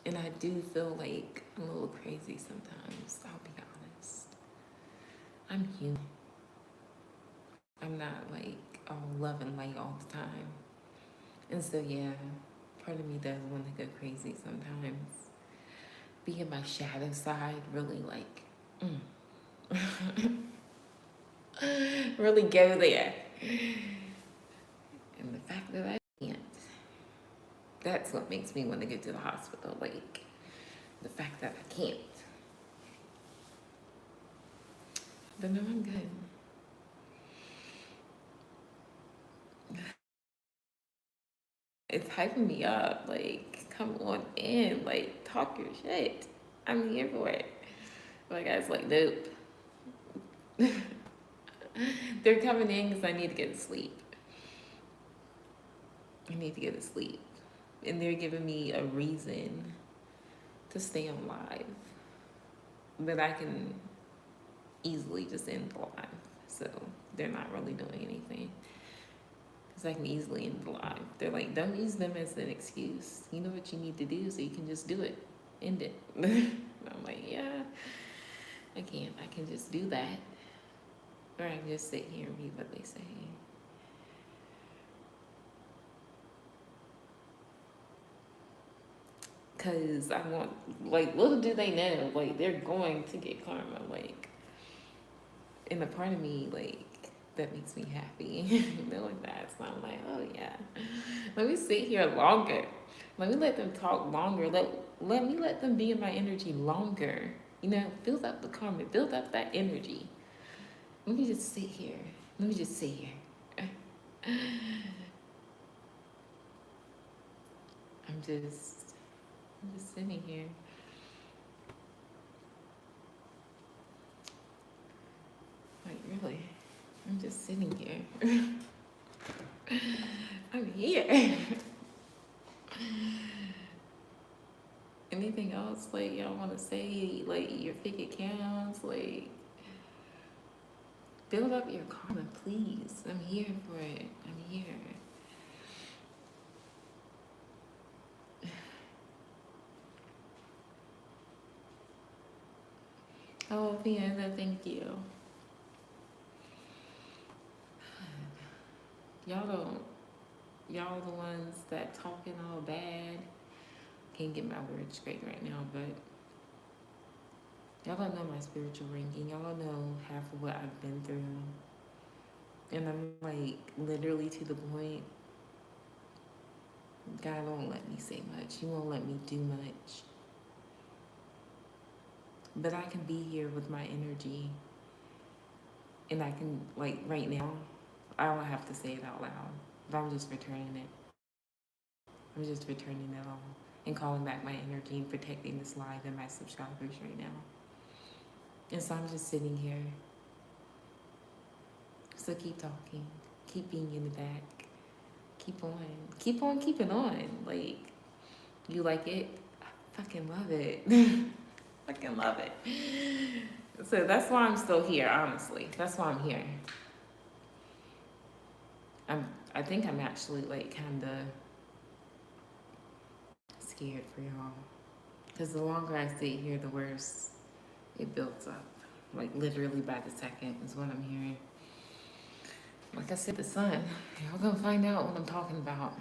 And I do feel like I'm a little crazy sometimes, I'll be honest. I'm human. I'm not like all love and light all the time. And so yeah, part of me does want to go crazy sometimes. Be in my shadow side, really like, really go there. And the fact that I can't, that's what makes me want to go to the hospital. Like, the fact that I can't. But no, I'm good. It's hyping me up. Like, come on in. Like, talk your shit. I'm here for it. My guy's like, nope. They're coming in because I need to get to sleep. I need to get to sleep. And they're giving me a reason to stay on live. But I can easily just end the live. So they're not really doing anything. Because I can easily end the live. They're like, don't use them as an excuse. You know what you need to do, so you can just do it. End it. I'm like, yeah, I can't. I can just do that. Or I can just sit here and read what they say. Because I want, like, little do they know, like, they're going to get karma. Like, and a part of me, like, that makes me happy knowing that. So I'm like, oh yeah, let me sit here longer. Let me let them talk longer. Let them be in my energy longer. You know, build up the karma, build up that energy. Let me just sit here. Let me just sit here. I'm just sitting here. Like, really? I'm just sitting here. I'm here. Anything else, like, y'all want to say? Like, your fake accounts? Like, build up your karma, please. I'm here for it. I'm here. Oh, Vienna, thank you. Y'all the ones that talking all bad. Can't get my words straight right now, but y'all don't know my spiritual ranking. Y'all don't know half of what I've been through. And I'm like literally to the point, God won't let me say much. He won't let me do much. But I can be here with my energy. And I can, like, right now, I don't have to say it out loud. But I'm just returning it. I'm just returning it all. And calling back my energy and protecting this live and my subscribers right now. And so I'm just sitting here. So keep talking. Keep being in the back. Keep on. Keep on keeping on. Like, you like it? I fucking love it. Fucking love it. So that's why I'm still here, honestly. That's why I'm here. I think I'm actually like kinda scared for y'all. Because the longer I sit here, the worse it builds up. Like literally by the second is what I'm hearing. Like I said, the sun. Y'all gonna find out what I'm talking about.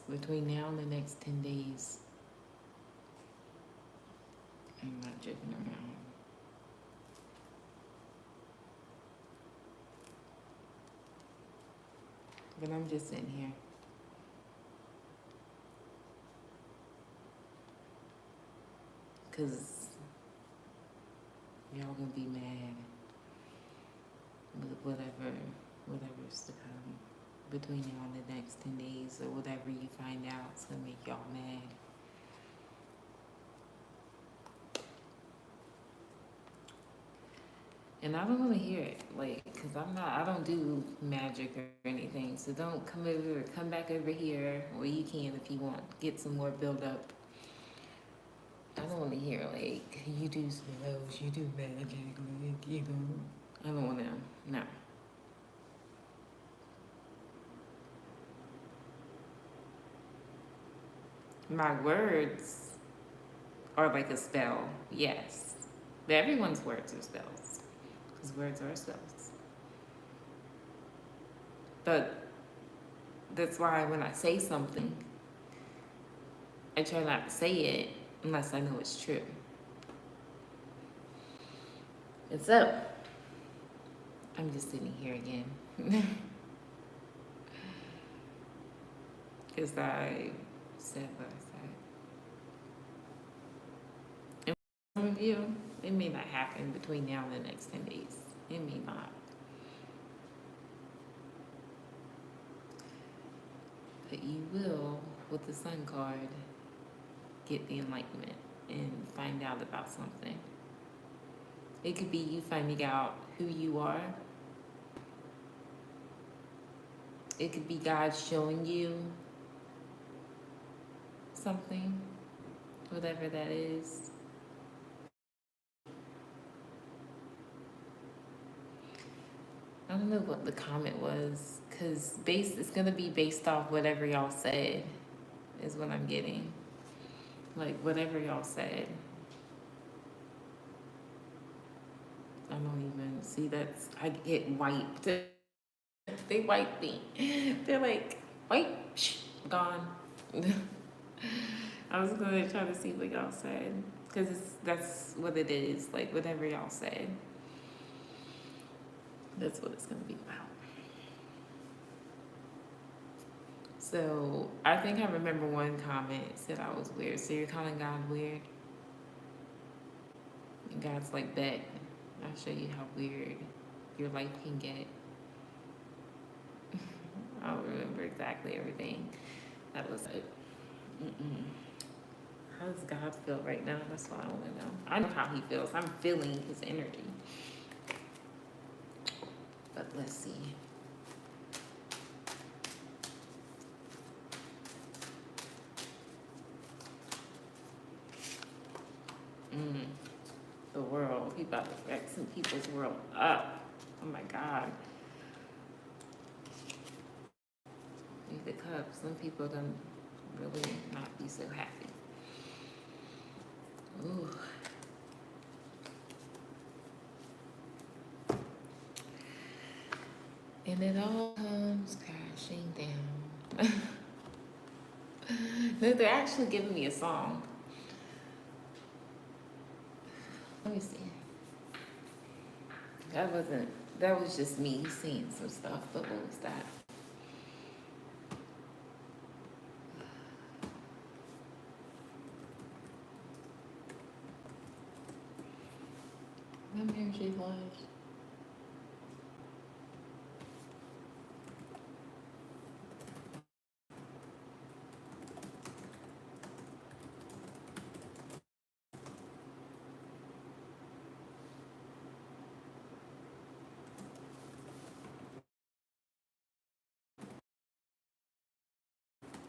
Between now and the next 10 days, I'm not joking around. But I'm just sitting here. Cause y'all gonna be mad with whatever's to come. Between now and the next 10 days or whatever you find out, it's gonna make y'all mad. And I don't want to hear it, like, cause I don't do magic or anything. So don't come back over here, or you can if you want, get some more build up. I don't want to hear like you do spells, you do magic, like, you know. I don't want to. No. My words are like a spell, yes. But everyone's words are spells, because words are spells. But that's why when I say something, I try not to say it unless I know it's true. And so, I'm just sitting here again. Because I said what I said. And for some of you, it may not happen between now and the next 10 days. It may not. But you will, with the Sun card, get the enlightenment and find out about something. It could be you finding out who you are. It could be God showing you something, whatever that is. I don't know what the comment was, because it's gonna be based off whatever y'all said, is what I'm getting. Like, whatever y'all said. I don't even see I get wiped. They wipe me. They're like, wipe, gone. I was gonna try to see what y'all said, because that's what it is. Like, whatever y'all said, that's what it's gonna be about. So I think I remember one comment said I was weird. So you're calling God weird? And God's like, bet. I'll show you how weird your life can get. I don't remember exactly everything that was it. How does God feel right now? That's what I want to know. I know how he feels. I'm feeling his energy. But let's see. The world. He about to wreck some people's world up. Oh my God. Need the cups. Some people don't really not be so happy. Ooh. And it all comes crashing down. They're actually giving me a song. Let me see. That was just me seeing some stuff, but what was that? My energy was.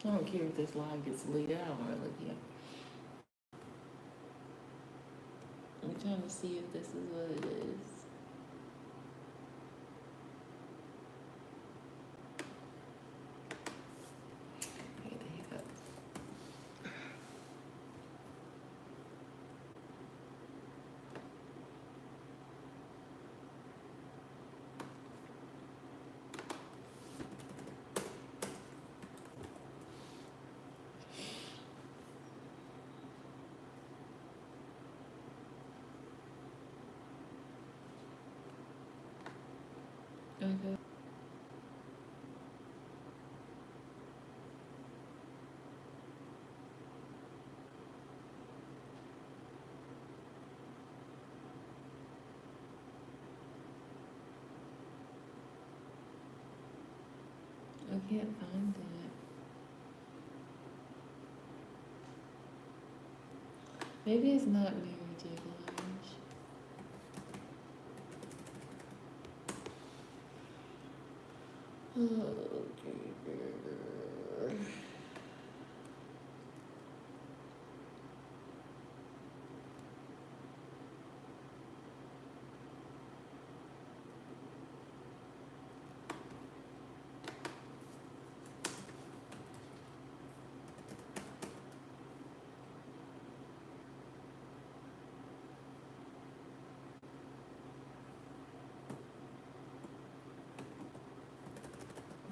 I don't care if this live gets deleted. I don't really care. I'm trying to see if this is what it is. Okay, the hiccups. Okay. I can't find it. Maybe it's not Mary J. Blige. Okay.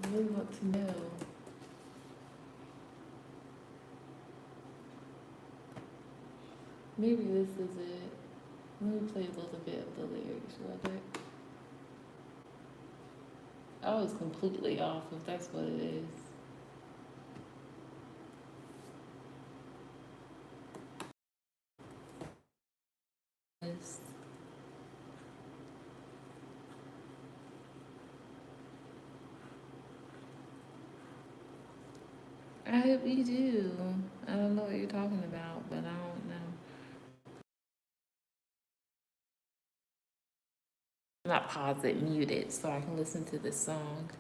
I really want to know. Maybe this is it. Let me play a little bit of the lyrics real quick. I was completely off if that's what it is. Yes. I hope you do. I don't know what you're talking about, but I don't know. I'm not pause it, mute it so I can listen to this song.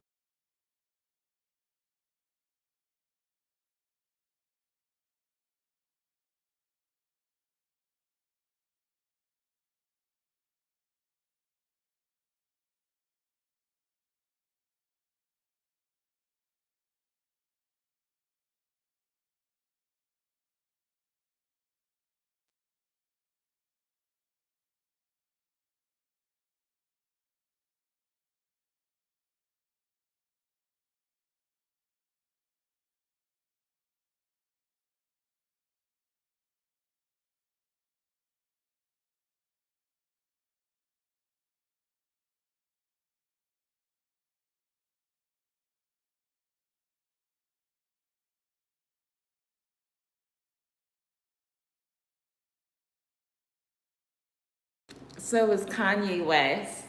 So is Kanye West.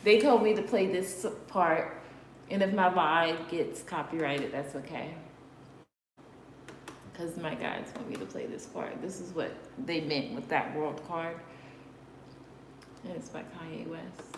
They told me to play this part, and if my live gets copyrighted, that's okay. Because my guys want me to play this part. This is what they meant with that world card. And it's by Kanye West.